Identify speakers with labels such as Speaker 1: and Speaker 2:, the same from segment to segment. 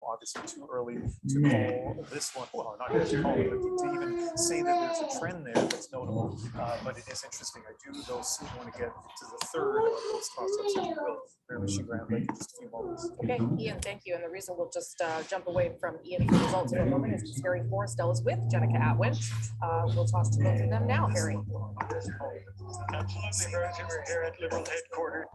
Speaker 1: obviously too early to call this one. Well, not to call it, but to even say that there's a trend there that's notable. But it is interesting. I do, though, soon want to get to the third of those toss-ups, if you will, Mary Michelle Graham, in just a few moments.
Speaker 2: Okay, Ian, thank you. And the reason we'll just jump away from Ian for results in a moment is because Harry Forrestal is with Jenica Atwin. We'll toss to both of them now, Harry.
Speaker 3: Absolutely, Rosie. We're here at Liberal headquarters.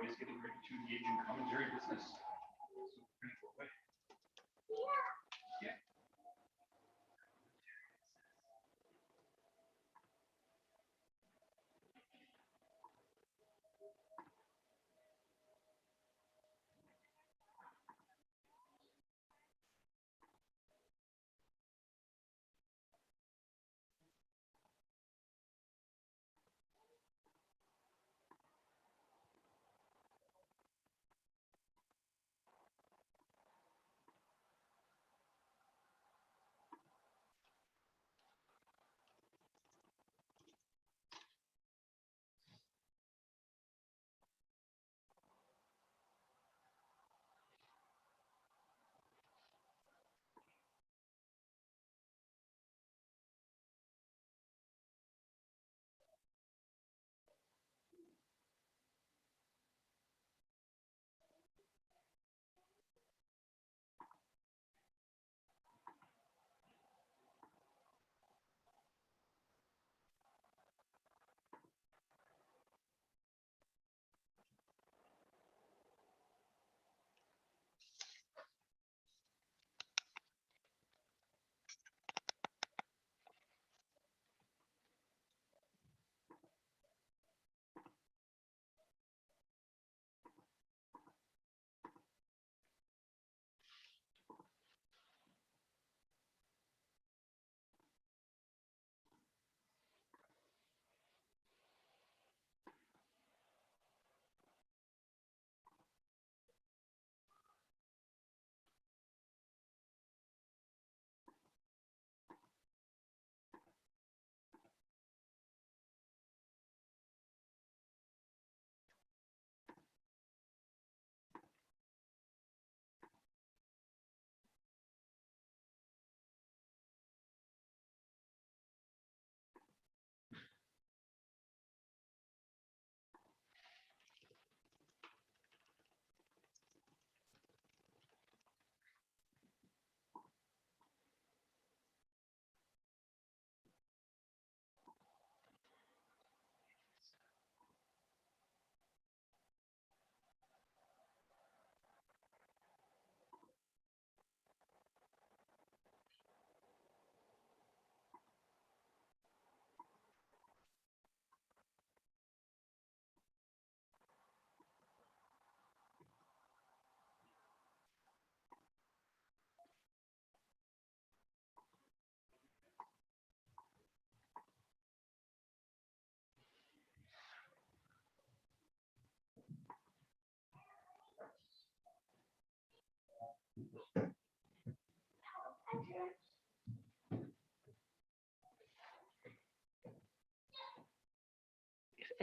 Speaker 3: Is getting ready to engage in commentary business. Yeah.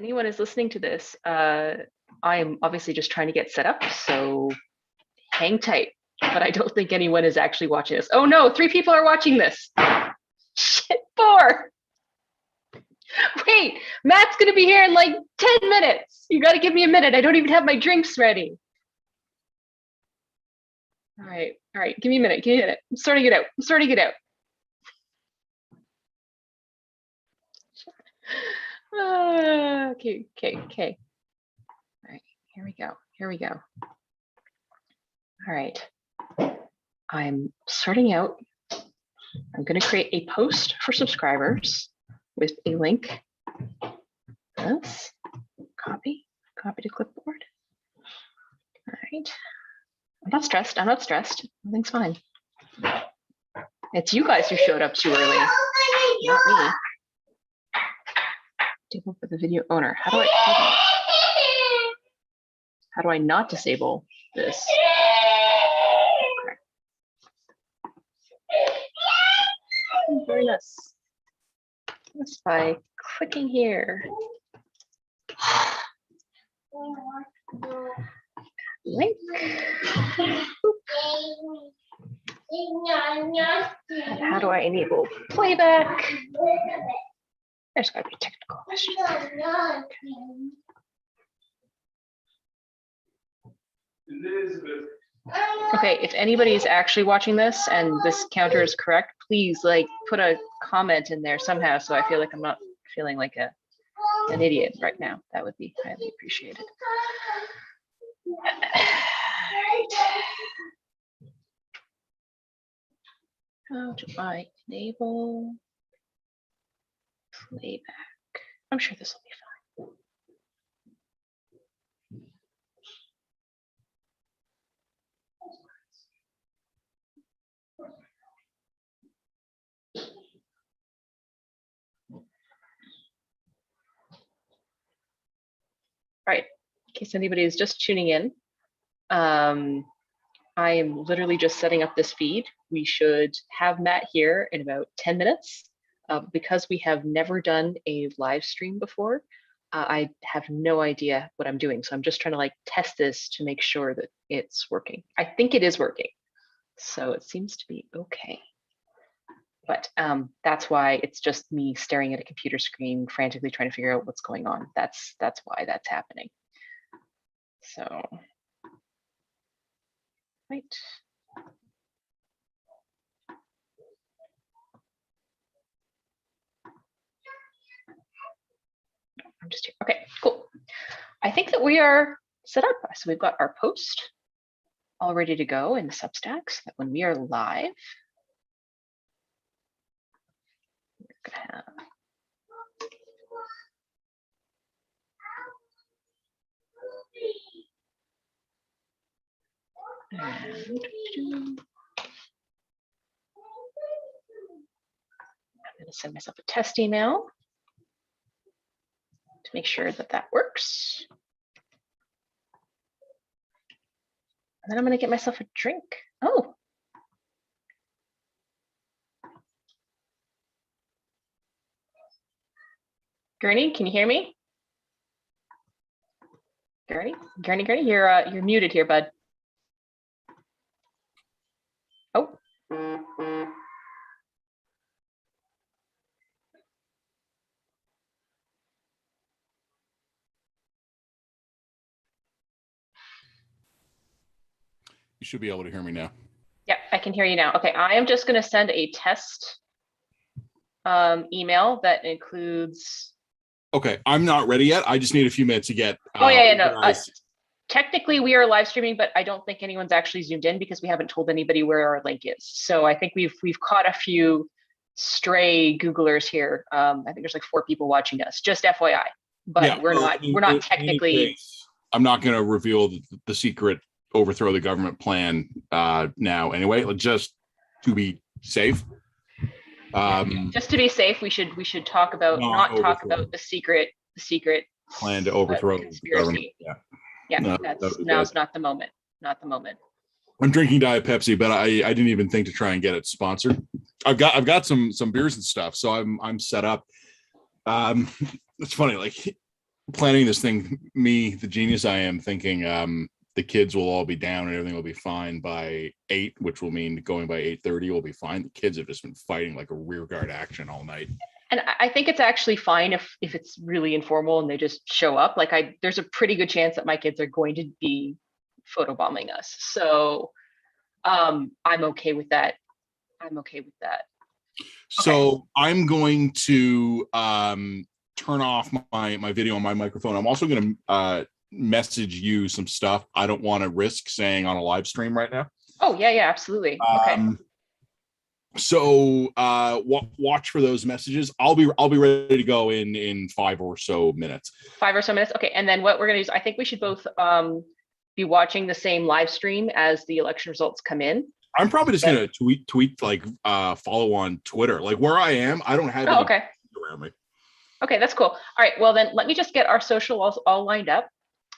Speaker 4: anyone is listening to this, I'm obviously just trying to get set up, so hang tight. But I don't think anyone is actually watching this. Oh no, 3 people are watching this. Shit, 4. Wait, Matt's gonna be here in like 10 minutes. You gotta give me a minute. I don't even have my drinks ready. All right, give me a minute, I'm sorting it out. Okay. All right, here we go. All right, I'm sorting out. I'm going to create a post for subscribers with a link. This, copy to clipboard. All right, I'm not stressed. Everything's fine. It's you guys who showed up too early, not me. Disable for the video owner. How do I not disable this? Okay. Very nice. Just by clicking here. Link. And how do I enable playback? There's got to be technical questions. Okay, if anybody is actually watching this and this counter is correct, please like put a comment in there somehow so I feel like I'm not feeling like an idiot right now. That would be highly appreciated. How do I enable playback? I'm sure this will be fine. All right, in case anybody is just tuning in, I am literally just setting up this feed. We should have Matt here in about 10 minutes. Because we have never done a live stream before, I have no idea what I'm doing. So I'm just trying to like test this to make sure that it's working. I think it is working. So it seems to be okay. But that's why it's just me staring at a computer screen, frantically trying to figure out what's going on. That's why that's happening. So, right. I'm just here. Okay, cool. I think that we are set up. So we've got our post all ready to go in the Substack so that when we are live, we're gonna have I'm gonna send myself a test email to make sure that that works. And then I'm going to get myself a drink. Oh. Gurney, can you hear me? Gurney, you're muted here, bud. Oh.
Speaker 5: You should be able to hear me now.
Speaker 4: Yeah, I can hear you now. Okay, I am just going to send a test email that includes.
Speaker 5: Okay, I'm not ready yet. I just need a few minutes to get.
Speaker 4: Oh yeah, no. Technically, we are live streaming, but I don't think anyone's actually zoomed in because we haven't told anybody where our link is. So I think we've caught a few stray Googlers here. I think there's like 4 people watching us. Just FYI, but yeah, we're not technically.
Speaker 5: I'm not going to reveal the secret overthrow the government plan now. Anyway, just to be safe.
Speaker 4: Just to be safe, we should talk about not talk about the secret
Speaker 5: plan to overthrow the government.
Speaker 4: Yeah, now's not the moment.
Speaker 5: I'm drinking Diet Pepsi, but I didn't even think to try and get it sponsored. I've got some beers and stuff, so I'm set up. It's funny, like planning this thing, me, the genius I am, thinking the kids will all be down and everything will be fine by 8, which will mean going by 8:30 will be fine. The kids have just been fighting like a rearguard action all night.
Speaker 4: And I think it's actually fine if it's really informal and they just show up. Like there's a pretty good chance that my kids are going to be photobombing us. So I'm okay with that. I'm okay with that.
Speaker 5: So I'm going to turn off my video on my microphone. I'm also going to message you some stuff I don't want to risk saying on a live stream right now.
Speaker 4: Oh yeah, absolutely. Okay.
Speaker 5: So watch for those messages. I'll be ready to go in 5 or so minutes.
Speaker 4: 5 or so minutes. Okay. And then what we're gonna do is I think we should both be watching the same live stream as the election results come in.
Speaker 5: I'm probably just gonna tweet like follow on Twitter. Like where I am, I don't have any
Speaker 4: okay.
Speaker 5: around me.
Speaker 4: Okay, that's cool. All right. Well then let me just get our social all lined up.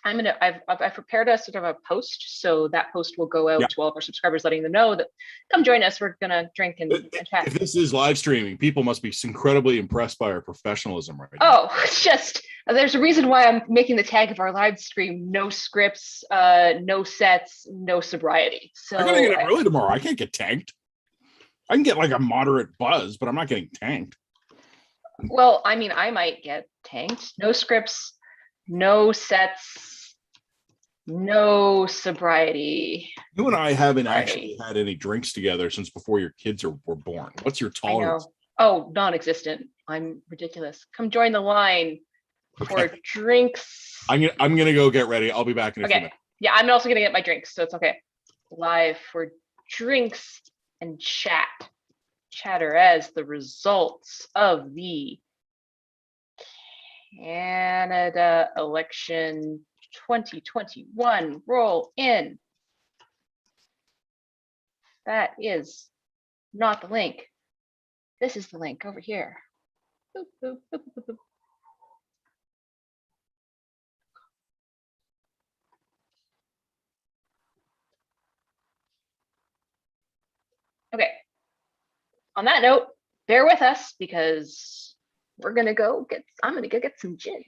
Speaker 4: I've prepared a sort of a post, so that post will go out to all of our subscribers, letting them know that come join us. We're gonna drink and chat.
Speaker 5: If this is live streaming, people must be incredibly impressed by our professionalism right now.
Speaker 4: Oh, it's just there's a reason why I'm making the tag of our live stream: no scripts, no sets, no sobriety. So
Speaker 5: I'm gonna get up early tomorrow. I can't get tanked. I can get like a moderate buzz, but I'm not getting tanked.
Speaker 4: Well, I mean, I might get tanked. No scripts, no sets. No sobriety.
Speaker 5: You and I haven't actually had any drinks together since before your kids were born. What's your tolerance?
Speaker 4: Oh, non-existent. I'm ridiculous. Come join the line for drinks.
Speaker 5: I'm gonna go get ready. I'll be back in a few minutes.
Speaker 4: Yeah, I'm also gonna get my drinks, so it's okay. Live for drinks and chatter as the results of the Canada election 2021 roll in. That is not the link. This is the link over here. Boop, boop, boop, boop, boop. Okay. On that note, bear with us because I'm gonna go get some gin.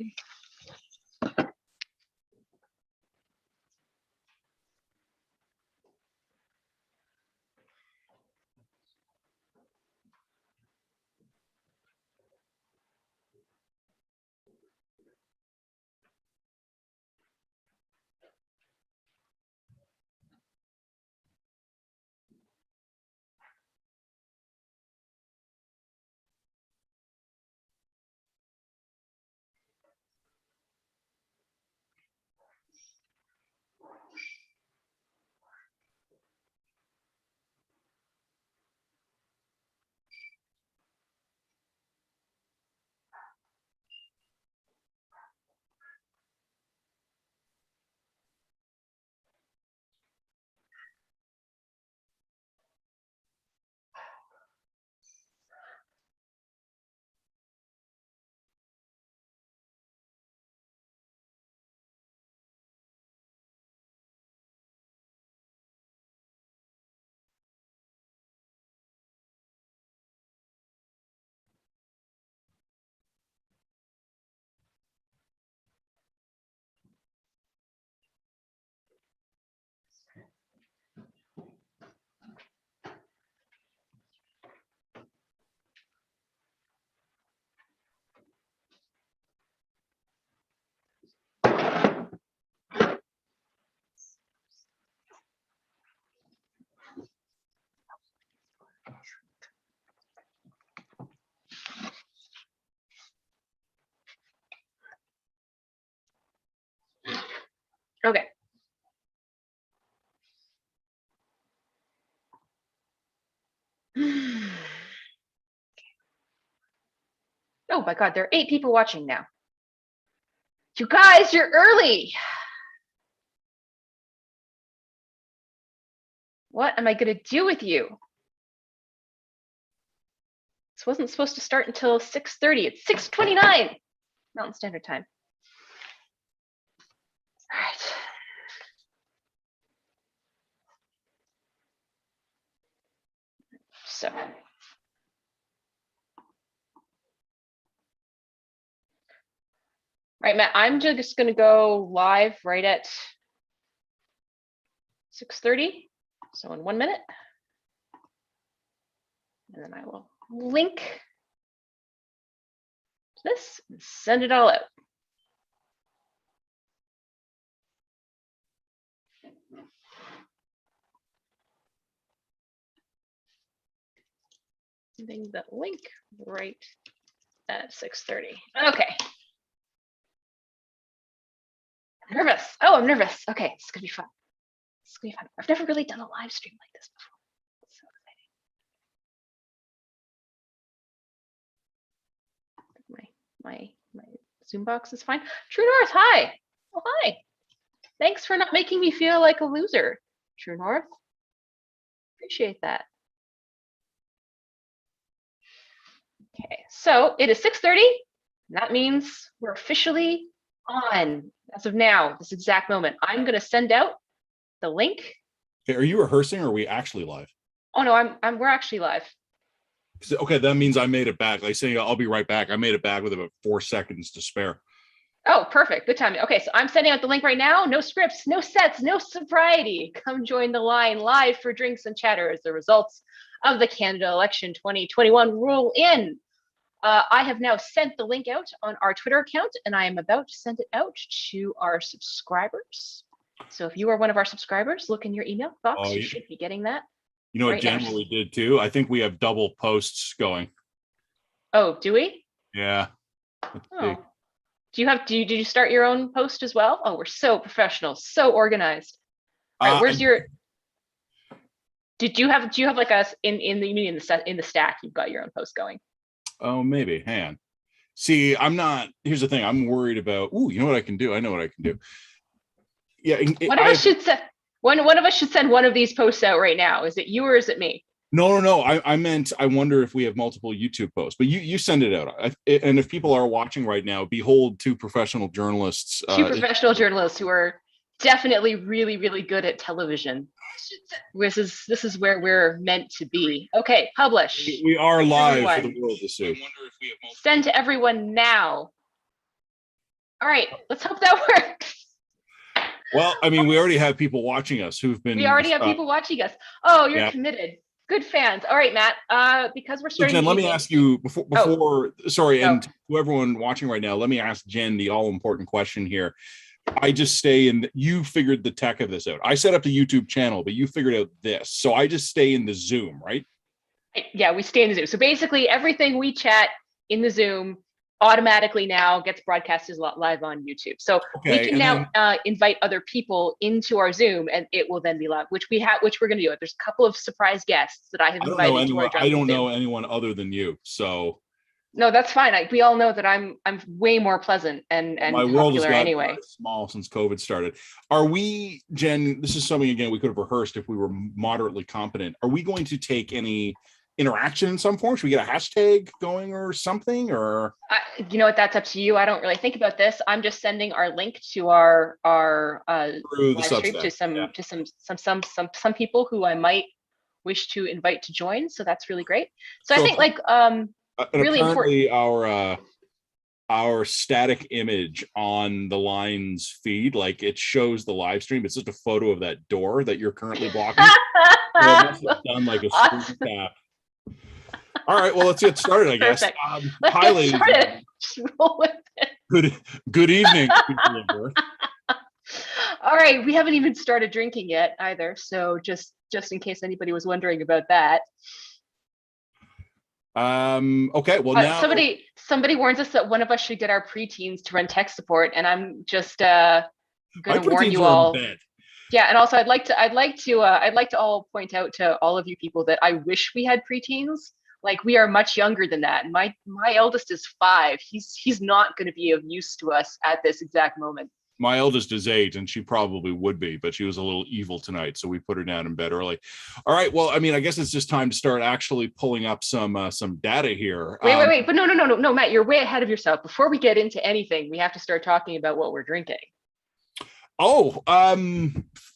Speaker 4: Okay. Oh my God, there are 8 people watching now. You guys, you're early. What am I gonna do with you? This wasn't supposed to start until 6:30. It's 6:29 Mountain Standard Time. All right. So. right, Matt, I'm just going to go live right at 6:30. So in 1 minute. And then I will link this and send it all out. Sending the link right at 6:30. Okay. I'm nervous. Oh, I'm nervous. Okay, it's gonna be fun. It's gonna be fun. I've never really done a live stream like this before. It's so exciting. My Zoom box is fine. True North, hi. Oh, hi. Thanks for not making me feel like a loser, True North. Appreciate that. Okay, so it is 6:30. That means we're officially on as of now, this exact moment. I'm going to send out the link.
Speaker 5: Okay, are you rehearsing or are we actually live?
Speaker 4: Oh no, we're actually live.
Speaker 5: Okay, that means I made it back. Like saying I'll be right back. I made it back with about 4 seconds to spare.
Speaker 4: Oh, perfect. Good timing. Okay, so I'm sending out the link right now. No scripts, no sets, no sobriety. Come join the line live for drinks and chatter as the results of the Canada election 2021 roll in. I have now sent the link out on our Twitter account, and I am about to send it out to our subscribers. So if you are one of our subscribers, look in your email box. You should be getting that.
Speaker 5: You know what,
Speaker 4: right
Speaker 5: Jen,
Speaker 4: now.
Speaker 5: what we did too? I think we have double posts going.
Speaker 4: Oh, do we?
Speaker 5: Yeah. Let's see.
Speaker 4: Oh. Did you start your own post as well? Oh, we're so professional, so organized. All right, where's your? Do you have like us in the stack? You've got your own post going.
Speaker 5: Oh, maybe. Hang on. See, I'm not. Here's the thing. I'm worried about. Ooh, you know what I can do? I know what I can do. Yeah.
Speaker 4: One of us should send one of these posts out right now. Is it you or is it me?
Speaker 5: No. I meant. I wonder if we have multiple YouTube posts. But you send it out. And if people are watching right now, behold, two professional journalists.
Speaker 4: Two professional journalists who are definitely really, really good at television. This is where we're meant to be. Okay, publish.
Speaker 5: We are live for the world to see.
Speaker 4: Send to everyone now. All right, let's hope that works.
Speaker 5: Well, I mean, we already have people watching us who've been.
Speaker 4: We already have people watching us. Oh, you're committed. Good fans. All right, Matt. Because we're starting.
Speaker 5: So Jen, let me ask you before. Sorry, and to everyone watching right now, let me ask Jen the all-important question here. I just stay in. You figured the tech of this out. I set up the YouTube channel, but you figured out this. So I just stay in the Zoom, right?
Speaker 4: Yeah, we stay in the Zoom. So basically, everything we chat in the Zoom automatically now gets broadcasted live on YouTube. So we can now invite other people into our Zoom, and it will then be live, which we're going to do. There's a couple of surprise guests that I have invited to our
Speaker 5: I don't know anyone other than you. So.
Speaker 4: No, that's fine. We all know that I'm way more pleasant and
Speaker 5: my world has gotten
Speaker 4: anyway.
Speaker 5: Small since COVID started. Are we, Jen? This is something again we could have rehearsed if we were moderately competent. Are we going to take any interaction in some form? Should we get a hashtag going or something? Or
Speaker 4: you know what? That's up to you. I don't really think about this. I'm just sending our link to our live stream to some people who I might wish to invite to join. So that's really great. So I think really
Speaker 5: apparently our static image on the line's feed, like it shows the live stream. It's just a photo of that door that you're currently blocking. So it must have done like a screen cap. All right, well, let's get started, I guess. Hi, ladies.
Speaker 4: Roll with it.
Speaker 5: Good evening.
Speaker 4: All right, we haven't even started drinking yet either. So just in case anybody was wondering about that.
Speaker 5: Okay, well now
Speaker 4: somebody warns us that one of us should get our preteens to run tech support, and I'm just gonna warn you all. Yeah, and also I'd like to all point out to all of you people that I wish we had preteens. Like, we are much younger than that. My eldest is 5. He's not going to be of use to us at this exact moment.
Speaker 5: My eldest is 8, and she probably would be, but she was a little evil tonight, so we put her down in bed early. All right, well, I mean, I guess it's just time to start actually pulling up some data here.
Speaker 4: Wait, but no, Matt, you're way ahead of yourself. Before we get into anything, we have to start talking about what we're drinking.
Speaker 5: Oh,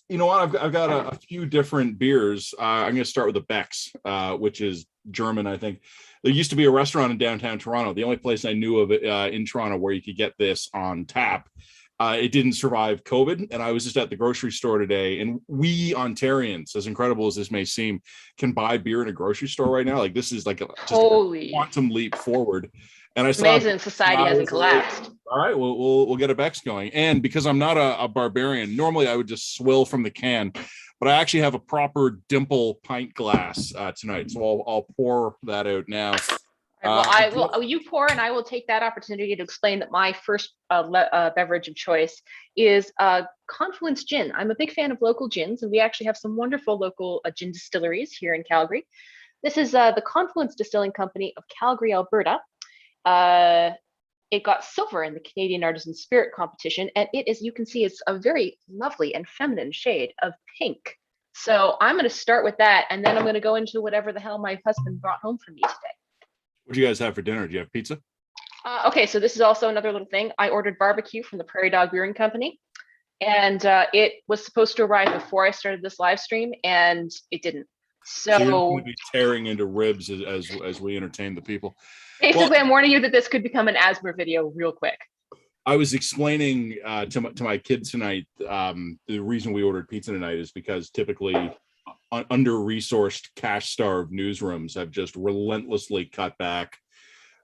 Speaker 5: You know what? I've got a few different beers. I'm going to start with the Beck's, which is German, I think. There used to be a restaurant in downtown Toronto. The only place I knew of it in Toronto where you could get this on tap. It didn't survive COVID, and I was just at the grocery store today. And we Ontarians, as incredible as this may seem, can buy beer in a grocery store right now. Like this is like just a quantum leap forward. And I saw
Speaker 4: amazing society hasn't collapsed.
Speaker 5: All right, we'll get a Beck's going. And because I'm not a barbarian, normally I would just swill from the can, but I actually have a proper dimple pint glass tonight, so I'll pour that out now.
Speaker 4: Well, I will. You pour, and I will take that opportunity to explain that my first beverage of choice is Confluence Gin. I'm a big fan of local gins, and we actually have some wonderful local gin distilleries here in Calgary. This is the Confluence Distilling Company of Calgary, Alberta. It got silver in the Canadian Artisan Spirit competition, and it, as you can see, is a very lovely and feminine shade of pink. So I'm going to start with that, and then I'm going to go into whatever the hell my husband brought home for me today.
Speaker 5: What do you guys have for dinner? Do you have pizza?
Speaker 4: Okay, so this is also another little thing. I ordered barbecue from the Prairie Dog Brewing Company, and it was supposed to arrive before I started this live stream, and it didn't. So
Speaker 5: you're going to be tearing into ribs as we entertain the people.
Speaker 4: Basically, well, I'm warning you that this could become an ASMR video real quick.
Speaker 5: I was explaining to my kids tonight, the reason we ordered pizza tonight is because typically under-resourced, cash-starved newsrooms have just relentlessly cut back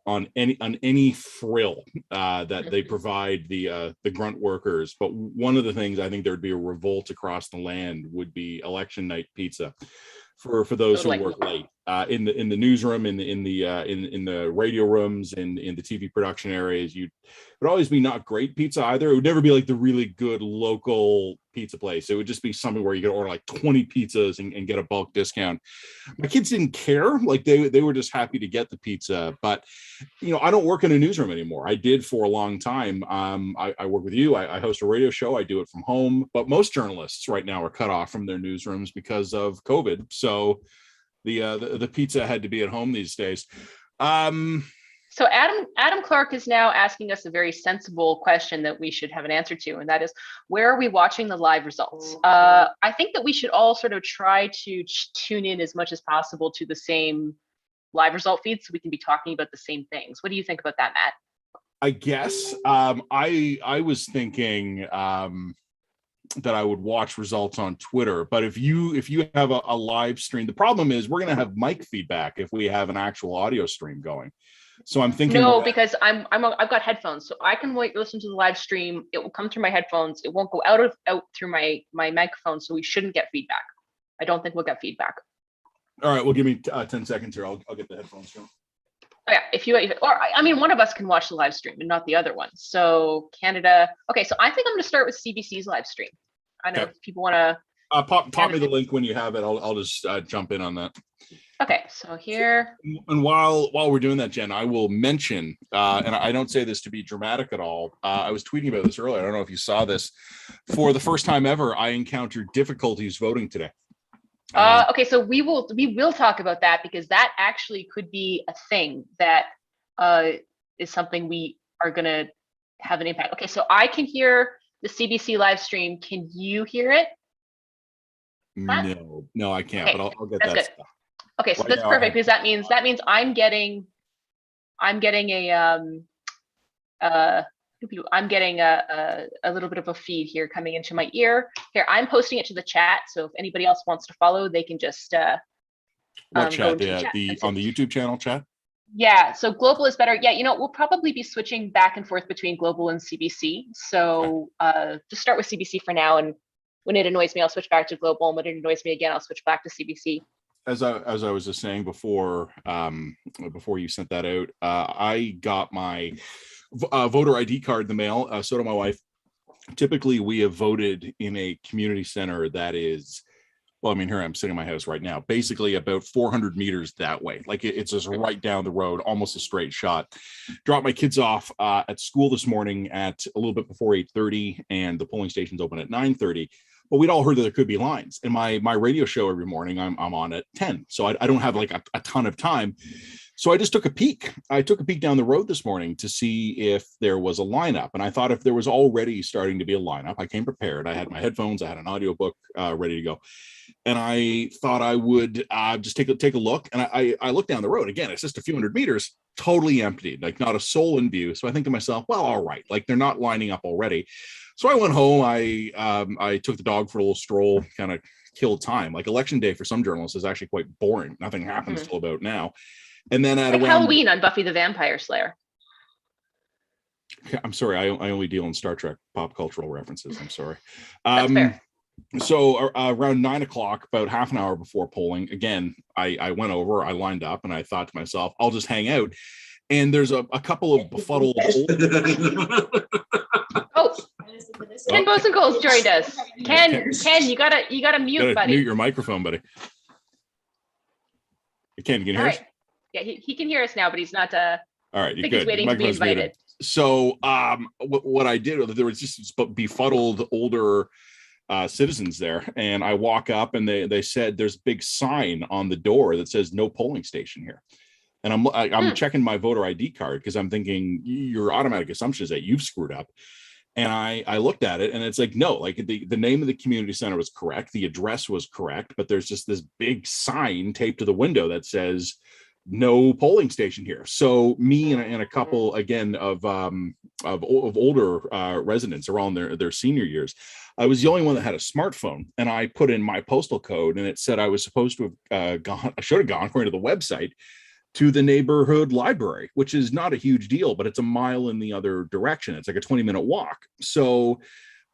Speaker 5: on any frill that they provide the grunt workers. But one of the things I think there would be a revolt across the land would be election night pizza for those who work late in the newsroom, in the radio rooms, in the TV production areas. It would always be not great pizza either. It would never be like the really good local pizza place. It would just be something where you could order like 20 pizzas and get a bulk discount. My kids didn't care. Like they were just happy to get the pizza. But I don't work in a newsroom anymore. I did for a long time. I work with you. I host a radio show. I do it from home. But most journalists right now are cut off from their newsrooms because of COVID. So the pizza had to be at home these days.
Speaker 4: So Adam Clark is now asking us a very sensible question that we should have an answer to, and that is, where are we watching the live results? I think that we should all sort of try to tune in as much as possible to the same live result feed so we can be talking about the same things. What do you think about that, Matt?
Speaker 5: I guess I was thinking that I would watch results on Twitter, but if you have a live stream, the problem is we're going to have mic feedback if we have an actual audio stream going. So I'm thinking
Speaker 4: because I've got headphones, so I can listen to the live stream. It will come through my headphones. It won't go out through my microphone, so we shouldn't get feedback. I don't think we'll get feedback.
Speaker 5: All right, well, give me 10 seconds here. I'll get the headphones going.
Speaker 4: Oh, yeah, one of us can watch the live stream and not the other one. So Canada. Okay, so I think I'm going to start with CBC's live stream. I know if people want to
Speaker 5: pop me the link when you have it. I'll just jump in on that.
Speaker 4: Okay, so here.
Speaker 5: And while we're doing that, Jen, I will mention, and I don't say this to be dramatic at all. I was tweeting about this earlier. I don't know if you saw this. For the first time ever, I encountered difficulties voting today.
Speaker 4: Okay, so we will talk about that, because that actually could be a thing that is something we are going to have an impact. Okay, so I can hear the CBC live stream. Can you hear it?
Speaker 5: No, I can't. Okay, but I'll get that stuff.
Speaker 4: Okay, so that's perfect, because that means I'm getting a little bit of a feed here coming into my ear. Here, I'm posting it to the chat, so if anybody else wants to follow, they can just
Speaker 5: what chat? On the YouTube channel chat?
Speaker 4: Yeah, so global is better. Yeah, we'll probably be switching back and forth between global and CBC. So just start with CBC for now, and when it annoys me, I'll switch back to global, and when it annoys me again, I'll switch back to CBC.
Speaker 5: As I was just saying before you sent that out, I got my voter ID card in the mail. So did my wife. Typically, we have voted in a community center that is, well, I mean, here I'm sitting in my house right now, basically about 400 meters that way. Like it's just right down the road, almost a straight shot. Dropped my kids off at school this morning at a little bit before 8:30, and the polling station's open at 9:30. but we'd all heard that there could be lines. And my radio show every morning, I'm on at 10. So I don't have like a ton of time. So I just took a peek. I took a peek down the road this morning to see if there was a lineup. And I thought if there was already starting to be a lineup, I came prepared. I had my headphones, I had an audiobook ready to go. And I thought I would just take a look. And I looked down the road. Again, it's just a few hundred meters, totally empty, like not a soul in view. So I think to myself, well, all right, like they're not lining up already. So I went home. I took the dog for a little stroll, kind of killed time. Like election day for some journalists is actually quite boring. Nothing happens till about now. And then at
Speaker 4: like
Speaker 5: around
Speaker 4: Halloween on Buffy the Vampire Slayer.
Speaker 5: I'm sorry, I only deal in Star Trek pop cultural references. I'm sorry.
Speaker 4: That's fair.
Speaker 5: So around 9 o'clock, about half an hour before polling, again, I went over, I lined up, and I thought to myself, I'll just hang out. And there's a couple of befuddled
Speaker 4: Oh, Ken Bosenkohl's joined us. Ken, you gotta mute, buddy.
Speaker 5: Mute your microphone, buddy. Ken, can you hear us?
Speaker 4: Yeah, he can hear us now, but he's not.
Speaker 5: All right,
Speaker 4: I think he's waiting to be invited. Muted.
Speaker 5: So, what I did, there was just befuddled older citizens there, and I walk up, and they said there's a big sign on the door that says "No polling station here." And I'm checking my voter ID card because I'm thinking your automatic assumption is that you've screwed up. And I looked at it, and it's like, no, like the name of the community center was correct, the address was correct, but there's just this big sign taped to the window that says no polling station here. So me and a couple again of older residents around their senior years, I was the only one that had a smartphone, and I put in my postal code, and it said I was supposed to have I should have gone according to the website to the neighborhood library, which is not a huge deal, but it's a mile in the other direction. It's like a 20-minute walk. So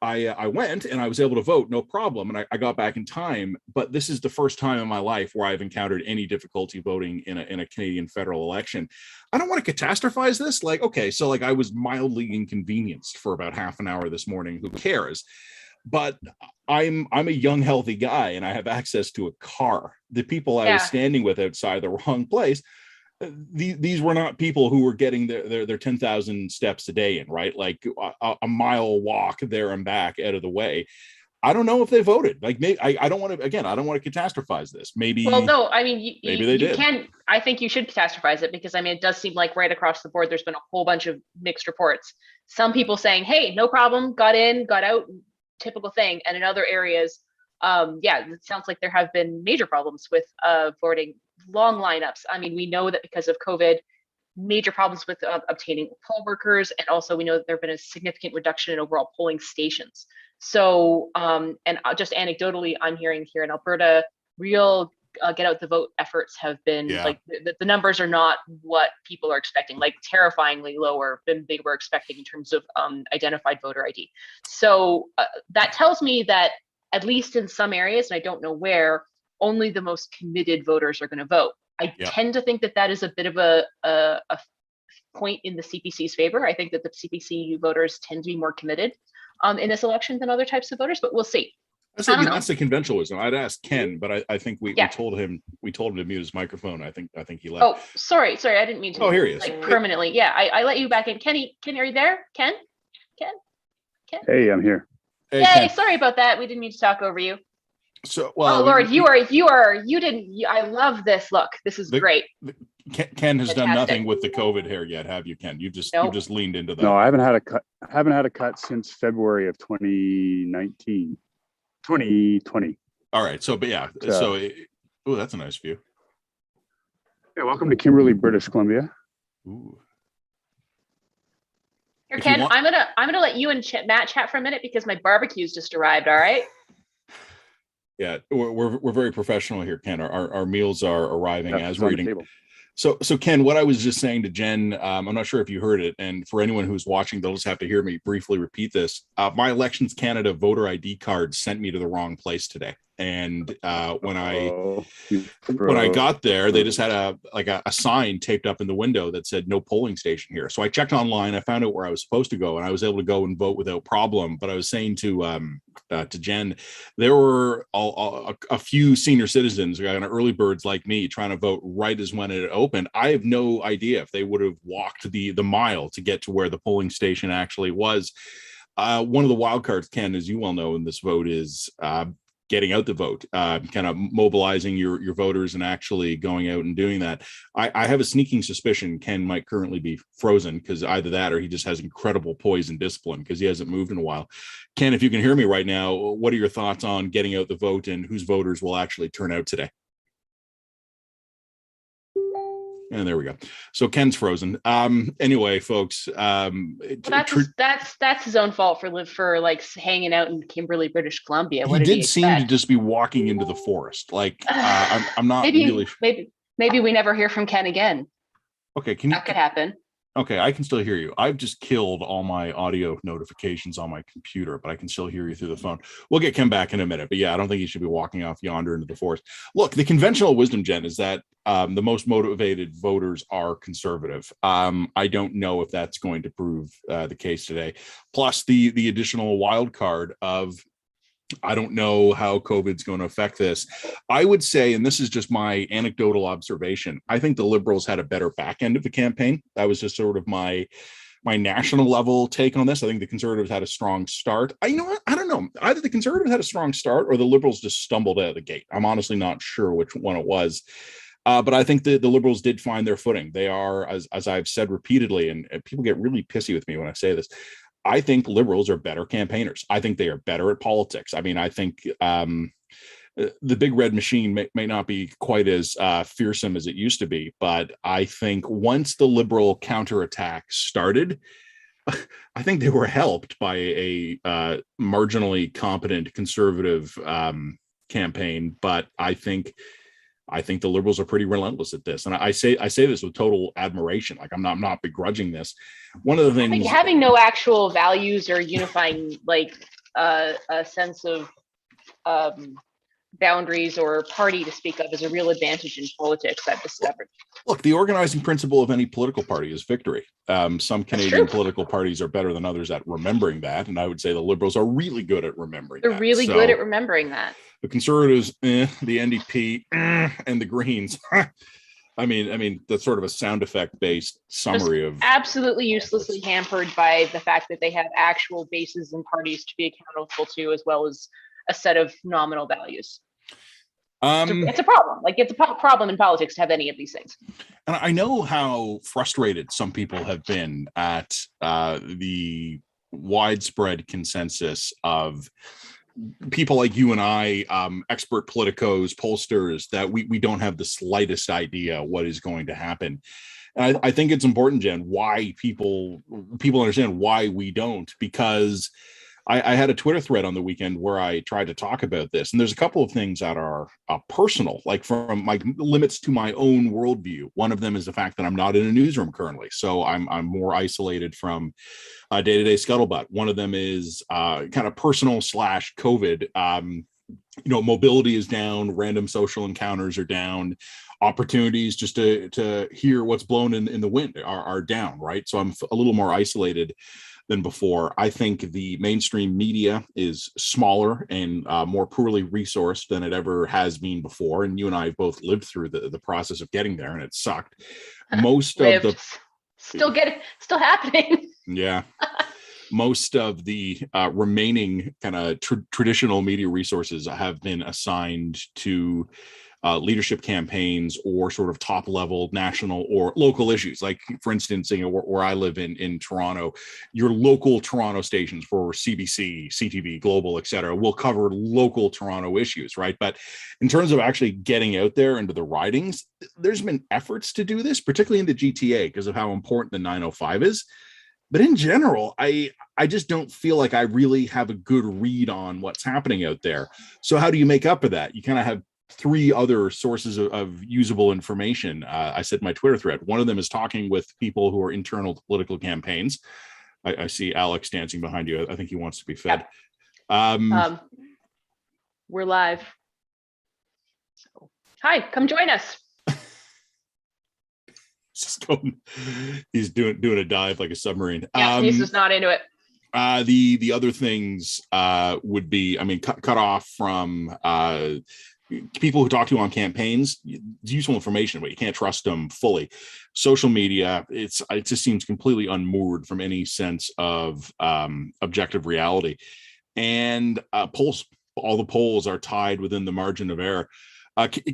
Speaker 5: I went, and I was able to vote, no problem. And I got back in time, but this is the first time in my life where I've encountered any difficulty voting in a Canadian federal election. I don't want to catastrophize this. Like, okay, so like I was mildly inconvenienced for about half an hour this morning. Who cares? But I'm a young, healthy guy, and I have access to a car. The people I was standing with outside the wrong place, these were not people who were getting their 10,000 steps a day in, right? Like a mile walk there and back out of the way. I don't know if they voted. Like, maybe I don't want to, again, I don't want to catastrophize this. Maybe. Well,
Speaker 4: no, I mean,
Speaker 5: maybe they did.
Speaker 4: I think you should catastrophize it, because I mean, it does seem like right across the board, there's been a whole bunch of mixed reports. Some people saying, hey, no problem, got in, got out, typical thing. And in other areas, it sounds like there have been major problems with voting, long lineups. I mean, we know that because of COVID, major problems with obtaining poll workers, and also we know that there have been a significant reduction in overall polling stations. So, and just anecdotally, I'm hearing here in Alberta, real get out the vote efforts have been like the numbers are not what people are expecting, like terrifyingly lower than they were expecting in terms of identified voter ID. So that tells me that at least in some areas, and I don't know where, only the most committed voters are going to vote. I tend to think that that is a bit of a point in the CPC's favor. I think that the CPC voters tend to be more committed in this election than other types of voters, but we'll see.
Speaker 5: That's the conventional wisdom. I'd ask Ken, but I think we told him to mute his microphone. I think he left.
Speaker 4: Oh, sorry, I didn't mean to.
Speaker 5: Oh, here he is.
Speaker 4: Like permanently. Yeah, I let you back in. Ken, are you there? Ken?
Speaker 6: Hey, I'm here.
Speaker 4: Hey, Ken. Sorry about that. We didn't mean to talk over you.
Speaker 5: So, well,
Speaker 4: oh Lord, I love this. Look, this is great.
Speaker 5: Ken has done nothing with the COVID hair yet, have you, Ken? You've just leaned into that.
Speaker 6: No, I haven't had a cut since February of 2019. 2020.
Speaker 5: All right. So, but that's a nice view.
Speaker 6: Yeah, welcome to Kimberley, British Columbia.
Speaker 5: Ooh.
Speaker 4: Here, Ken, I'm gonna let you and Matt chat for a minute because my barbecue's just arrived. All right.
Speaker 5: Yeah, we're very professional here, Ken. Our meals are arriving as we're eating. So Ken, what I was just saying to Jen, I'm not sure if you heard it, and for anyone who's watching, they'll just have to hear me briefly repeat this. My Elections Canada voter ID card sent me to the wrong place today. And when I got there, they just had a sign taped up in the window that said no polling station here. So I checked online, I found out where I was supposed to go, and I was able to go and vote without problem. But I was saying to Jen, there were a few senior citizens, early birds like me, trying to vote right as when it opened. I have no idea if they would have walked the mile to get to where the polling station actually was. One of the wild cards, Ken, as you well know, in this vote is getting out the vote, kind of mobilizing your voters and actually going out and doing that. I have a sneaking suspicion Ken might currently be frozen, because either that or he just has incredible poise and discipline because he hasn't moved in a while. Ken, if you can hear me right now, what are your thoughts on getting out the vote and whose voters will actually turn out today? And there we go. So Ken's frozen. Anyway, folks,
Speaker 4: that's his own fault for like hanging out in Kimberley, British Columbia.
Speaker 5: He did seem to just be walking into the forest. Like I'm not really.
Speaker 4: Maybe we never hear from Ken again.
Speaker 5: Okay,
Speaker 4: that could happen.
Speaker 5: Okay, I can still hear you. I've just killed all my audio notifications on my computer, but I can still hear you through the phone. We'll get Ken back in a minute. But yeah, I don't think he should be walking off yonder into the forest. Look, the conventional wisdom, Jen, is that the most motivated voters are conservative. I don't know if that's going to prove the case today. Plus the additional wild card of, I don't know how COVID's going to affect this. I would say, and this is just my anecdotal observation, I think the Liberals had a better back end of the campaign. That was just sort of my national level take on this. I think the Conservatives had a strong start. You know what? I don't know. Either the Conservatives had a strong start or the Liberals just stumbled out of the gate. I'm honestly not sure which one it was. But I think the Liberals did find their footing. They are, as I've said repeatedly, and people get really pissy with me when I say this, I think Liberals are better campaigners. I think they are better at politics. I mean, I think the big red machine may not be quite as fearsome as it used to be, but I think once the Liberal counterattack started, I think they were helped by a marginally competent conservative campaign. But I think the Liberals are pretty relentless at this, and I say this with total admiration. Like I'm not begrudging this. One of the things,
Speaker 4: having no actual values or unifying like a sense of boundaries or party to speak of is a real advantage in politics, I've discovered.
Speaker 5: Look, the organizing principle of any political party is victory. Some Canadian political parties are better than others at remembering that, and I would say the Liberals are really good at remembering.
Speaker 4: They're really good at remembering that.
Speaker 5: The Conservatives, the NDP, and the Greens. I mean, that's sort of a sound effect based summary of
Speaker 4: absolutely uselessly hampered by the fact that they have actual bases and parties to be accountable to, as well as a set of nominal values. It's a problem. Like it's a problem in politics to have any of these things.
Speaker 5: And I know how frustrated some people have been at the widespread consensus of people like you and I, expert politicos, pollsters, that we don't have the slightest idea what is going to happen. And I think it's important, Jen, why people understand why we don't, because I had a Twitter thread on the weekend where I tried to talk about this, and there's a couple of things that are personal, like from my limits to my own worldview. One of them is the fact that I'm not in a newsroom currently, so I'm more isolated from day-to-day scuttlebutt. One of them is kind of personal / COVID. Mobility is down, random social encounters are down, opportunities just to hear what's blown in the wind are down, right? So I'm a little more isolated than before. I think the mainstream media is smaller and more poorly resourced than it ever has been before. And you and I have both lived through the process of getting there, and it sucked. Still happening. Yeah. Most of the remaining kind of traditional media resources have been assigned to leadership campaigns or sort of top level national or local issues. Like, for instance, where I live in Toronto, your local Toronto stations for CBC, CTV, Global, et cetera, will cover local Toronto issues, right? But in terms of actually getting out there into the ridings, there's been efforts to do this, particularly in the GTA, because of how important the 905 is. But in general, I just don't feel like I really have a good read on what's happening out there. So how do you make up for that? You kind of have three other sources of usable information. I said in my Twitter thread, one of them is talking with people who are internal to political campaigns. I see Alex dancing behind you. I think he wants to be fed.
Speaker 4: We're live. So, hi, come join us.
Speaker 5: He's doing a dive like a submarine.
Speaker 4: Yeah, he's just not into it.
Speaker 5: The other things would be, cut off from people who talk to you on campaigns, it's useful information, but you can't trust them fully. Social media, it just seems completely unmoored from any sense of objective reality. And polls, all the polls are tied within the margin of error.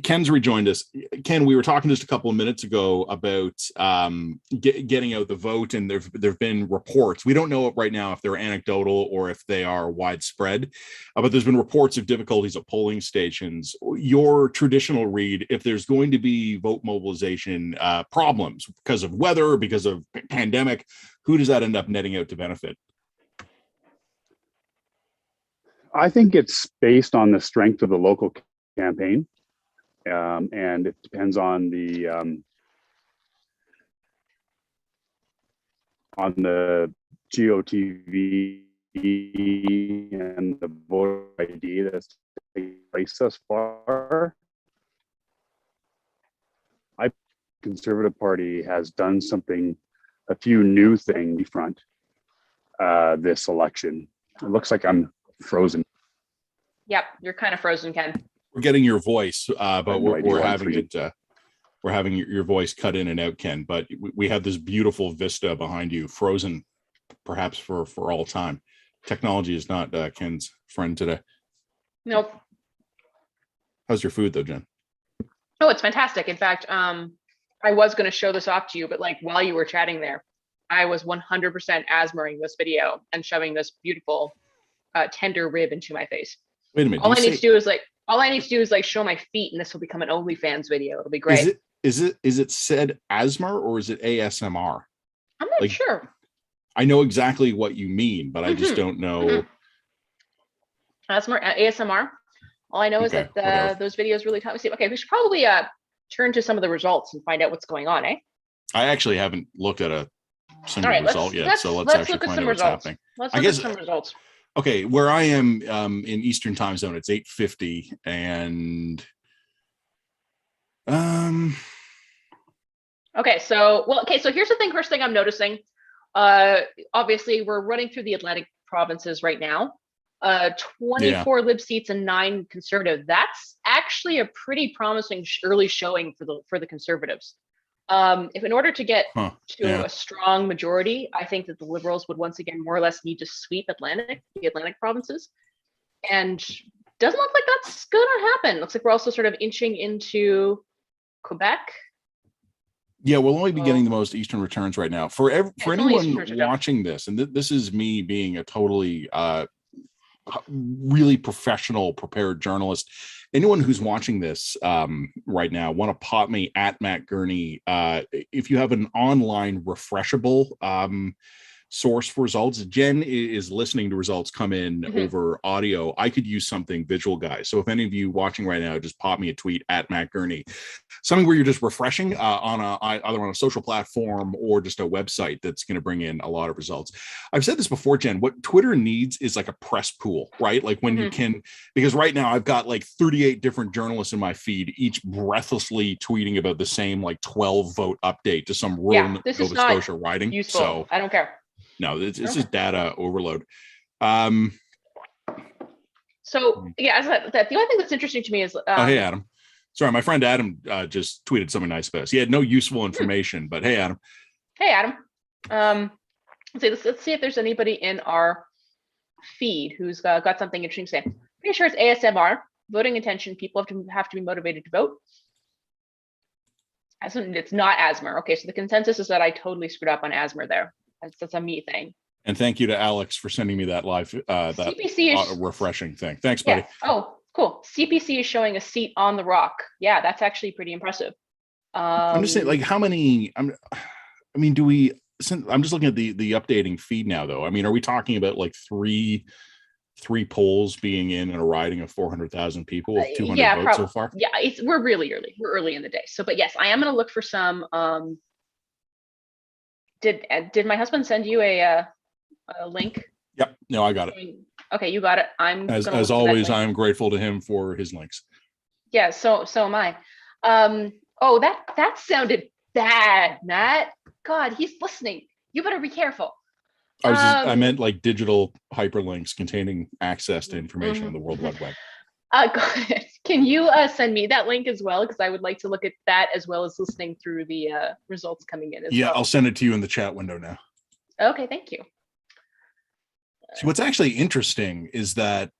Speaker 5: Ken's rejoined us. Ken, we were talking just a couple of minutes ago about getting out the vote, and there've been reports. We don't know right now if they're anecdotal or if they are widespread, but there's been reports of difficulties at polling stations. Your traditional read, if there's going to be vote mobilization problems because of weather, because of pandemic, who does that end up netting out to benefit?
Speaker 6: I think it's based on the strength of the local campaign. And it depends on the GOTV and the voter ID that's taken place thus far. I Conservative Party has done a few new things front this election. It looks like I'm frozen.
Speaker 4: Yep, you're kind of frozen, Ken.
Speaker 5: We're getting your voice, but we're having
Speaker 6: it.
Speaker 5: We're having your voice cut in and out, Ken. But we have this beautiful vista behind you, frozen, perhaps for all time. Technology is not Ken's friend today.
Speaker 4: Nope.
Speaker 5: How's your food though, Jen?
Speaker 4: Oh, it's fantastic. In fact, I was going to show this off to you, but like while you were chatting there, I was 100% asthmaing this video and shoving this beautiful tender rib into my face.
Speaker 5: Wait a minute.
Speaker 4: All I need to do is like show my feet, and this will become an OnlyFans video. It'll be great.
Speaker 5: Is it said asthma or is it ASMR?
Speaker 4: I'm not sure.
Speaker 5: I know exactly what you mean, but I just don't know.
Speaker 4: ASMR. All I know is that those videos really taught me. Okay, we should probably turn to some of the results and find out what's going on, eh?
Speaker 5: I actually haven't looked at a single result yet, so let's actually find out what's happening.
Speaker 4: Let's look at some results.
Speaker 5: Okay, where I am in Eastern time zone, it's 8:50, and
Speaker 4: Okay, so here's the thing. First thing I'm noticing, obviously we're running through the Atlantic provinces right now. 24 Lib seats and 9 Conservative. That's actually a pretty promising early showing for the Conservatives. If in order to get to a strong majority, I think that the Liberals would once again more or less need to sweep the Atlantic provinces, and doesn't look like that's gonna happen. Looks like we're also sort of inching into Quebec.
Speaker 5: Yeah, we'll only be getting the most Eastern returns right now. For anyone watching this, and this is me being a totally really professional, prepared journalist. Anyone who's watching this right now, want to pop me at Matt Gurney. If you have an online refreshable source for results, Jen is listening to results come in over audio. I could use something visual, guys. So if any of you watching right now, just pop me a tweet at Matt Gurney. Something where you're just refreshing either on a social platform or just a website that's going to bring in a lot of results. I've said this before, Jen, what Twitter needs is like a press pool, right? Like when you can, because right now I've got like 38 different journalists in my feed, each breathlessly tweeting about the same like 12 vote update to some rural Nova Scotia riding.
Speaker 4: Useful.
Speaker 5: So
Speaker 4: I don't care.
Speaker 5: No, it's just data overload.
Speaker 4: So yeah, the only thing that's interesting to me is
Speaker 5: hey Adam, sorry, my friend Adam just tweeted something nice about us. He had no useful information, but hey Adam.
Speaker 4: Hey Adam. Let's see if there's anybody in our feed who's got something interesting to say. Pretty sure it's ASMR, voting intention. People have to be motivated to vote. It's not asthma. Okay, so the consensus is that I totally screwed up on asthma there. That's a me thing.
Speaker 5: And thank you to Alex for sending me that live, refreshing thing. Thanks, buddy.
Speaker 4: Yeah. Oh, cool. CPC is showing a seat on the rock. Yeah, that's actually pretty impressive.
Speaker 5: I'm just saying, like, how many? I'm just looking at the updating feed now, though. I mean, are we talking about like three polls being in a riding of 400,000 people with 200 votes so far?
Speaker 4: Yeah, we're really early. We're early in the day. So, but yes, I am going to look for some. Did my husband send you a link?
Speaker 5: Yep. No, I got it.
Speaker 4: Okay, you got it.
Speaker 5: As always, I'm grateful to him for his links.
Speaker 4: Yeah, so am I. Oh, that sounded bad, Matt. God, he's listening. You better be careful.
Speaker 5: I meant like digital hyperlinks containing access to information on the World Wide Web.
Speaker 4: Got it. Can you send me that link as well? Because I would like to look at that as well as listening through the results coming in as
Speaker 5: Yeah,
Speaker 4: well.
Speaker 5: I'll send it to you in the chat window now.
Speaker 4: Okay, thank you.
Speaker 5: So what's actually interesting is that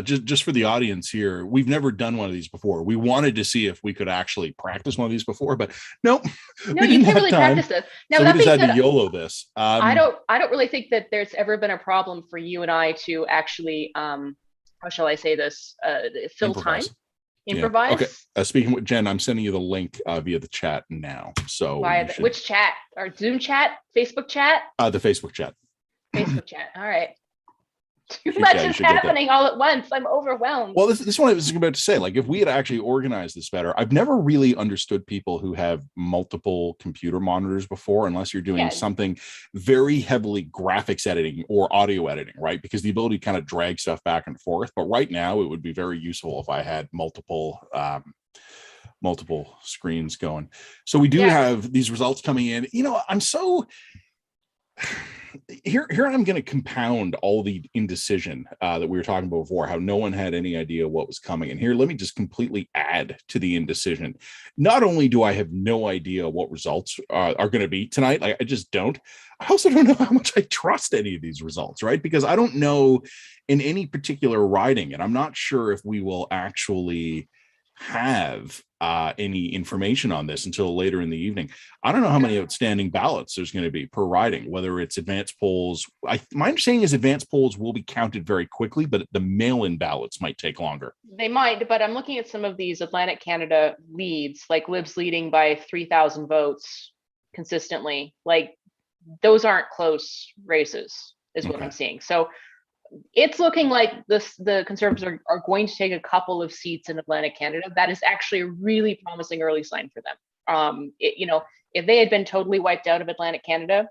Speaker 5: just for the audience here, we've never done one of these before. We wanted to see if we could actually practice one of these before, but nope,
Speaker 4: No,
Speaker 5: we
Speaker 4: you
Speaker 5: didn't
Speaker 4: can't
Speaker 5: have
Speaker 4: really
Speaker 5: time.
Speaker 4: practice this. Now,
Speaker 5: So we
Speaker 4: that being
Speaker 5: decided
Speaker 4: said,
Speaker 5: to YOLO this.
Speaker 4: I don't really think that there's ever been a problem for you and I to actually, how shall I say this, fill time, improvise.
Speaker 5: Yeah. Okay. Speaking with Jen, I'm sending you the link via the chat now. So
Speaker 4: Which chat? Our Zoom chat? Facebook chat?
Speaker 5: The Facebook chat.
Speaker 4: Facebook chat. All right. Too
Speaker 5: Yeah,
Speaker 4: much
Speaker 5: you
Speaker 4: is
Speaker 5: should get that.
Speaker 4: happening all at once. I'm overwhelmed.
Speaker 5: Well, this is what I was about to say. Like, if we had actually organized this better, I've never really understood people who have multiple computer monitors before, unless you're doing something very heavily graphics editing or audio editing, right? Because the ability to kind of drag stuff back and forth. But right now, it would be very useful if I had multiple screens going. So we do have these results coming in. You know, I'm so here I'm going to compound all the indecision that we were talking about before, how no one had any idea what was coming. And here, let me just completely add to the indecision. Not only do I have no idea what results are going to be tonight, like I just don't. I also don't know how much I trust any of these results, right? Because I don't know in any particular riding, and I'm not sure if we will actually have any information on this until later in the evening. I don't know how many outstanding ballots there's going to be per riding, whether it's advanced polls. My understanding is advanced polls will be counted very quickly, but the mail-in ballots might take longer.
Speaker 4: They might, but I'm looking at some of these Atlantic Canada leads, like Libs leading by 3,000 votes consistently. Like, those aren't close races, is what I'm seeing. So it's looking like the Conservatives are going to take a couple of seats in Atlantic Canada. That is actually a really promising early sign for them. If they had been totally wiped out of Atlantic Canada,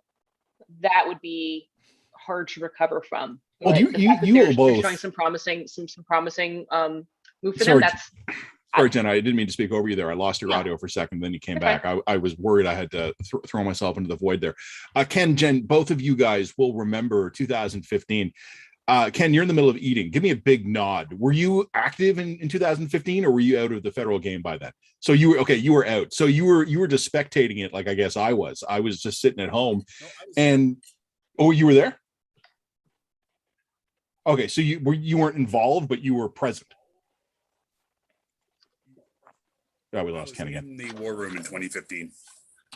Speaker 4: that would be hard to recover from.
Speaker 5: Well,
Speaker 4: but
Speaker 5: you will both
Speaker 4: showing some promising move for them.
Speaker 5: Sorry, Jen, I didn't mean to speak over you there. I lost your audio for a second, then you came back. I was worried I had to throw myself into the void there. Ken, Jen, both of you guys will remember 2015. Ken, you're in the middle of eating. Give me a big nod. Were you active in 2015, or were you out of the federal game by then? So you were you were out. So you were just spectating it, like I guess I was. I was just sitting at home, and you were there. Okay, so you weren't involved, but you were present. Oh, we lost Ken again.
Speaker 7: In the war room in 2015.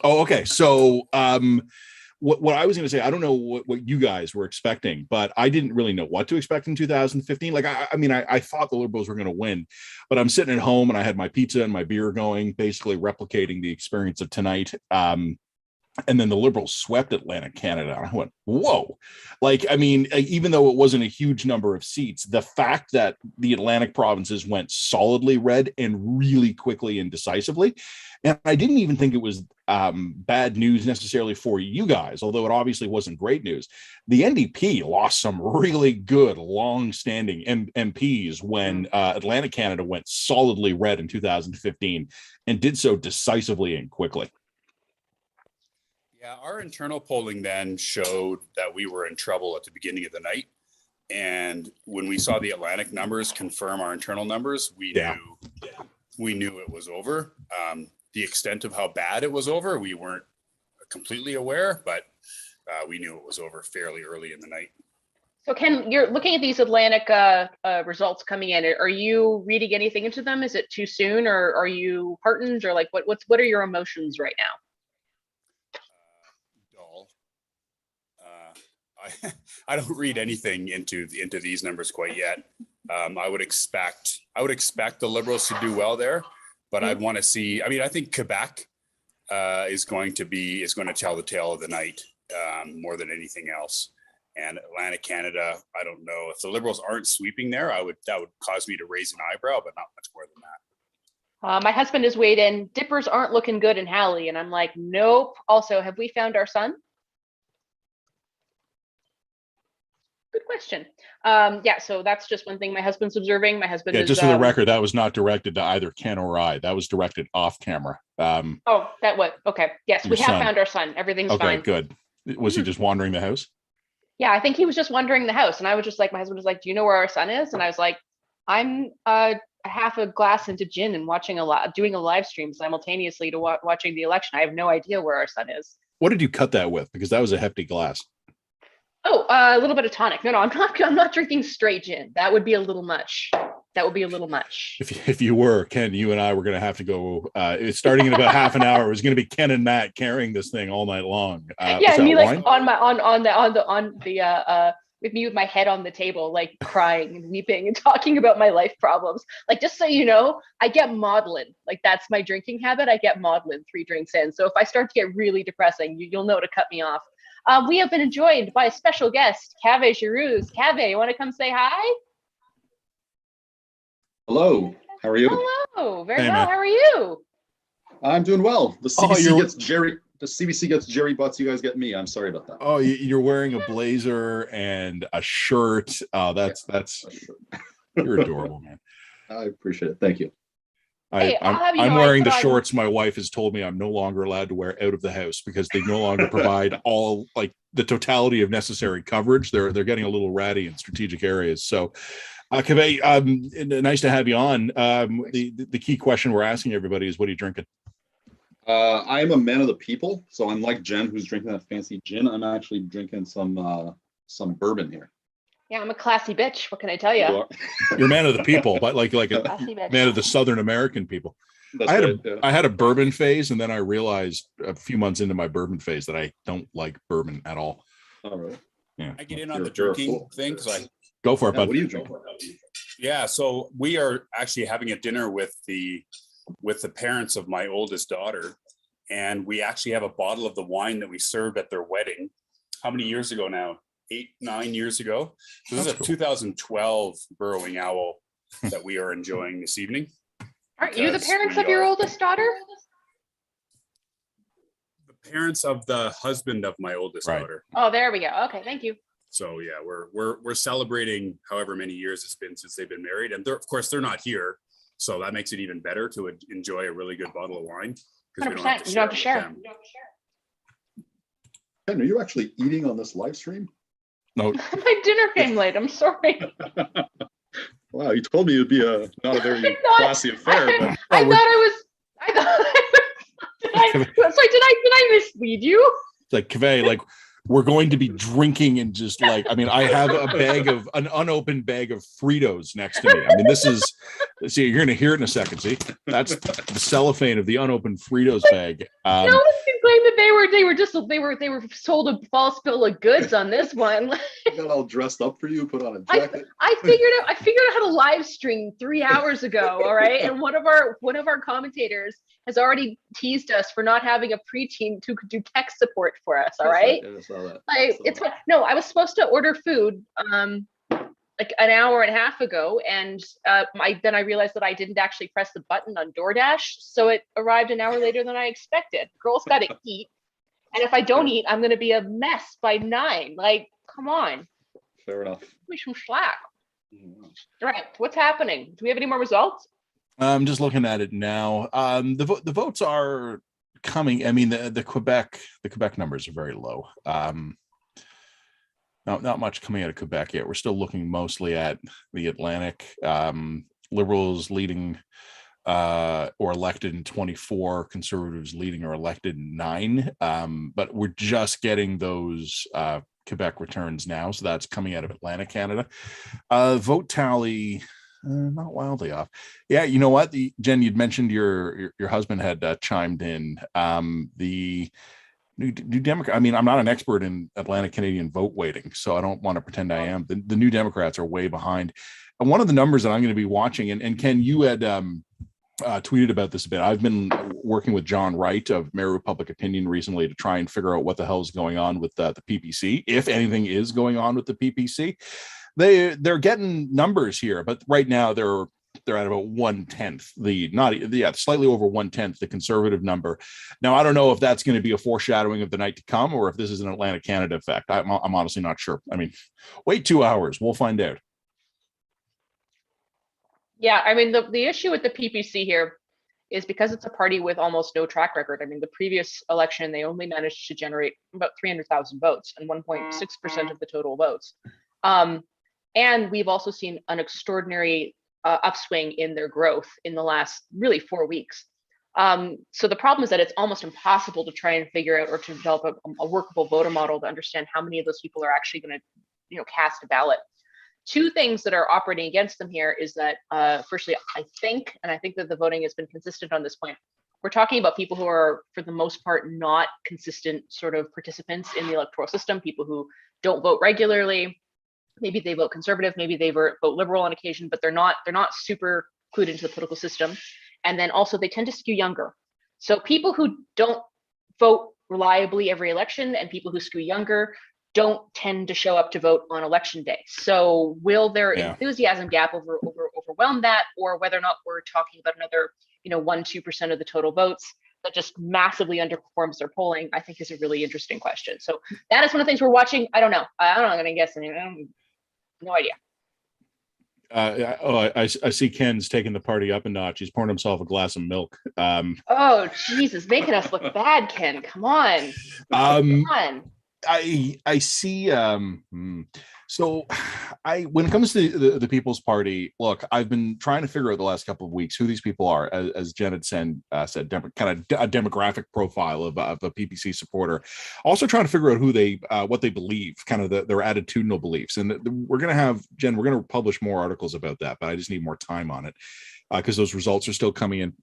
Speaker 5: Oh, okay. So what I was going to say, I don't know what you guys were expecting, but I didn't really know what to expect in 2015. Like, I thought the Liberals were going to win, but I'm sitting at home and I had my pizza and my beer going, basically replicating the experience of tonight. And then the Liberals swept Atlantic Canada. And I went, whoa. Like, I mean, even though it wasn't a huge number of seats, the fact that the Atlantic provinces went solidly red and really quickly and decisively. And I didn't even think it was bad news necessarily for you guys, although it obviously wasn't great news. The NDP lost some really good, long-standing MPs when Atlantic Canada went solidly red in 2015 and did so decisively and quickly.
Speaker 7: Yeah, our internal polling then showed that we were in trouble at the beginning of the night. And when we saw the Atlantic numbers confirm our internal numbers, we knew it was over. The extent of how bad it was over, we weren't completely aware, but we knew it was over fairly early in the night.
Speaker 4: So Ken, you're looking at these Atlantic results coming in. Are you reading anything into them? Is it too soon, or are you heartened, or like what are your emotions right now?
Speaker 7: I don't read anything into these numbers quite yet. I would expect the Liberals to do well there, but I'd want to see. I mean, I think Quebec is going to tell the tale of the night more than anything else. And Atlantic Canada, I don't know if the Liberals aren't sweeping there. That would cause me to raise an eyebrow, but not much more than that.
Speaker 4: My husband has weighed in. Dippers aren't looking good in Halley, and I'm like, nope. Also, have we found our son? Good question. So that's just one thing my husband's observing. My husband is,
Speaker 5: just for the record, that was not directed to either Ken or I. That was directed off camera.
Speaker 4: That was okay. Yes, we have found our son. Everything's fine.
Speaker 5: Okay, good. Was he just wandering the house?
Speaker 4: Yeah, I think he was just wandering the house, and I was just like, my husband was like, "Do you know where our son is?" And I was like, "I'm half a glass into gin and doing a live stream simultaneously to watching the election. I have no idea where our son is.
Speaker 5: What did you cut that with? Because that was a hefty glass.
Speaker 4: Oh, a little bit of tonic. No, I'm not drinking straight gin. That would be a little much. That would be a little much.
Speaker 5: If you were, Ken, you and I were going to have to go. It's starting in about half an hour. It was going to be Ken and Matt carrying this thing all night long.
Speaker 4: Yeah, and me like on the with me with my head on the table, like crying and weeping and talking about my life problems. Like, just so you know, I get maudlin. Like, that's my drinking habit. I get maudlin 3 drinks in. So if I start to get really depressing, you'll know to cut me off. We have been joined by a special guest, Cave Giroux. Cave, you want to come say hi?
Speaker 8: Hello, how are you?
Speaker 4: Hello, very
Speaker 5: Hey,
Speaker 4: well.
Speaker 5: man.
Speaker 4: How are you?
Speaker 8: I'm doing well. The
Speaker 5: Oh,
Speaker 8: CBC
Speaker 5: you're-
Speaker 8: gets Jerry. The CBC gets Jerry Butts. You guys get me. I'm sorry about that.
Speaker 5: Oh, you're wearing a blazer and a shirt. That's you're adorable, man.
Speaker 8: I appreciate it. Thank you.
Speaker 4: Hey, I'll have you
Speaker 5: I'm
Speaker 4: know, I
Speaker 5: wearing the
Speaker 4: put on-
Speaker 5: shorts my wife has told me I'm no longer allowed to wear out of the house because they no longer provide all like the totality of necessary coverage. They're getting a little ratty in strategic areas. So, Kaveh, nice to have you on. The key question we're asking everybody is, what are you drinking?
Speaker 8: I'm a man of the people, so unlike Jen, who's drinking that fancy gin, I'm actually drinking some bourbon here.
Speaker 4: Yeah, I'm a classy bitch. What can I tell you?
Speaker 8: You are-
Speaker 5: You're a man of the people, but like a
Speaker 4: Classy bitch.
Speaker 5: man of the Southern American people.
Speaker 8: That's
Speaker 5: I had
Speaker 8: right, yeah.
Speaker 5: I had a bourbon phase, and then I realized a few months into my bourbon phase that I don't like bourbon at all.
Speaker 8: All right.
Speaker 5: Yeah,
Speaker 7: I get in on
Speaker 8: You're-
Speaker 7: the
Speaker 8: you're a
Speaker 7: drinking
Speaker 8: fool.
Speaker 7: thing because
Speaker 5: go for it,
Speaker 8: Yeah,
Speaker 5: bud.
Speaker 8: what are you drinking?
Speaker 7: yeah. So we are actually having a dinner with the parents of my oldest daughter, and we actually have a bottle of the wine that we served at their wedding. How many years ago now? 8, 9 years ago. So this
Speaker 5: That's
Speaker 7: is a
Speaker 5: cool.
Speaker 7: 2012 Burrowing Owl that we are enjoying this evening.
Speaker 4: Aren't you the
Speaker 7: because
Speaker 4: parents
Speaker 7: we
Speaker 4: of your
Speaker 7: are-
Speaker 4: oldest daughter?
Speaker 7: The parents of the husband of my oldest
Speaker 5: Right.
Speaker 7: daughter.
Speaker 4: Oh, there we go. Okay, thank you.
Speaker 7: So yeah, we're celebrating however many years it's been since they've been married, and of course they're not here, so that makes it even better to enjoy a really good bottle of wine because we don't have
Speaker 4: 100%.
Speaker 7: to
Speaker 4: You don't have to
Speaker 7: share.
Speaker 4: share.
Speaker 7: it with them.
Speaker 8: Ken, are you actually eating on this live stream?
Speaker 5: No,
Speaker 4: My dinner came late. I'm sorry.
Speaker 8: Wow, you told me it'd be not a very
Speaker 4: I thought-
Speaker 8: classy affair, but
Speaker 4: I
Speaker 5: we're-
Speaker 4: thought I was. Did I mislead you?
Speaker 5: it's like Kaveh, like we're going to be drinking and just like, I mean, I have an unopened bag of Fritos next to me. I mean, this is, see, you're going to hear it in a second. See, that's the cellophane of the unopened Fritos bag.
Speaker 4: No one can claim that they were sold a false bill of goods on this one.
Speaker 8: I got all dressed up for you, put on a jacket.
Speaker 4: I figured out how to live stream 3 hours ago. All right, and one of our commentators has already teased us for not having a pre-team to do tech support for us. All right,
Speaker 8: Yeah, I saw that.
Speaker 4: like it's no, I was supposed to order food like an hour and a half ago, and then I realized that I didn't actually press the button on DoorDash, so it arrived an hour later than I expected. Girls got to eat, and if I don't eat, I'm gonna be a mess by 9. Like, come on,
Speaker 8: Fair enough.
Speaker 4: give me some slack. All right, what's happening? Do we have any more results?
Speaker 5: I'm just looking at it now. The votes are coming. I mean, the Quebec numbers are very low. Not much coming out of Quebec yet. We're still looking mostly at the Atlantic. Liberals leading or elected in 24, Conservatives leading or elected in 9. But we're just getting those Quebec returns now, so that's coming out of Atlantic Canada. Vote tally. Not wildly off. Yeah, you know what? Jen, you'd mentioned your husband had chimed in. The New Democrat. I mean, I'm not an expert in Atlantic Canadian vote weighting, so I don't want to pretend I am. The New Democrats are way behind. And one of the numbers that I'm going to be watching, and Ken, you had tweeted about this a bit. I've been working with John Wright of Mayor Public Opinion recently to try and figure out what the hell is going on with the PPC, if anything is going on with the PPC. They're getting numbers here, but right now they're at about 1/10, slightly over 1/10, the Conservative number. Now, I don't know if that's going to be a foreshadowing of the night to come or if this is an Atlantic Canada effect. I'm honestly not sure. I mean, wait 2 hours. We'll find out.
Speaker 4: Yeah, I mean, the issue with the PPC here is because it's a party with almost no track record. I mean, the previous election, they only managed to generate about 300,000 votes and 1.6% of the total votes. And we've also seen an extraordinary upswing in their growth in the last really 4 weeks. So the problem is that it's almost impossible to try and figure out or to develop a workable voter model to understand how many of those people are actually going to, cast a ballot. Two things that are operating against them here is that, firstly, I think that the voting has been consistent on this point. We're talking about people who are, for the most part, not consistent sort of participants in the electoral system, people who don't vote regularly. Maybe they vote conservative, maybe they vote liberal on occasion, but they're not super clued into the political system. And then also they tend to skew younger. So people who don't vote reliably every election and people who skew younger don't tend to show up to vote on election day. So will their enthusiasm gap overwhelm that, or whether or not we're talking about another, 1-2% of the total votes that just massively underperforms their polling, I think is a really interesting question. So that is one of the things we're watching. I don't know. I'm not going to guess anything. No idea.
Speaker 5: I see Ken's taking the party up a notch. He's pouring himself a glass of milk.
Speaker 4: Oh, Jesus, making us look bad, Ken. Come on. Come on.
Speaker 5: I see. So when it comes to the People's Party, look, I've been trying to figure out the last couple of weeks who these people are, as Jen had said, kind of a demographic profile of a PPC supporter. Also trying to figure out who what they believe, kind of their attitudinal beliefs. And we're going to have, Jen, we're going to publish more articles about that, but I just need more time on it because those results are still coming in.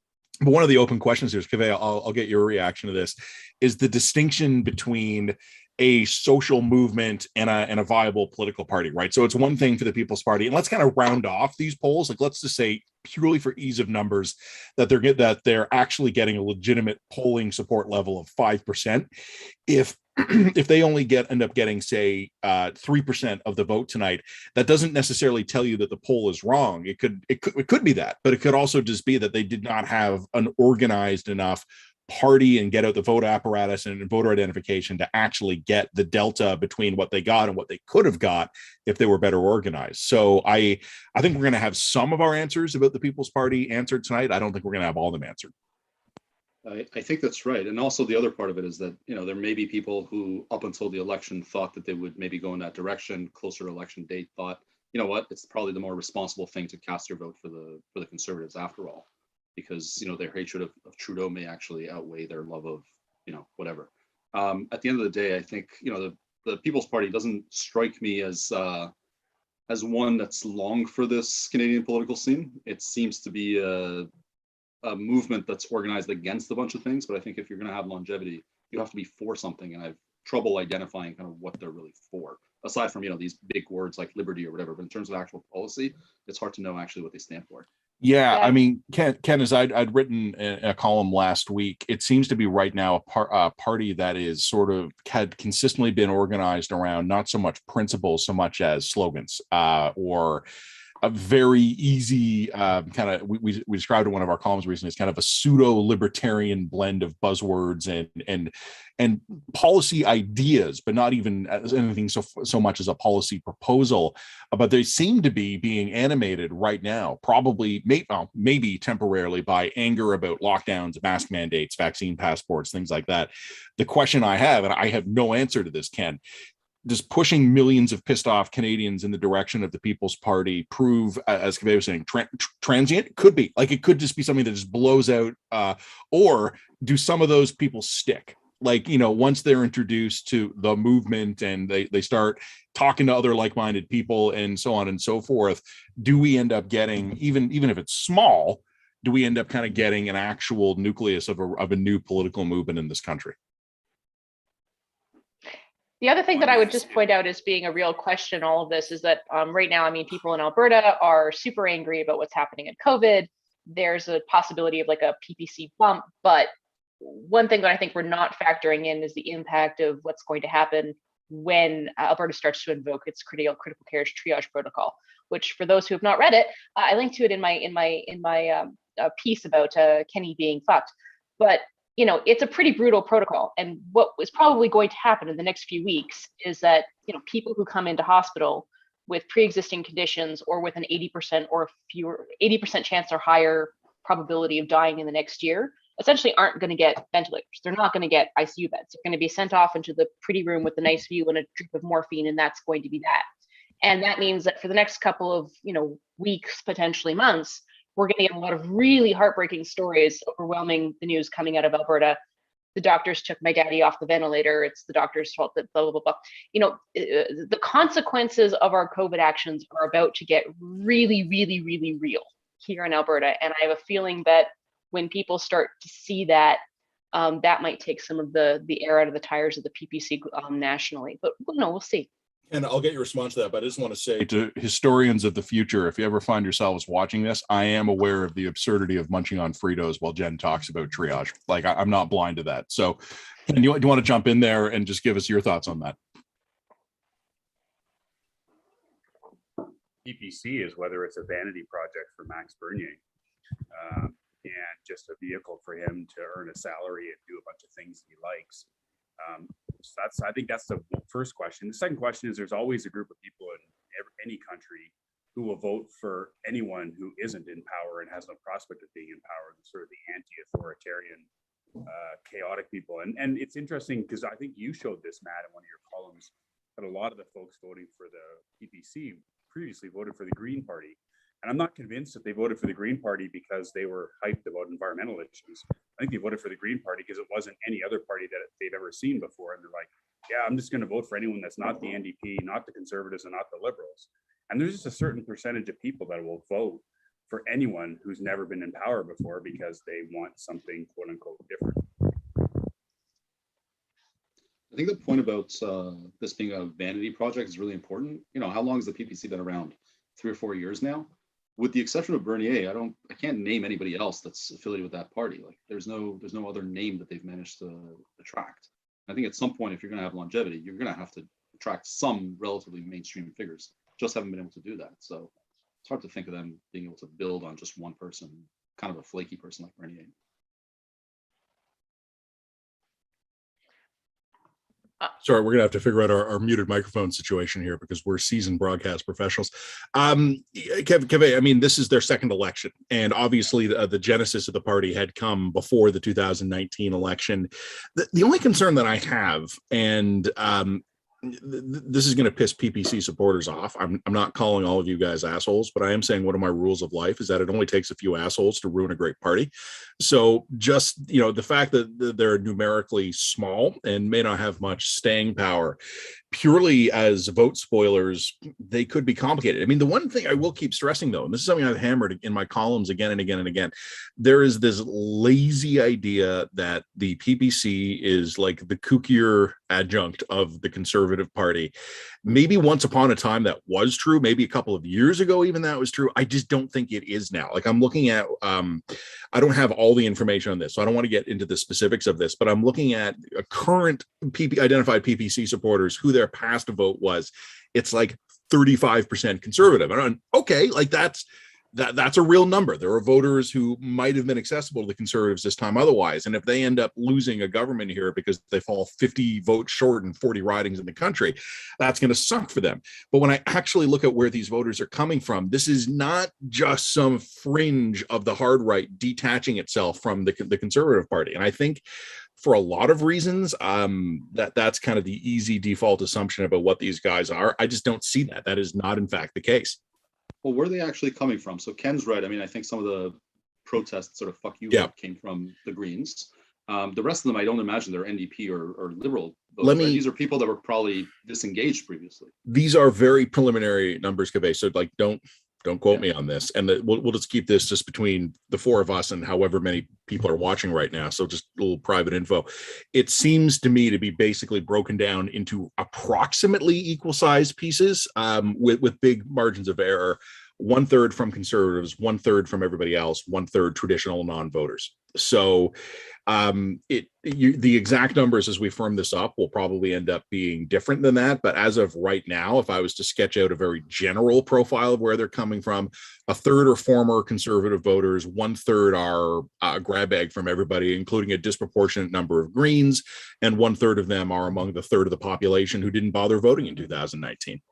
Speaker 5: But one of the open questions here is, Kaveh, I'll get your reaction to this, is the distinction between a social movement and a viable political party, right? So it's one thing for the People's Party, and let's kind of round off these polls. Like, let's just say, purely for ease of numbers, that they're actually getting a legitimate polling support level of 5%. If they only end up getting, say, 3% of the vote tonight, that doesn't necessarily tell you that the poll is wrong. It could be that, but it could also just be that they did not have an organized enough party and get out the vote apparatus and voter identification to actually get the delta between what they got and what they could have got if they were better organized. So I think we're going to have some of our answers about the People's Party answered tonight. I don't think we're going to have all of them answered.
Speaker 8: I think that's right. And also the other part of it is that, there may be people who up until the election thought that they would maybe go in that direction, closer to election date, thought, you know what, it's probably the more responsible thing to cast your vote for the Conservatives after all, because, their hatred of Trudeau may actually outweigh their love of, whatever. At the end of the day, I think, the People's Party doesn't strike me as one that's long for this Canadian political scene. It seems to be a movement that's organized against a bunch of things, but I think if you're going to have longevity, you have to be for something, and I have trouble identifying kind of what they're really for, aside from these big words like liberty or whatever. But in terms of actual policy, it's hard to know actually what they stand for.
Speaker 5: Yeah, I mean, Ken, as I'd written a column last week, it seems to be right now a party that is sort of had consistently been organized around not so much principles so much as slogans, or a very easy kind of, we described in one of our columns recently as kind of a pseudo libertarian blend of buzzwords and policy ideas, but not even as anything so much as a policy proposal. But they seem to be being animated right now, probably maybe temporarily, by anger about lockdowns, mask mandates, vaccine passports, things like that. The question I have, and I have no answer to this, Ken, does pushing millions of pissed off Canadians in the direction of the People's Party prove, as Kaveh was saying, transient? Could be. Like, it could just be something that just blows out, or do some of those people stick? Like, once they're introduced to the movement and they start talking to other like-minded people and so on and so forth, do we end up getting, even if it's small, do we end up kind of getting an actual nucleus of a new political movement in this country?
Speaker 4: The other thing that I would just point out as being a real question in all of this is that right now, I mean, people in Alberta are super angry about what's happening in COVID. There's a possibility of like a PPC bump, but one thing that I think we're not factoring in is the impact of what's going to happen when Alberta starts to invoke its critical care triage protocol, which, for those who have not read it, I linked to it in my piece about Kenny being fucked. But it's a pretty brutal protocol. And what is probably going to happen in the next few weeks is that, people who come into hospital with pre-existing conditions or with an 80% or fewer, 80% chance or higher probability of dying in the next year, essentially aren't going to get ventilators. They're not going to get ICU beds. They're going to be sent off into the pretty room with the nice view and a drip of morphine, and that's going to be that. And that means that for the next couple of, weeks, potentially months, we're going to get a lot of really heartbreaking stories overwhelming the news coming out of Alberta. The doctors took my daddy off the ventilator. It's the doctor's fault that blah, blah, blah, blah. The consequences of our COVID actions are about to get really, really, really real here in Alberta. And I have a feeling that when people start to see that, that might take some of the air out of the tires of the PPC nationally. But we'll see.
Speaker 5: And I'll get your response to that, but I just want to say to historians of the future, if you ever find yourselves watching this, I am aware of the absurdity of munching on Fritos while Jen talks about triage. Like, I'm not blind to that. So do you want to jump in there and just give us your thoughts on that?
Speaker 7: PPC is whether it's a vanity project for Max Bernier and just a vehicle for him to earn a salary and do a bunch of things he likes. So I think that's the first question. The second question is there's always a group of people in any country who will vote for anyone who isn't in power and has no prospect of being in power, sort of the anti-authoritarian, chaotic people. And it's interesting because I think you showed this, Matt, in one of your columns, that a lot of the folks voting for the PPC previously voted for the Green Party. And I'm not convinced that they voted for the Green Party because they were hyped about environmental issues. I think they voted for the Green Party because it wasn't any other party that they've ever seen before. And they're like, yeah, I'm just going to vote for anyone that's not the NDP, not the Conservatives, and not the Liberals. And there's just a certain percentage of people that will vote for anyone who's never been in power before because they want something quote unquote different.
Speaker 8: I think the point about this being a vanity project is really important. How long has the PPC been around? 3 or 4 years now? With the exception of Bernier, I can't name anybody else that's affiliated with that party. Like there's no other name that they've managed to attract. I think at some point, if you're going to have longevity, you're going to have to attract some relatively mainstream figures. Just haven't been able to do that. So it's hard to think of them being able to build on just one person, kind of a flaky person like Bernier.
Speaker 5: Sorry, we're gonna have to figure out our muted microphone situation here because we're seasoned broadcast professionals. Kevin, I mean, this is their second election, and obviously the genesis of the party had come before the 2019 election. The only concern that I have, and this is going to piss PPC supporters off. I'm not calling all of you guys assholes, but I am saying one of my rules of life is that it only takes a few assholes to ruin a great party. So just, the fact that they're numerically small and may not have much staying power, purely as vote spoilers, they could be complicated. I mean, the one thing I will keep stressing, though, and this is something I've hammered in my columns again and again and again, there is this lazy idea that the PPC is like the kookier adjunct of the Conservative Party. Maybe once upon a time that was true. Maybe a couple of years ago, even that was true. I just don't think it is now. Like I'm looking at, I don't have all the information on this, so I don't want to get into the specifics of this, but I'm looking at a current identified PPC supporters who their past vote was. It's like 35% Conservative. And I'm okay, like that's a real number. There are voters who might have been accessible to the Conservatives this time otherwise. And if they end up losing a government here because they fall 50 votes short in 40 ridings in the country, that's going to suck for them. But when I actually look at where these voters are coming from, this is not just some fringe of the hard right detaching itself from the Conservative Party. And I think for a lot of reasons, that's kind of the easy default assumption about what these guys are. I just don't see that. That is not, in fact, the case.
Speaker 8: Well, where are they actually coming from? So Ken's right. I mean, I think some of the protests sort of fuck you came from the Greens. The rest of them, I don't imagine they're NDP or Liberal votes. Right? These are people that were probably disengaged previously.
Speaker 5: These are very preliminary numbers, Kaveh. So like, don't quote me on this. And we'll just keep this just between the four of us and however many people are watching right now. So just a little private info. It seems to me to be basically broken down into approximately equal sized pieces with big margins of error. 1/3 from Conservatives, 1/3 from everybody else, 1/3 traditional non-voters. So the exact numbers as we firm this up will probably end up being different than that. But as of right now, if I was to sketch out a very general profile of where they're coming from, 1/3 are former Conservative voters, 1/3 are a grab bag from everybody, including a disproportionate number of Greens, and 1/3 of them are among the third of the population who didn't bother voting in 2019.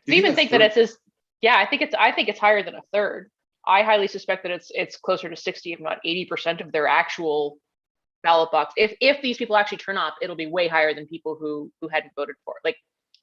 Speaker 4: I even think that it's as I think it's higher than 1/3. I highly suspect that it's closer to 60, if not 80% of their actual ballot box. If these people actually turn up, it'll be way higher than people who hadn't voted for it. Like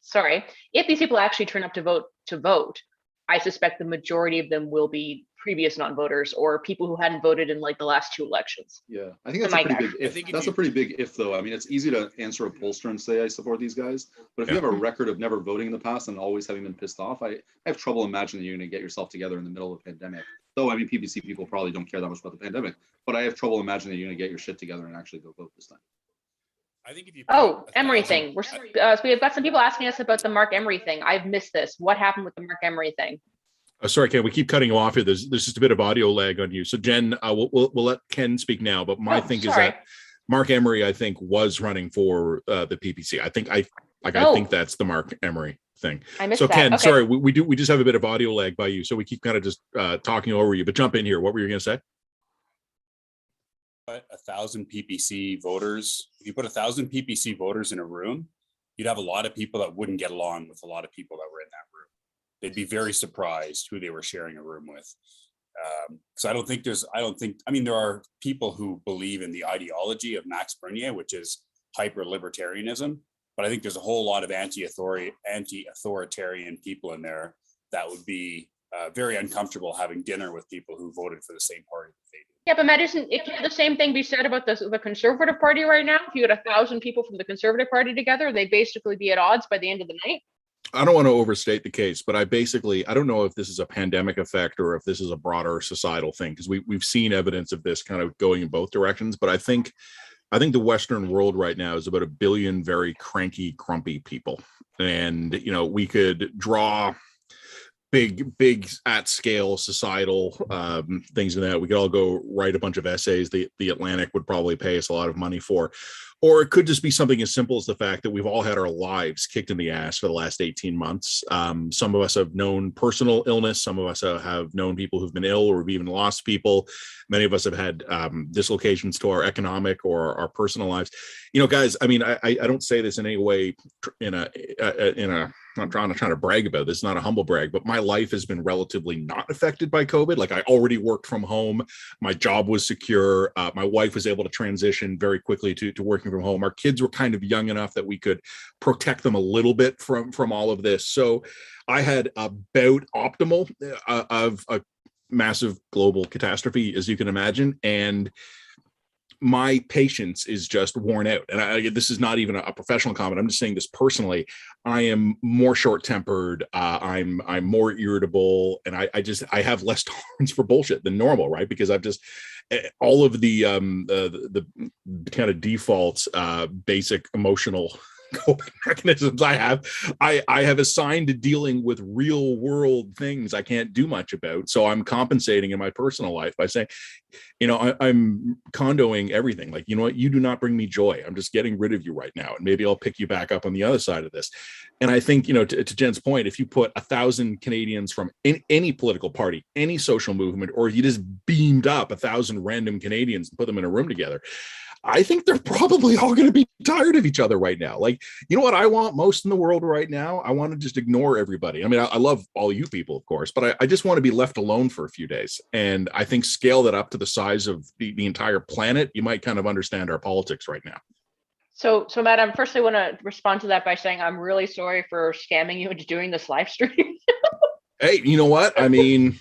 Speaker 4: sorry, if these people actually turn up to vote, I suspect the majority of them will be previous non-voters or people who hadn't voted in like the last 2 elections.
Speaker 8: Yeah, I think that's a
Speaker 4: My
Speaker 8: pretty
Speaker 4: guess.
Speaker 8: big
Speaker 7: I
Speaker 8: if.
Speaker 7: think if
Speaker 8: That's
Speaker 7: you-
Speaker 8: a pretty big if, though. I mean, it's easy to answer a pollster and say I support these guys, but if you
Speaker 5: Yeah.
Speaker 8: have a record of never voting in the past and always having been pissed off, I have trouble imagining you're going to get yourself together in the middle of a pandemic. Though, I mean, PPC people probably don't care that much about the pandemic, but I have trouble imagining you're going to get your shit together and actually go vote this time.
Speaker 7: I think if you
Speaker 4: Oh,
Speaker 7: put
Speaker 4: Emery
Speaker 7: 1,000
Speaker 4: thing. So we have got some people asking us about the Mark Emery thing. I've missed this. What happened with the Mark Emery thing?
Speaker 5: Sorry, Ken, we keep cutting you off here. There's just a bit of audio lag on you. So Jen, we'll let Ken speak now. But my thing is that Mark Emery, I think, was running for the PPC. I think I think that's the Mark Emery thing.
Speaker 4: I missed
Speaker 5: So
Speaker 4: that.
Speaker 5: Ken,
Speaker 4: Okay.
Speaker 5: sorry, we just have a bit of audio lag by you, so we keep kind of just talking over you. But jump in here. What were you going to say?
Speaker 7: 1,000 PPC voters, if you put 1,000 PPC voters in a room, you'd have a lot of people that wouldn't get along with a lot of people that were in that room. They'd be very surprised who they were sharing a room with. So I mean, there are people who believe in the ideology of Max Bernier, which is hyper libertarianism, but I think there's a whole lot of anti-authoritarian people in there that would be very uncomfortable having dinner with people who voted for the same party that they do.
Speaker 4: Yeah, but Matt, can't the same thing be said about the Conservative Party right now? If you had 1,000 people from the Conservative Party together, they'd basically be at odds by the end of the night.
Speaker 5: I don't want to overstate the case, but I don't know if this is a pandemic effect or if this is a broader societal thing, because we've seen evidence of this kind of going in both directions. But I think the Western world right now is about 1 billion very cranky, grumpy people. And, we could draw big at scale societal things in that. We could all go write a bunch of essays the Atlantic would probably pay us a lot of money for. Or it could just be something as simple as the fact that we've all had our lives kicked in the ass for the last 18 months. Some of us have known personal illness. Some of us have known people who've been ill or have even lost people. Many of us have had dislocations to our economic or our personal lives. Guys, I mean, I don't say this in any way I'm trying to brag about this, not a humble brag, but my life has been relatively not affected by COVID. Like, I already worked from home. My job was secure. My wife was able to transition very quickly to working from home. Our kids were kind of young enough that we could protect them a little bit from all of this. So I had about optimal of a massive global catastrophe, as you can imagine. And my patience is just worn out. And this is not even a professional comment. I'm just saying this personally. I am more short-tempered. I'm more irritable, and I have less tolerance for bullshit than normal, right? Because I've just all of the kind of default basic emotional coping mechanisms I have assigned to dealing with real world things I can't do much about. So I'm compensating in my personal life by saying, I'm condoing everything. Like, you know what, you do not bring me joy. I'm just getting rid of you right now. And maybe I'll pick you back up on the other side of this. And I think, to Jen's point, if you put 1,000 Canadians from any political party, any social movement, or if you just beamed up 1,000 random Canadians and put them in a room together, I think they're probably all going to be tired of each other right now. Like, you know what I want most in the world right now? I want to just ignore everybody. I mean, I love all you people, of course, but I just want to be left alone for a few days. And I think scale that up to the size of the entire planet, you might kind of understand our politics right now.
Speaker 4: So Matt, I firstly want to respond to that by saying I'm really sorry for scamming you into doing this live stream.
Speaker 5: Hey, you know what? I mean,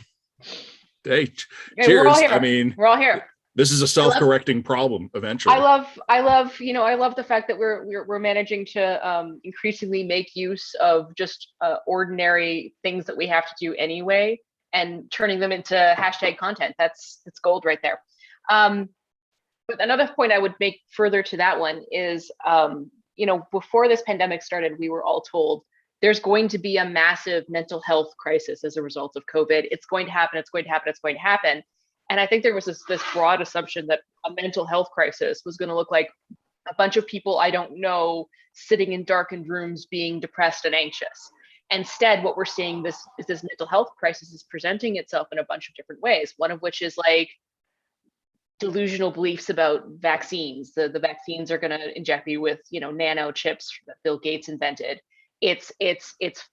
Speaker 5: hey,
Speaker 4: Hey,
Speaker 5: cheers.
Speaker 4: we're all here.
Speaker 5: I mean,
Speaker 4: We're all here.
Speaker 5: this is a self-correcting problem eventually.
Speaker 4: I love the fact that we're managing to increasingly make use of just ordinary things that we have to do anyway and turning them into hashtag content. That's gold right there. But another point I would make further to that one is, before this pandemic started, we were all told there's going to be a massive mental health crisis as a result of COVID. It's going to happen. It's going to happen. It's going to happen. And I think there was this broad assumption that a mental health crisis was going to look like a bunch of people I don't know sitting in darkened rooms being depressed and anxious. Instead, what we're seeing this mental health crisis is presenting itself in a bunch of different ways. One of which is like delusional beliefs about vaccines. The vaccines are going to inject you with nano chips that Bill Gates invented. It's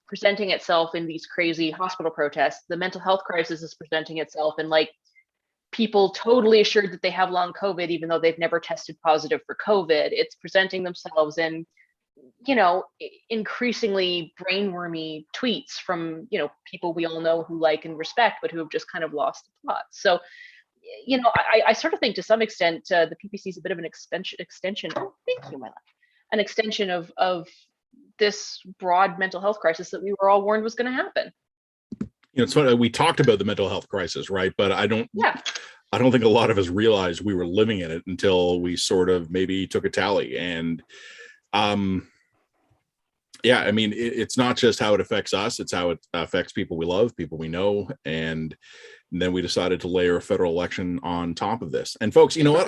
Speaker 4: presenting itself in these crazy hospital protests. The mental health crisis is presenting itself in like people totally assured that they have long COVID, even though they've never tested positive for COVID. It's presenting themselves in, increasingly brainwormy tweets from, people we all know who like and respect, but who have just kind of lost the plot. So, I sort of think to some extent the PPC is a bit of an extension. Oh, thank you, my love. An extension of this broad mental health crisis that we were all warned was going to happen.
Speaker 5: It's funny, we talked about the mental health crisis, right? But I don't think a lot of us realized we were living in it until we sort of maybe took a tally. And it's not just how it affects us, it's how it affects people we love, people we know. And then we decided to layer a federal election on top of this. And folks, you know what?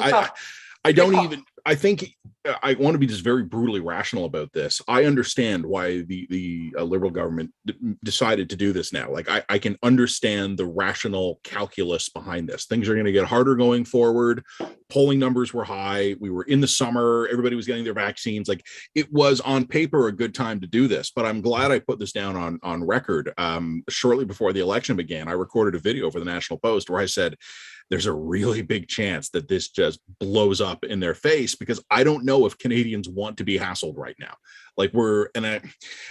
Speaker 5: I think I want to be just very brutally rational about this. I understand why the Liberal government decided to do this now. Like I can understand the rational calculus behind this. Things are going to get harder going forward. Polling numbers were high. We were in the summer. Everybody was getting their vaccines. Like it was on paper a good time to do this. But I'm glad I put this down on record. Shortly before the election began, I recorded a video for the National Post where I said, there's a really big chance that this just blows up in their face, because I don't know if Canadians want to be hassled right now. Like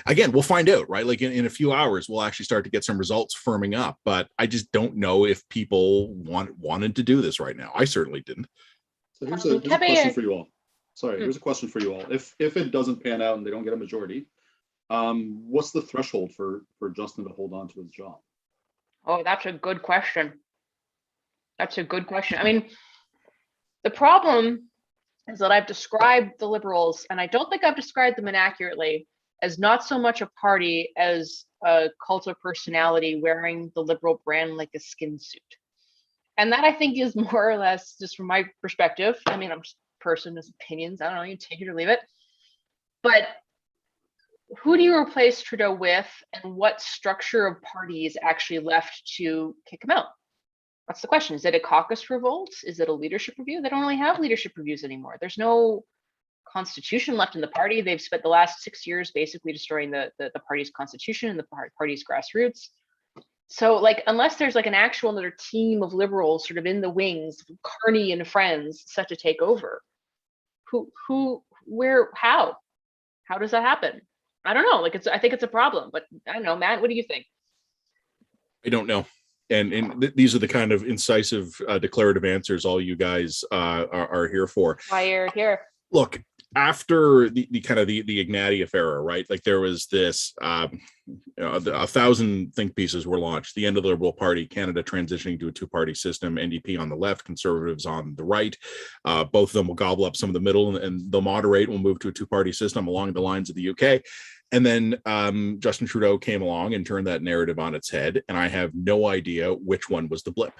Speaker 5: again, we'll find out, right? Like in a few hours, we'll actually start to get some results firming up, but I just don't know if people wanted to do this right now. I certainly didn't.
Speaker 8: So here's a question for you all. Sorry, here's a question for you all. If it doesn't pan out and they don't get a majority, what's the threshold for Justin to hold on to his job?
Speaker 4: Oh, that's a good question. That's a good question. I mean, the problem is that I've described the Liberals, and I don't think I've described them inaccurately, as not so much a party as a cult of personality wearing the Liberal brand like a skin suit. And that, I think, is more or less, just from my perspective, I mean, I'm just a person, with opinions, I don't know, you take it or leave it. But who do you replace Trudeau with, and what structure of party is actually left to kick him out? That's the question. Is it a caucus revolt? Is it a leadership review? They don't really have leadership reviews anymore. There's no constitution left in the party. They've spent the last 6 years basically destroying the party's constitution and the party's grassroots. So, like, unless there's like an actual another team of Liberals sort of in the wings, Carney and friends, set to take over, how does that happen? I don't know. Like, I think it's a problem, but I don't know, Matt, what do you think?
Speaker 5: I don't know. And these are the kind of incisive, declarative answers all you guys are here for.
Speaker 4: Why you're here.
Speaker 5: Look, after the kind of the Ignatieff era, right? Like there was this, 1,000 think pieces were launched. The end of the Liberal Party, Canada transitioning to a two-party system, NDP on the left, Conservatives on the right. Both of them will gobble up some of the middle, and they'll moderate. We'll move to a two-party system along the lines of the UK. And then Justin Trudeau came along and turned that narrative on its head. And I have no idea which one was the blip.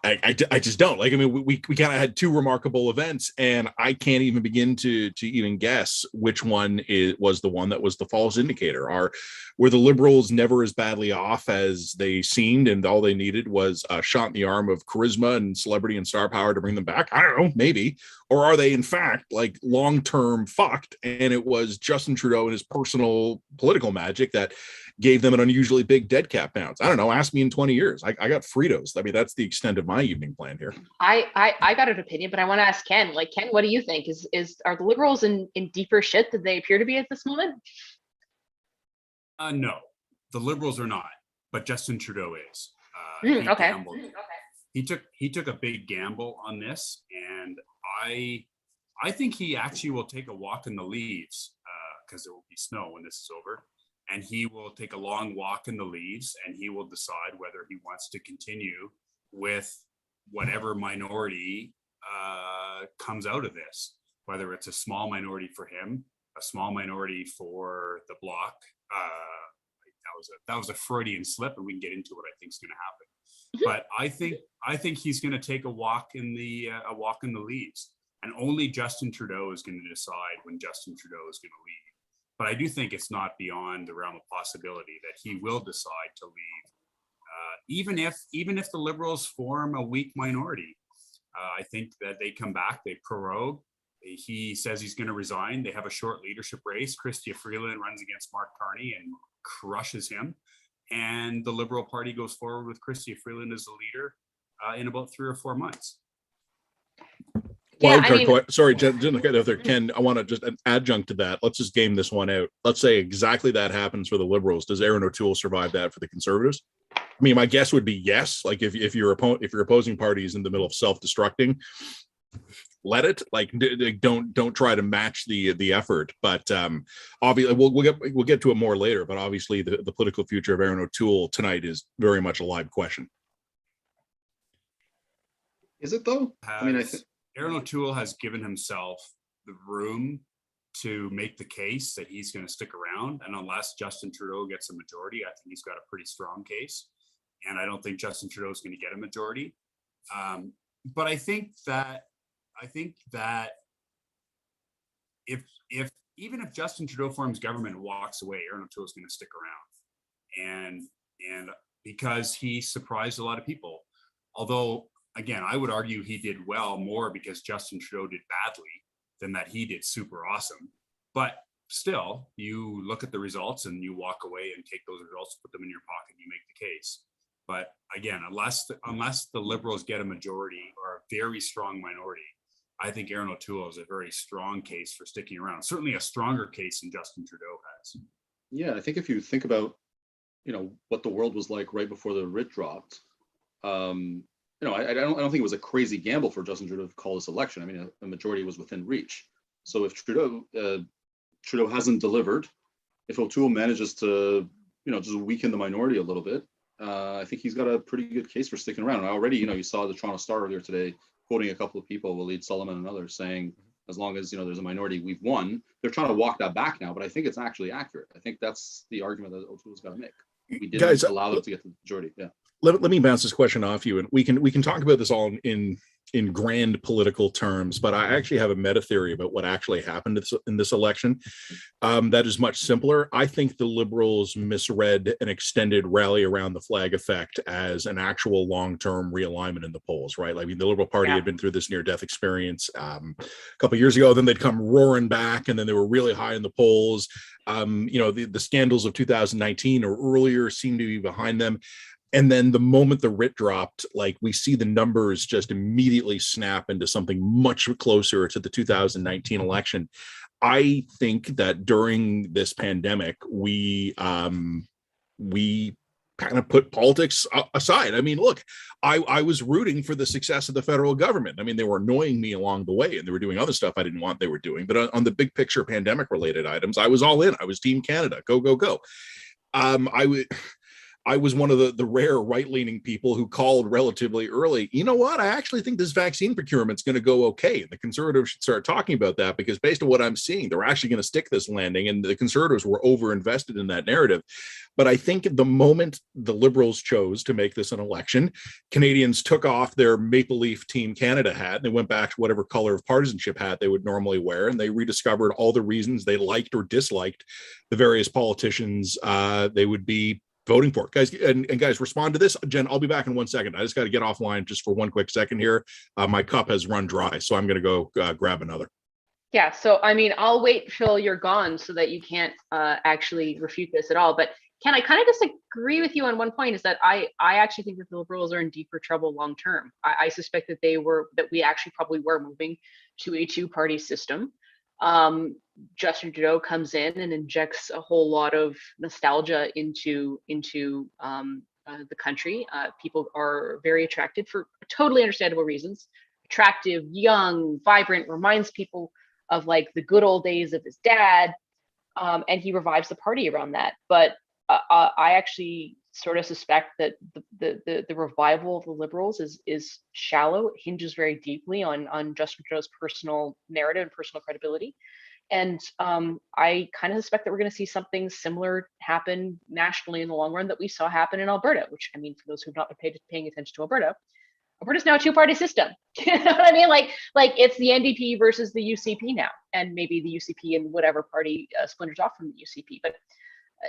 Speaker 5: I just don't. Like, I mean, we kind of had two remarkable events, and I can't even begin to even guess which one was the one that was the false indicator. Were the Liberals never as badly off as they seemed, and all they needed was a shot in the arm of charisma and celebrity and star power to bring them back? I don't know, maybe. Or are they in fact like long-term fucked, and it was Justin Trudeau and his personal political magic that gave them an unusually big dead cat bounce? I don't know. Ask me in 20 years. I got Fritos. I mean, that's the extent of my evening plan here.
Speaker 4: I got an opinion, but I want to ask Ken. Like, Ken, what do you think? Are the Liberals in deeper shit than they appear to be at this moment?
Speaker 7: No, the Liberals are not, but Justin Trudeau is.
Speaker 4: Okay.
Speaker 7: He took a big gamble on this, and I think he actually will take a walk in the leaves because there will be snow when this is over. And he will take a long walk in the leaves, and he will decide whether he wants to continue with whatever minority comes out of this, whether it's a small minority for him, a small minority for the Bloc. That was a Freudian slip, and we can get into what I think is going to happen. But I think he's going to take a walk in the leaves, and only Justin Trudeau is going to decide when Justin Trudeau is going to leave. But I do think it's not beyond the realm of possibility that he will decide to leave, even if the Liberals form a weak minority. I think that they come back, they prorogue. He says he's going to resign. They have a short leadership race. Chrystia Freeland runs against Mark Carney and crushes him. And the Liberal Party goes forward with Chrystia Freeland as the leader in about 3 or 4 months.
Speaker 4: Yeah,
Speaker 5: Wild
Speaker 4: I
Speaker 5: card.
Speaker 4: mean,
Speaker 5: Sorry, Jen, if there Ken, I want to just an adjunct to that. Let's just game this one out. Let's say exactly that happens for the Liberals. Does Aaron O'Toole survive that for the Conservatives? I mean, my guess would be yes. Like if your opposing party is in the middle of self-destructing, let it. Like don't try to match the effort. But obviously, we'll get to it more later. But obviously, the political future of Aaron O'Toole tonight is very much a live question.
Speaker 8: Is it though? I mean, I
Speaker 7: Has
Speaker 8: think
Speaker 7: Aaron O'Toole has given himself the room to make the case that he's going to stick around, and unless Justin Trudeau gets a majority, I think he's got a pretty strong case. And I don't think Justin Trudeau is going to get a majority. But I think that if even if Justin Trudeau forms government and walks away, Aaron O'Toole is going to stick around, and because he surprised a lot of people. Although, again, I would argue he did well more because Justin Trudeau did badly than that he did super awesome. But still, you look at the results and you walk away and take those results, put them in your pocket, you make the case. But again, unless the Liberals get a majority or a very strong minority, I think Aaron O'Toole is a very strong case for sticking around. Certainly a stronger case than Justin Trudeau has.
Speaker 8: yeah, I think if you think about, what the world was like right before the writ dropped, I don't think it was a crazy gamble for Justin Trudeau to call this election. I mean, a majority was within reach. So if Trudeau hasn't delivered, if O'Toole manages to, just weaken the minority a little bit, I think he's got a pretty good case for sticking around. And already, you saw the Toronto Star earlier today quoting a couple of people, Waleed Solomon and others, saying, as long as, there's a minority, we've won. They're trying to walk that back now, but I think it's actually accurate. I think that's the argument that O'Toole's got to make. We didn't allow them to get the majority. Yeah.
Speaker 5: Let me bounce this question off you, and we can talk about this all in grand political terms, but I actually have a meta theory about what actually happened in this election. That is much simpler. I think the Liberals misread an extended rally around the flag effect as an actual long-term realignment in the polls, right? I mean, the Liberal Party had been through this near-death experience a couple of years ago, then they'd come roaring back, and then they were really high in the polls. The scandals of 2019 or earlier seem to be behind them. And then the moment the writ dropped, like we see the numbers just immediately snap into something much closer to the 2019 election. I think that during this pandemic, we kind of put politics aside. I mean, look, I was rooting for the success of the federal government. I mean, they were annoying me along the way, and they were doing other stuff I didn't want they were doing. But on the big picture pandemic related items, I was all in. I was Team Canada. Go, go, go. I was one of the rare right-leaning people who called relatively early, you know what, I actually think this vaccine procurement's going to go okay. And the Conservatives should start talking about that, because based on what I'm seeing, they're actually going to stick this landing. And the Conservatives were over-invested in that narrative. But I think the moment the Liberals chose to make this an election, Canadians took off their Maple Leaf Team Canada hat, and they went back to whatever color of partisanship hat they would normally wear, and they rediscovered all the reasons they liked or disliked the various politicians they would be voting for. Guys, and guys, respond to this. Jen, I'll be back in 1 second. I just got to get offline just for one quick second here. My cup has run dry, so I'm going to go grab another.
Speaker 4: Yeah, so I mean, I'll wait till you're gone so that you can't actually refute this at all. But Ken, I kind of disagree with you on one point, is that I actually think that the Liberals are in deeper trouble long term. I suspect that we actually probably were moving to a two-party system. Justin Trudeau comes in and injects a whole lot of nostalgia into the country. People are very attracted for totally understandable reasons. Attractive, young, vibrant, reminds people of like the good old days of his dad, and he revives the party around that. But I actually sort of suspect that the revival of the Liberals is shallow. It hinges very deeply on Justin Trudeau's personal narrative and personal credibility. And I kind of suspect that we're going to see something similar happen nationally in the long run that we saw happen in Alberta, which, I mean, for those who've not been paying attention to Alberta, Alberta's now a two-party system. You know what I mean? Like it's the NDP versus the UCP now, and maybe the UCP and whatever party splinters off from the UCP. But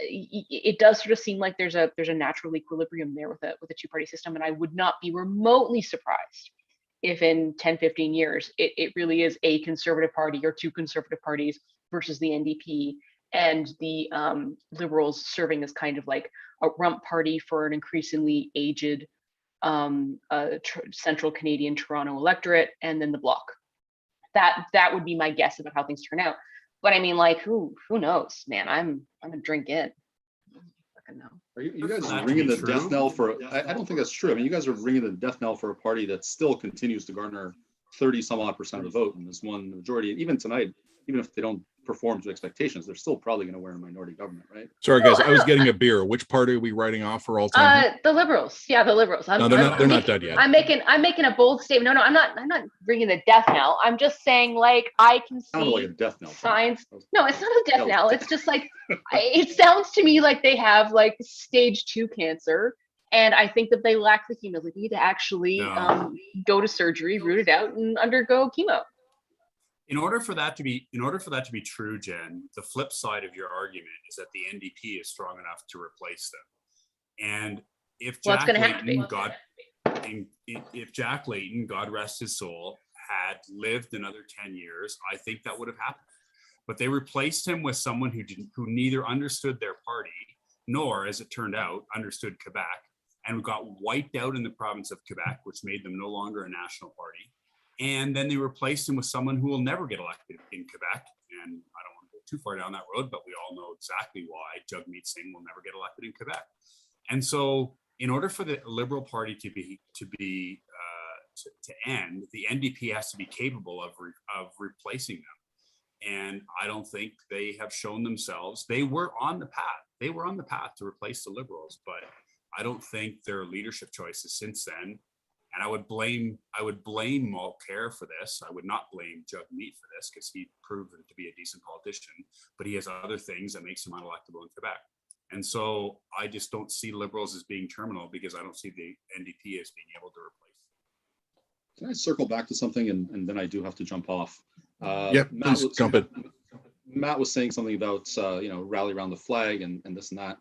Speaker 4: it does sort of seem like there's a natural equilibrium there with a two-party system, and I would not be remotely surprised if in 10, 15 years, it really is a conservative party or two conservative parties versus the NDP, and the Liberals serving as kind of like a rump party for an increasingly aged central Canadian Toronto electorate, and then the Bloc. that would be my guess about how things turn out. But I mean, like, who knows, man? I'm a drink in. I don't fucking know.
Speaker 8: Are you guys
Speaker 3: that to
Speaker 8: ringing
Speaker 3: be
Speaker 8: the death
Speaker 3: true?
Speaker 8: knell for? I don't think that's true. I mean, you guys are ringing the death knell for a party that still continues to garner 30 some odd percent of the vote, and has won the majority. Even tonight, even if they don't perform to expectations, they're still probably going to wear a minority government, right?
Speaker 5: Sorry, guys, I was getting a beer. Which party are we writing off for all time?
Speaker 4: The Liberals. Yeah, the Liberals.
Speaker 5: No, they're not dead yet.
Speaker 4: I'm making a bold statement. No, I'm not ringing the death knell. I'm just saying, like, I can
Speaker 8: Sounded like a
Speaker 4: see
Speaker 8: death knell.
Speaker 4: signs. No, it's not a death
Speaker 8: No.
Speaker 4: knell. It's just like, it sounds to me like they have like stage 2 cancer. And I think that they lack the humility to actually
Speaker 3: No.
Speaker 4: go to surgery, root it out, and undergo chemo.
Speaker 3: In order for that to be true, Jen, the flip side of your argument is that the NDP is strong enough to replace them. And if
Speaker 4: Well, it's
Speaker 3: Jack
Speaker 4: gonna have to be.
Speaker 3: Layton, if Jack Layton, God rest his soul, had lived another 10 years, I think that would have happened. But they replaced him with someone who neither understood their party, nor, as it turned out, understood Quebec, and got wiped out in the province of Quebec, which made them no longer a national party. And then they replaced him with someone who will never get elected in Quebec. And I don't want to go too far down that road, but we all know exactly why Jagmeet Singh will never get elected in Quebec. And so, in order for the Liberal Party to end, the NDP has to be capable of replacing them. And I don't think they have shown themselves. They were on the path. They were on the path to replace the Liberals, but I don't think their leadership choices since then. And I would blame Mulcair for this. I would not blame Jagmeet for this, because he proved to be a decent politician, but he has other things that makes him unelectable in Quebec. And so I just don't see Liberals as being terminal, because I don't see the NDP as being able to replace.
Speaker 8: Can I circle back to something, and then I do have to jump off?
Speaker 5: Yeah, please jump in.
Speaker 8: Matt was saying something about rally around the flag and this and that.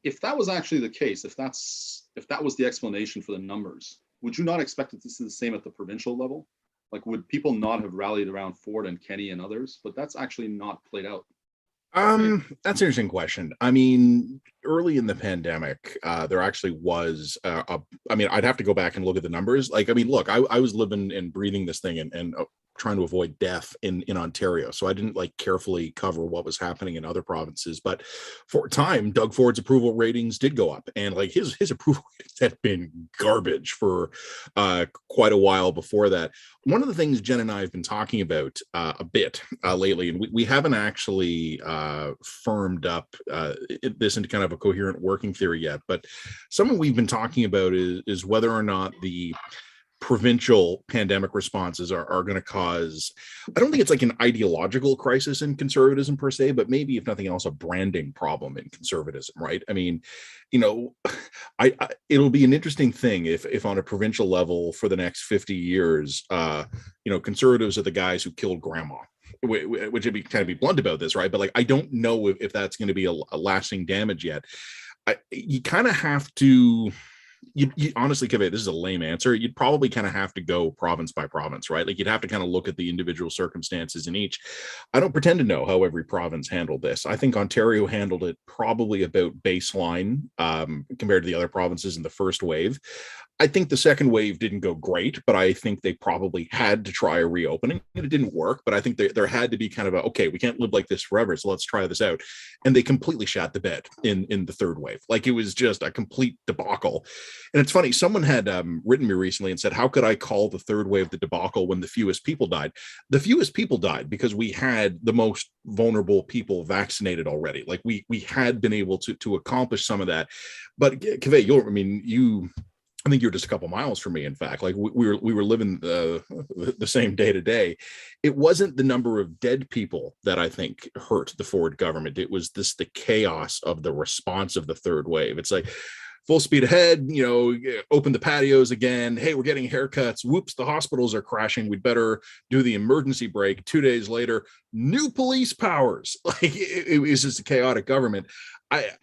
Speaker 8: If that was actually the case, if that was the explanation for the numbers, would you not expect it to see the same at the provincial level? Like, would people not have rallied around Ford and Kenny and others? But that's actually not played out.
Speaker 5: That's an interesting question. I mean, early in the pandemic, there actually was I'd have to go back and look at the numbers. Like, I mean, look, I was living and breathing this thing and trying to avoid death in Ontario. So I didn't like carefully cover what was happening in other provinces. But for a time, Doug Ford's approval ratings did go up, and like his approval ratings had been garbage for quite a while before that. One of the things Jen and I have been talking about a bit lately, and we haven't actually firmed up this into kind of a coherent working theory yet, but something we've been talking about is whether or not the provincial pandemic responses are going to cause, I don't think it's like an ideological crisis in conservatism per se, but maybe if nothing else, a branding problem in conservatism, right? I mean, it'll be an interesting thing if on a provincial level for the next 50 years, conservatives are the guys who killed grandma, which would be kind of be blunt about this, right? But like, I don't know if that's going to be a lasting damage yet. You kind of have to, you honestly, Kevin, this is a lame answer. You'd probably kind of have to go province by province, right? Like, you'd have to kind of look at the individual circumstances in each. I don't pretend to know how every province handled this. I think Ontario handled it probably about baseline compared to the other provinces in the first wave. I think the second wave didn't go great, but I think they probably had to try a reopening, and it didn't work. But I think there had to be kind of okay, we can't live like this forever, so let's try this out. And they completely shat the bed in the third wave. Like, it was just a complete debacle. And it's funny, someone had written me recently and said, how could I call the third wave the debacle when the fewest people died? The fewest people died because we had the most vulnerable people vaccinated already. Like, we had been able to accomplish some of that. But Kaveh, I think you're just a couple miles from me. In fact, like we were living the same day to day. It wasn't the number of dead people that I think hurt the Ford government. It was the chaos of the response of the third wave. It's like full speed ahead, open the patios again. Hey, we're getting haircuts. Whoops, the hospitals are crashing. We'd better do the emergency brake. 2 days later, new police powers. Like, it was just a chaotic government.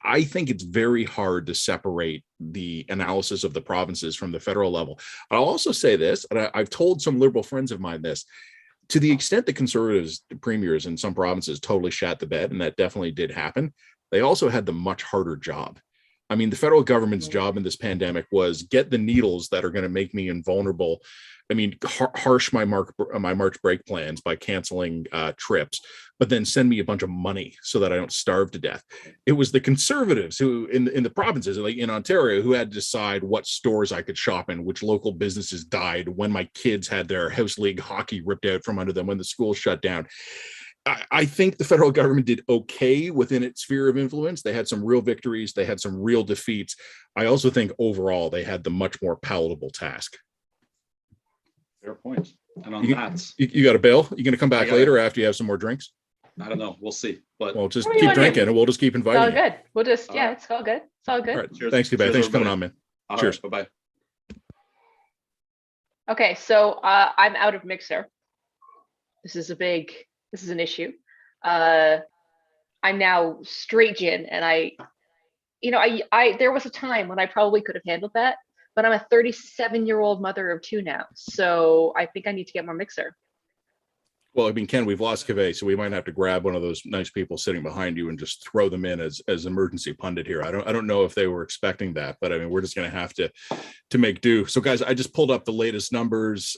Speaker 5: I think it's very hard to separate the analysis of the provinces from the federal level. I'll also say this, and I've told some Liberal friends of mine this, to the extent that Conservatives, premiers in some provinces totally shat the bed, and that definitely did happen, they also had the much harder job. I mean, the federal government's job in this pandemic was get the needles that are going to make me invulnerable. I mean, harsh my March break plans by canceling trips, but then send me a bunch of money so that I don't starve to death. It was the Conservatives who, in the provinces, like in Ontario, who had to decide what stores I could shop in, which local businesses died, when my kids had their house league hockey ripped out from under them, when the school shut down. I think the federal government did okay within its sphere of influence. They had some real victories. They had some real defeats. I also think overall they had the much more palatable task.
Speaker 8: Fair point. And on
Speaker 5: You,
Speaker 8: that,
Speaker 5: you got a bail? You going to come back
Speaker 8: gotta-
Speaker 5: later after you have some more drinks?
Speaker 8: I don't know. We'll see. But
Speaker 5: Well, just
Speaker 4: What do you
Speaker 5: keep
Speaker 4: want to do?
Speaker 5: drinking and we'll just keep
Speaker 4: It's all
Speaker 5: inviting you.
Speaker 4: good. We'll just,
Speaker 8: All
Speaker 4: yeah,
Speaker 8: right.
Speaker 4: it's all good. It's all good.
Speaker 5: All right.
Speaker 8: cheers.
Speaker 5: Thanks, Quebec.
Speaker 8: Cheers,
Speaker 5: Thanks for coming
Speaker 8: everybody.
Speaker 5: on, man.
Speaker 8: all
Speaker 5: Cheers.
Speaker 8: right, bye-bye.
Speaker 4: Okay, so I'm out of mixer. This is an issue. I'm now straight gin, and I there was a time when I probably could have handled that, but I'm a 37-year-old mother of 2 now, so I think I need to get more mixer.
Speaker 5: Well, I mean, Ken, we've lost Cave, so we might have to grab one of those nice people sitting behind you and just throw them in as emergency pundit here. I don't know if they were expecting that, but I mean, we're just going to have to make do. So, guys, I just pulled up the latest numbers.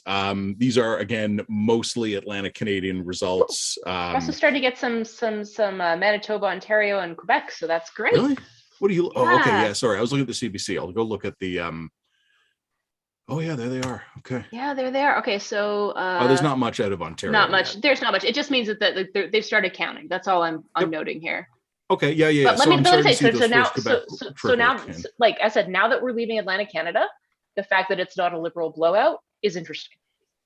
Speaker 5: These are again mostly Atlantic Canadian results.
Speaker 4: We're also starting to get some Manitoba, Ontario, and Quebec, so that's great.
Speaker 5: Really? What do you? Oh, okay,
Speaker 4: Yeah.
Speaker 5: yeah. Sorry, I was looking at the CBC. I'll go look at the. Oh yeah, there they are. Okay.
Speaker 4: Yeah, they're there. Okay, so
Speaker 5: Oh, there's not much out of Ontario.
Speaker 4: not much.
Speaker 5: yet.
Speaker 4: There's not much. It just means that they've started counting. That's all I'm noting here.
Speaker 5: Okay, yeah.
Speaker 4: But let
Speaker 5: So
Speaker 4: me
Speaker 5: I'm
Speaker 4: let
Speaker 5: starting
Speaker 4: me
Speaker 5: to
Speaker 4: say,
Speaker 5: see
Speaker 4: so
Speaker 5: those
Speaker 4: now,
Speaker 5: first Quebec
Speaker 4: so
Speaker 5: trickle
Speaker 4: now,
Speaker 5: in.
Speaker 4: like I said, now that we're leaving Atlantic Canada, the fact that it's not a Liberal blowout is interesting.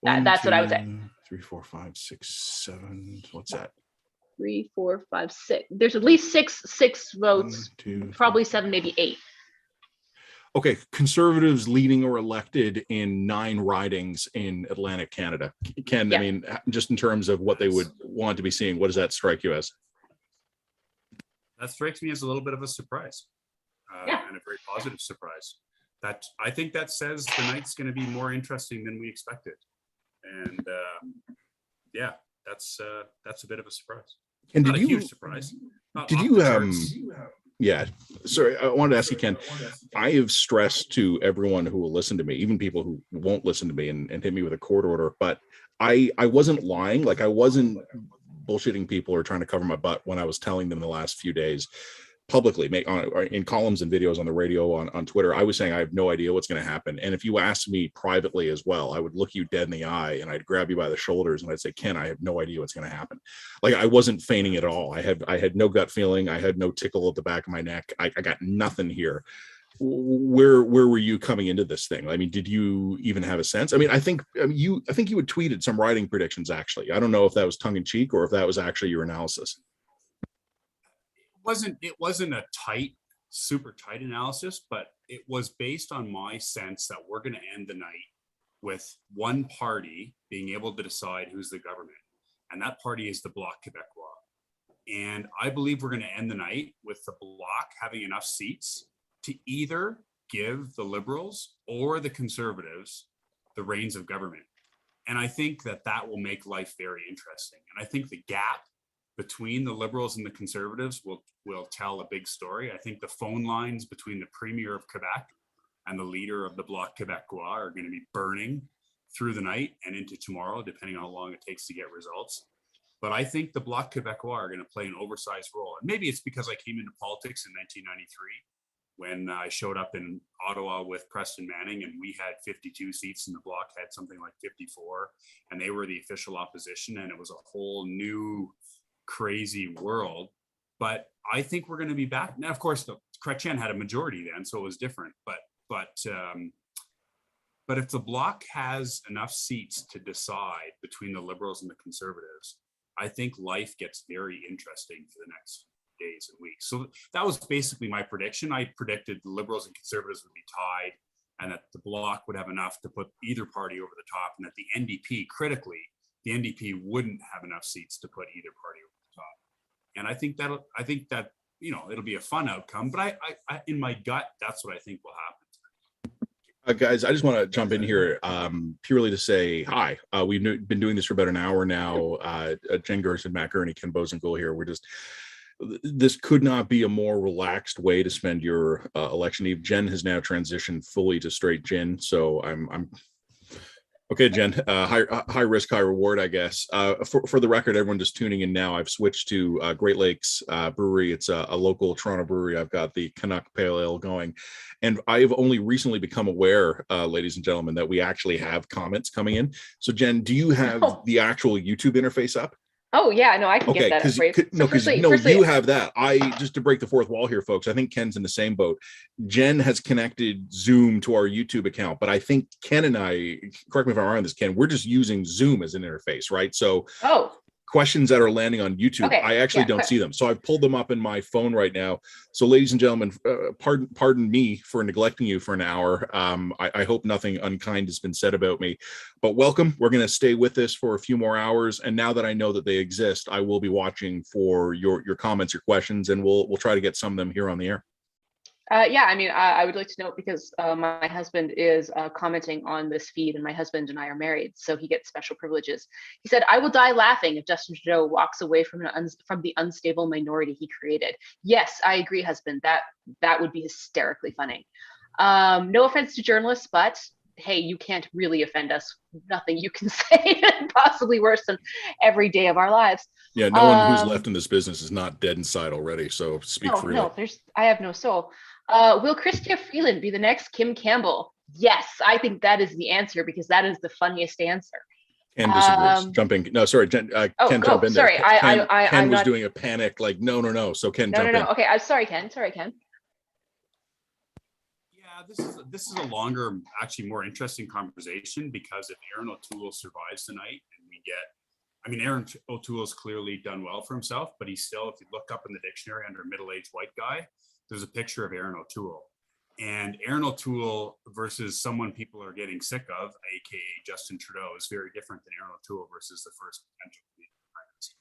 Speaker 4: That's what I would say.
Speaker 5: 1, 2, 3, 4, 5, 6, 7. What's that?
Speaker 4: 3, 4, 5, 6. There's at least six votes,
Speaker 5: 1, 2,
Speaker 4: probably 7, maybe 8.
Speaker 5: Okay, Conservatives leading or elected in 9 ridings in Atlantic Canada. Ken,
Speaker 4: Yeah.
Speaker 5: I mean, just in terms of what they would want to be seeing, what does that strike you as?
Speaker 3: That strikes me as a little bit of a surprise,
Speaker 4: Yeah.
Speaker 3: and a very positive surprise. That I think that says the night's going to be more interesting than we expected, and yeah, that's a bit of a surprise.
Speaker 5: And
Speaker 3: Not
Speaker 5: did
Speaker 3: a
Speaker 5: you?
Speaker 3: huge surprise. Not
Speaker 5: Did
Speaker 3: off
Speaker 5: you?
Speaker 3: the charts.
Speaker 5: Yeah. Sorry, I wanted to ask you, Ken. I have stressed to everyone who will listen to me, even people who won't listen to me and hit me with a court order, but I wasn't lying. Like I wasn't bullshitting people or trying to cover my butt when I was telling them the last few days publicly, in columns and videos on the radio, on Twitter. I was saying I have no idea what's going to happen. And if you asked me privately as well, I would look you dead in the eye and I'd grab you by the shoulders and I'd say, Ken, I have no idea what's going to happen. Like I wasn't feigning it at all. I had no gut feeling. I had no tickle at the back of my neck. I got nothing here. Where were you coming into this thing? I mean, did you even have a sense? I mean, I think you had tweeted some writing predictions, actually. I don't know if that was tongue in cheek or if that was actually your analysis.
Speaker 3: It wasn't a super tight analysis, but it was based on my sense that we're going to end the night with one party being able to decide who's the government, and that party is the Bloc Québécois. And I believe we're going to end the night with the Bloc having enough seats to either give the Liberals or the Conservatives the reins of government. And I think that will make life very interesting. And I think the gap between the Liberals and the Conservatives will tell a big story. I think the phone lines between the Premier of Quebec and the leader of the Bloc Québécois are going to be burning through the night and into tomorrow, depending on how long it takes to get results. But I think the Bloc Québécois are going to play an oversized role. And maybe it's because I came into politics in 1993 when I showed up in Ottawa with Preston Manning and we had 52 seats and the Bloc had something like 54 and they were the official opposition and it was a whole new crazy world. But I think we're going to be back. Now, of course, the Chrétien had a majority then, so it was different. But if the Bloc has enough seats to decide between the Liberals and the Conservatives, I think life gets very interesting for the next days and weeks. So that was basically my prediction. I predicted the Liberals and Conservatives would be tied and that the Bloc would have enough to put either party over the top and that the NDP, critically, the NDP wouldn't have enough seats to put either party over the top. And I think that it'll be a fun outcome, but I in my gut, that's what I think will happen.
Speaker 5: Guys, I just want to jump in here purely to say hi. We've been doing this for about an hour now. Jen Gerson, Matt Gurney, Ken Bosengool here. We're just this could not be a more relaxed way to spend your election eve. Jen has now transitioned fully to straight gin, so I'm okay, Jen. High risk, high reward, I guess. For the record, everyone just tuning in now, I've switched to Great Lakes Brewery. It's a local Toronto brewery. I've got the Canuck Pale Ale going, and I've only recently become aware, ladies and gentlemen, that we actually have comments coming in. So, Jen, do you have the actual YouTube interface up?
Speaker 4: Oh yeah, no, I can
Speaker 5: Okay,
Speaker 4: get that up for you.
Speaker 5: because you have that. Just to break the fourth wall here, folks. I think Ken's in the same boat. Jen has connected Zoom to our YouTube account, but I think Ken and I, correct me if I'm wrong on this, Ken, we're just using Zoom as an interface, right? So questions that are landing on YouTube,
Speaker 4: Okay,
Speaker 5: I actually don't see them. So I've pulled them up in my phone right now. So ladies and gentlemen, pardon me for neglecting you for an hour. I hope nothing unkind has been said about me, but welcome. We're going to stay with this for a few more hours. And now that I know that they exist, I will be watching for your comments, your questions, and we'll try to get some of them here on the air.
Speaker 4: Yeah, I mean, I would like to know, because my husband is commenting on this feed, and my husband and I are married, so he gets special privileges. He said, "I will die laughing if Justin Trudeau walks away from the unstable minority he created." Yes, I agree, husband. That would be hysterically funny. No offense to journalists, but hey, you can't really offend us. Nothing you can say possibly worse than every day of our lives.
Speaker 5: Yeah, no one who's left in this business is not dead inside already. So speak freely.
Speaker 4: No, I have no soul. Will Chrystia Freeland be the next Kim Campbell? Yes, I think that is the answer, because that is the funniest answer.
Speaker 5: Ken disagrees. Jumping. No, sorry, Ken. Ken, jump in there.
Speaker 4: Sorry,
Speaker 5: Ken was doing a panic, like no. So Ken, jump in.
Speaker 4: Okay, I'm sorry, Ken.
Speaker 3: Yeah, this is a longer, actually more interesting conversation, because if Aaron O'Toole survives tonight and we get, I mean, Aaron O'Toole's clearly done well for himself, but he's still, if you look up in the dictionary under middle-aged white guy, there's a picture of Aaron O'Toole. And Aaron O'Toole versus someone people are getting sick of, aka Justin Trudeau, is very different than Aaron O'Toole versus the first potential Prime Minister.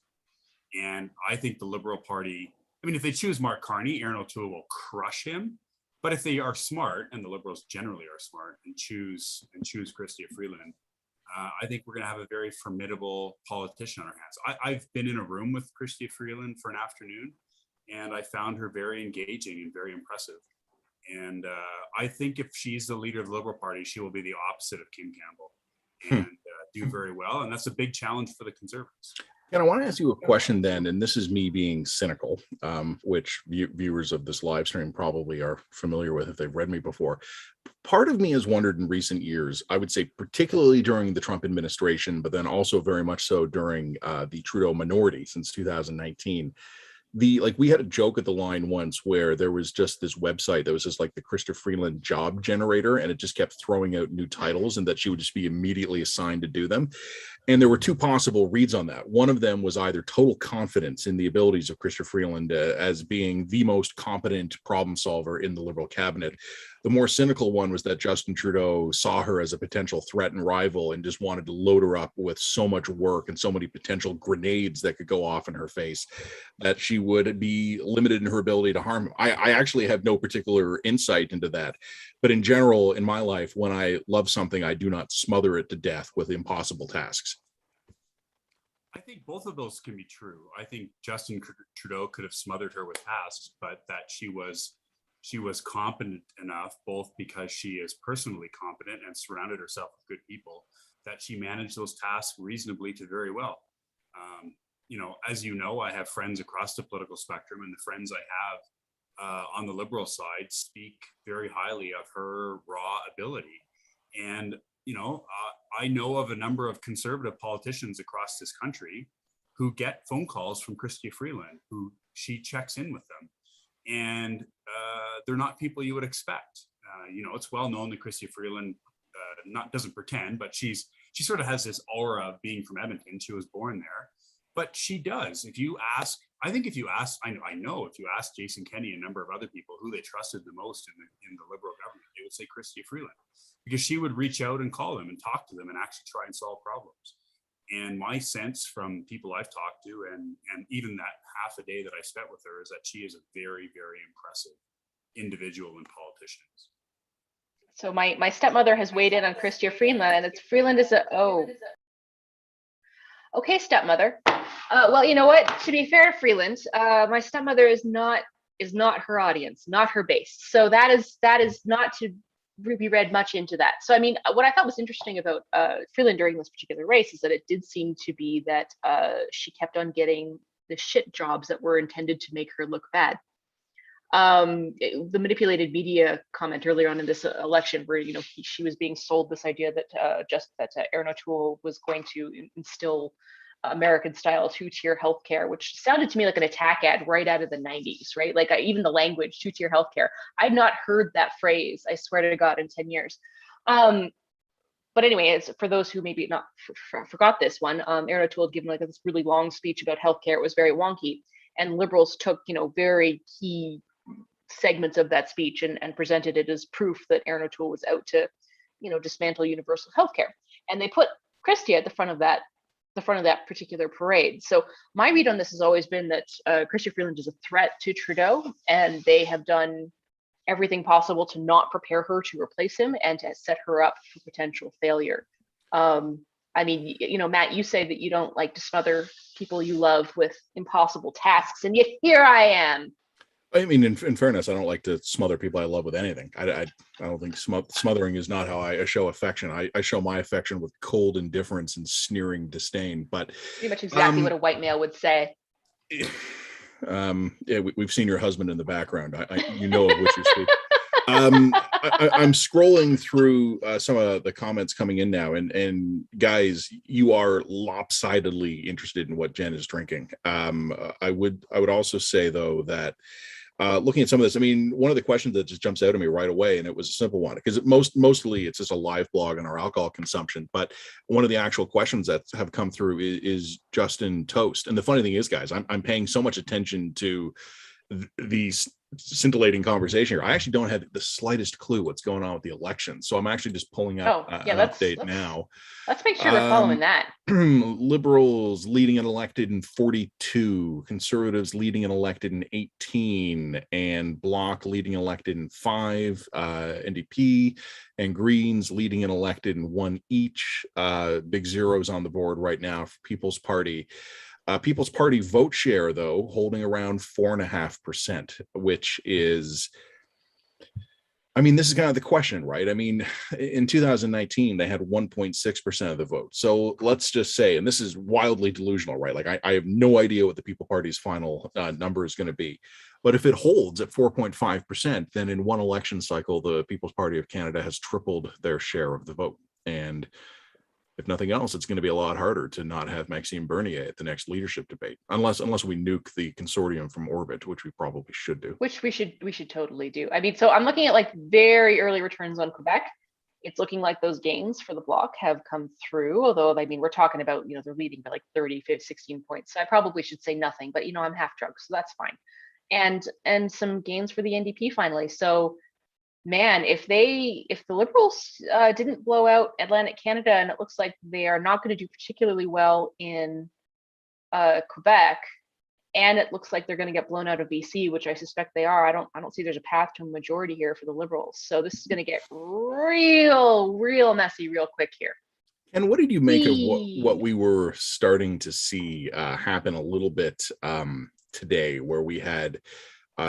Speaker 3: And I think the Liberal Party, I mean, if they choose Mark Carney, Aaron O'Toole will crush him. But if they are smart, and the Liberals generally are smart, and choose Chrystia Freeland, I think we're going to have a very formidable politician on our hands. I've been in a room with Chrystia Freeland for an afternoon, and I found her very engaging and very impressive. And I think if she's the leader of the Liberal Party, she will be the opposite of Kim Campbell and do very well. And that's a big challenge for the Conservatives.
Speaker 5: And I want to ask you a question then, and this is me being cynical, which viewers of this live stream probably are familiar with if they've read me before. Part of me has wondered in recent years, I would say particularly during the Trump administration, but then also very much so during the Trudeau minority since 2019. We had a joke at the line once where there was just this website that was just like the Chrystia Freeland job generator, and it just kept throwing out new titles, and that she would just be immediately assigned to do them. And there were two possible reads on that. One of them was either total confidence in the abilities of Chrystia Freeland as being the most competent problem solver in the Liberal cabinet. The more cynical one was that Justin Trudeau saw her as a potential threat and rival and just wanted to load her up with so much work and so many potential grenades that could go off in her face that she would be limited in her ability to harm him. I actually have no particular insight into that. But in general, in my life, when I love something, I do not smother it to death with impossible tasks.
Speaker 3: I think both of those can be true. I think Justin Trudeau could have smothered her with tasks, but that she was competent enough, both because she is personally competent and surrounded herself with good people, that she managed those tasks reasonably to very well. As you know, I have friends across the political spectrum, and the friends I have on the Liberal side speak very highly of her raw ability. And I know of a number of Conservative politicians across this country who get phone calls from Chrystia Freeland, who she checks in with them. And they're not people you would expect. It's well known that Chrystia Freeland doesn't pretend, but she sort of has this aura of being from Edmonton. She was born there, but she does. If you ask Jason Kenney, a number of other people who they trusted the most in the Liberal government, they would say Chrystia Freeland, because she would reach out and call them and talk to them and actually try and solve problems. And my sense from people I've talked to, and even that half a day that I spent with her, is that she is a very, very impressive individual and politician.
Speaker 4: So my stepmother has weighed in on Chrystia Freeland, and it's Freeland is okay, stepmother. Well, you know what? To be fair to Freeland, my stepmother is not her audience, not her base. So that is not to be read much into that. So I mean, what I thought was interesting about Freeland during this particular race is that it did seem to be that she kept on getting the shit jobs that were intended to make her look bad. The manipulated media comment earlier on in this election, where she was being sold this idea that Aaron O'Toole was going to instill American-style two-tier healthcare, which sounded to me like an attack ad right out of the 90s, right? Like even the language, two-tier healthcare. I'd not heard that phrase, I swear to God, in 10 years. But anyway, it's for those who maybe not forgot this one, Aaron O'Toole had given like this really long speech about healthcare. It was very wonky, and liberals took very key segments of that speech and presented it as proof that Aaron O'Toole was out to, dismantle universal healthcare. And they put Christie at the front of that particular parade. So my read on this has always been that Chrystia Freeland is a threat to Trudeau, and they have done everything possible to not prepare her to replace him and to set her up for potential failure. I mean, Matt, you say that you don't like to smother people you love with impossible tasks, and yet here I am.
Speaker 5: I mean, in fairness, I don't like to smother people I love with anything. I don't think smothering is not how I show affection. I show my affection with cold indifference and sneering disdain. But
Speaker 4: pretty much exactly what a white male would say.
Speaker 5: Yeah, we've seen your husband in the background. You know of which you speak. I'm scrolling through some of the comments coming in now, and guys, you are lopsidedly interested in what Jen is drinking. I would also say though that looking at some of this, I mean, one of the questions that just jumps out at me right away, and it was a simple one because mostly it's just a live blog on our alcohol consumption. But one of the actual questions that have come through is Justin Toast. And the funny thing is, guys, I'm paying so much attention to these scintillating conversation here. I actually don't have the slightest clue what's going on with the election, so I'm actually just pulling up an update now.
Speaker 4: Let's make sure we're following that.
Speaker 5: Liberals leading and elected in 42, Conservatives leading and elected in 18, and Bloc leading and elected in 5, NDP and Greens leading and elected in 1 each. Big zeros on the board right now for People's Party. People's Party vote share, though, holding around 4.5%, which is, I mean, this is kind of the question, right? I mean, in 2019, they had 1.6% of the vote. So let's just say, and this is wildly delusional, right? Like I have no idea what the People Party's final number is going to be. But if it holds at 4.5%, then in one election cycle, the People's Party of Canada has tripled their share of the vote. And if nothing else, it's going to be a lot harder to not have Maxime Bernier at the next leadership debate, unless we nuke the consortium from orbit, which we probably should do.
Speaker 4: Which we should totally do. I mean, so I'm looking at like very early returns on Quebec. It's looking like those gains for the Bloc have come through, although, I mean, we're talking about, they're leading by like 30, 15, 16 points. So I probably should say nothing, but, I'm half drunk, so that's fine. And some gains for the NDP finally. So, man, if the Liberals didn't blow out Atlantic Canada, and it looks like they are not going to do particularly well in Quebec, and it looks like they're going to get blown out of BC, which I suspect they are. I don't see there's a path to a majority here for the Liberals. So this is going to get real messy real quick here.
Speaker 5: And what did you make of what we were starting to see happen a little bit today, where we had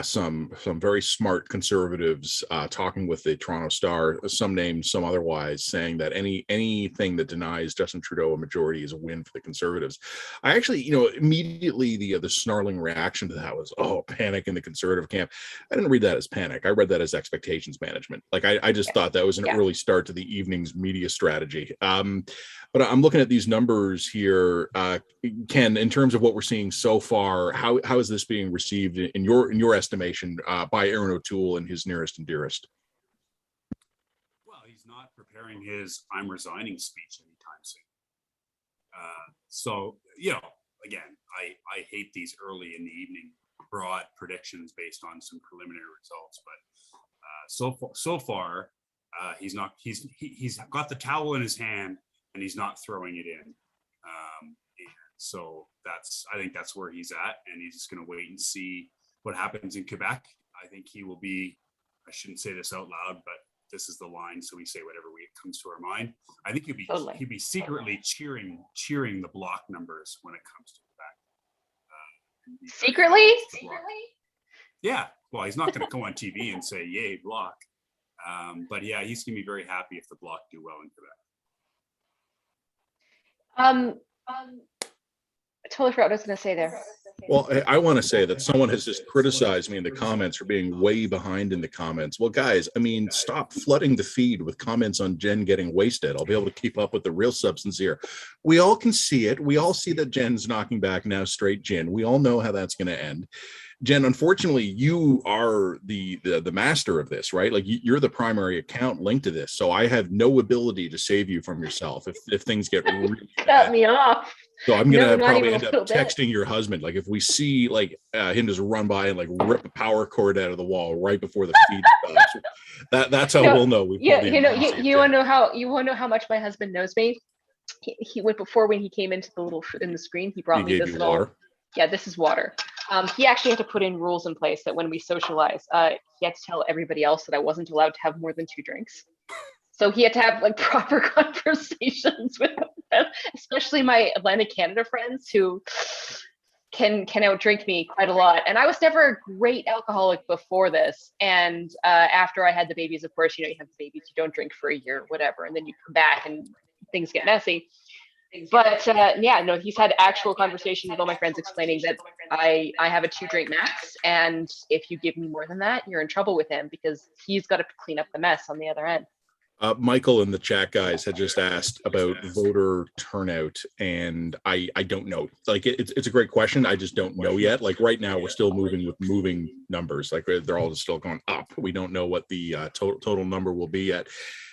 Speaker 5: some very smart conservatives talking with the Toronto Star, some named, some otherwise, saying that anything that denies Justin Trudeau a majority is a win for the Conservatives. I actually, immediately the snarling reaction to that was, oh, panic in the Conservative camp. I didn't read that as panic. I read that as expectations management. Like I just thought that was an early start to the evening's media strategy. But I'm looking at these numbers here, Ken, in terms of what we're seeing so far. How is this being received in your estimation by Aaron O'Toole and his nearest and dearest?
Speaker 3: Well, he's not preparing his "I'm resigning" speech anytime soon. So again, I hate these early in the evening broad predictions based on some preliminary results, but so far he's got the towel in his hand and he's not throwing it in. So I think that's where he's at, and he's just going to wait and see what happens in Quebec. I think he will be, I shouldn't say this out loud, but this is the line, so we say whatever comes to our mind. I think he'd be secretly cheering the Bloc numbers when it comes to Quebec.
Speaker 4: Secretly?
Speaker 3: Yeah. Well, he's not going to go on TV and say, "Yay, Block." But yeah, he's going to be very happy if the Block do well in Quebec.
Speaker 4: I totally forgot what I was going to say there.
Speaker 5: Well, I want to say that someone has just criticized me in the comments for being way behind in the comments. Well, guys, I mean, stop flooding the feed with comments on Jen getting wasted. I'll be able to keep up with the real substance here. We all can see it. We all see that Jen's knocking back now straight gin. We all know how that's going to end. Jen, unfortunately, you are the master of this, right? Like you're the primary account linked to this. So I have no ability to save you from yourself if things get really
Speaker 4: Cut
Speaker 5: bad.
Speaker 4: me off.
Speaker 5: So I'm gonna
Speaker 4: No, not
Speaker 5: probably
Speaker 4: even a
Speaker 5: end up
Speaker 4: little bit.
Speaker 5: texting your husband. Like if we see like him just run by and like rip a power cord out of the wall right before the feed stops, that's how
Speaker 4: No,
Speaker 5: we'll know we
Speaker 4: Yeah,
Speaker 5: pulled the
Speaker 4: you know,
Speaker 5: emergency
Speaker 4: you want
Speaker 5: jet.
Speaker 4: to know how much my husband knows me. He went before when he came into the little in the screen. He brought
Speaker 5: He
Speaker 4: me
Speaker 5: gave
Speaker 4: this
Speaker 5: you
Speaker 4: little.
Speaker 5: water.
Speaker 4: Yeah, this is water. He actually had to put in rules in place that when we socialize, he had to tell everybody else that I wasn't allowed to have more than 2 drinks. So he had to have like proper conversations with them, especially my Atlantic Canada friends who can outdrink me quite a lot. And I was never a great alcoholic before this. And after I had the babies, of course, you know, you have the babies, you don't drink for a year, whatever, and then you come back and things get messy. But yeah, no, he's had actual conversation with all my friends explaining that I have a 2-drink max, and if you give me more than that, you're in trouble with him because he's got to clean up the mess on the other end.
Speaker 5: Michael in the chat, guys, had just asked about voter turnout, and I don't know. Like it's a great question. I just don't know yet. Like right now, we're still moving with moving numbers. Like they're all still going up. We don't know what the total number will be yet.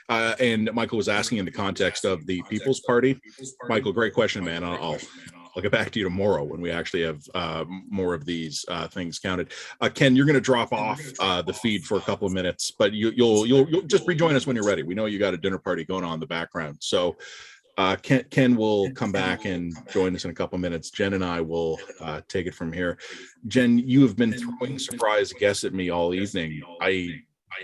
Speaker 5: And Michael was asking in the context of the People's Party. Michael, great question, man. I'll get back to you tomorrow when we actually have more of these things counted. Ken, you're going to drop off the feed for a couple of minutes, but you'll just rejoin us when you're ready. We know you got a dinner party going on in the background, so Ken will come back and join us in a couple of minutes. Jen and I will take it from here. Jen, you have been throwing surprise guests at me all evening.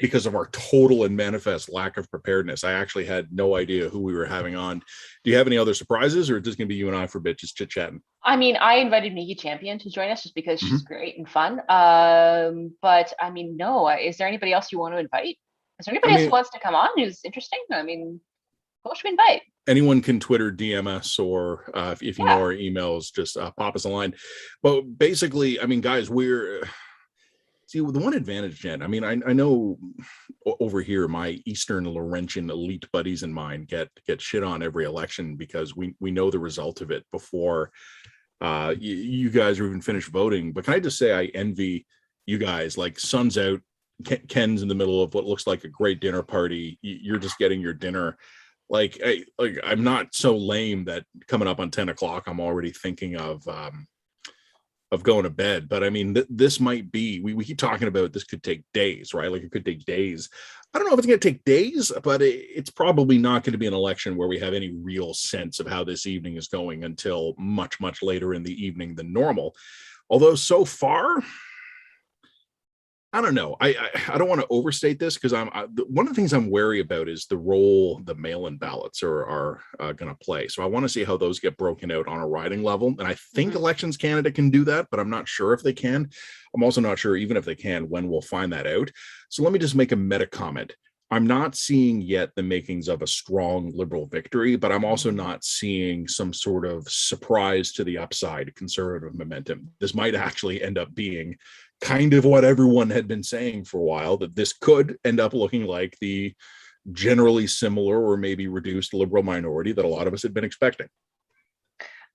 Speaker 5: Because of our total and manifest lack of preparedness, I actually had no idea who we were having on. Do you have any other surprises, or is this going to be you and I for a bit, just chit chatting?
Speaker 4: I mean, I invited Miggy Champion to join us just because she's great and fun. But I mean, no, is there anybody else you want to invite? Is there anybody else who wants to come on who's interesting? I mean, who should we invite?
Speaker 5: Anyone can Twitter DM us, or if you know our emails, just pop us a line. But basically, I mean, guys, see, the one advantage, Jen, I mean, I know over here, my Eastern Laurentian elite buddies and mine get shit on every election because we know the result of it before you guys are even finished voting. But can I just say I envy you guys. Like, sun's out, Ken's in the middle of what looks like a great dinner party. You're just getting your dinner. Like I'm not so lame that coming up on 10 o'clock, I'm already thinking of going to bed. But I mean, this might be, we keep talking about this could take days, right? Like it could take days. I don't know if it's going to take days, but it's probably not going to be an election where we have any real sense of how this evening is going until much, much later in the evening than normal. Although so far, I don't know. I don't want to overstate this because one of the things I'm wary about is the role the mail-in ballots are going to play. So I want to see how those get broken out on a riding level. And I think Elections Canada can do that, but I'm not sure if they can. I'm also not sure, even if they can, when we'll find that out. So let me just make a meta comment. I'm not seeing yet the makings of a strong Liberal victory, but I'm also not seeing some sort of surprise to the upside Conservative momentum. This might actually end up being kind of what everyone had been saying for a while, that this could end up looking like the generally similar or maybe reduced Liberal minority that a lot of us had been expecting.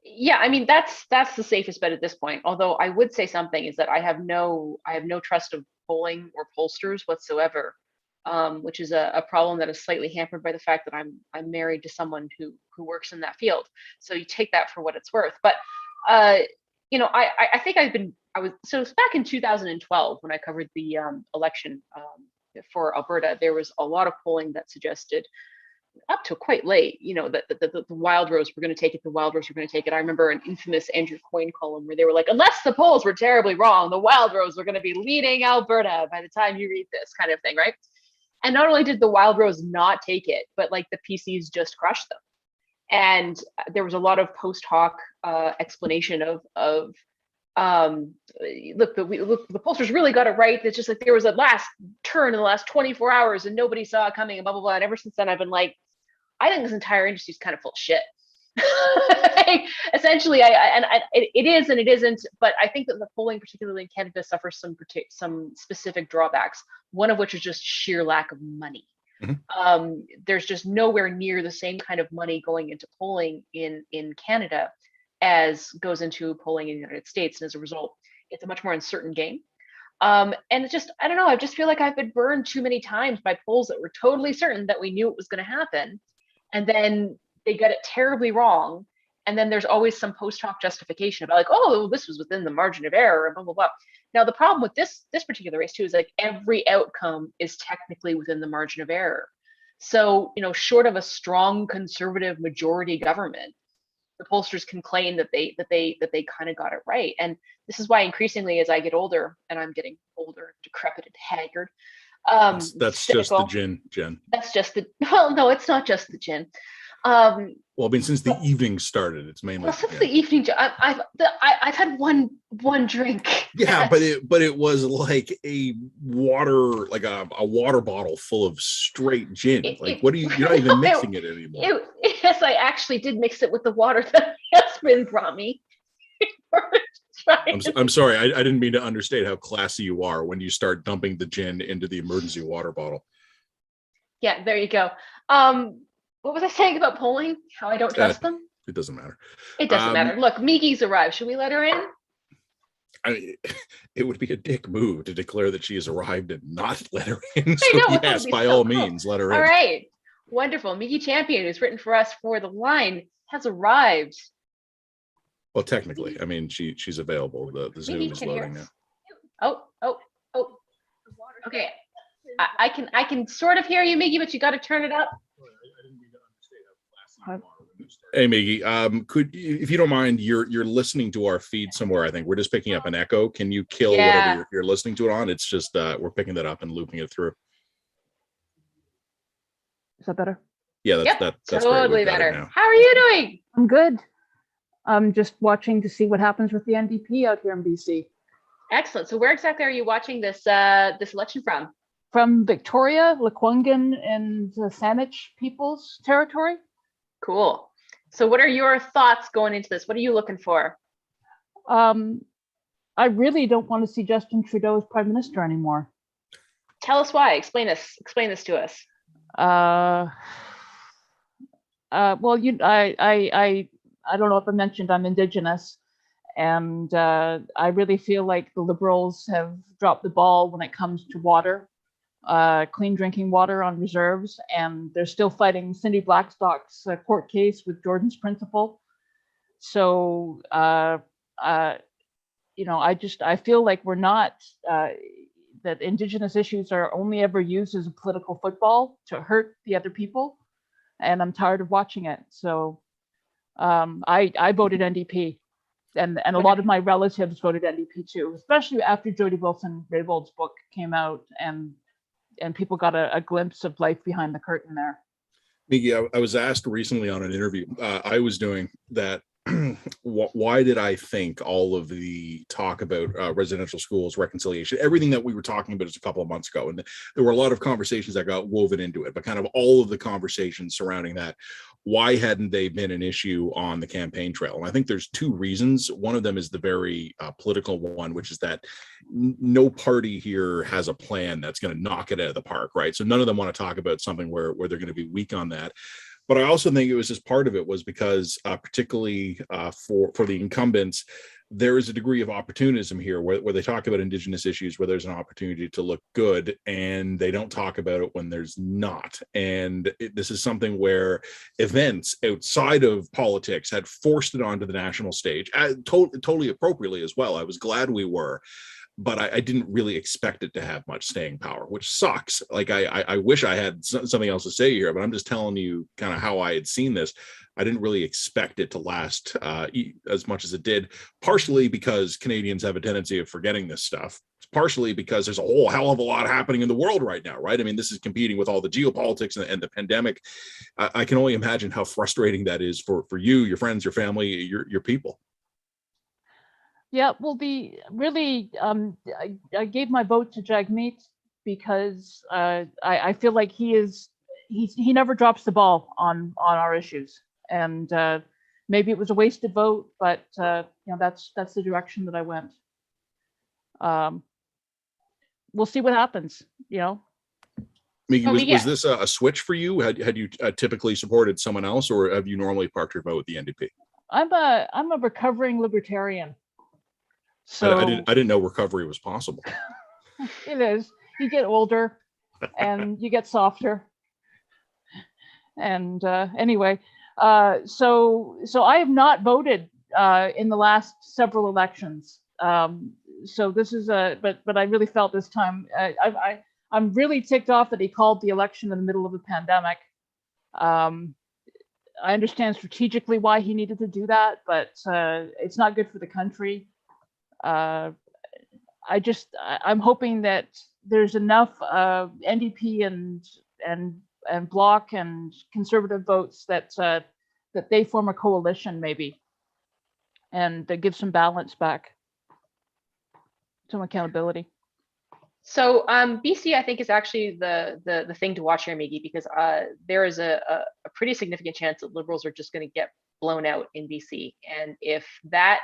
Speaker 4: Yeah, I mean, that's the safest bet at this point. Although I would say something is that I have no trust of polling or pollsters whatsoever, which is a problem that is slightly hampered by the fact that I'm married to someone who works in that field. So you take that for what it's worth. But you know, I think so it's back in 2012 when I covered the election for Alberta. There was a lot of polling that suggested up to quite late, you know, that the Wildrose were going to take it. The Wildrose were going to take it. I remember an infamous Andrew Coyne column where they were like, unless the polls were terribly wrong, the Wildrose were going to be leading Alberta by the time you read this, kind of thing, right? And not only did the Wildrose not take it, but like the PCs just crushed them. And there was a lot of post hoc explanation of look, the pollsters really got it right. It's just like there was a last turn in the last 24 hours and nobody saw it coming and blah, blah, blah. And ever since then, I've been like, I think this entire industry is kind of full of shit. Essentially, it is and it isn't, but I think that the polling, particularly in Canada, suffers some specific drawbacks. One of which is just sheer lack of money. There's just nowhere near the same kind of money going into polling in Canada as goes into polling in the United States, and as a result, it's a much more uncertain game. And it just, I don't know, I just feel like I've been burned too many times by polls that were totally certain that we knew it was going to happen, and then they got it terribly wrong. And then there's always some post hoc justification about like, oh, this was within the margin of error, and blah, blah, blah. Now, the problem with this particular race too is like every outcome is technically within the margin of error. So, short of a strong conservative majority government, the pollsters can claim that they kind of got it right. And this is why increasingly as I get older, and I'm getting older, decrepit and haggard.
Speaker 5: That's just the gin, Jen.
Speaker 4: That's just well, no, it's not just the gin.
Speaker 5: Well, I mean, since the evening started, it's mainly
Speaker 4: since the evening. I've had one drink.
Speaker 5: Yeah, but it was like a water bottle full of straight gin. You're not even mixing it anymore.
Speaker 4: Yes, I actually did mix it with the water that my husband brought me.
Speaker 5: I'm sorry, I didn't mean to understate how classy you are when you start dumping the gin into the emergency water bottle.
Speaker 4: Yeah, there you go. What was I saying about polling? How I don't trust them?
Speaker 5: It doesn't matter.
Speaker 4: It doesn't matter. Look, Migi's arrived. Should we let her in?
Speaker 5: It would be a dick move to declare that she has arrived and not let her in. So yes, by all means, let her in.
Speaker 4: All right. Wonderful. Migi Champion, who's written for us for The Line, has arrived.
Speaker 5: Well, technically, I mean, she's available. The Zoom is loading now.
Speaker 4: Oh. Okay. I can sort of hear you, Migi, but you got to turn it up.
Speaker 5: Hey, Miggy, if you don't mind, you're listening to our feed somewhere. I think we're just picking up an echo. Can you kill whatever you're listening to it on? It's just we're picking that up and looping it through.
Speaker 9: Is that better?
Speaker 5: Yeah, that's
Speaker 4: totally better. How are you doing?
Speaker 9: I'm good. I'm just watching to see what happens with the NDP out here in BC.
Speaker 4: Excellent. So where exactly are you watching this election from?
Speaker 9: From Victoria, Lekwungen, and Saanich People's Territory.
Speaker 4: Cool. So what are your thoughts going into this? What are you looking for?
Speaker 9: I really don't want to see Justin Trudeau as Prime Minister anymore.
Speaker 4: Tell us why. Explain this to us.
Speaker 9: Well, I don't know if I mentioned I'm Indigenous, and I really feel like the Liberals have dropped the ball when it comes to water. Clean drinking water on reserves, and they're still fighting Cindy Blackstock's court case with Jordan's Principle. So, I feel like we're not, that Indigenous issues are only ever used as a political football to hurt the other people, and I'm tired of watching it. So, I voted NDP, and a lot of my relatives voted NDP too, especially after Jody Wilson-Raybould's book came out, and people got a glimpse of life behind the curtain there.
Speaker 5: Miggy, I was asked recently on an interview I was doing that why did I think all of the talk about residential schools, reconciliation, everything that we were talking about just a couple of months ago, and there were a lot of conversations that got woven into it, but kind of all of the conversations surrounding that, why hadn't they been an issue on the campaign trail? And I think there's two reasons. One of them is the very political one, which is that no party here has a plan that's going to knock it out of the park, right? So none of them want to talk about something where they're going to be weak on that. But I also think it was just part of it was because particularly for the incumbents, there is a degree of opportunism here where they talk about Indigenous issues, where there's an opportunity to look good, and they don't talk about it when there's not. And this is something where events outside of politics had forced it onto the national stage, totally appropriately as well. I was glad we were. But I didn't really expect it to have much staying power, which sucks. Like I wish I had something else to say here, but I'm just telling you kind of how I had seen this. I didn't really expect it to last as much as it did, partially because Canadians have a tendency of forgetting this stuff. It's partially because there's a whole hell of a lot happening in the world right now, right? I mean, this is competing with all the geopolitics and the pandemic. I can only imagine how frustrating that is for you, your friends, your family, your people.
Speaker 9: Yeah, well, I gave my vote to Jagmeet because I feel like he never drops the ball on our issues, and maybe it was a wasted vote, but that's the direction that I went. We'll see what happens.
Speaker 5: Mickey,
Speaker 4: Oh,
Speaker 5: was this a switch for you? Had you typically supported someone else, or have you normally parked your vote with the NDP?
Speaker 9: I'm a recovering libertarian. So
Speaker 5: I didn't know recovery was possible.
Speaker 9: it is. You get older and you get softer. And anyway, so I have not voted in the last several elections. So this is but I really felt this time I'm really ticked off that he called the election in the middle of the pandemic. I understand strategically why he needed to do that, but it's not good for the country. I'm hoping that there's enough NDP and Bloc and Conservative votes that they form a coalition maybe, and give some balance back, some accountability.
Speaker 4: So BC, I think, is actually the thing to watch here, Miggy, because there is a pretty significant chance that Liberals are just going to get blown out in BC, and if that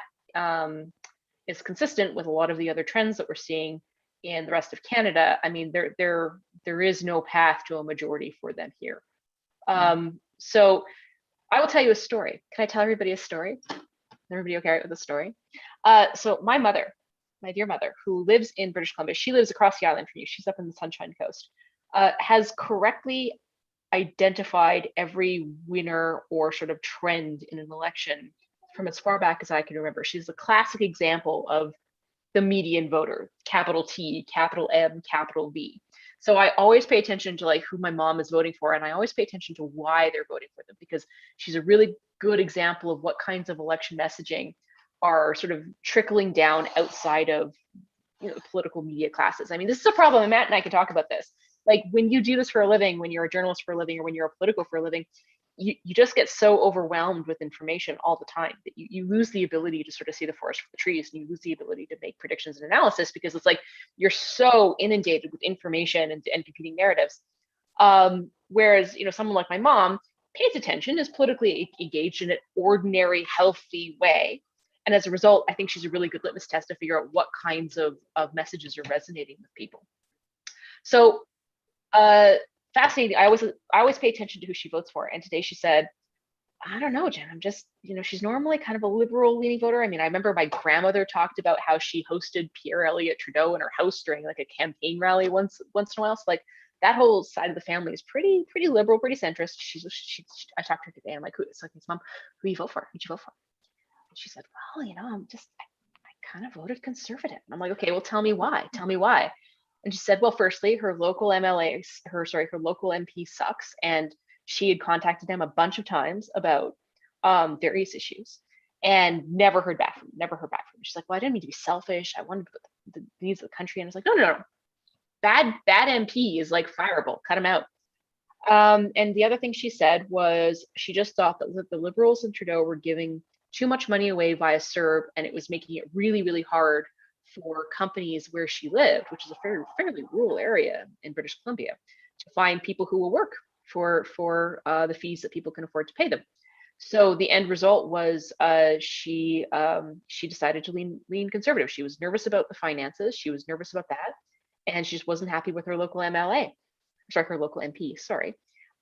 Speaker 4: is consistent with a lot of the other trends that we're seeing in the rest of Canada, I mean, there is no path to a majority for them here. So I will tell you a story. Can I tell everybody a story? Is everybody okay with the story? So my mother, my dear mother, who lives in British Columbia, she lives across the island from you. She's up in the Sunshine Coast, has correctly identified every winner or sort of trend in an election from as far back as I can remember. She's a classic example of the median voter, capital T, capital M, capital V. So I always pay attention to like who my mom is voting for, and I always pay attention to why they're voting for them, because she's a really good example of what kinds of election messaging are sort of trickling down outside of the political media classes. I mean, this is a problem, and Matt and I can talk about this. Like when you do this for a living, when you're a journalist for a living, or when you're a political for a living, you just get so overwhelmed with information all the time that you lose the ability to sort of see the forest for the trees, and you lose the ability to make predictions and analysis, because it's like you're so inundated with information and competing narratives. Whereas, someone like my mom pays attention, is politically engaged in an ordinary, healthy way. And as a result, I think she's a really good litmus test to figure out what kinds of messages are resonating with people. So fascinating. I always pay attention to who she votes for. And today she said, I don't know, Jen, I'm just, she's normally kind of a liberal leaning voter. I mean, I remember my grandmother talked about how she hosted Pierre Elliott Trudeau in her house during like a campaign rally once in a while. So like that whole side of the family is pretty liberal, pretty centrist. I talked to her today. I'm like, Mom, who do you vote for? Who'd you vote for? And she said, well, I kind of voted Conservative. And I'm like, okay, well, tell me why. And she said, well, firstly, her local local MP sucks. And she had contacted him a bunch of times about various issues and never heard back from him. She's like, well, I didn't mean to be selfish. I wanted to put the needs of the country. And I was like, no. Bad MP is like fireable. Cut him out. And the other thing she said was she just thought that the Liberals and Trudeau were giving too much money away via CERB, and it was making it really, really hard for companies where she lived, which is a fairly rural area in British Columbia, to find people who will work for the fees that people can afford to pay them. So the end result was she decided to lean Conservative. She was nervous about the finances. She was nervous about that, and she just wasn't happy with her local her local MP. Sorry.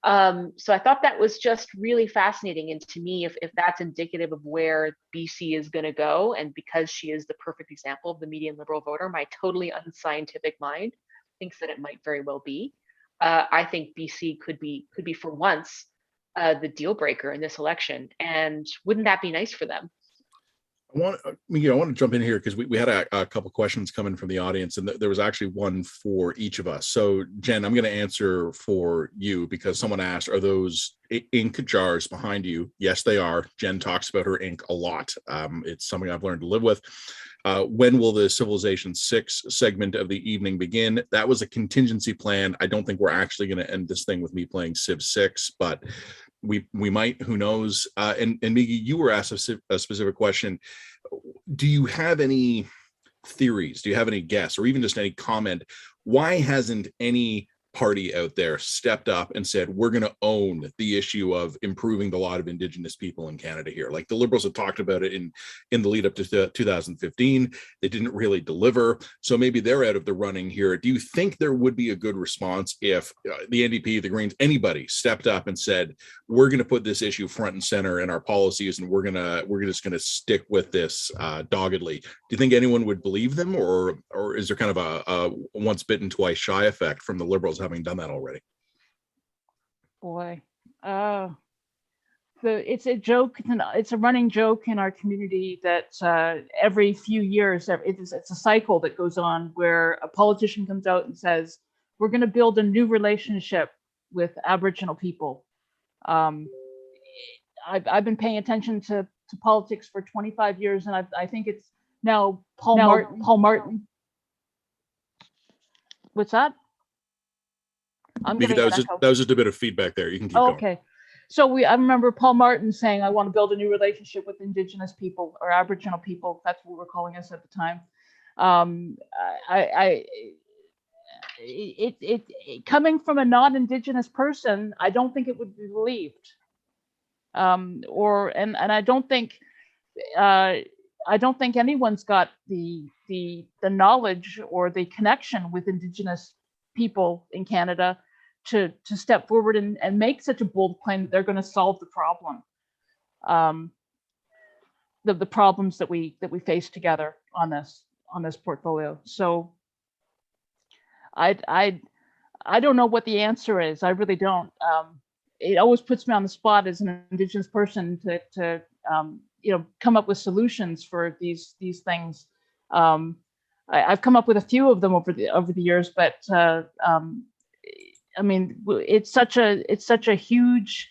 Speaker 4: So I thought that was just really fascinating. And to me, if that's indicative of where BC is going to go, and because she is the perfect example of the median Liberal voter, my totally unscientific mind thinks that it might very well be. I think BC could be for once the deal breaker in this election. And wouldn't that be nice for them?
Speaker 5: I want to jump in here because we had a couple questions coming from the audience, and there was actually one for each of us. So Jen, I'm going to answer for you because someone asked, are those ink jars behind you? Yes, they are. Jen talks about her ink a lot. It's something I've learned to live with. When will the Civilization 6 segment of the evening begin? That was a contingency plan. I don't think we're actually going to end this thing with me playing Civ 6, but we might, who knows. And Miggy, you were asked a specific question. Do you have any theories? Do you have any guess, or even just any comment? Why hasn't any party out there stepped up and said, we're going to own the issue of improving the lot of Indigenous people in Canada here? Like the Liberals have talked about it in the lead up to 2015. They didn't really deliver. So maybe they're out of the running here. Do you think there would be a good response if the NDP, the Greens, anybody stepped up and said, we're going to put this issue front and center in our policies, and we're just going to stick with this doggedly? Do you think anyone would believe them, or is there kind of a once bitten, twice shy effect from the Liberals having done that already?
Speaker 9: Boy, it's a joke. It's a running joke in our community that every few years, it's a cycle that goes on where a politician comes out and says, we're going to build a new relationship with Aboriginal people. I've been paying attention to politics for 25 years, and I think it's now Paul Martin. What's that?
Speaker 5: Maybe that was just a bit of feedback there. You can keep going. Okay.
Speaker 9: So I remember Paul Martin saying, I want to build a new relationship with Indigenous people or Aboriginal people. That's what we were calling us at the time. Coming from a non-Indigenous person, I don't think it would be believed. And I don't think anyone's got the knowledge or the connection with Indigenous people in Canada to step forward and make such a bold claim that they're going to solve the problem, the problems that we face together on this portfolio. So I don't know what the answer is. I really don't. It always puts me on the spot as an Indigenous person to come up with solutions for these things. I've come up with a few of them over the years, but I mean, it's such a huge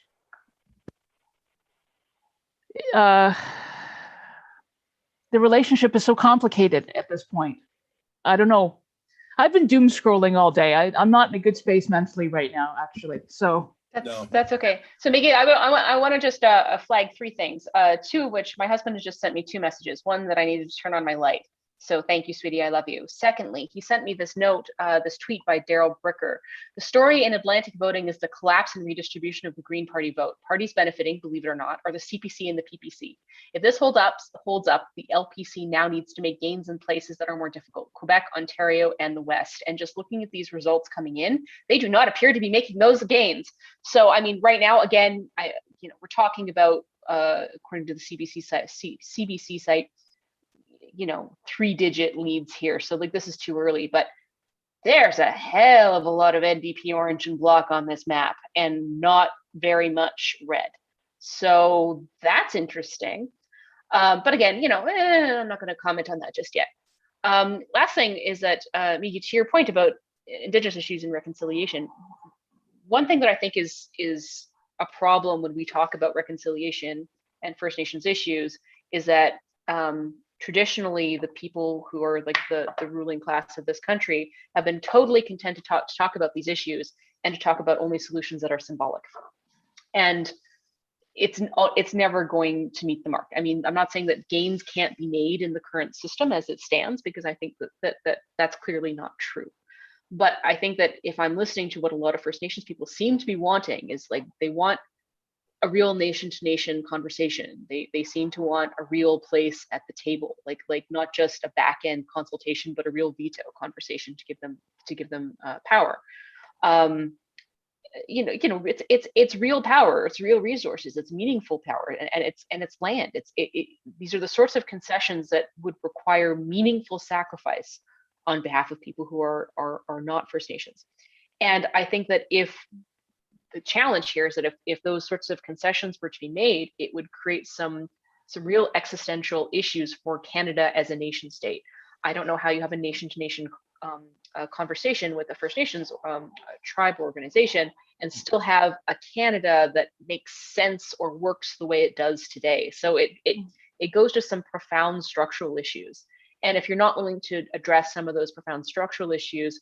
Speaker 9: the relationship is so complicated at this point. I don't know. I've been doom scrolling all day. I'm not in a good space mentally right now, actually. So
Speaker 4: that's okay. So Miggy, I want to just flag three things. Two of which my husband has just sent me two messages. One that I needed to turn on my light. So thank you, sweetie, I love you. Secondly, he sent me this note, this tweet by Daryl Bricker. The story in Atlantic voting is the collapse and redistribution of the Green Party vote. Parties benefiting, believe it or not, are the CPC and the PPC. If this holds up, the LPC now needs to make gains in places that are more difficult, Quebec, Ontario, and the West. And just looking at these results coming in, they do not appear to be making those gains. So, I mean, right now, again, we're talking about, according to the CBC site, 3-digit leads here. So like, this is too early, but there's a hell of a lot of NDP orange and block on this map and not very much red. So that's interesting. But again, I'm not going to comment on that just yet. Last thing is that, Miggy, to your point about Indigenous issues and reconciliation, one thing that I think is a problem when we talk about reconciliation and First Nations issues is that traditionally, the people who are like the ruling class of this country have been totally content to talk about these issues and to talk about only solutions that are symbolic. And it's never going to meet the mark. I mean, I'm not saying that gains can't be made in the current system as it stands, because I think that's clearly not true. But I think that if I'm listening to what a lot of First Nations people seem to be wanting, is like they want a real nation-to-nation conversation. They seem to want a real place at the table, like not just a back-end consultation, but a real veto conversation to give them power. It's real power. It's real resources. It's meaningful power, and it's land. These are the sorts of concessions that would require meaningful sacrifice on behalf of people who are not First Nations. And I think that if the challenge here is that if those sorts of concessions were to be made, it would create some real existential issues for Canada as a nation state. I don't know how you have a nation-to-nation conversation with the First Nations tribal organization and still have a Canada that makes sense or works the way it does today. So it goes to some profound structural issues. And if you're not willing to address some of those profound structural issues,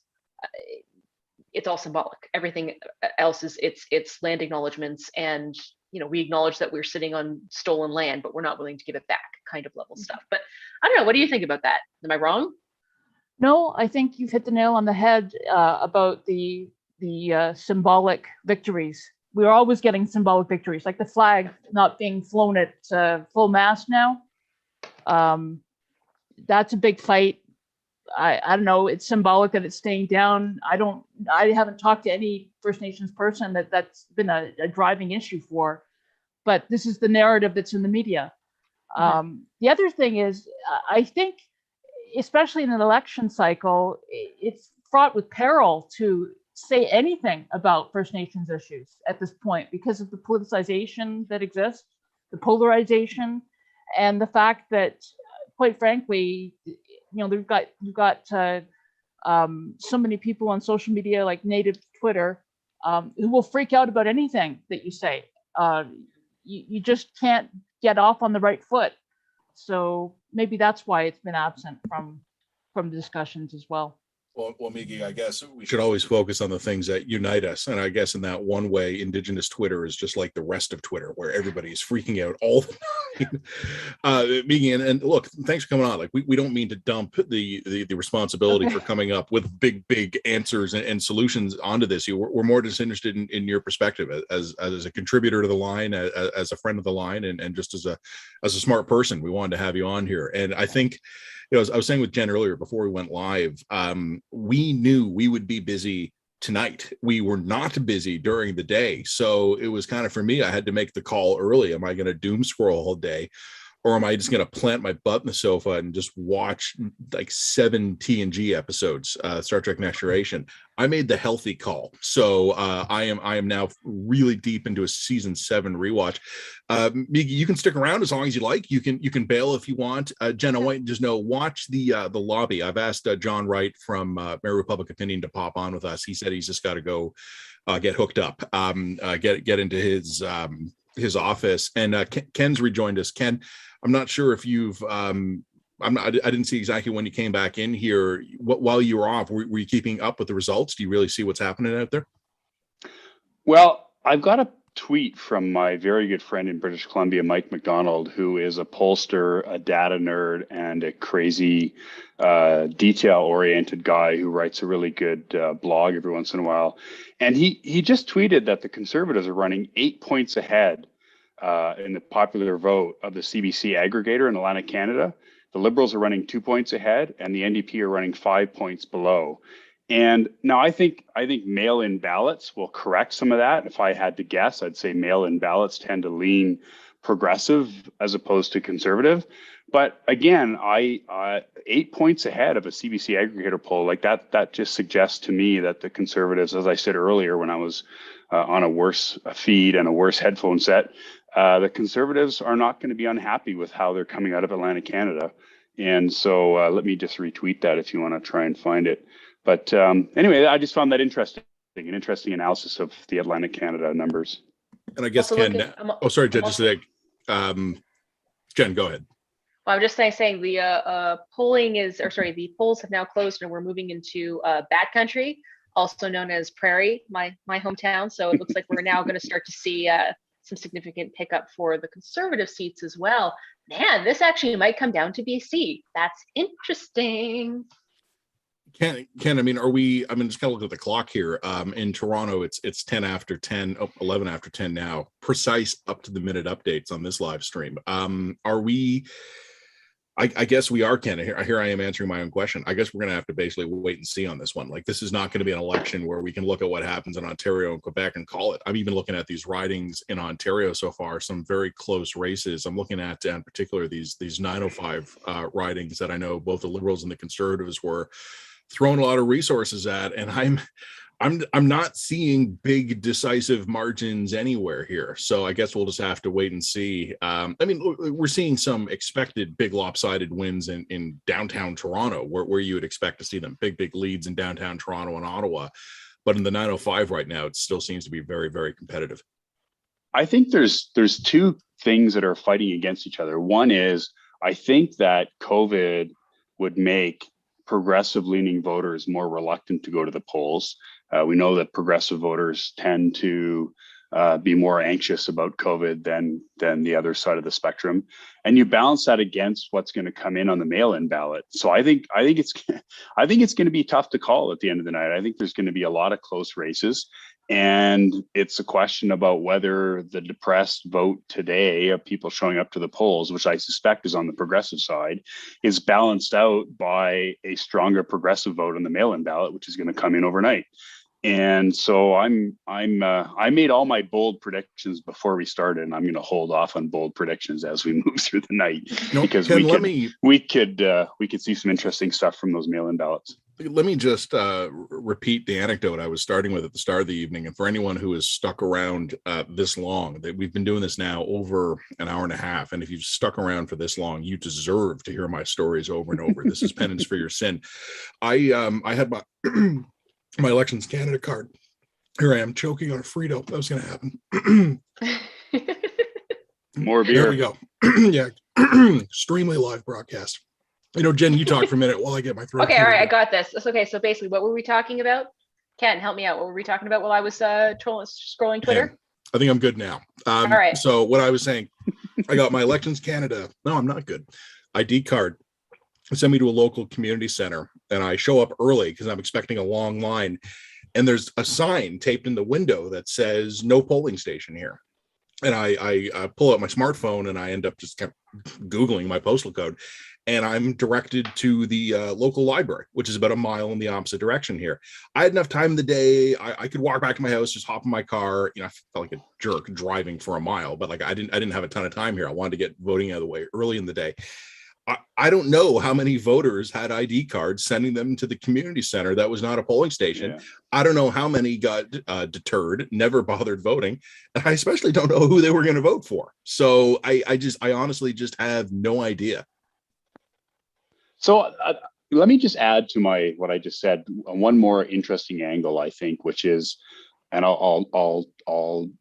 Speaker 4: it's all symbolic. Everything else is it's land acknowledgements, and we acknowledge that we're sitting on stolen land, but we're not willing to give it back, kind of level stuff. But I don't know. What do you think about that? Am I wrong?
Speaker 9: No, I think you've hit the nail on the head about the symbolic victories. We're always getting symbolic victories, like the flag not being flown at full mast now. That's a big fight. I don't know. It's symbolic that it's staying down. I haven't talked to any First Nations person that's been a driving issue for, but this is the narrative that's in the media. The other thing is, I think, especially in an election cycle, it's fraught with peril to say anything about First Nations issues at this point because of the politicization that exists, the polarization, and the fact that, quite frankly, you've got so many people on social media, like native Twitter, who will freak out about anything that you say. You just can't get off on the right foot. So maybe that's why it's been absent from the discussions as well.
Speaker 5: Well, Miggy, I guess we should always focus on the things that unite us. And I guess in that one way, Indigenous Twitter is just like the rest of Twitter, where everybody is freaking out all the time. Miggy, and look, thanks for coming on. Like, we don't mean to dump the responsibility for coming up with big answers and solutions onto this. We're more just interested in your perspective as a contributor to the line, as a friend of the line, and just as a smart person. We wanted to have you on here. And I think, as I was saying with Jen earlier before we went live, we knew we would be busy tonight. We were not busy during the day. So it was kind of, for me, I had to make the call early. Am I going to doom scroll all day? Or am I just going to plant my butt in the sofa and just watch like 7 TNG episodes, Star Trek Next Generation? I made the healthy call. So I am now really deep into a season 7 rewatch. Miggy, you can stick around as long as you like. You can bail if you want. Jen, I want you to just know, watch the lobby. I've asked John Wright from Mary Republic Opinion to pop on with us. He said he's just got to go get hooked up, get into his office. And Ken's rejoined us. Ken, I'm not sure if you've I didn't see exactly when you came back in here. While you were off, were you keeping up with the results? Do you really see what's happening out there?
Speaker 6: Well, I've got a tweet from my very good friend in British Columbia, Mike McDonald, who is a pollster, a data nerd, and a crazy detail-oriented guy who writes a really good blog every once in a while. And he just tweeted that the Conservatives are running 8 points ahead in the popular vote of the CBC aggregator in Atlantic Canada. The Liberals are running 2 points ahead, and the NDP are running 5 points below. And now I think mail-in ballots will correct some of that. If I had to guess, I'd say mail-in ballots tend to lean progressive as opposed to conservative. But again, 8 points ahead of a CBC aggregator poll, like that just suggests to me that the Conservatives, as I said earlier when I was on a worse feed and a worse headphone set, the Conservatives are not going to be unhappy with how they're coming out of Atlantic Canada. And so let me just retweet that if you want to try and find it. But anyway, I just found that an interesting analysis of the Atlantic Canada numbers.
Speaker 5: And I guess Ken, sorry, Jen, just like, Jen, go ahead.
Speaker 4: Well, I'm just saying the the polls have now closed and we're moving into Bad Country, also known as Prairie, my hometown. So it looks like we're now going to start to see some significant pickup for the Conservative seats as well. Man, this actually might come down to BC. That's interesting.
Speaker 5: Ken, I mean, just kind of look at the clock here. In Toronto, it's 10 after 10, 11 after 10 now, precise up to the minute updates on this live stream. Are we, I guess we are, Ken. Here I am answering my own question. I guess we're going to have to basically wait and see on this one. Like, this is not going to be an election where we can look at what happens in Ontario and Quebec and call it. I'm even looking at these ridings in Ontario so far, some very close races. I'm looking at, in particular, these 905 ridings that I know both the Liberals and the Conservatives were throwing a lot of resources at, and I'm not seeing big decisive margins anywhere here. So I guess we'll just have to wait and see. I mean, we're seeing some expected big lopsided wins in downtown Toronto, where you would expect to see them, big leads in downtown Toronto and Ottawa. But in the 905 right now, it still seems to be very, very competitive.
Speaker 6: I think there's two things that are fighting against each other. One is, I think that COVID would make progressive leaning voters more reluctant to go to the polls. We know that progressive voters tend to be more anxious about COVID than the other side of the spectrum, and you balance that against what's going to come in on the mail-in ballot. So I think it's going to be tough to call at the end of the night. I think there's going to be a lot of close races, and it's a question about whether the depressed vote today of people showing up to the polls, which I suspect is on the progressive side, is balanced out by a stronger progressive vote on the mail-in ballot, which is going to come in overnight. And so I made all my bold predictions before we started, and I'm going to hold off on bold predictions as we move through the night, because we could see some interesting stuff from those mail-in ballots.
Speaker 5: Let me just repeat the anecdote I was starting with at the start of the evening. And for anyone who has stuck around this long, that we've been doing this now over an hour and a half. And if you've stuck around for this long, you deserve to hear my stories over and over. This is penance for your sin. I had my my Elections Canada card. Here I am choking on a Frito. That was going to happen.
Speaker 6: More beer.
Speaker 5: There we go. Yeah. Extremely live broadcast. You know, Jen, you talk for a minute while I get my throat.
Speaker 4: Okay, all right, I got this. It's okay. So basically, what were we talking about? Ken, help me out. What were we talking about while I was scrolling Twitter?
Speaker 5: Yeah, I think I'm good now.
Speaker 4: All right.
Speaker 5: So what I was saying, I got my Elections Canada. No, I'm not good. ID card. Send me to a local community center, and I show up early because I'm expecting a long line. And there's a sign taped in the window that says "No polling station here." And I pull out my smartphone and I end up just kind of Googling my postal code. And I'm directed to the local library, which is about a mile in the opposite direction here. I had enough time in the day. I could walk back to my house, just hop in my car. You know, I felt like a jerk driving for a mile, but like I didn't have a ton of time here. I wanted to get voting out of the way early in the day. I don't know how many voters had ID cards sending them to the community center that was not a polling station. Yeah. I don't know how many got deterred, never bothered voting. And I especially don't know who they were going to vote for. So I honestly just have no idea.
Speaker 6: So let me just add to what I just said, one more interesting angle, I think, which is, and I'll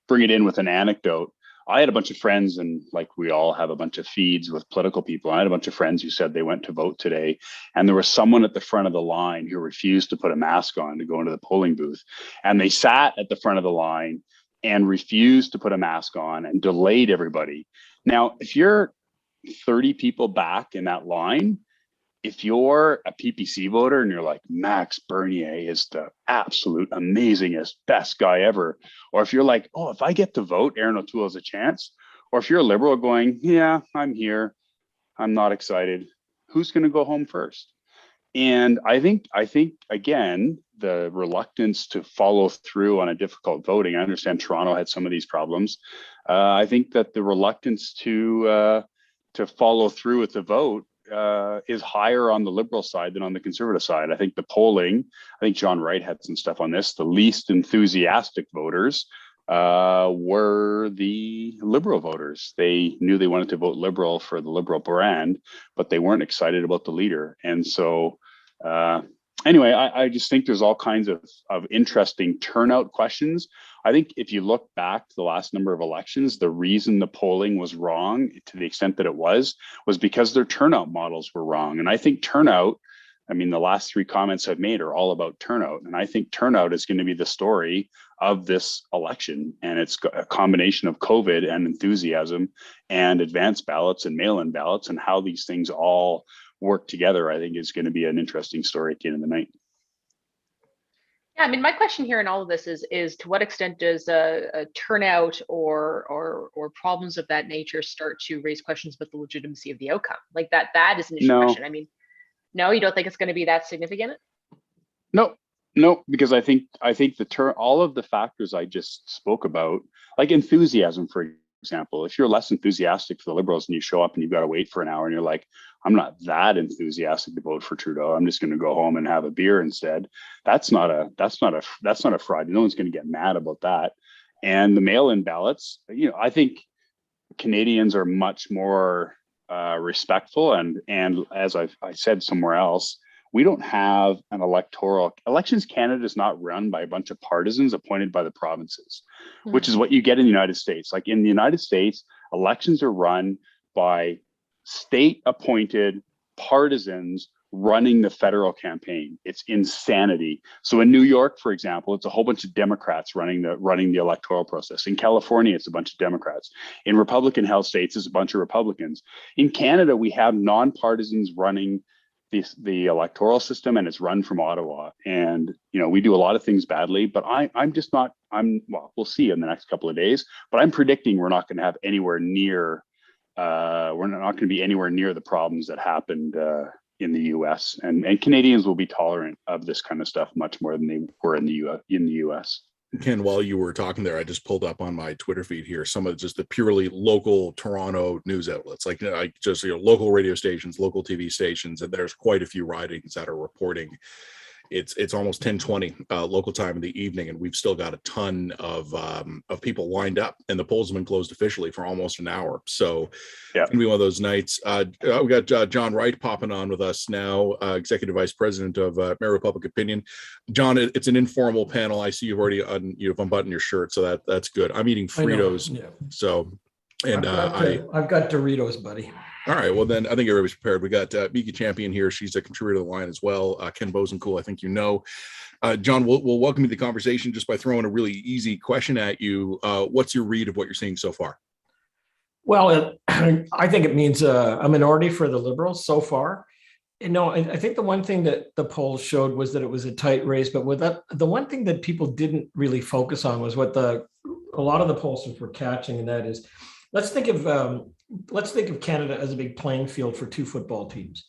Speaker 6: bring it in with an anecdote. I had a bunch of friends, and like we all have a bunch of feeds with political people. I had a bunch of friends who said they went to vote today, and there was someone at the front of the line who refused to put a mask on to go into the polling booth. And they sat at the front of the line and refused to put a mask on and delayed everybody. Now, if you're 30 people back in that line, if you're a PPC voter and you're like, Max Bernier is the absolute amazingest, best guy ever, or if you're like, oh, if I get to vote, Aaron O'Toole has a chance, or if you're a liberal going, yeah, I'm here, I'm not excited, who's going to go home first? And I think again, the reluctance to follow through on a difficult voting, I understand Toronto had some of these problems. I think that the reluctance to follow through with the vote is higher on the liberal side than on the conservative side. I think the polling, I think John Wright had some stuff on this, the least enthusiastic voters were the liberal voters. They knew they wanted to vote liberal for the liberal brand, but they weren't excited about the leader. And so anyway, I just think there's all kinds of interesting turnout questions. I think if you look back to the last number of elections, the reason the polling was wrong to the extent that it was because their turnout models were wrong. And I think turnout, I mean, the last three comments I've made are all about turnout. And I think turnout is going to be the story of this election. And it's a combination of COVID and enthusiasm and advanced ballots and mail-in ballots, and how these things all work together, I think is going to be an interesting story at the end of the night.
Speaker 4: Yeah, I mean, my question here in all of this is to what extent does a turnout or problems of that nature start to raise questions about the legitimacy of the outcome? Like that is an issue question. I mean, no, you don't think it's going to be that significant?
Speaker 6: No, because I think all of the factors I just spoke about, like enthusiasm, for example, if you're less enthusiastic for the Liberals and you show up and you've got to wait for an hour and you're like, I'm not that enthusiastic to vote for Trudeau, I'm just going to go home and have a beer instead. That's not a fraud. No one's going to get mad about that. And the mail-in ballots, you know, I think Canadians are much more respectful, and as I said somewhere else, we don't have an Elections Canada is not run by a bunch of partisans appointed by the provinces, which is what you get in the United States. Like in the United States, elections are run by state appointed partisans running the federal campaign. It's insanity. So in New York, for example, it's a whole bunch of Democrats running the electoral process. In California, it's a bunch of Democrats. In Republican held states, it's a bunch of Republicans. In Canada, we have nonpartisans running the electoral system, and it's run from Ottawa. And we do a lot of things badly, but well, we'll see in the next couple of days. But I'm predicting we're not going to have anywhere near. We're not going to be anywhere near the problems that happened in the U.S. and Canadians will be tolerant of this kind of stuff much more than they were in the U.S.
Speaker 5: Ken, while you were talking there, I just pulled up on my Twitter feed here some of just the purely local Toronto news outlets, like just local radio stations, local TV stations, and there's quite a few ridings that are reporting. It's almost 10:20 local time in the evening, and we've still got a ton of people lined up, and the polls have been closed officially for almost an hour. So
Speaker 6: yeah,
Speaker 5: it's gonna be one of those nights. We got John Wright popping on with us now, Executive Vice President of Mayor Public Opinion. John, it's an informal panel. I see you've already you've unbuttoned your shirt, so that's good. I'm eating Fritos,
Speaker 10: yeah.
Speaker 5: So and
Speaker 10: I've got Doritos, buddy.
Speaker 5: All right, well then I think everybody's prepared. We got Miki Champion here. She's a contributor to the line as well. Ken Bosencool, I think John, we'll welcome you to the conversation just by throwing a really easy question at you. What's your read of what you're seeing so far?
Speaker 10: Well, I think it means a minority for the Liberals so far. I think the one thing that the polls showed was that it was a tight race, but with that, the one thing that people didn't really focus on was what a lot of the pollsters were catching, and that is, let's think of Canada as a big playing field for two football teams.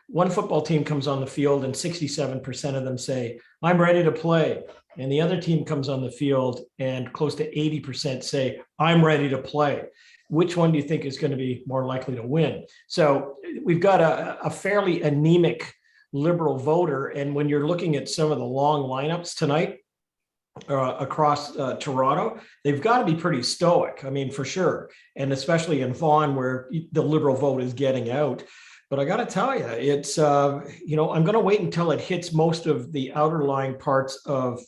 Speaker 10: One football team comes on the field and 67% of them say, I'm ready to play. And the other team comes on the field and close to 80% say, I'm ready to play. Which one do you think is going to be more likely to win? So we've got a fairly anemic Liberal voter. And when you're looking at some of the long lineups tonight, across Toronto, they've got to be pretty stoic. I mean, for sure. And especially in Vaughan, where the Liberal vote is getting out. But I got to tell you, it's, I'm going to wait until it hits most of the outer lying parts of,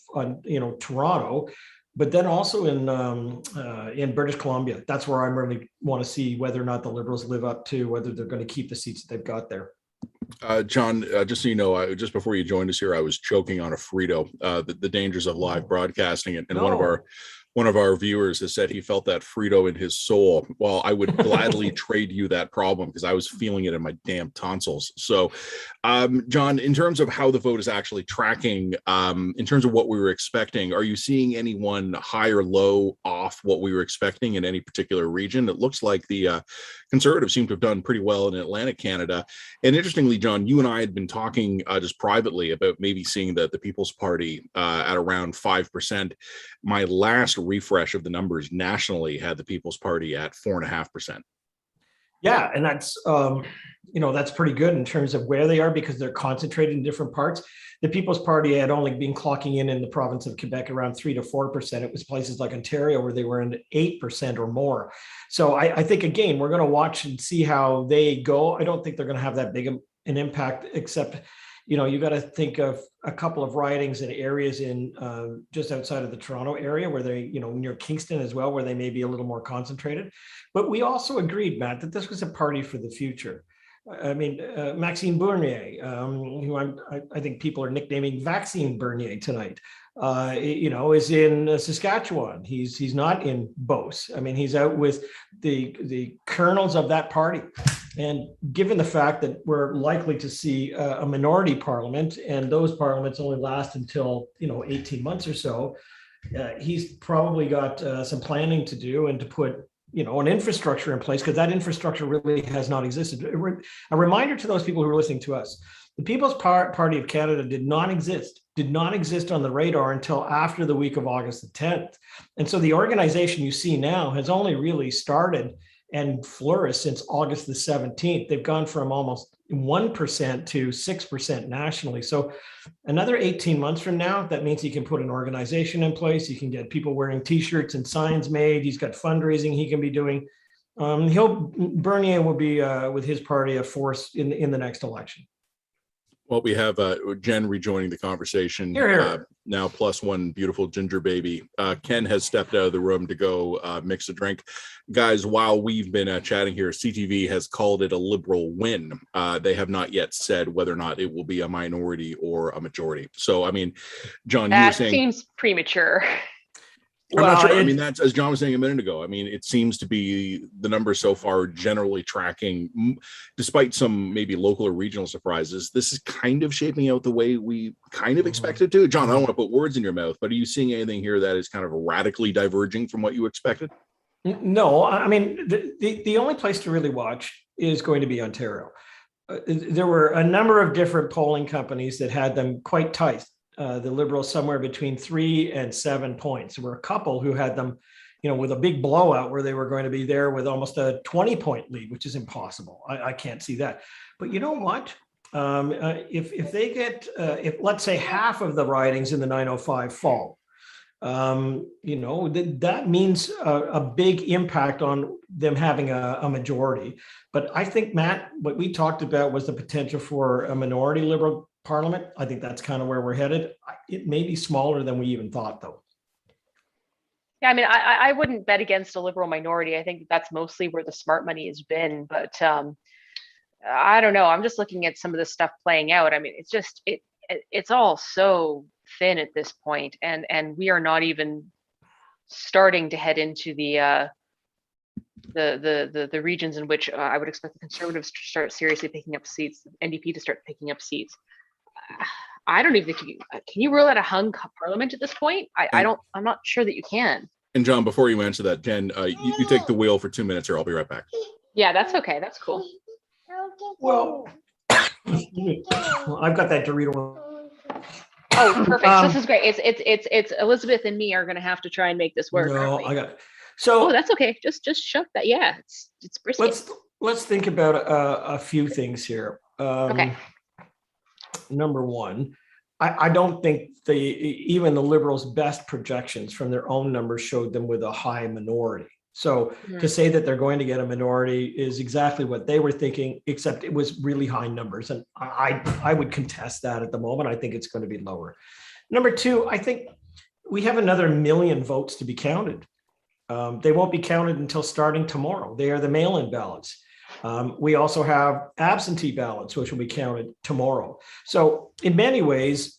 Speaker 10: Toronto, but then also in British Columbia. That's where I really want to see whether or not the Liberals live up to whether they're going to keep the seats that they've got there.
Speaker 5: John, just so you know, just before you joined us here, I was choking on a Frito. The dangers of live broadcasting, and one of our viewers has said he felt that Frito in his soul. Well, I would gladly trade you that problem because I was feeling it in my damn tonsils. So, John, in terms of how the vote is actually tracking, in terms of what we were expecting, are you seeing anyone high or low off what we were expecting in any particular region? It looks like the Conservatives seem to have done pretty well in Atlantic Canada. And interestingly, John, you and I had been talking just privately about maybe seeing the People's Party at around 5%. My last refresh of the numbers nationally had the People's Party at 4.5%.
Speaker 10: Yeah, and that's pretty good in terms of where they are because they're concentrated in different parts. The People's Party had only been clocking in the province of Quebec around 3 to 4%. It was places like Ontario where they were in 8% or more. So I think, again, we're going to watch and see how they go. I don't think they're going to have that big an impact, except, you got to think of a couple of ridings in areas in just outside of the Toronto area where they, near Kingston as well, where they may be a little more concentrated. But we also agreed, Matt, that this was a party for the future. I mean, Maxime Bernier, who I think people are nicknaming Vaccine Bernier tonight, is in Saskatchewan. He's not in Beauce. I mean, he's out with the kernels of that party. And given the fact that we're likely to see a minority parliament, and those parliaments only last until 18 months or so, he's probably got some planning to do and to put an infrastructure in place, because that infrastructure really has not existed. A reminder to those people who are listening to us: the People's Party of Canada did not exist on the radar until after the week of August the 10th. And so the organization you see now has only really started and flourished since August the 17th. They've gone from almost 1% to 6% nationally. So another 18 months from now, that means he can put an organization in place. He can get people wearing T-shirts and signs made. He's got fundraising he can be doing. Bernier will be with his party a force in the next election.
Speaker 5: Well, we have Jen rejoining the conversation.
Speaker 10: Here.
Speaker 5: now plus one beautiful ginger baby. Ken has stepped out of the room to go mix a drink. Guys, while we've been chatting here, CTV has called it a Liberal win. They have not yet said whether or not it will be a minority or a majority. So, I mean, John, you were
Speaker 4: That
Speaker 5: saying
Speaker 4: seems premature.
Speaker 5: I'm not sure. I
Speaker 10: Well,
Speaker 5: mean, that's as John was saying a minute ago. I mean, it seems to be the numbers so far generally tracking, despite some maybe local or regional surprises. This is kind of shaping out the way we kind of expected to. John, I don't want to put words in your mouth, but are you seeing anything here that is kind of radically diverging from what you expected?
Speaker 10: No, I mean, the only place to really watch is going to be Ontario. There were a number of different polling companies that had them quite tight. The Liberals somewhere between 3 and 7 points. There were a couple who had them, with a big blowout where they were going to be there with almost a 20-point lead, which is impossible. I can't see that. But you know what? If they get, if let's say half of the ridings in the 905 fall, that means a big impact on them having a majority. But I think, Matt, what we talked about was the potential for a minority Liberal Parliament. I think that's kind of where we're headed. It may be smaller than we even thought, though.
Speaker 4: Yeah, I mean, I wouldn't bet against a Liberal minority. I think that's mostly where the smart money has been. But I don't know. I'm just looking at some of the stuff playing out. I mean, it's just it's all so thin at this point, and we are not even starting to head into the regions in which I would expect the Conservatives to start seriously picking up seats, NDP to start picking up seats. I don't even think can you rule out a hung parliament at this point? I'm not sure that you can.
Speaker 5: And John, before you answer that, Ken, you take the wheel for 2 minutes here. I'll be right back.
Speaker 4: Yeah, that's okay. That's cool.
Speaker 10: Well, I've got that Dorito.
Speaker 4: Oh, perfect. This is great. It's Elizabeth and me are going to have to try and make this work.
Speaker 10: No, I got it. So
Speaker 4: oh, that's okay. Just shove that. Yeah, it's brisket.
Speaker 10: Let's think about a few things here.
Speaker 4: Okay.
Speaker 10: Number one, I don't think even the Liberals' best projections from their own numbers showed them with a high minority. So to say that they're going to get a minority is exactly what they were thinking, except it was really high numbers. And I would contest that at the moment. I think it's going to be lower. Number two, I think we have another 1 million votes to be counted. They won't be counted until starting tomorrow. They are the mail-in ballots. We also have absentee ballots, which will be counted tomorrow. So in many ways,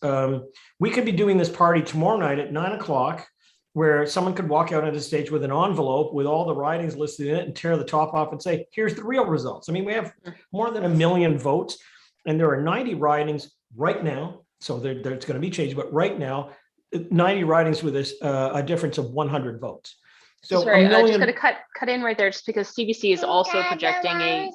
Speaker 10: we could be doing this party tomorrow night at 9:00, where someone could walk out on the stage with an envelope with all the ridings listed in it and tear the top off and say, here's the real results. I mean, we have more than 1 million votes, and there are 90 ridings right now. So there's going to be change, but right now, 90 ridings with a difference of 100 votes. So
Speaker 4: sorry, I'm just going to cut in right there, just because CBC is also projecting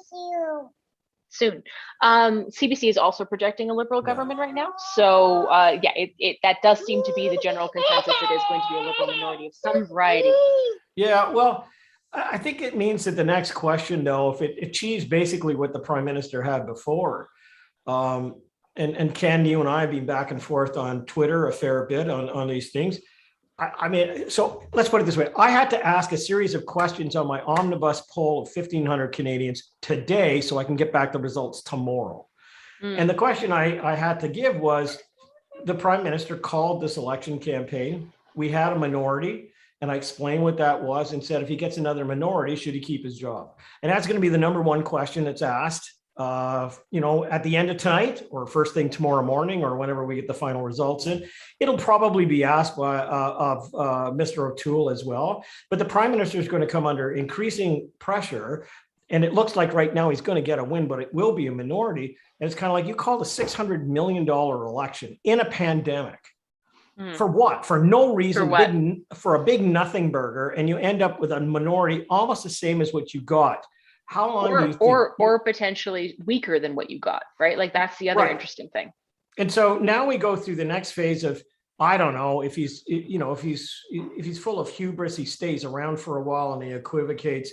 Speaker 4: soon. CBC is also projecting a Liberal government right now. So yeah, that does seem to be the general consensus. It is going to be a Liberal minority of some variety. Yeah,
Speaker 10: well, I think it means that the next question, though, if it achieves basically what the Prime Minister had before, and Ken, you and I have been back and forth on Twitter a fair bit on these things. I mean, so let's put it this way. I had to ask a series of questions on my omnibus poll of 1,500 Canadians today so I can get back the results tomorrow. And the question I had to give was, the Prime Minister called this election campaign. We had a minority, and I explained what that was and said, if he gets another minority, should he keep his job? And that's going to be the number one question that's asked, at the end of tonight or first thing tomorrow morning or whenever we get the final results in. It'll probably be asked of Mr. O'Toole as well. But the Prime Minister is going to come under increasing pressure. And it looks like right now he's going to get a win, but it will be a minority. And it's kind of like you called a $600 million election in a pandemic. For what? For no reason, for a big nothing burger. And you end up with a minority almost the same as what you got. How long do you think?
Speaker 4: Or potentially weaker than what you got, right? Like that's the other interesting thing.
Speaker 10: And so now we go through the next phase of, I don't know if he's full of hubris, he stays around for a while and he equivocates,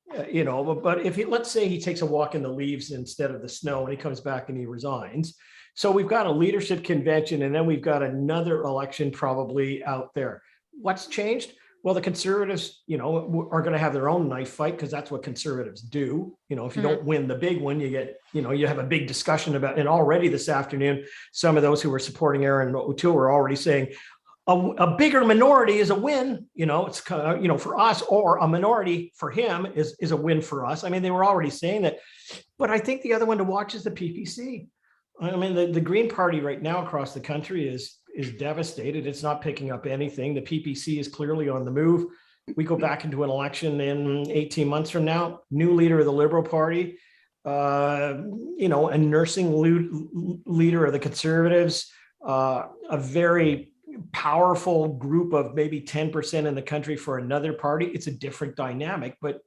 Speaker 10: but if let's say he takes a walk in the leaves instead of the snow and he comes back and he resigns. So we've got a leadership convention and then we've got another election probably out there. What's changed? Well, the Conservatives, are going to have their own knife fight because that's what Conservatives do. If you don't win the big one, you get, you have a big discussion about, and already this afternoon, some of those who were supporting Aaron O'Toole were already saying a bigger minority is a win. It's kind of, for us, or a minority for him is a win for us. I mean, they were already saying that, but I think the other one to watch is the PPC. I mean, the Green Party right now across the country is devastated. It's not picking up anything. The PPC is clearly on the move. We go back into an election in 18 months from now, new leader of the Liberal Party, a nursing leader of the Conservatives, a very powerful group of maybe 10% in the country for another party. It's a different dynamic, but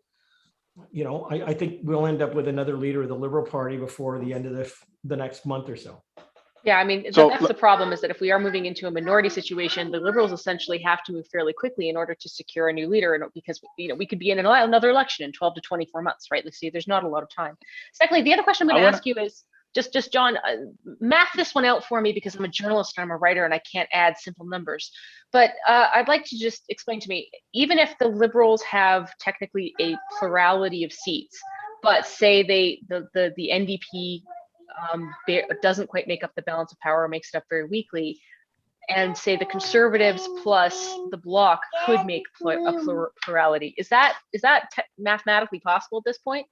Speaker 10: I think we'll end up with another leader of the Liberal Party before the end of the next month or so.
Speaker 4: Yeah, I mean,
Speaker 6: So-
Speaker 4: that's the problem, is that if we are moving into a minority situation, the Liberals essentially have to move fairly quickly in order to secure a new leader, and because we could be in another election in 12 to 24 months, right? Let's see, there's not a lot of time. Secondly, the other question I'm going to ask you is just John, math this one out for me, because I'm a journalist and I'm a writer and I can't add simple numbers. But I'd like to just explain to me, even if the Liberals have technically a plurality of seats, but say the NDP doesn't quite make up the balance of power, or makes it up very weakly, and say the Conservatives plus the Bloc could make a plurality. Is that mathematically possible at this point?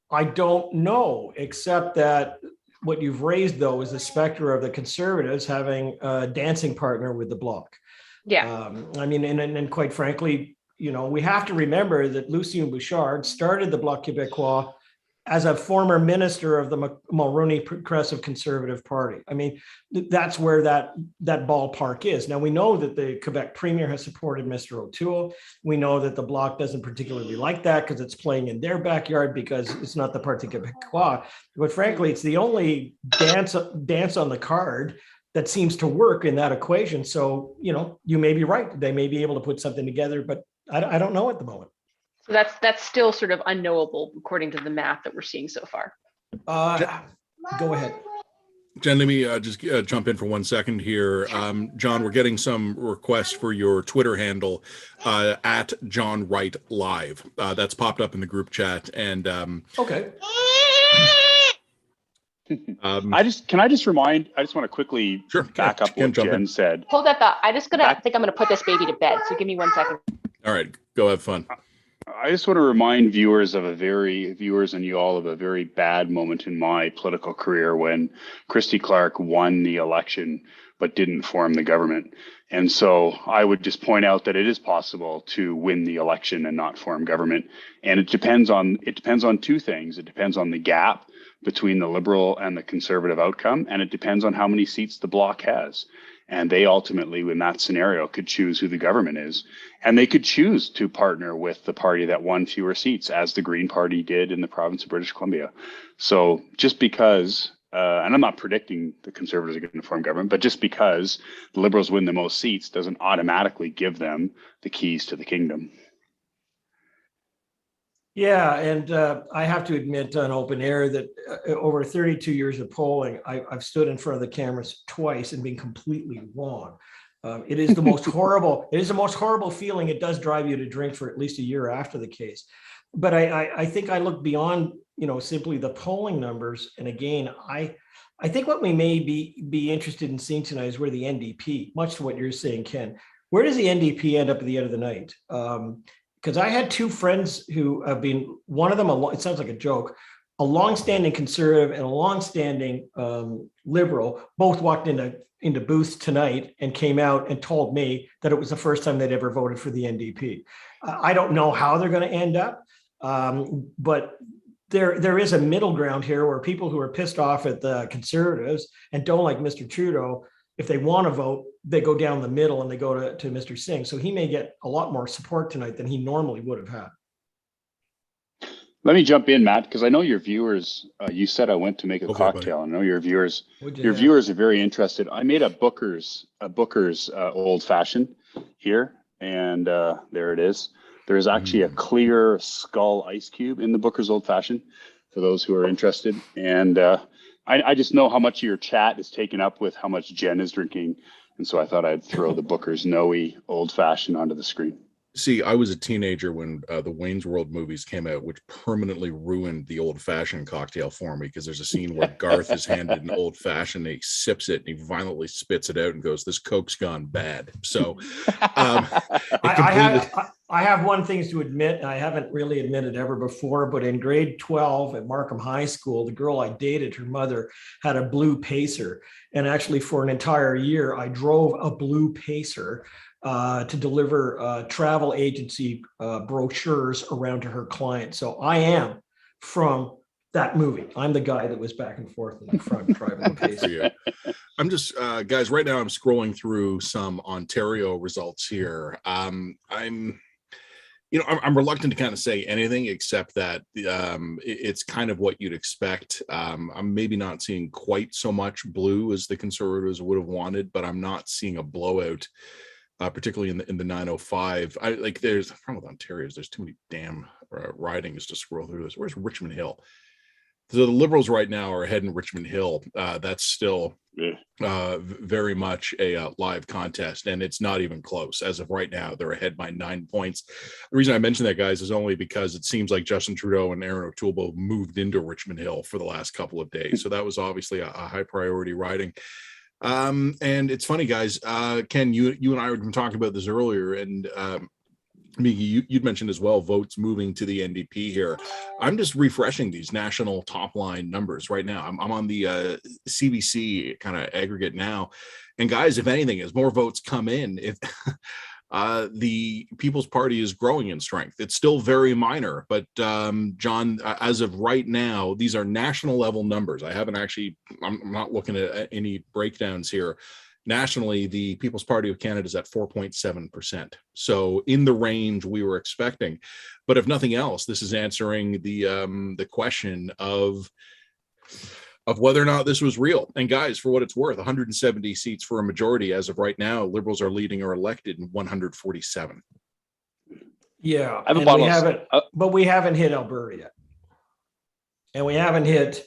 Speaker 10: I don't know, except that what you've raised, though, is the specter of the Conservatives having a dancing partner with the Bloc.
Speaker 4: Yeah.
Speaker 10: I mean, and quite frankly, we have to remember that Lucien Bouchard started the Bloc Québécois as a former minister of the Mulroney Progressive Conservative Party. I mean, that's where that ballpark is. Now, we know that the Quebec Premier has supported Mr. O'Toole. We know that the Bloc doesn't particularly like that because it's playing in their backyard, because it's not the Parti Québécois. But frankly, it's the only dance on the card that seems to work in that equation. So, you may be right. They may be able to put something together, but I don't know at the moment.
Speaker 4: So that's still sort of unknowable according to the math that we're seeing so far.
Speaker 10: Go ahead.
Speaker 5: Jen, let me just jump in for 1 second here. John, we're getting some requests for your Twitter handle at John Wright Live. That's popped up in the group chat. And
Speaker 10: okay.
Speaker 6: I just want to quickly back up what Jen said.
Speaker 4: Hold that thought. I think I'm gonna put this baby to bed. So give me 1 second.
Speaker 5: All right, go have fun.
Speaker 6: I just want to remind viewers and you all of a very bad moment in my political career when Christy Clark won the election but didn't form the government. And so I would just point out that it is possible to win the election and not form government. And it depends on two things. It depends on the gap between the Liberal and the Conservative outcome, and it depends on how many seats the Bloc has. And they ultimately, in that scenario, could choose who the government is. And they could choose to partner with the party that won fewer seats, as the Green Party did in the province of British Columbia. So just because, and I'm not predicting the Conservatives are going to form government, but just because the Liberals win the most seats doesn't automatically give them the keys to the kingdom.
Speaker 10: Yeah, and I have to admit on open air that over 32 years of polling, I've stood in front of the cameras twice and been completely wrong. It is the most horrible. It is the most horrible feeling. It does drive you to drink for at least a year after the case. But I think I look beyond, simply the polling numbers. And again, I think what we may be interested in seeing tonight is where the NDP, much to what you're saying, Ken, where does the NDP end up at the end of the night? Because I had two friends who have been, one of them, it sounds like a joke, a longstanding Conservative and a longstanding Liberal, both walked into booths tonight and came out and told me that it was the first time they'd ever voted for the NDP. I don't know how they're going to end up, but there is a middle ground here where people who are pissed off at the Conservatives and don't like Mr. Trudeau, if they want to vote, they go down the middle and they go to Mr. Singh. So he may get a lot more support tonight than he normally would have had.
Speaker 6: Let me jump in, Matt, because I know your viewers, you said I went to make a cocktail. I know your viewers are very interested. I made a Booker's old fashioned here, and there it is. There is actually a clear skull ice cube in the Booker's old fashioned for those who are interested. And I just know how much of your chat is taken up with how much Jen is drinking. And so I thought I'd throw the Booker's Noe old fashioned onto the screen.
Speaker 5: See, I was a teenager when the Wayne's World movies came out, which permanently ruined the old fashioned cocktail for me, because there's a scene where Garth is handed an old fashioned, he sips it and he violently spits it out and goes, "This Coke's gone bad." So
Speaker 10: I have one thing to admit, and I haven't really admitted ever before, but in grade 12 at Markham High School, the girl I dated, her mother had a blue Pacer. And actually for an entire year, I drove a blue Pacer to deliver travel agency brochures around to her clients. So I am from that movie. I'm the guy that was back and forth in the front driving the Pacer.
Speaker 5: I'm just, guys, right now I'm scrolling through some Ontario results here. I'm reluctant to kind of say anything except that it's kind of what you'd expect. I'm maybe not seeing quite so much blue as the Conservatives would have wanted, but I'm not seeing a blowout. Particularly in the 905. There's the problem with Ontario is there's too many damn ridings to scroll through this. Where's Richmond Hill? So the Liberals right now are ahead in Richmond Hill. That's still very much a live contest, and it's not even close. As of right now, they're ahead by 9 points. The reason I mention that, guys, is only because it seems like Justin Trudeau and Aaron O'Toole both moved into Richmond Hill for the last couple of days. So that was obviously a high priority riding. And it's funny, guys, Ken, you and I were talking about this earlier, and Miggy, you'd mentioned as well votes moving to the NDP here. I'm just refreshing these national top line numbers right now. I'm on the CBC kind of aggregate now, and guys, if anything, as more votes come in, if the People's Party is growing in strength. It's still very minor, but John, as of right now, these are national level numbers. I'm not looking at any breakdowns here. Nationally, the People's Party of Canada is at 4.7%. So in the range we were expecting. But if nothing else, this is answering the question of whether or not this was real. And guys, for what it's worth, 170 seats for a majority as of right now. Liberals are leading or elected in 147.
Speaker 10: Yeah, but we haven't hit Alberta yet. And we haven't hit,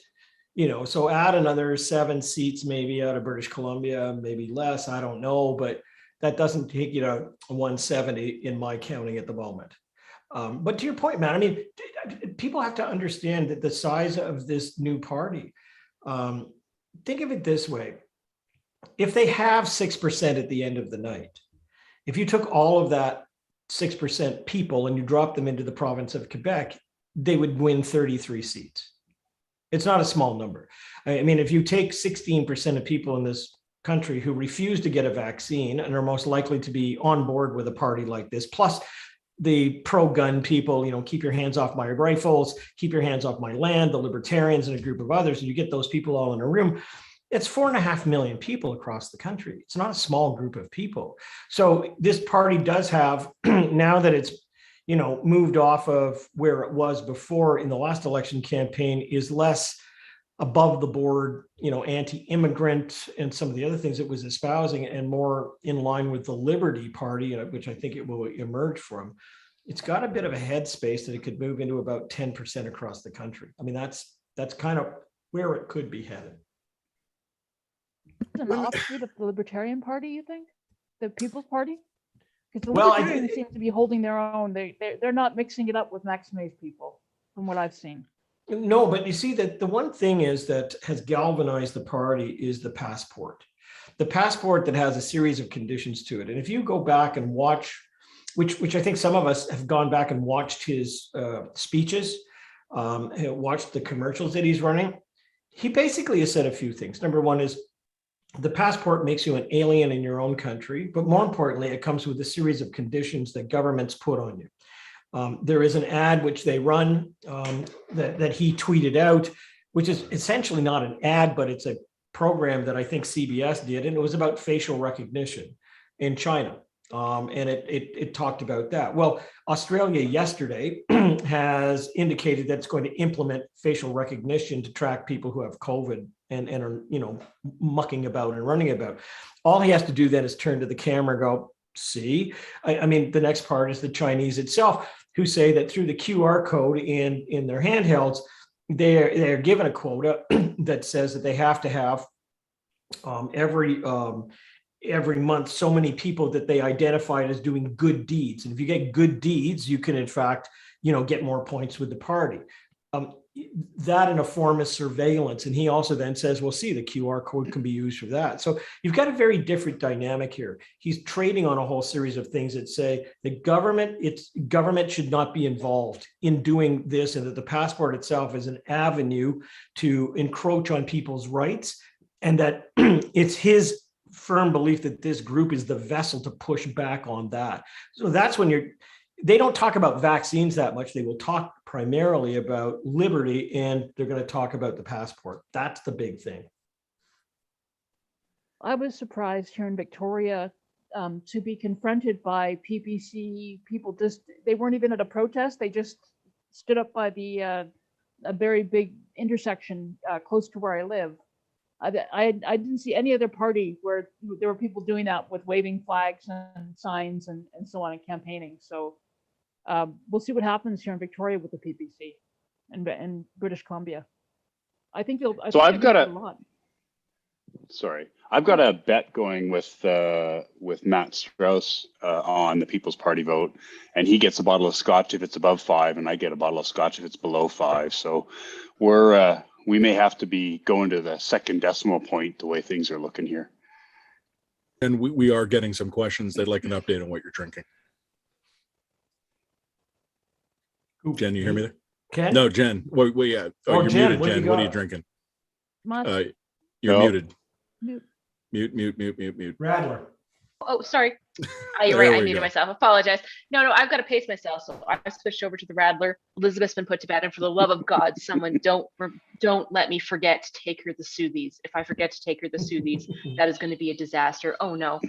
Speaker 10: so add another 7 seats maybe out of British Columbia, maybe less, I don't know, but that doesn't take you to 170 in my counting at the moment. But to your point, man, I mean, people have to understand that the size of this new party, think of it this way. If they have 6% at the end of the night, if you took all of that 6% people and you dropped them into the province of Quebec, they would win 33 seats. It's not a small number. I mean, if you take 16% of people in this country who refuse to get a vaccine and are most likely to be on board with a party like this, plus the pro-gun people, keep your hands off my rifles, keep your hands off my land, the libertarians and a group of others, and you get those people all in a room, it's 4.5 million people across the country. It's not a small group of people. So this party does have, now that it's, moved off of where it was before in the last election campaign, is less above the board, anti-immigrant and some of the other things it was espousing, and more in line with the Liberty Party, which I think it will emerge from. It's got a bit of a headspace that it could move into about 10% across the country. I mean, that's kind of where it could be headed.
Speaker 9: An offshoot of the Libertarian Party, you think? The People's Party? Because the
Speaker 10: Well,
Speaker 9: Libertarians seem to be holding their own. They're not mixing it up with Max May's people, from what I've seen.
Speaker 10: No, but you see that the one thing is that has galvanized the party is the passport. The passport that has a series of conditions to it. And if you go back and watch, which I think some of us have gone back and watched his speeches, watched the commercials that he's running, he basically has said a few things. Number one is the passport makes you an alien in your own country, but more importantly, it comes with a series of conditions that governments put on you. There is an ad which they run that he tweeted out, which is essentially not an ad, but it's a program that I think CBS did, and it was about facial recognition in China. And it talked about that. Well, Australia yesterday has indicated that it's going to implement facial recognition to track people who have COVID and are, mucking about and running about. All he has to do then is turn to the camera and go, see? I mean, the next part is the Chinese itself, who say that through the QR code in their handhelds, they're given a quota that says that they have to have every month so many people that they identified as doing good deeds. And if you get good deeds, you can in fact, get more points with the party. That in a form of surveillance. And he also then says, well, see, the QR code can be used for that. So you've got a very different dynamic here. He's trading on a whole series of things that say the government should not be involved in doing this, and that the passport itself is an avenue to encroach on people's rights, and that it's his firm belief that this group is the vessel to push back on that. So that's when they don't talk about vaccines that much. They will talk primarily about liberty, and they're going to talk about the passport. That's the big thing.
Speaker 9: I was surprised here in Victoria to be confronted by PPC people. They weren't even at a protest. They just stood up by a very big intersection close to where I live. I didn't see any other party where there were people doing that with waving flags and signs and so on and campaigning. So we'll see what happens here in Victoria with the PPC and British Columbia. I think you'll.
Speaker 6: I've got a bet going with Matt Strauss on the People's Party vote, and he gets a bottle of scotch if it's above 5, and I get a bottle of scotch if it's below 5. So we may have to be going to the second decimal point the way things are looking here.
Speaker 5: And we are getting some questions. They'd like an update on what you're drinking. Jen, you hear me there?
Speaker 10: Ken?
Speaker 5: No, Jen. Wait, yeah. Oh, you're
Speaker 10: Jen,
Speaker 5: muted, Jen. What are you drinking? You're muted. Mute.
Speaker 10: Radler.
Speaker 4: Oh, sorry. You're right. I muted
Speaker 5: go.
Speaker 4: myself. Apologize. No, I've got to pace myself. So I switched over to the Radler. Elizabeth's been put to bed. And for the love of God, someone don't let me forget to take her the Soothies. If I forget to take her the Soothies, that is going to be a disaster. Oh, no.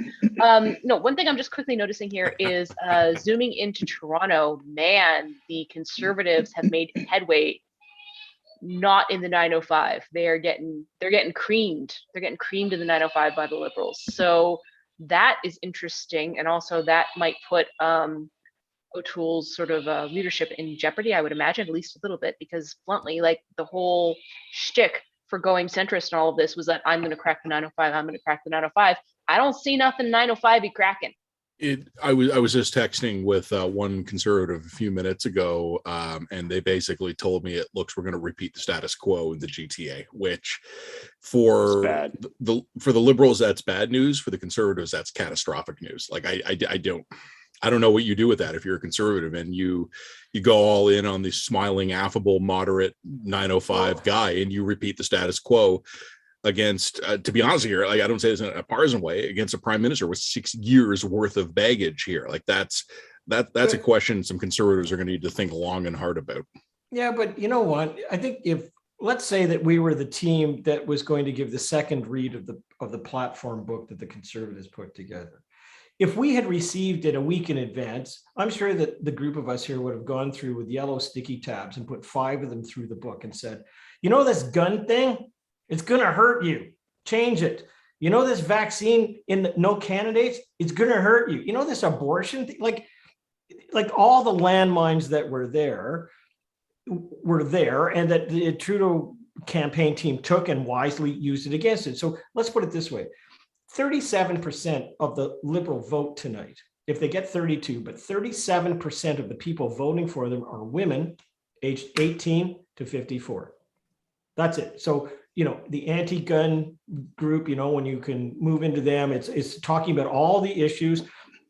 Speaker 4: No, one thing I'm just quickly noticing here is zooming into Toronto. Man, the Conservatives have made headway. Not in the 905. They're getting creamed. They're getting creamed in the 905 by the Liberals. So that is interesting, and also that might put O'Toole's sort of leadership in jeopardy, I would imagine, at least a little bit, because bluntly, like the whole shtick for going centrist and all of this was that I'm going to crack the 905. I'm going to crack the 905. I don't see nothing 905 be cracking.
Speaker 5: I was just texting with one conservative a few minutes ago, and they basically told me it looks we're going to repeat the status quo in the GTA, which for the Liberals that's bad news. For the Conservatives that's catastrophic news. Like I don't know what you do with that if you're a conservative and you go all in on the smiling, affable, moderate 905 guy and you repeat the status quo against, to be honest here, like I don't say this in a partisan way, against a prime minister with 6 years worth of baggage here. Like that's a question some conservatives are going to need to think long and hard about.
Speaker 10: Yeah, but you know what? I think let's say that we were the team that was going to give the second read of the platform book that the Conservatives put together. If we had received it a week in advance, I'm sure that the group of us here would have gone through with yellow sticky tabs and put 5 of them through the book and said, this gun thing, it's going to hurt you. Change it. This vaccine no candidates, it's going to hurt you. This abortion thing, like all the landmines that were there, and that the Trudeau campaign team took and wisely used it against it. So let's put it this way. 37% of the Liberal vote tonight, if they get 32, but 37% of the people voting for them are women aged 18 to 54. That's it. So, the anti-gun group, when you can move into them, it's talking about all the issues.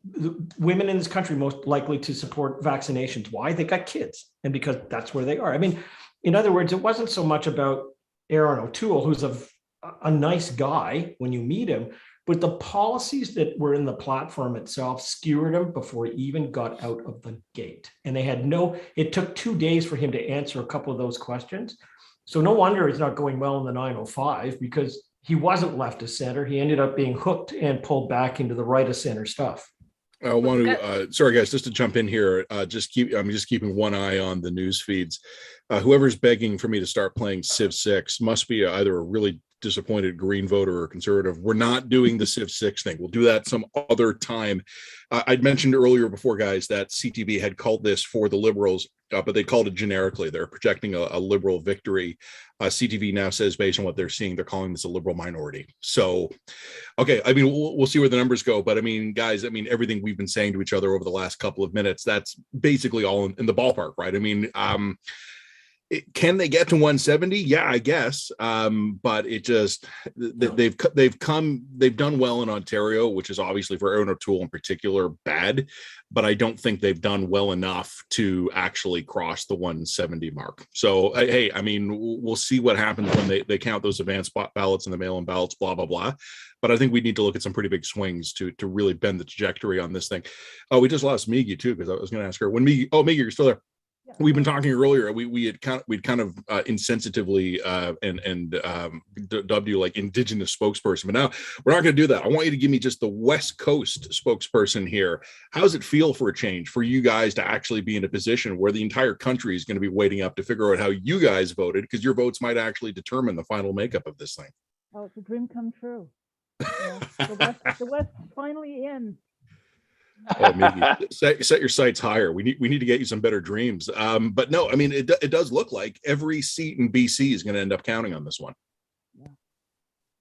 Speaker 10: The women in this country most likely to support vaccinations. Why? They got kids, and because that's where they are. I mean, in other words, it wasn't so much about Aaron O'Toole, who's a nice guy when you meet him, but the policies that were in the platform itself skewered him before he even got out of the gate. And it took 2 days for him to answer a couple of those questions. So no wonder it's not going well in the 905, because he wasn't left of center. He ended up being hooked and pulled back into the right of center stuff.
Speaker 5: I want to, sorry guys, just to jump in here, I'm just keeping one eye on the news feeds. Whoever's begging for me to start playing Civ 6 must be either a really disappointed Green voter or conservative, we're not doing the Civ 6 thing. We'll do that some other time. I'd mentioned earlier before, guys, that CTV had called this for the Liberals, but they called it generically. They're projecting a Liberal victory. CTV now says, based on what they're seeing, they're calling this a Liberal minority. So, okay, I mean, we'll see where the numbers go. But I mean, guys, I mean, everything we've been saying to each other over the last couple of minutes, that's basically all in the ballpark, right? I mean, can they get to 170? Yeah, I guess. But it just they've done well in Ontario, which is obviously for Erin O'Toole in particular bad. But I don't think they've done well enough to actually cross the 170 mark. So hey, I mean, we'll see what happens when they count those advanced ballots and the mail-in ballots, blah blah blah. But I think we need to look at some pretty big swings to really bend the trajectory on this thing. Oh, we just lost Miggy too, because I was going to ask her when Miggy. Oh, Miggy, you're still there. We've been talking earlier. We'd kind of insensitively dubbed you like Indigenous spokesperson, but now we're not going to do that. I want you to give me just the West Coast spokesperson here. How does it feel for a change for you guys to actually be in a position where the entire country is going to be waiting up to figure out how you guys voted, because your votes might actually determine the final makeup of this thing?
Speaker 9: Oh, it's a dream come true. Yeah, the West finally in.
Speaker 5: Oh, maybe set your sights higher. We need to get you some better dreams. But no, I mean, it does look like every seat in BC is going to end up counting on this one.
Speaker 9: Yeah,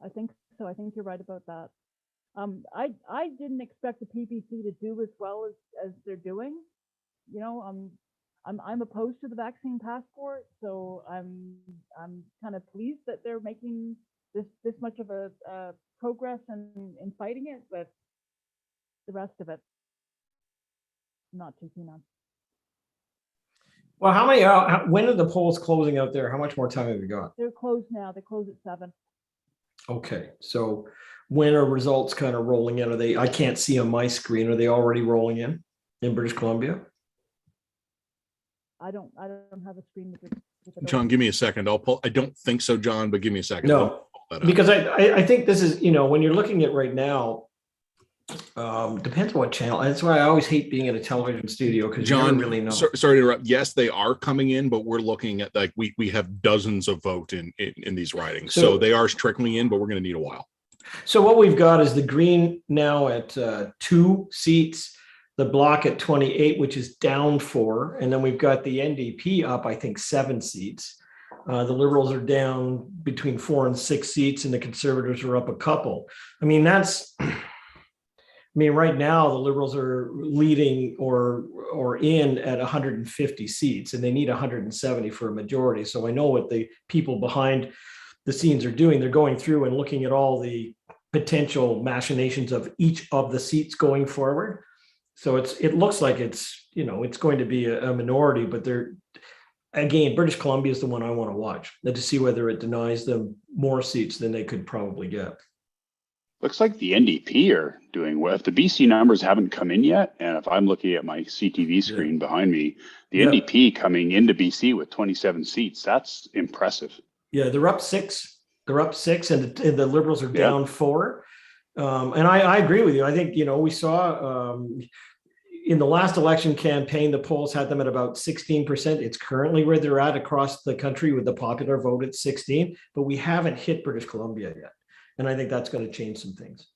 Speaker 9: I think so. I think you're right about that. I didn't expect the PPC to do as well as they're doing. You know, I'm opposed to the vaccine passport, so I'm kind of pleased that they're making this much of a progress in fighting it, but the rest of it, not too keen on.
Speaker 10: Well, how many? When are the polls closing out there? How much more time have we got?
Speaker 9: They're closed now. They close at 7.
Speaker 10: Okay, so when are results kind of rolling in? Are they? I can't see on my screen. Are they already rolling in British Columbia?
Speaker 9: I don't have a screen with it.
Speaker 5: John, give me a second. I'll pull. I don't think so, John, but give me a second.
Speaker 10: No, because I think this is, you know, when you're looking at right now. Depends on what channel. That's why I always hate being in a television studio, because you don't really know.
Speaker 5: Sorry to interrupt. Yes, they are coming in, but we're looking at like we have dozens of vote in these ridings, so they are trickling in, but we're going to need a while.
Speaker 10: So what we've got is the Green now at 2 seats, the Bloc at 28, which is down 4, and then we've got the NDP up, I think, 7 seats. The Liberals are down between 4 and 6 seats, and the Conservatives are up a couple. I mean, that's. I mean, right now the Liberals are leading or in at 150 seats, and they need 170 for a majority. So I know what the people behind the scenes are doing. They're going through and looking at all the potential machinations of each of the seats going forward. So it looks like it's going to be a minority, but again, British Columbia is the one I want to watch, to see whether it denies them more seats than they could probably get.
Speaker 6: Looks like the NDP are doing well. If the BC numbers haven't come in yet, and if I'm looking at my CTV screen behind me, the NDP coming into BC with 27 seats, that's impressive.
Speaker 10: Yeah, they're up 6. They're up 6, and the Liberals are down 4. And I agree with you. I think, we saw in the last election campaign, the polls had them at about 16%. It's currently where they're at across the country with the popular vote at 16, but we haven't hit British Columbia yet. And I think that's going to change some things.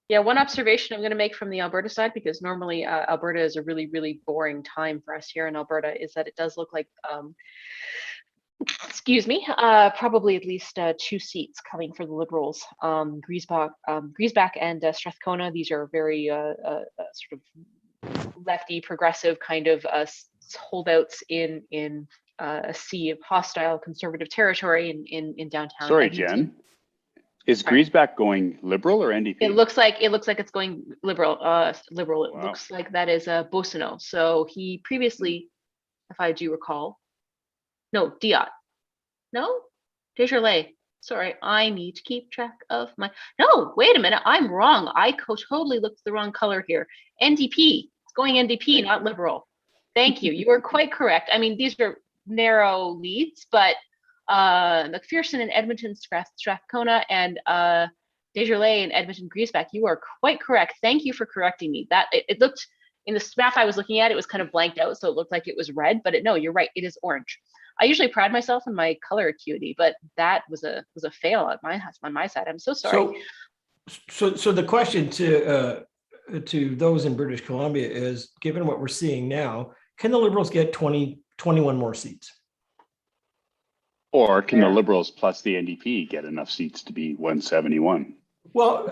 Speaker 4: Yeah, one observation I'm going to make from the Alberta side, because normally Alberta is a really, really boring time for us here in Alberta, is that it does look like, probably at least 2 seats coming for the Liberals. Griesbach and Strathcona, these are very sort of lefty, progressive kind of holdouts in a sea of hostile conservative territory in downtown.
Speaker 6: Sorry,
Speaker 4: Edmonton.
Speaker 6: Jen. Is Griesbach going Liberal or NDP?
Speaker 4: It looks like it's going Liberal. Liberal. It
Speaker 6: Wow.
Speaker 4: looks like that is Boissonnault. So he previously, if I do recall, no, Diot. No, Desjardins. Sorry, I need to keep track of my. No, wait a minute, I'm wrong. I totally looked the wrong color here. NDP. It's going NDP, not Liberal. Thank you. You are quite correct. I mean, these are narrow leads, but McPherson and Edmonton Strathcona and Desjardins and Edmonton Griesbach, you are quite correct. Thank you for correcting me. That it looked in the map I was looking at, it was kind of blanked out, so it looked like it was red, but no, you're right, it is orange. I usually pride myself in my color acuity, but that was a fail on my side. I'm so sorry.
Speaker 10: So the question to those in British Columbia is, given what we're seeing now, can the Liberals get 21 more seats?
Speaker 6: Or can the Liberals plus the NDP get enough seats to be 171?
Speaker 10: Well,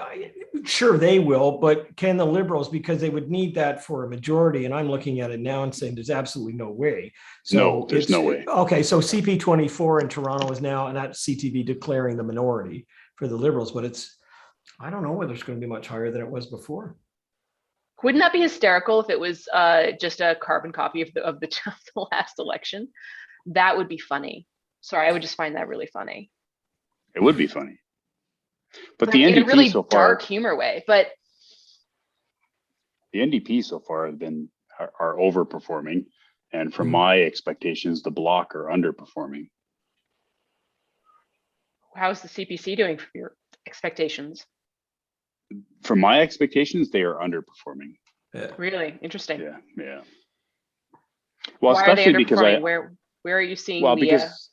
Speaker 10: sure they will, but can the Liberals, because they would need that for a majority, and I'm looking at it now and saying there's absolutely no way. So
Speaker 6: No, there's no way.
Speaker 10: Okay, so CP24 in Toronto is now, and that's CTV declaring the minority for the Liberals, but I don't know whether it's going to be much higher than it was before.
Speaker 4: Wouldn't that be hysterical if it was just a carbon copy of the last election? That would be funny. Sorry, I would just find that really funny.
Speaker 6: It would be funny. But the NDP
Speaker 4: in a really
Speaker 6: so far,
Speaker 4: dark humor way. But
Speaker 6: the NDP so far are overperforming, and from my expectations, the Bloc are underperforming.
Speaker 4: how's the CPC doing for your expectations?
Speaker 6: From my expectations, they are underperforming.
Speaker 4: Really interesting.
Speaker 6: Yeah. Well,
Speaker 4: why
Speaker 6: especially
Speaker 4: are they
Speaker 6: because
Speaker 4: where are you seeing?
Speaker 6: Well, because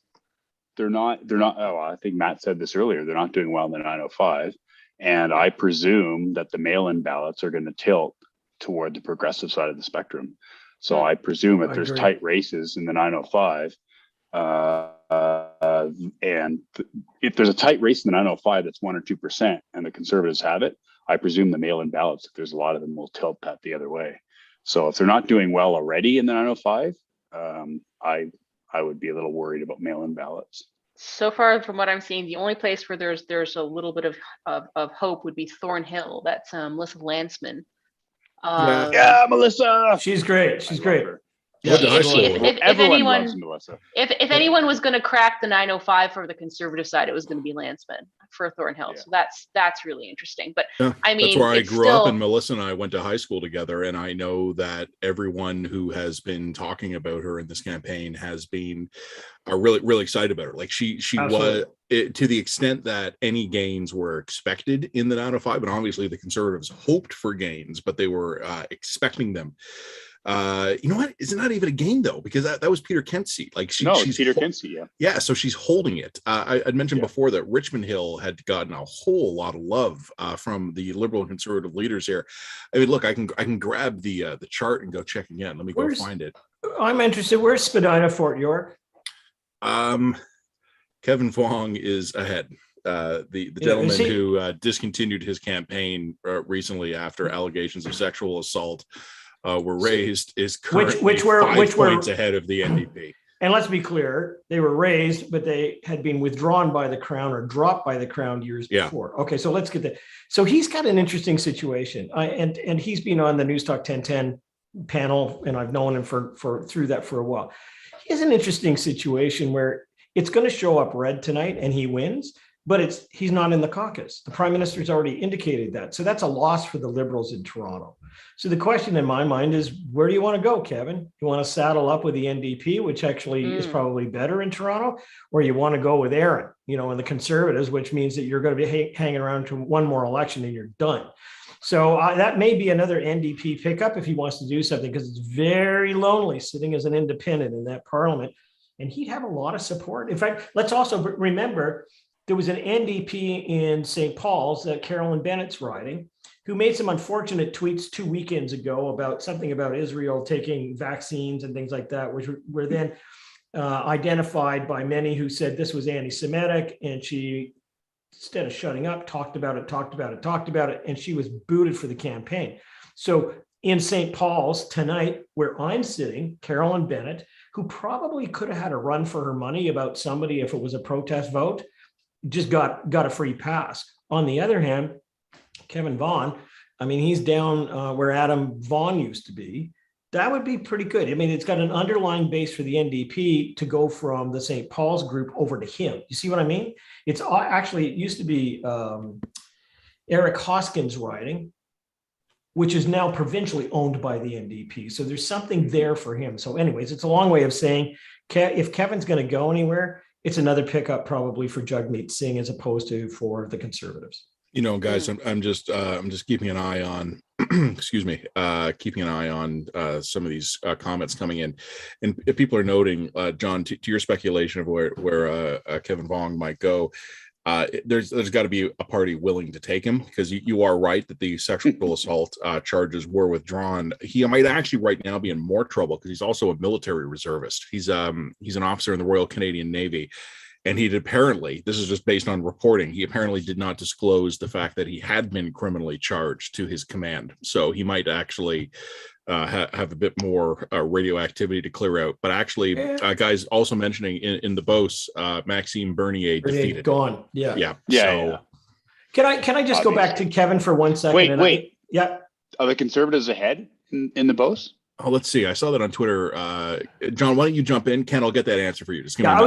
Speaker 6: they're not. Oh, I think Matt said this earlier. They're not doing well in the 905, and I presume that the mail-in ballots are going to tilt toward the progressive side of the spectrum. So I presume if there's tight races in the 905, and if there's a tight race in the 905 that's 1 or 2%, and the Conservatives have it, I presume the mail-in ballots, if there's a lot of them, will tilt that the other way. So if they're not doing well already in the 905, I would be a little worried about mail-in ballots.
Speaker 4: So far, from what I'm seeing, the only place where there's a little bit of hope would be Thornhill. That's Melissa Landsman.
Speaker 6: Yeah, Melissa.
Speaker 10: She's great. She's great.
Speaker 6: Everyone loves Melissa.
Speaker 4: If anyone was going to crack the 905 for the Conservative side, it was going to be Landsman for Thornhill. Yeah. So that's really interesting. But I mean,
Speaker 5: that's where I grew up, and Melissa and I went to high school together, and I know that everyone who has been talking about her in this campaign has been really excited about her. Like she was, to the extent that any gains were expected in the 905, and obviously the Conservatives hoped for gains, but they were expecting them. You know what? It's not even a gain though, because that was Peter Kent's seat. Like she's
Speaker 6: Peter Kent's seat, yeah.
Speaker 5: So she's holding it. I'd mentioned before that Richmond Hill had gotten a whole lot of love from the Liberal and Conservative leaders here. I mean, look, I can grab the chart and go check again. Let me go find it.
Speaker 10: I'm interested. Where's Spadina, Fort York?
Speaker 5: Kevin Fong is ahead. The gentleman who discontinued his campaign recently after allegations of sexual assault were raised is currently which were points ahead of the NDP.
Speaker 10: And let's be clear, they were raised, but they had been withdrawn by the Crown or dropped by the Crown years before. Okay, so let's get that. So he's got an interesting situation, and he's been on the News Talk 1010 panel, and I've known him for through that for a while. He has an interesting situation where it's going to show up red tonight, and he wins. But he's not in the caucus. The Prime Minister's already indicated that. So that's a loss for the Liberals in Toronto. So the question in my mind is, where do you want to go, Kevin? You want to saddle up with the NDP, which actually is probably better in Toronto, or you want to go with Aaron, and the Conservatives, which means that you're going to be hanging around to one more election and you're done. So that may be another NDP pickup if he wants to do something, because it's very lonely sitting as an independent in that parliament. And he'd have a lot of support. In fact, let's also remember, there was an NDP in St. Paul's that Carolyn Bennett's riding, who made some unfortunate tweets 2 weekends ago about something about Israel taking vaccines and things like that, which were then identified by many who said this was anti-Semitic. And she, instead of shutting up, talked about it, and she was booted for the campaign. So in St. Paul's tonight, where I'm sitting, Carolyn Bennett, who probably could have had a run for her money about somebody if it was a protest vote, just got a free pass. On the other hand, Kevin Vaughan, I mean, he's down where Adam Vaughan used to be. That would be pretty good. I mean, it's got an underlying base for the NDP to go from the St. Paul's group over to him. You see what I mean? It's actually, it used to be Eric Hoskins' riding, which is now provincially owned by the NDP. So there's something there for him. So anyways, it's a long way of saying, if Kevin's going to go anywhere, it's another pickup probably for Jagmeet Singh as opposed to for the Conservatives.
Speaker 5: Guys, I'm just keeping an eye on excuse me, keeping an eye on some of these comments coming in, and if people are noting, John, to your speculation of where Kevin Vaughn might go. There's got to be a party willing to take him, because you are right that the sexual assault charges were withdrawn. He might actually right now be in more trouble because he's also a military reservist. He's an officer in the Royal Canadian Navy, and he apparently, this is just based on reporting, he apparently did not disclose the fact that he had been criminally charged to his command. So he might actually have a bit more radioactivity to clear out. But actually, guys, also mentioning in the Beauce, Maxime Bernier defeated.
Speaker 10: Gone. Yeah.
Speaker 5: Yeah.
Speaker 6: Yeah.
Speaker 10: Can I just go back to Kevin for 1 second?
Speaker 6: Wait.
Speaker 10: Yeah.
Speaker 6: Are the Conservatives ahead in the Beauce?
Speaker 5: Oh, let's see. I saw that on Twitter. John, why don't you jump in? Ken, I'll get that answer for you. Just give me
Speaker 10: I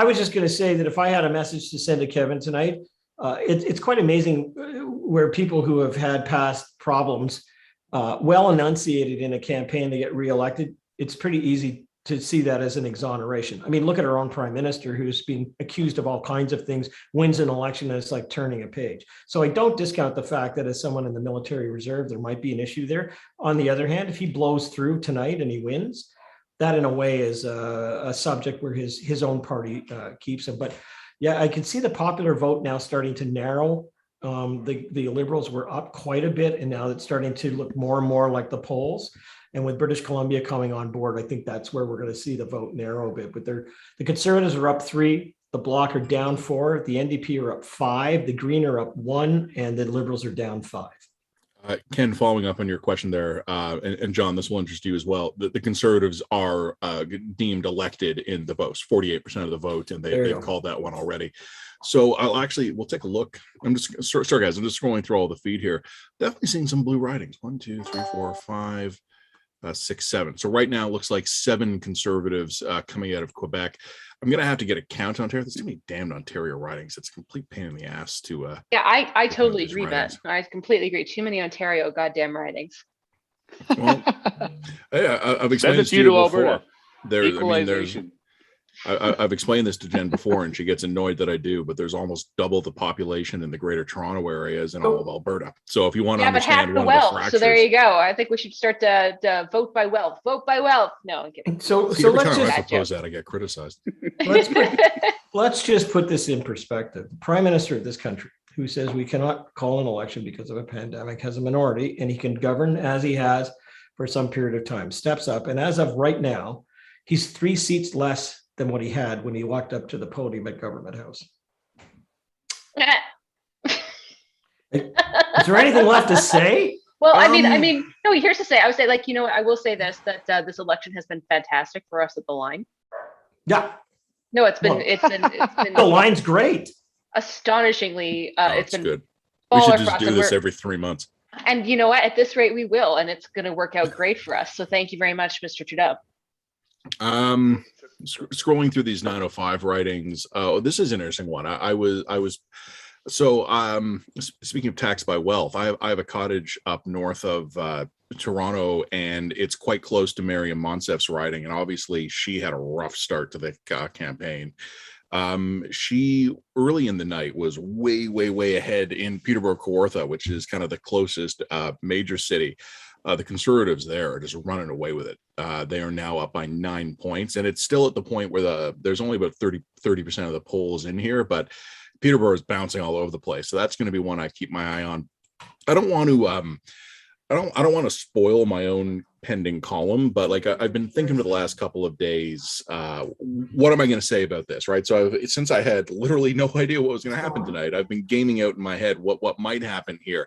Speaker 10: was just going to say that if I had a message to send to Kevin tonight, it's quite amazing where people who have had past problems, well enunciated in a campaign to get reelected. It's pretty easy to see that as an exoneration. I mean, look at our own prime minister, who's been accused of all kinds of things, wins an election, and it's like turning a page. So I don't discount the fact that as someone in the military reserve, there might be an issue there. On the other hand, if he blows through tonight and he wins, that in a way is a subject where his own party keeps him. But yeah, I can see the popular vote now starting to narrow. The Liberals were up quite a bit, and now it's starting to look more and more like the polls. And with British Columbia coming on board, I think that's where we're going to see the vote narrow a bit. But the Conservatives are up 3, the Bloc are down 4, the NDP are up 5, the Green are up 1, and the Liberals are down 5.
Speaker 5: Ken, following up on your question there, and John, this will interest you as well. The Conservatives are deemed elected in the Beauce, 48% of the vote, and they've called that one already. So we'll take a look. Sorry guys, I'm just scrolling through all the feed here. Definitely seeing some blue ridings. 1, 2, 3, 4, 5, 6, 7. So right now it looks like 7 Conservatives coming out of Quebec. I'm gonna have to get a count on Ontario. There's too many damned Ontario ridings. It's a complete pain in the ass to.
Speaker 4: Yeah, I totally agree, Matt. I completely agree. Too many Ontario goddamn ridings.
Speaker 5: Well, yeah, I've explained this to you before. I've explained this to Jen before, and she gets annoyed that I do, but there's almost double the population in the greater Toronto area as in all of Alberta. So if you want to understand one of the fractures,
Speaker 4: so there you go. I think we should start to vote by wealth. Vote by wealth. No, I'm kidding.
Speaker 10: So
Speaker 5: every
Speaker 10: let's
Speaker 5: time
Speaker 10: just
Speaker 5: I propose that, I get criticized.
Speaker 10: let's just put this in perspective. The Prime Minister of this country, who says we cannot call an election because of a pandemic, has a minority, and he can govern as he has for some period of time, steps up, and as of right now, he's 3 seats less than what he had when he walked up to the podium at Government House. Is there anything left to say?
Speaker 4: Well, I mean, no, here's to say, I would say, like, I will say this, that this election has been fantastic for us at the line.
Speaker 10: Yeah.
Speaker 4: No, it's been
Speaker 10: the line's great.
Speaker 4: Astonishingly, it's been
Speaker 5: good. We should just do this every 3 months.
Speaker 4: And you know what? At this rate, we will, and it's going to work out great for us. So thank you very much, Mr. Trudeau.
Speaker 5: Scrolling through these 905 writings. Oh, this is an interesting one. I was speaking of tax by wealth, I have a cottage up north of Toronto, and it's quite close to Mariam Monsef's riding, and obviously she had a rough start to the campaign. She early in the night was way ahead in Peterborough Kawartha, which is kind of the closest major city. The Conservatives there are just running away with it. They are now up by 9 points, and it's still at the point where there's only about 30% of the polls in here, but Peterborough is bouncing all over the place. So that's going to be one I keep my eye on. I don't want to spoil my own pending column, but like I've been thinking for the last couple of days, what am I going to say about this, right? So since I had literally no idea what was going to happen tonight, I've been gaming out in my head what might happen here.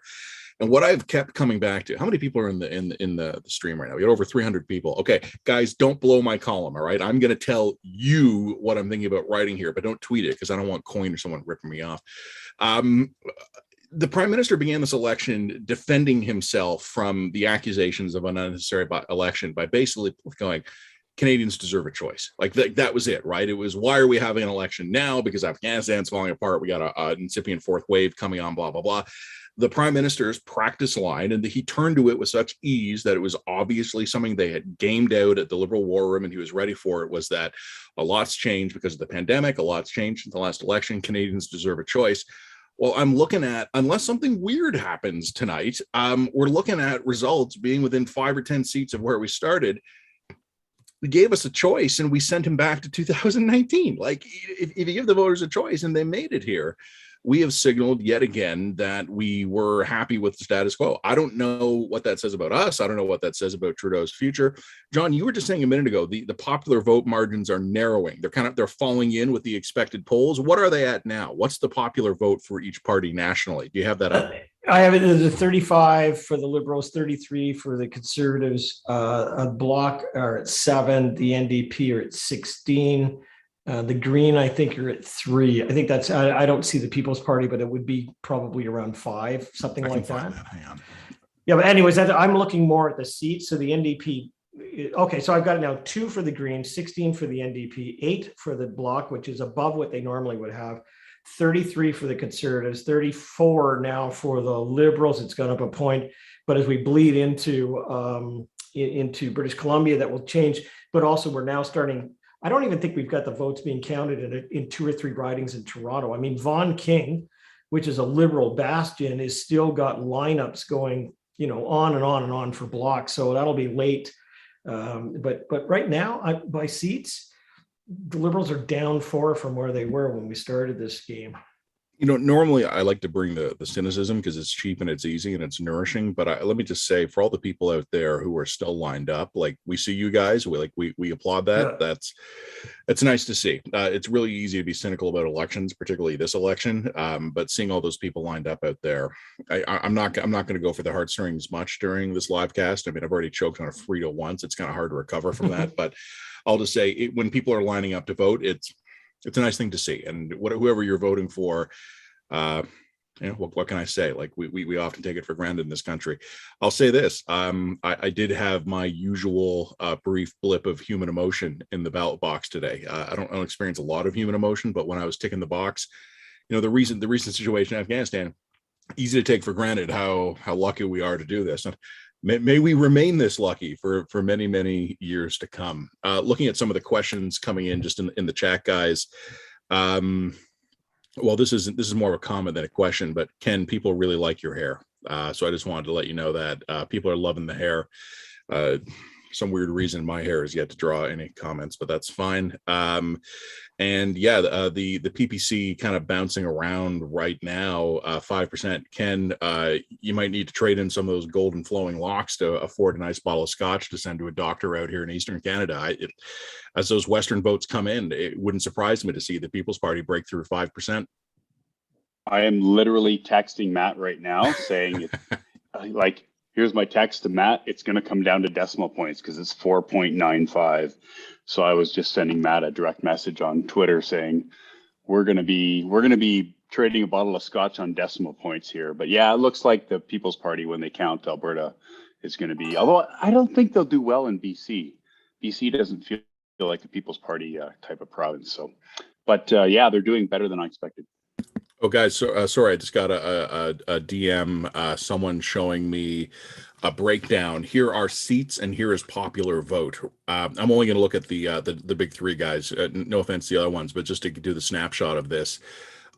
Speaker 5: And what I've kept coming back to, how many people are in the stream right now? We got over 300 people. Okay, guys, don't blow my column, all right? I'm going to tell you what I'm thinking about writing here, but don't tweet it because I don't want Coin or someone ripping me off. The Prime Minister began this election defending himself from the accusations of an unnecessary election by basically going, Canadians deserve a choice. Like that was it, right? It was, why are we having an election now? Because Afghanistan's falling apart. We got an incipient fourth wave coming on, blah, blah, blah. The Prime Minister's practice line, and he turned to it with such ease that it was obviously something they had gamed out at the Liberal War Room, and he was ready for it, was that a lot's changed because of the pandemic. A lot's changed in the last election. Canadians deserve a choice. Well, I'm looking at, unless something weird happens tonight, we're looking at results being within 5 or 10 seats of where we started. We gave us a choice and we sent him back to 2019. Like, if you give the voters a choice and they made it here, we have signaled yet again that we were happy with the status quo. I don't know what that says about us. I don't know what that says about Trudeau's future. John, you were just saying a minute ago, the popular vote margins are narrowing. They're falling in with the expected polls. What are they at now? What's the popular vote for each party nationally? Do you have that up?
Speaker 10: I have it as a 35 for the Liberals, 33 for the Conservatives. A Bloc are at 7. The NDP are at 16. The Green, I think, are at 3. I think that's, I don't see the People's Party, but it would be probably around 5, something like that.
Speaker 5: Hang on.
Speaker 10: Yeah, but anyways, I'm looking more at the seats. So the NDP, okay, so I've got now 2 for the Green, 16 for the NDP, 8 for the Bloc, which is above what they normally would have, 33 for the Conservatives, 34 now for the Liberals. It's gone up a point, but as we bleed into British Columbia, that will change. But also, we're now starting. I don't even think we've got the votes being counted in 2 or 3 ridings in Toronto. I mean, Vaughan King, which is a Liberal bastion, is still got lineups going, on and on and on for Bloc. So that'll be late. But right now, by seats, the Liberals are down 4 from where they were when we started this game.
Speaker 5: Normally I like to bring the cynicism because it's cheap and it's easy and it's nourishing. But let me just say, for all the people out there who are still lined up, like, we see you guys, we applaud that. Yeah. That's nice to see. It's really easy to be cynical about elections, particularly this election. But seeing all those people lined up out there, I'm not going to go for the heartstrings much during this live cast. I mean, I've already choked on a Frito once. It's kind of hard to recover from that. But I'll just say, when people are lining up to vote, it's a nice thing to see. And whoever you're voting for, what can I say? Like, we often take it for granted in this country. I'll say this. I did have my usual brief blip of human emotion in the ballot box today. I don't experience a lot of human emotion, but when I was ticking the box, the recent situation in Afghanistan, easy to take for granted how lucky we are to do this. And may we remain this lucky for many, many years to come. Looking at some of the questions coming in just in the chat, guys. Well, this is more of a comment than a question, but Ken, people really like your hair. So I just wanted to let you know that people are loving the hair. Some weird reason my hair is yet to draw any comments, but that's fine. And yeah, the PPC kind of bouncing around right now, 5%. Ken, you might need to trade in some of those golden flowing locks to afford a nice bottle of scotch to send to a doctor out here in Eastern Canada. As those Western votes come in, it wouldn't surprise me to see the People's Party break through 5%.
Speaker 6: I am literally texting Matt right now saying, here's my text to Matt. It's going to come down to decimal points because it's 4.95. So I was just sending Matt a direct message on Twitter saying we're going to be trading a bottle of scotch on decimal points here. But yeah, it looks like the People's Party, when they count Alberta, is going to be. Although I don't think they'll do well in BC. BC doesn't feel like the People's Party type of province. So, but yeah, they're doing better than I expected.
Speaker 5: Oh, guys, sorry, I just got a DM, someone showing me a breakdown. Here are seats and here is popular vote. I'm only going to look at the big 3 guys. No offense to the other ones, but just to do the snapshot of this.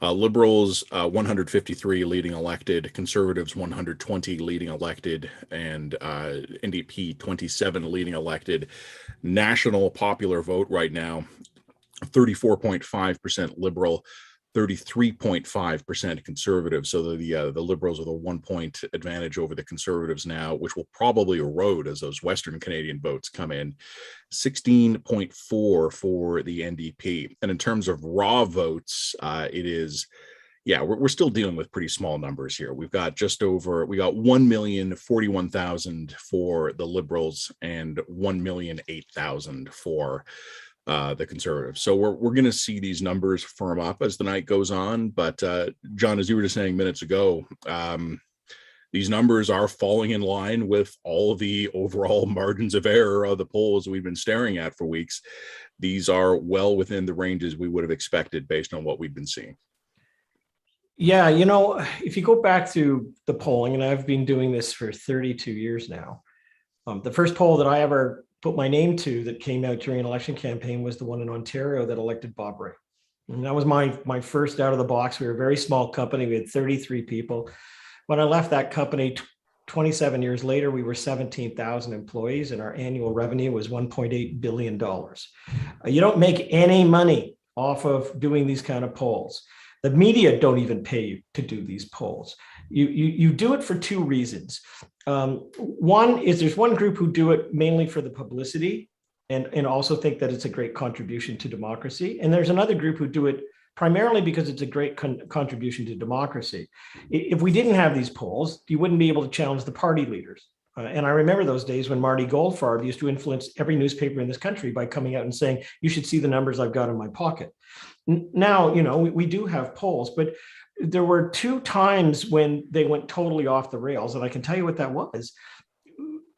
Speaker 5: Liberals, 153 leading elected, Conservatives, 120 leading elected, and NDP, 27 leading elected. National popular vote right now, 34.5% Liberal, 33.5% Conservative. So the Liberals are the 1 point advantage over the Conservatives now, which will probably erode as those Western Canadian votes come in. 16.4 for the NDP. And in terms of raw votes, it is, yeah, we're still dealing with pretty small numbers here. We got 1,041,000 for the Liberals and 1,008,000 for the Conservatives. So we're going to see these numbers firm up as the night goes on. But John, as you were just saying minutes ago, these numbers are falling in line with all the overall margins of error of the polls we've been staring at for weeks. These are well within the ranges we would have expected based on what we've been seeing.
Speaker 10: Yeah, if you go back to the polling, and I've been doing this for 32 years now, the first poll that I ever put my name to that came out during an election campaign was the one in Ontario that elected Bob Rae. And that was my first out of the box. We were a very small company. We had 33 people. When I left that company 27 years later, we were 17,000 employees and our annual revenue was $1.8 billion. You don't make any money off of doing these kind of polls. The media don't even pay you to do these polls. You do it for two reasons. One is there's one group who do it mainly for the publicity and also think that it's a great contribution to democracy. And there's another group who do it primarily because it's a great contribution to democracy. If we didn't have these polls, you wouldn't be able to challenge the party leaders. And I remember those days when Marty Goldfarb used to influence every newspaper in this country by coming out and saying, you should see the numbers I've got in my pocket. Now, we do have polls, but there were two times when they went totally off the rails. And I can tell you what that was.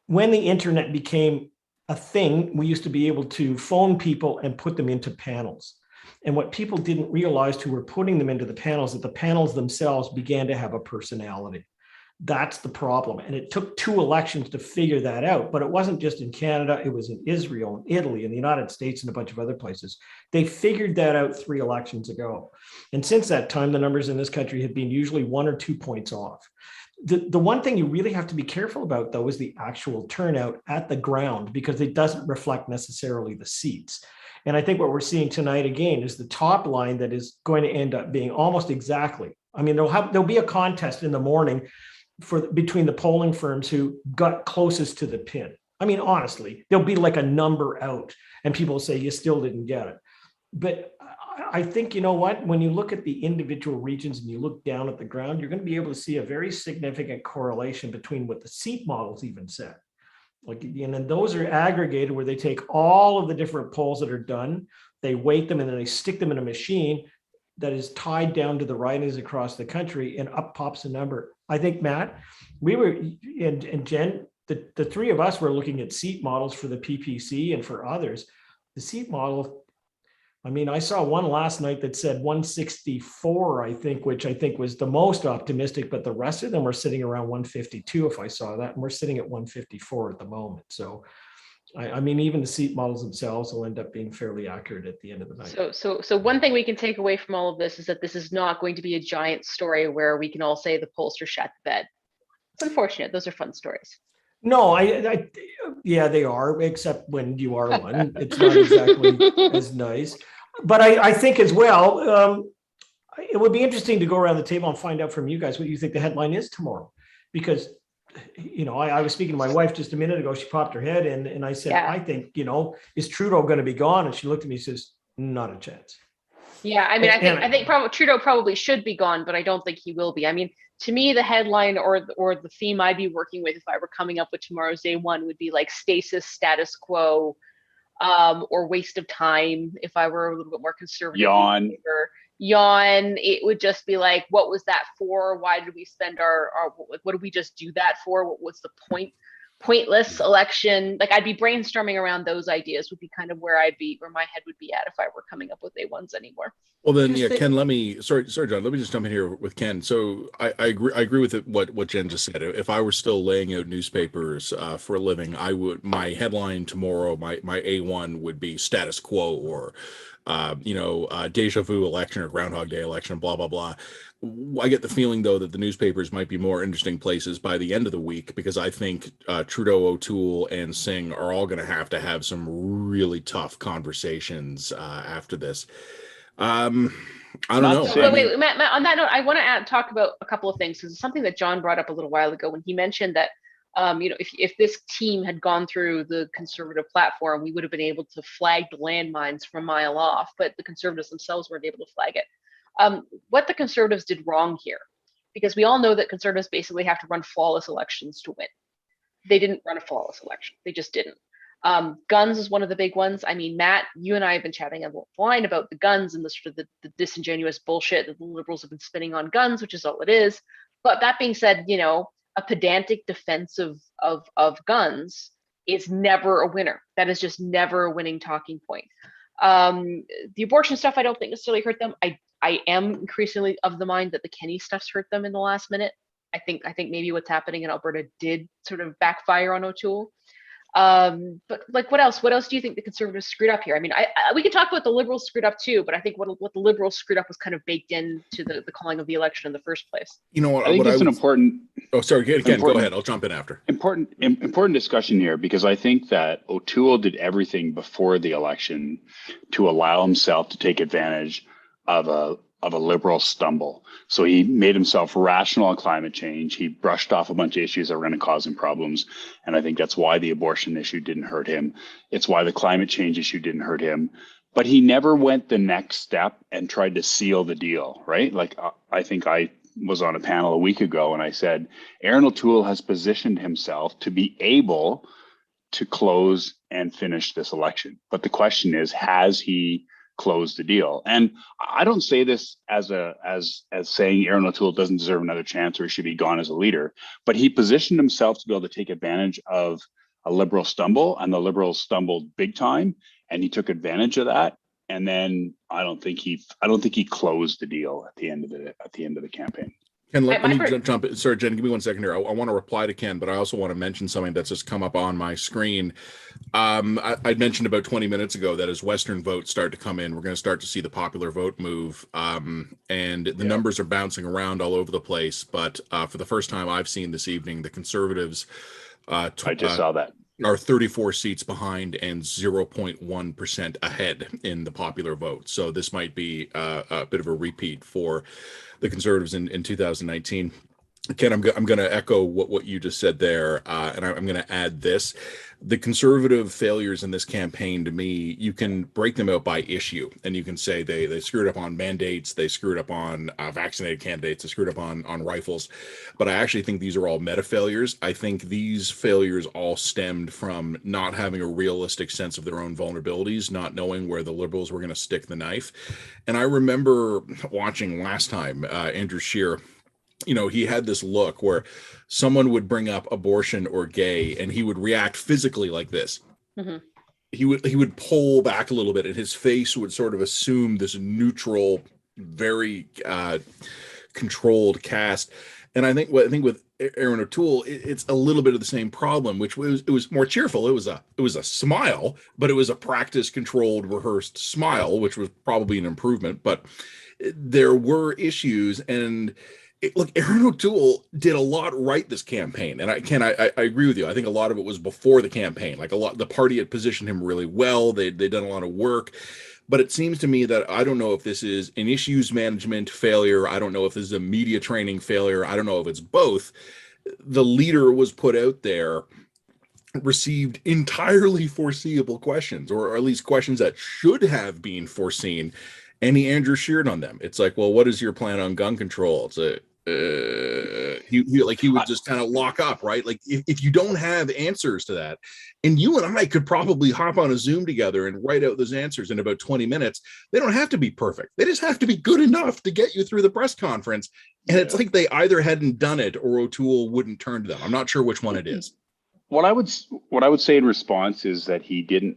Speaker 10: When the internet became a thing, we used to be able to phone people and put them into panels. And what people didn't realize who were putting them into the panels, that the panels themselves began to have a personality. That's the problem. And it took 2 elections to figure that out. But it wasn't just in Canada, it was in Israel and Italy and the United States and a bunch of other places. They figured that out 3 elections ago. And since that time, the numbers in this country have been usually 1 or 2 points off. The one thing you really have to be careful about, though, is the actual turnout at the ground, because it doesn't reflect necessarily the seats. And I think what we're seeing tonight, again, is the top line that is going to end up being almost exactly. I mean, there'll be a contest in the morning between the polling firms who got closest to the pin. I mean, honestly, there'll be like a number out and people will say you still didn't get it. But I think, you know what, when you look at the individual regions and you look down at the ground, you're going to be able to see a very significant correlation between what the seat models even said. And those are aggregated where they take all of the different polls that are done, they weight them, and then they stick them in a machine that is tied down to the ridings across the country, and up pops a number. I think, Matt, we were, and Jen, the 3 of us were looking at seat models for the PPC and for others. The seat model, I mean, I saw one last night that said 164, I think, which I think was the most optimistic, but the rest of them were sitting around 152 if I saw that, and we're sitting at 154 at the moment. So, I mean, even the seat models themselves will end up being fairly accurate at the end of the night.
Speaker 4: So one thing we can take away from all of this is that this is not going to be a giant story where we can all say the pollster shat the bed. It's unfortunate. Those are fun stories.
Speaker 10: No, yeah, they are, except when you are one. It's not exactly as nice. But I think as well, it would be interesting to go around the table and find out from you guys what you think the headline is tomorrow. Because, I was speaking to my wife just a minute ago. She popped her head in and I said, yeah. I think, is Trudeau going to be gone? And she looked at me and says, not a chance.
Speaker 4: Yeah, I mean, I think Trudeau probably should be gone, but I don't think he will be. I mean, to me, the headline or the theme I'd be working with if I were coming up with tomorrow's day one would be like stasis, status quo, or waste of time. If I were a little bit more conservative, yawn. It would just be like, what was that for? Why did we spend what did we just do that for? What was the point? Pointless election. Like, I'd be brainstorming around those ideas would be kind of where my head would be at if I were coming up with A1s anymore.
Speaker 5: Well, then, yeah, Ken, sorry, John, let me just jump in here with Ken. So I agree with what Jen just said. If I were still laying out newspapers for a living, my headline tomorrow, my A1 would be status quo or, deja vu election or Groundhog Day election, blah, blah, blah. I get the feeling, though, that the newspapers might be more interesting places by the end of the week, because I think Trudeau, O'Toole, and Singh are all going to have some really tough conversations after this. I don't know.
Speaker 4: Wait, Matt, on that note, I want to talk about a couple of things, because it's something that John brought up a little while ago when he mentioned that, if this team had gone through the Conservative platform, we would have been able to flag the landmines from a mile off, but the Conservatives themselves weren't able to flag it. What the Conservatives did wrong here, because we all know that Conservatives basically have to run flawless elections to win. They didn't run a flawless election. They just didn't. Guns is one of the big ones. I mean, Matt, you and I have been chatting offline about the guns and the sort of the disingenuous bullshit that the Liberals have been spinning on guns, which is all it is. But that being said, a pedantic defense of guns is never a winner. That is just never a winning talking point. The abortion stuff, I don't think necessarily hurt them. I am increasingly of the mind that the Kenney stuff's hurt them in the last minute. I think maybe what's happening in Alberta did sort of backfire on O'Toole. But like, what else? What else do you think the Conservatives screwed up here? I mean, we could talk about the Liberals screwed up too, but I think what the Liberals screwed up was kind of baked into the calling of the election in the first place.
Speaker 5: You know what?
Speaker 6: I think it's an important.
Speaker 5: Oh, sorry, Ken, go
Speaker 6: important-
Speaker 5: ahead. I'll jump in after.
Speaker 6: Important discussion here, because I think that O'Toole did everything before the election to allow himself to take advantage of a Liberal stumble. So he made himself rational on climate change. He brushed off a bunch of issues that were going to cause him problems. And I think that's why the abortion issue didn't hurt him. It's why the climate change issue didn't hurt him. But he never went the next step and tried to seal the deal, right? Like, I think I was on a panel a week ago and I said, Aaron O'Toole has positioned himself to be able to close and finish this election. But the question is, has he closed the deal? And I don't say this as saying Aaron O'Toole doesn't deserve another chance or he should be gone as a leader, but he positioned himself to be able to take advantage of a Liberal stumble, and the Liberals stumbled big time, and he took advantage of that. And then I don't think he closed the deal at the end of the campaign.
Speaker 5: Ken, let me jump in. Sorry, Jen, give me 1 second here. I want to reply to Ken, but I also want to mention something that's just come up on my screen. I mentioned about 20 minutes ago that as Western votes start to come in, we're going to start to see the popular vote move. And the numbers are bouncing around all over the place. But for the first time I've seen this evening, the Conservatives
Speaker 6: I just saw that.
Speaker 5: Are 34 seats behind and 0.1% ahead in the popular vote. So this might be a bit of a repeat for the Conservatives in 2019. Ken, I'm going to echo what you just said there, and I'm going to add this. The Conservative failures in this campaign, to me, you can break them out by issue, and you can say they screwed up on mandates, they screwed up on vaccinated candidates, they screwed up on rifles. But I actually think these are all meta failures. I think these failures all stemmed from not having a realistic sense of their own vulnerabilities, not knowing where the Liberals were going to stick the knife. And I remember watching last time, Andrew Scheer, he had this look where someone would bring up abortion or gay and he would react physically like this.
Speaker 4: Mm-hmm.
Speaker 5: He would pull back a little bit and his face would sort of assume this neutral, very controlled cast. And I think with Aaron O'Toole, it's a little bit of the same problem, which it was more cheerful. It was a smile, but it was a practice controlled, rehearsed smile, which was probably an improvement. But there were issues, and look, Aaron O'Toole did a lot right this campaign, and I agree with you. I think a lot of it was before the campaign. Like the party had positioned him really well. They'd done a lot of work. But it seems to me that I don't know if this is an issues management failure. I don't know if this is a media training failure. I don't know if it's both. The leader was put out there, received entirely foreseeable questions, or at least questions that should have been foreseen, and he Andrew Scheered on them. It's like, well, what is your plan on gun control? It's a he would just kind of lock up, right? Like if you don't have answers to that, and you and I could probably hop on a Zoom together and write out those answers in about 20 minutes. They don't have to be perfect. They just have to be good enough to get you through the press conference. And it's like they either hadn't done it or O'Toole wouldn't turn to them. I'm not sure which one it is.
Speaker 6: What I would say in response is that he didn't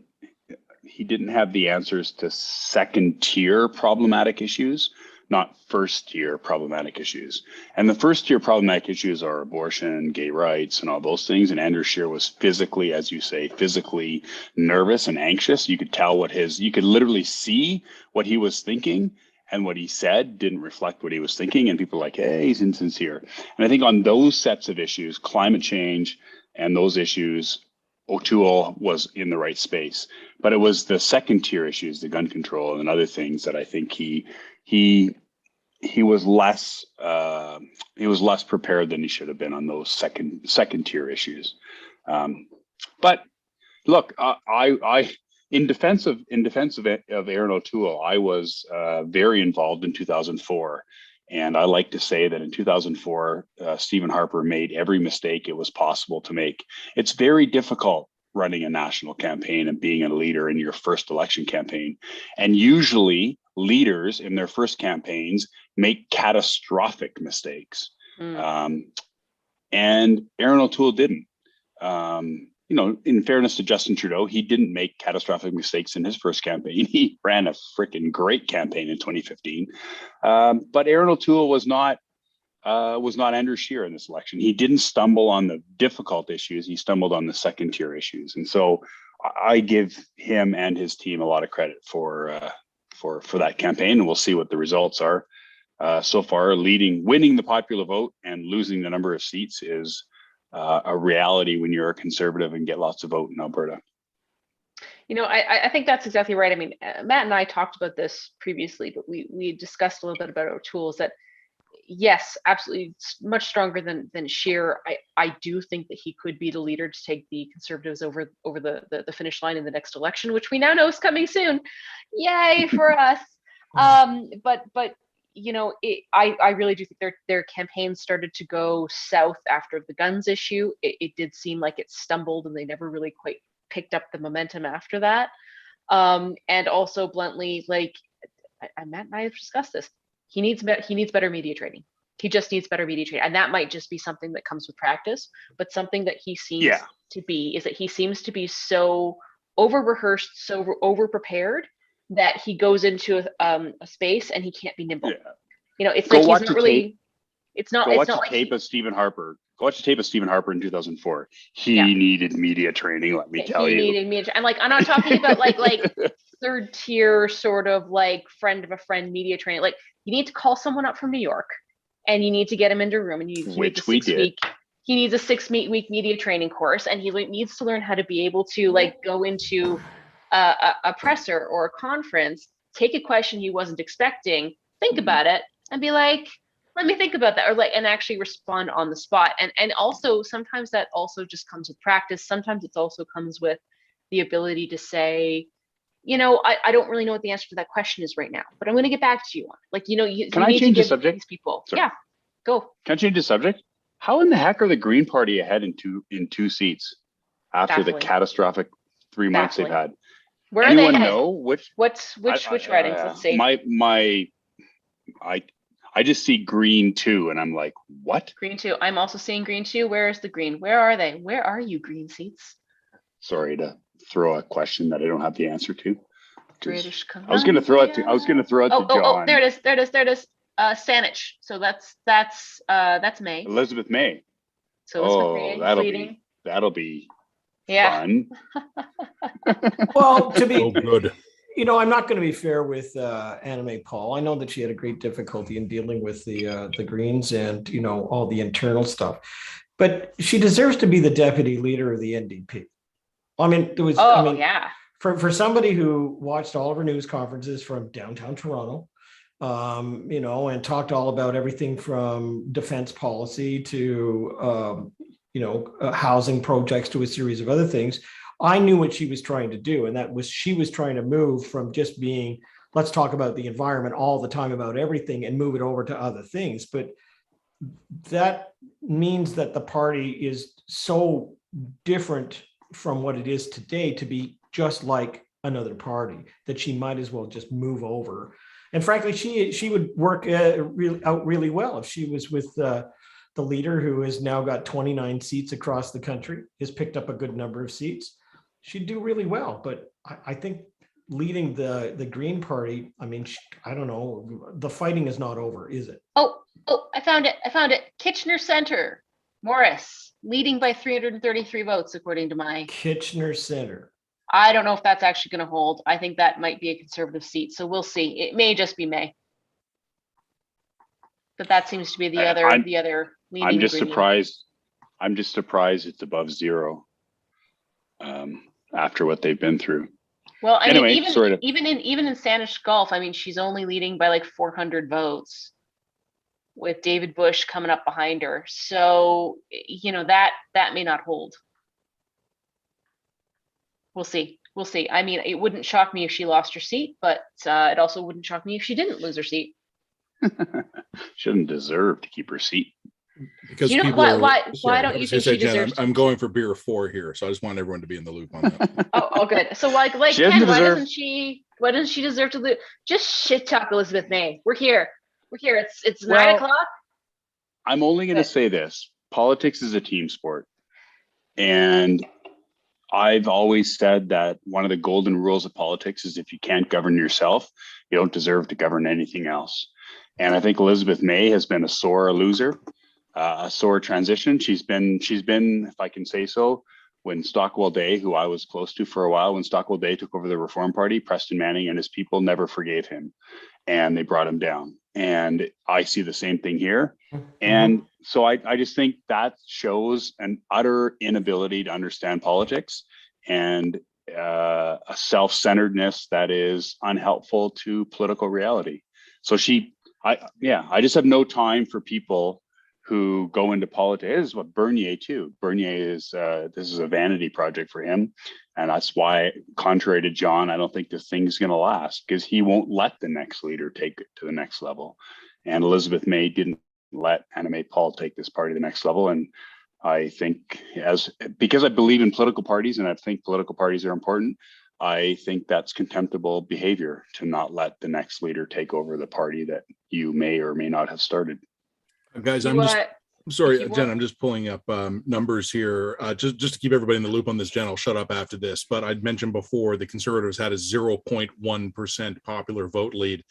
Speaker 6: have the answers to second tier problematic issues, not first tier problematic issues. And the first tier problematic issues are abortion, gay rights, and all those things. And Andrew Scheer was physically, as you say, physically nervous and anxious. You could tell you could literally see what he was thinking, and what he said didn't reflect what he was thinking. And people are like, hey, he's insincere. And I think on those sets of issues, climate change and those issues, O'Toole was in the right space. But it was the second tier issues, the gun control and other things, that I think he was less prepared than he should have been on those second tier issues. But look, I in defense of Aaron O'Toole, I was very involved in 2004. And I like to say that in 2004, Stephen Harper made every mistake it was possible to make. It's very difficult running a national campaign and being a leader in your first election campaign. And usually leaders in their first campaigns make catastrophic mistakes. And Aaron O'Toole didn't. In fairness to Justin Trudeau, he didn't make catastrophic mistakes in his first campaign. He ran a freaking great campaign in 2015. But Aaron O'Toole was not was not Andrew Scheer in this election. He didn't stumble on the difficult issues. He stumbled on the second tier issues. And so I give him and his team a lot of credit for that campaign. And we'll see what the results are. So far, winning the popular vote and losing the number of seats is a reality when you're a conservative and get lots of vote in Alberta.
Speaker 4: I think that's exactly right. I mean, Matt and I talked about this previously, but we discussed a little bit about our tools that, yes, absolutely much stronger than Scheer. I do think that he could be the leader to take the Conservatives over the finish line in the next election, which we now know is coming soon. Yay for us. But I really do think their campaign started to go south after the guns issue. It did seem like it stumbled and they never really quite picked up the momentum after that. And also bluntly, like Matt and I have discussed this, he needs better media training. He just needs better media training. And that might just be something that comes with practice, but something that he seems to be is that he seems to be so over rehearsed, so over prepared that he goes into a space and he can't be nimble. It's like he's not really. It's not.
Speaker 6: Go
Speaker 4: it's
Speaker 6: watch
Speaker 4: not
Speaker 6: the
Speaker 4: like
Speaker 6: tape of Stephen Harper. Go watch the tape of Stephen Harper in 2004. He needed media training. Let me tell you.
Speaker 4: He needed media. And I'm not talking about like third tier sort of like friend of a friend media training. Like you need to call someone up from New York, and you need to get him into a room, and he needs a 6-week media training course, and he needs to learn how to be able to like go into a presser or a conference, take a question he wasn't expecting, think about it, and be like, let me think about that, or and actually respond on the spot. And also sometimes that also just comes with practice. Sometimes it also comes with the ability to say, I don't really know what the answer to that question is right now, but I'm going to get back to you on it. You need to give these people. Sorry. Yeah, go.
Speaker 6: Can I change the subject? How in the heck are the Green Party ahead in two seats after the catastrophic 3 months they've had?
Speaker 4: Where are they?
Speaker 6: Know which
Speaker 4: ridings? Let's see.
Speaker 6: I just see green 2 and I'm like, what?
Speaker 4: Green 2. I'm also seeing green 2. Where is the green? Where are they? Where are you, green seats?
Speaker 6: Sorry to throw a question that I don't have the answer to.
Speaker 4: British Columbia.
Speaker 6: I was going to throw it to John.
Speaker 4: Oh, there it is. Saanich. So that's May.
Speaker 6: Elizabeth May.
Speaker 4: So Elizabeth May
Speaker 6: that'll be fun.
Speaker 10: Well, to be
Speaker 5: good.
Speaker 10: I'm not going to be fair with Anna May Paul. I know that she had a great difficulty in dealing with the Greens and all the internal stuff, but she deserves to be the deputy leader of the NDP. I mean, there was. For somebody who watched all of her news conferences from downtown Toronto, and talked all about everything from defense policy to housing projects to a series of other things. I knew what she was trying to do, and that was she was trying to move from just being, let's talk about the environment all the time about everything and move it over to other things. But that means that the party is so different from what it is today to be just like another party that she might as well just move over. And frankly, she would work really well if she was with the leader who has now got 29 seats across the country, has picked up a good number of seats. She'd do really well. But I think leading the Green Party, I mean, I don't know, the fighting is not over, is it?
Speaker 4: Oh, I found it. Kitchener Centre, Morris, leading by 333 votes, according to my...
Speaker 10: Kitchener Centre.
Speaker 4: I don't know if that's actually going to hold. I think that might be a Conservative seat. So we'll see. It may just be May. But that seems to be the other leading.
Speaker 6: I'm just surprised. I'm just surprised it's above zero after what they've been through.
Speaker 4: Well, I mean, even in Saanich Golf, I mean, she's only leading by like 400 votes, with David Bush coming up behind her. So that may not hold. We'll see. I mean, it wouldn't shock me if she lost her seat, but it also wouldn't shock me if she didn't lose her seat.
Speaker 6: She doesn't deserve to keep her seat.
Speaker 5: Because
Speaker 4: why don't you think she deserves?
Speaker 5: I'm going for beer 4 here, so I just want everyone to be in the loop on that.
Speaker 4: oh, good. So like Ken, why doesn't she deserve to lose? Just shit talk Elizabeth May. We're here. It's 9 o'clock.
Speaker 6: I'm only going to say this: politics is a team sport, and I've always said that one of the golden rules of politics is if you can't govern yourself, you don't deserve to govern anything else. And I think Elizabeth May has been a sore loser, a sore transition. She's been, if I can say so, when Stockwell Day, who I was close to for a while, when Stockwell Day took over the Reform Party, Preston Manning and his people never forgave him, and they brought him down. And I see the same thing here. And so I just think that shows an utter inability to understand politics and a self-centeredness that is unhelpful to political reality. So I just have no time for people who go into politics. This is what Bernier too. Bernier is, this is a vanity project for him. And that's why, contrary to John, I don't think this thing's going to last, because he won't let the next leader take it to the next level. And Elizabeth May didn't let Anna May Paul take this party to the next level. And I think, because I believe in political parties and I think political parties are important, I think that's contemptible behavior to not let the next leader take over the party that you may or may not have started.
Speaker 5: Guys, I'm sorry, Jen, I'm just pulling up numbers here. Just to keep everybody in the loop on this, Jen, I'll shut up after this. But I'd mentioned before the Conservatives had a 0.1% popular vote lead.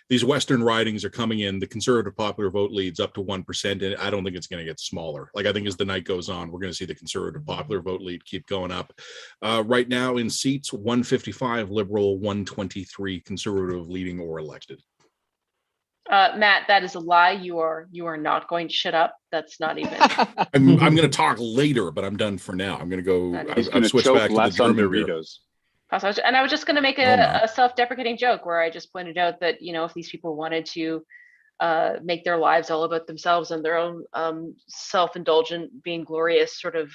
Speaker 5: These Western ridings are coming in. The Conservative popular vote leads up to 1%, and I don't think it's going to get smaller. Like, I think as the night goes on, we're going to see the Conservative popular vote lead keep going up. Right now in seats, 155 Liberal, 123 Conservative leading or elected.
Speaker 4: Matt, that is a lie. You are not going to shut up. That's not even.
Speaker 5: I'm going to talk later, but I'm done for now. I'm going to go. I've switched back to the German Doritos.
Speaker 4: And I was just going to make a self-deprecating joke where I just pointed out that, if these people wanted to make their lives all about themselves and their own self-indulgent, being glorious sort of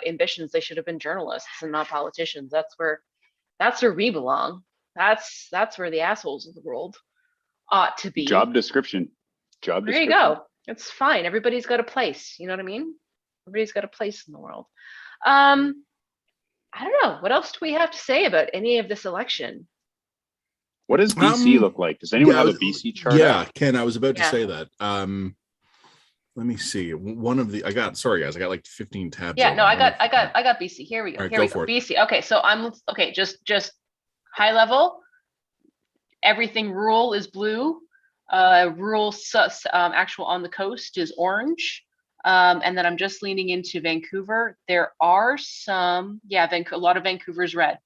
Speaker 4: ambitions, they should have been journalists and not politicians. That's where we belong. That's where the assholes of the world ought to be.
Speaker 6: Job description.
Speaker 4: There you go. It's fine. Everybody's got a place. You know what I mean? Everybody's got a place in the world. I don't know. What else do we have to say about any of this election?
Speaker 6: What does BC look like? Does anyone have a BC chart?
Speaker 5: Yeah, Ken, I was about to say that. Let me see. I got like 15 tabs.
Speaker 4: Yeah, no, I got BC. Here we go.
Speaker 5: Right,
Speaker 4: Here we go. BC. Okay, so just high level. Everything rural is blue. Rural actual on the coast is orange. And then I'm just leaning into Vancouver. There are some, a lot of Vancouver's red.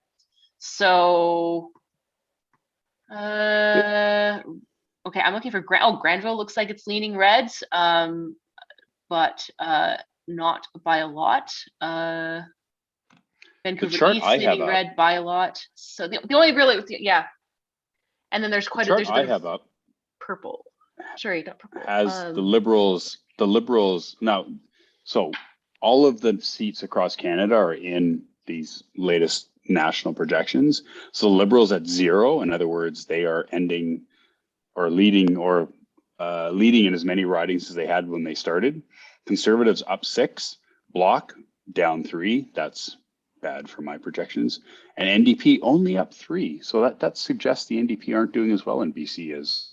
Speaker 4: So, okay, I'm looking for Granville looks like it's leaning red, but not by a lot. Vancouver East leaning red by a lot. So the only really, and then there's quite a
Speaker 6: I have up
Speaker 4: purple. Sorry, you got purple.
Speaker 6: Has the Liberals now, so all of the seats across Canada are in these latest national projections. So the Liberals at 0, in other words, they are ending or leading in as many ridings as they had when they started. Conservatives up 6, Bloc down 3. That's bad for my projections. And NDP only up 3. So that suggests the NDP aren't doing as well in BC as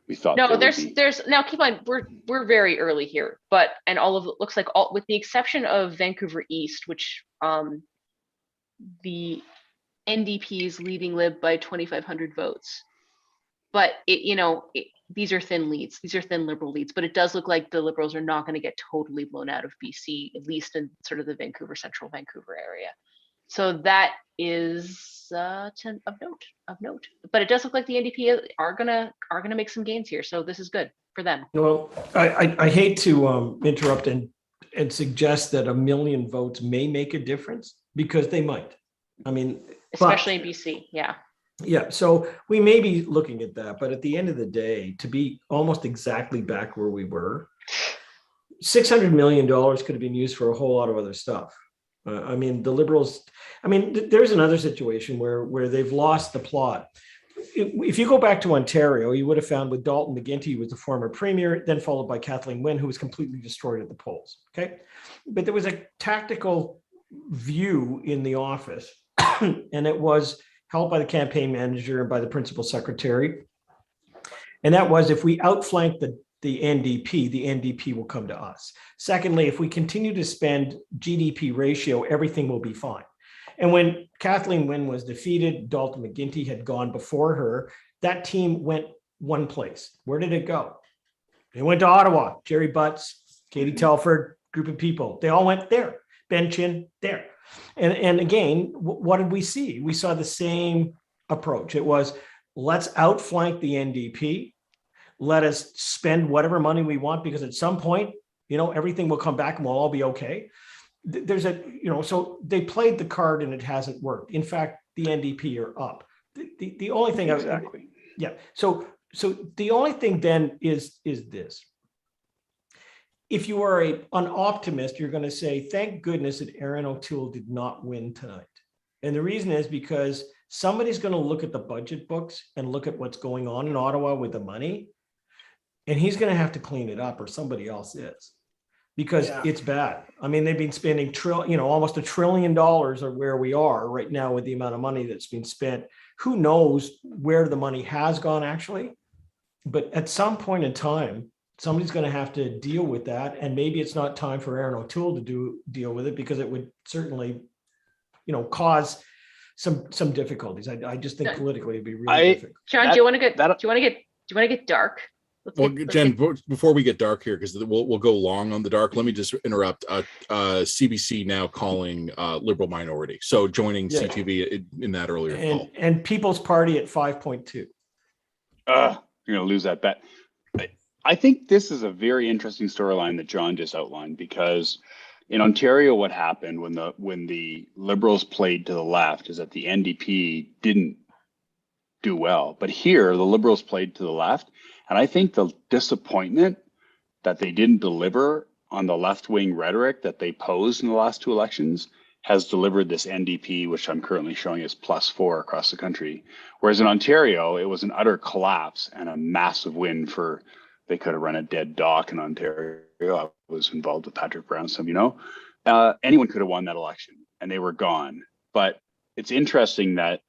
Speaker 6: we thought.
Speaker 4: No, there's now keep on, we're very early here, and all of it looks like with the exception of Vancouver East, which the NDP is leading Lib by 2,500 votes. But these are thin leads. These are thin Liberal leads, but it does look like the Liberals are not going to get totally blown out of BC, at least in sort of the central Vancouver area. So that is of note. But it does look like the NDP are gonna make some gains here. So this is good for them.
Speaker 10: Well, I hate to interrupt and suggest that 1 million votes may make a difference, because they might. I mean,
Speaker 4: especially in BC, yeah.
Speaker 10: Yeah, so we may be looking at that, but at the end of the day, to be almost exactly back where we were, $600 million could have been used for a whole lot of other stuff. I mean, the Liberals, there's another situation where they've lost the plot. If you go back to Ontario, you would have found with Dalton McGuinty, who was the former premier, then followed by Kathleen Wynne, who was completely destroyed at the polls, okay? But there was a tactical view in the office, and it was held by the campaign manager and by the principal secretary. And that was, if we outflank the NDP will come to us. Secondly, if we continue to spend GDP ratio, everything will be fine. And when Kathleen Wynne was defeated, Dalton McGuinty had gone before her, that team went one place. Where did it go? They went to Ottawa. Jerry Butts, Katie Telford, group of people. They all went there. Ben Chin there. And again, what did we see? We saw the same approach. It was, let's outflank the NDP. Let us spend whatever money we want, because at some point, everything will come back and we'll all be okay. There's so they played the card and it hasn't worked. In fact, the NDP are up. The only thing
Speaker 6: Exactly.
Speaker 10: yeah. So the only thing then is this. If you are an optimist, you're going to say, thank goodness that Aaron O'Toole did not win tonight. And the reason is because somebody's going to look at the budget books and look at what's going on in Ottawa with the money, and he's going to have to clean it up, or somebody else is, because it's bad. I mean, they've been spending almost $1 trillion of where we are right now with the amount of money that's been spent. Who knows where the money has gone actually, but at some point in time, somebody's going to have to deal with that. And maybe it's not time for Aaron O'Toole to deal with it, because it would certainly, cause some difficulties. I just think politically it'd be really difficult.
Speaker 4: John, do you want to get dark?
Speaker 5: Jen, before we get dark here, because we'll go long on the dark, let me just interrupt. CBC now calling Liberal minority, so joining CTV in that earlier call.
Speaker 10: And People's Party at 5.2.
Speaker 6: You're gonna lose that bet. I think this is a very interesting storyline that John just outlined, because in Ontario, what happened when the Liberals played to the left is that the NDP didn't do well, but here the Liberals played to the left. And I think the disappointment that they didn't deliver on the left-wing rhetoric that they posed in the last two elections has delivered this NDP, which I'm currently showing as +4 across the country. Whereas in Ontario, it was an utter collapse and a massive win for, they could have run a dead dock in Ontario. I was involved with Patrick Brown, some anyone could have won that election and they were gone. But it's interesting that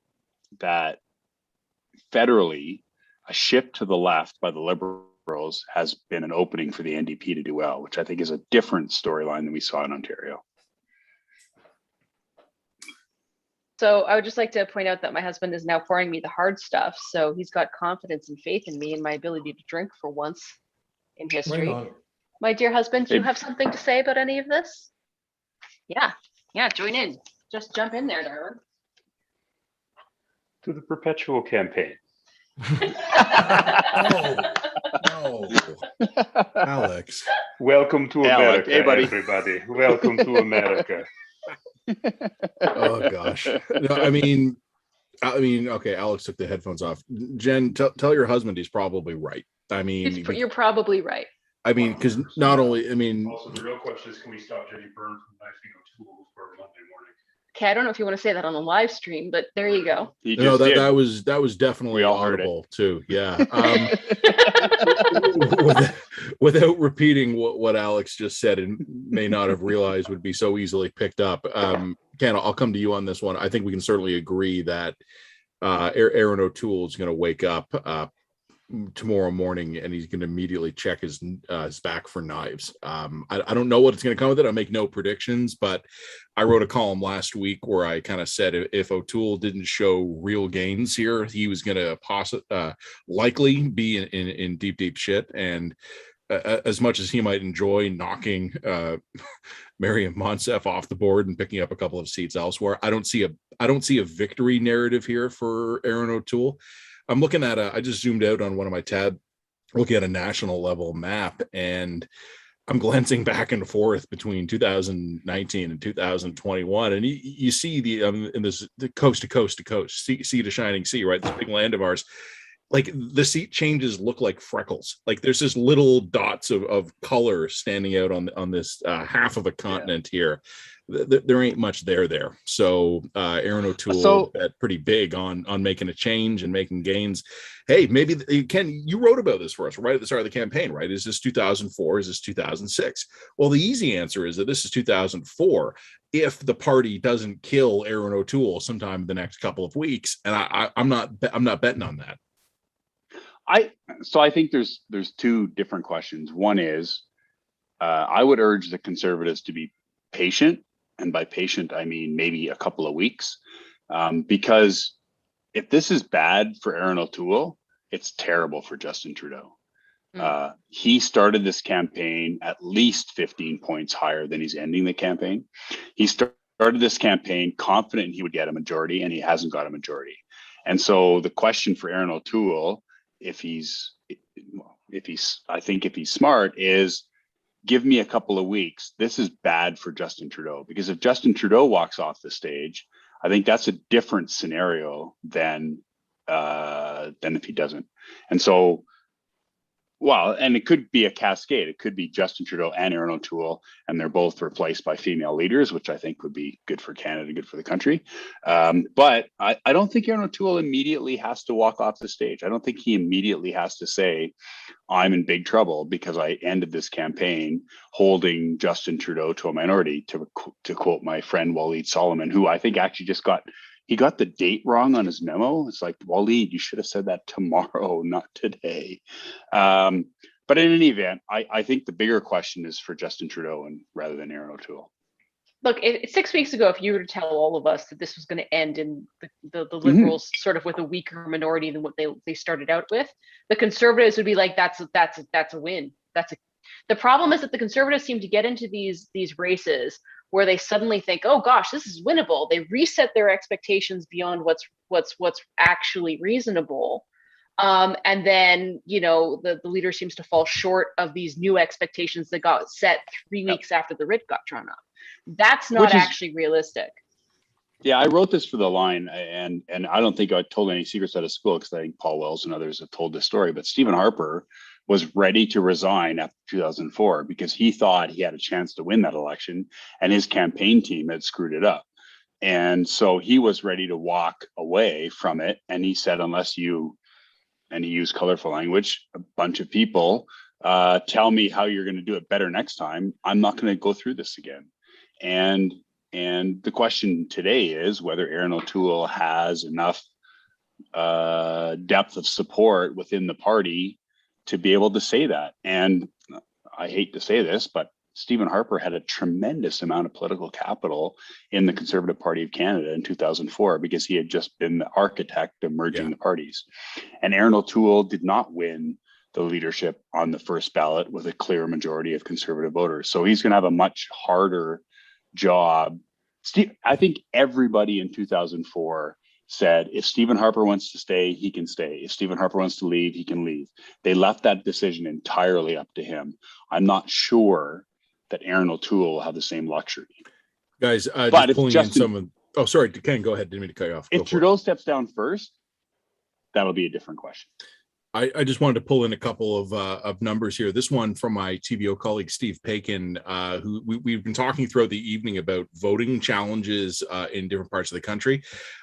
Speaker 6: federally, a shift to the left by the Liberals has been an opening for the NDP to do well, which I think is a different storyline than we saw in Ontario.
Speaker 4: So I would just like to point out that my husband is now pouring me the hard stuff. So he's got confidence and faith in me and my ability to drink for once in history.
Speaker 10: Right.
Speaker 4: My dear husband, do you have something to say about any of this? Yeah, join in. Just jump in there, darling.
Speaker 11: To the perpetual campaign.
Speaker 5: No, Alex.
Speaker 11: Welcome to America,
Speaker 6: hey, buddy.
Speaker 11: everybody. Welcome to America.
Speaker 5: Oh gosh. No, I mean, okay, Alex took the headphones off. Jen, tell your husband he's probably right. I mean,
Speaker 4: you're probably right.
Speaker 5: I mean, because not only,
Speaker 11: Also, the real question is, can we stop Jenny Byrne from knifing O'Toole for Monday morning?
Speaker 4: Okay, I don't know if you want to say that on a live stream, but there you go.
Speaker 5: No, that was definitely audible too. Yeah. Without repeating what Alex just said and may not have realized would be so easily picked up. Ken, I'll come to you on this one. I think we can certainly agree that Aaron O'Toole is going to wake up tomorrow morning and he's going to immediately check his back for knives. I don't know what it's going to come with it. I make no predictions, but I wrote a column last week where I kind of said if O'Toole didn't show real gains here, he was going to likely be in deep shit. And as much as he might enjoy knocking Mariam Monsef off the board and picking up a couple of seats elsewhere, I don't see a victory narrative here for Aaron O'Toole. I'm looking at I just zoomed out on one of my tabs, looking at a national level map, and I'm glancing back and forth between 2019 and 2021. And you see in this the coast to coast to coast, sea to shining sea, right? This big land of ours. Like the seat changes look like freckles. Like there's just little dots of color standing out on this half of a continent here. There ain't much there. So Aaron O'Toole bet pretty big on making a change and making gains. Hey, maybe Ken, you wrote about this for us right at the start of the campaign, right? Is this 2004? Is this 2006? Well, the easy answer is that this is 2004. If the party doesn't kill Aaron O'Toole sometime in the next couple of weeks, and I'm not betting on that.
Speaker 6: I think there's two different questions. One is I would urge the Conservatives to be patient, and by patient I mean maybe a couple of weeks, because if this is bad for Aaron O'Toole, it's terrible for Justin Trudeau. He started this campaign at least 15 points higher than he's ending the campaign. He started this campaign confident he would get a majority, and he hasn't got a majority. And so the question for Aaron O'Toole, if he's smart, is give me a couple of weeks. This is bad for Justin Trudeau, because if Justin Trudeau walks off the stage, I think that's a different scenario than if he doesn't. And so, well, and it could be a cascade. It could be Justin Trudeau and Aaron O'Toole, and they're both replaced by female leaders, which I think would be good for Canada, good for the country. But I don't think Aaron O'Toole immediately has to walk off the stage. I don't think he immediately has to say, I'm in big trouble because I ended this campaign holding Justin Trudeau to a minority, to quote my friend Waleed Solomon, who I think actually he got the date wrong on his memo. It's like, Waleed, you should have said that tomorrow, not today. But in any event, I think the bigger question is for Justin Trudeau rather than Aaron O'Toole.
Speaker 4: Look, 6 weeks ago, if you were to tell all of us that this was going to end in the Liberals sort of with a weaker minority than what they started out with, the Conservatives would be like, that's a win. The problem is that the Conservatives seem to get into these races where they suddenly think, oh gosh, this is winnable. They reset their expectations beyond what's actually reasonable. And then, the leader seems to fall short of these new expectations that got set 3 weeks after the writ got drawn up. That's not actually realistic.
Speaker 6: Yeah, I wrote this for The Line, and I don't think I told any secrets out of school, because I think Paul Wells and others have told this story, but Stephen Harper was ready to resign after 2004 because he thought he had a chance to win that election and his campaign team had screwed it up. And so he was ready to walk away from it. And he said, unless you, and he used colorful language, a bunch of people tell me how you're going to do it better next time, I'm not going to go through this again. And the question today is whether Aaron O'Toole has enough depth of support within the party to be able to say that. And I hate to say this, but Stephen Harper had a tremendous amount of political capital in the Conservative Party of Canada in 2004 because he had just been the architect of merging the parties. And Aaron O'Toole did not win the leadership on the first ballot with a clear majority of Conservative voters. So he's going to have a much harder job. I think everybody in 2004 said, if Stephen Harper wants to stay, he can stay. If Stephen Harper wants to leave, he can leave. They left that decision entirely up to him. I'm not sure that Aaron O'Toole will have the same luxury.
Speaker 5: Guys,
Speaker 6: but
Speaker 5: just pulling in some of, oh, sorry, Ken, go ahead. Didn't mean to cut you off.
Speaker 6: If Trudeau steps down first, that'll be a different question.
Speaker 5: I just wanted to pull in a couple of numbers here. This one from my TVO colleague, Steve Pakin, who we've been talking throughout the evening about voting challenges in different parts of the country.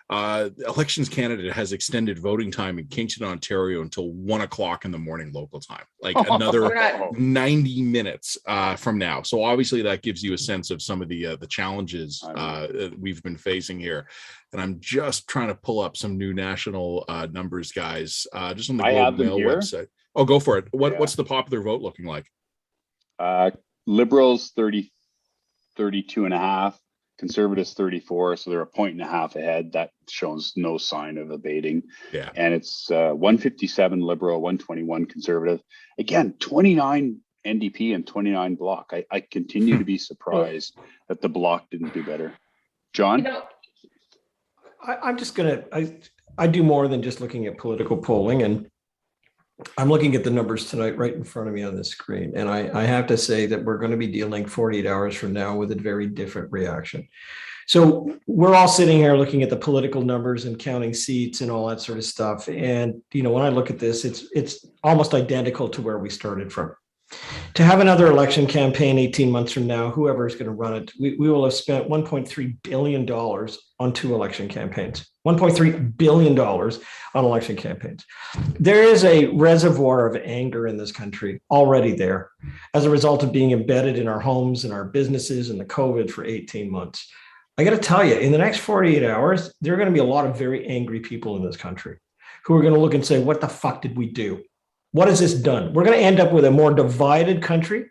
Speaker 5: Elections Canada has extended voting time in Kingston, Ontario until 1 o'clock in the morning local time, like another 90 minutes from now. So obviously that gives you a sense of some of the challenges we've been facing here. And I'm just trying to pull up some new national numbers, guys, just on the Globe Mail website. Oh, go for it. What's the popular vote looking like?
Speaker 6: Liberals 32 and a half, Conservatives 34. So they're a point and a half ahead. That shows no sign of abating. Yeah. And it's 157 Liberal, 121 Conservative. Again, 29 NDP and 29 Bloc. I continue to be surprised that the Bloc didn't do better. John?
Speaker 10: I'm just I do more than just looking at political polling, and I'm looking at the numbers tonight right in front of me on the screen. And I have to say that we're going to be dealing 48 hours from now with a very different reaction. So we're all sitting here looking at the political numbers and counting seats and all that sort of stuff. And, when I look at this, it's almost identical to where we started from. To have another election campaign 18 months from now, whoever is going to run it, we will have spent $1.3 billion on 2 election campaigns. $1.3 billion on election campaigns. There is a reservoir of anger in this country already there as a result of being embedded in our homes and our businesses and the COVID for 18 months. I got to tell you, in the next 48 hours, there are going to be a lot of very angry people in this country who are going to look and say, what the fuck did we do? What has this done? We're going to end up with a more divided country.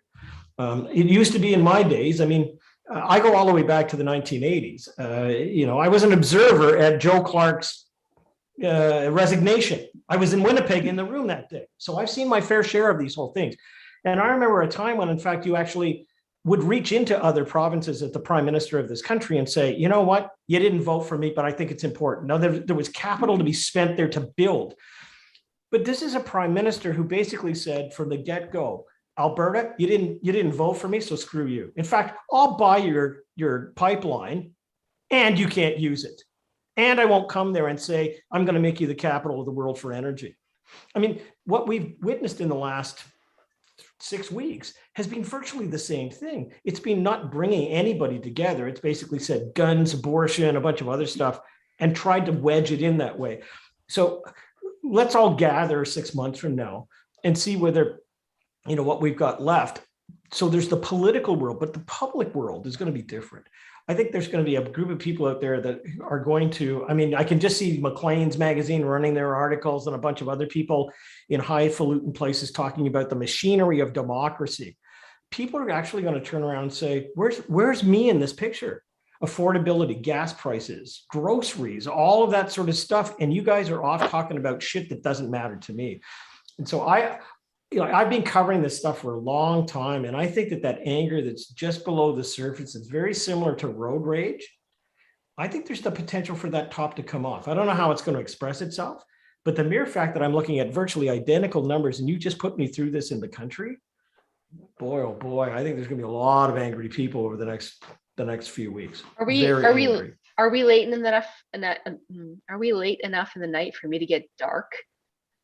Speaker 10: It used to be in my days. I mean, I go all the way back to the 1980s. I was an observer at Joe Clark's resignation. I was in Winnipeg in the room that day. So I've seen my fair share of these whole things. And I remember a time when, in fact, you actually would reach into other provinces at the prime minister of this country and say, you know what, you didn't vote for me, but I think it's important. Now, there was capital to be spent there to build. But this is a prime minister who basically said from the get-go, Alberta, you didn't vote for me, so screw you. In fact, I'll buy your pipeline and you can't use it. And I won't come there and say, I'm going to make you the capital of the world for energy. I mean, what we've witnessed in the last 6 weeks has been virtually the same thing. It's been not bringing anybody together. It's basically said guns, abortion, a bunch of other stuff, and tried to wedge it in that way. So let's all gather 6 months from now and see whether, what we've got left. So there's the political world, but the public world is going to be different. I think there's going to be a group of people out there that are going to, I can just see Maclean's magazine running their articles and a bunch of other people in highfalutin places talking about the machinery of democracy. People are actually going to turn around and say, where's me in this picture? Affordability, gas prices, groceries, all of that sort of stuff. And you guys are off talking about shit that doesn't matter to me. And so I've been covering this stuff for a long time, and I think that anger that's just below the surface is very similar to road rage. I think there's the potential for that top to come off. I don't know how it's going to express itself, but the mere fact that I'm looking at virtually identical numbers and you just put me through this in the country, boy, oh boy, I think there's going to be a lot of angry people over the next few weeks.
Speaker 4: Are we late enough are we late enough in the night for me to get dark?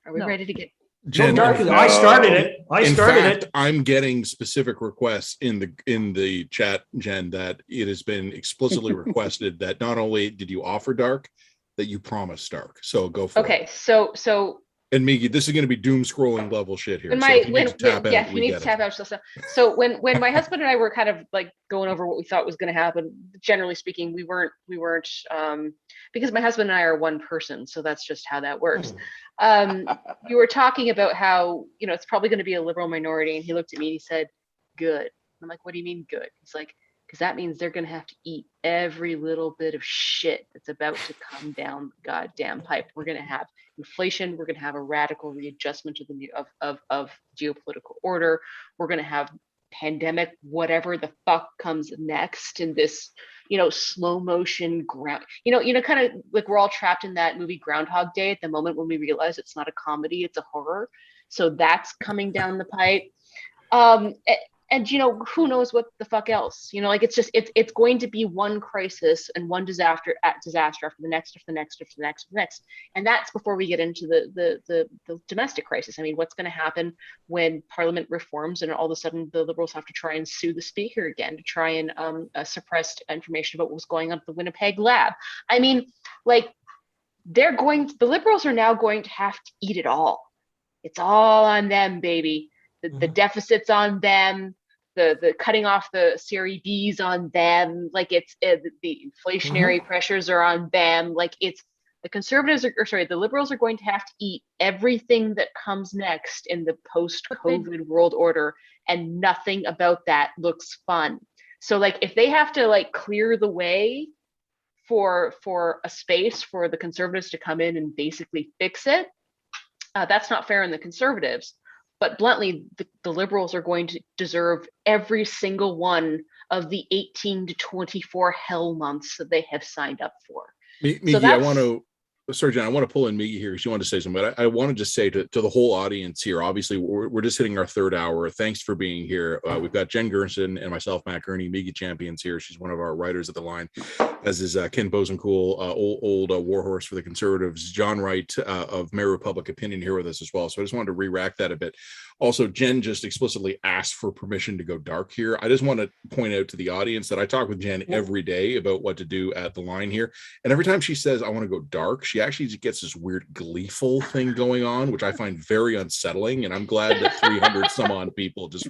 Speaker 4: Are we ready to get
Speaker 5: Jen,
Speaker 10: I started it. In fact,
Speaker 5: I'm getting specific requests in the chat, Jen, that it has been explicitly requested that not only did you offer dark, that you promised dark. So go for it.
Speaker 4: Okay, so
Speaker 5: and Miggy, this is going to be doom scrolling level shit here.
Speaker 4: We need to tap out. So when my husband and I were kind of like going over what we thought was going to happen, generally speaking, we weren't because my husband and I are one person, so that's just how that works. You were talking about how it's probably going to be a liberal minority, and he looked at me and he said, "Good." I'm like, "What do you mean good?" He's like, because that means they're going to have to eat every little bit of shit that's about to come down the goddamn pipe. We're going to have inflation. We're going to have a radical readjustment to the new of geopolitical order. We're going to have pandemic, whatever the fuck comes next in this, slow motion ground, kind of like we're all trapped in that movie Groundhog Day at the moment when we realize it's not a comedy, it's a horror. So that's coming down the pipe. And who knows what the fuck else, it's going to be one crisis and one disaster after the next, after the next, after the next, after the next. And that's before we get into the domestic crisis. I mean, what's going to happen when Parliament reforms and all of a sudden the Liberals have to try and sue the Speaker again to try and suppress information about what was going on at the Winnipeg lab. I mean, the Liberals are now going to have to eat it all. It's all on them, baby. The deficits on them, the cutting off the CREBs on them, the inflationary pressures are on them. The Liberals are going to have to eat everything that comes next in the post-COVID world order, and nothing about that looks fun. So if they have to clear the way for a space for the Conservatives to come in and basically fix it, that's not fair on the Conservatives. But bluntly, the Liberals are going to deserve every single one of the 18 to 24 hell months that they have signed up for.
Speaker 5: Miggy, Jen, I want to pull in Miggy here. She wanted to say something, but I wanted to say to the whole audience here, obviously, we're just hitting our third hour. Thanks for being here. We've got Jen Gerson and myself, Matt Gurney, Miggy Champions here. She's one of our writers at the line, as is Ken Bosencool, old warhorse for the Conservatives, John Wright of Mayor Republic Opinion here with us as well. So I just wanted to re-rack that a bit. Also, Jen just explicitly asked for permission to go dark here. I just want to point out to the audience that I talk with Jen every day about what to do at the line here. And every time she says, I want to go dark, she actually gets this weird gleeful thing going on, which I find very unsettling. And I'm glad that 300 some odd people just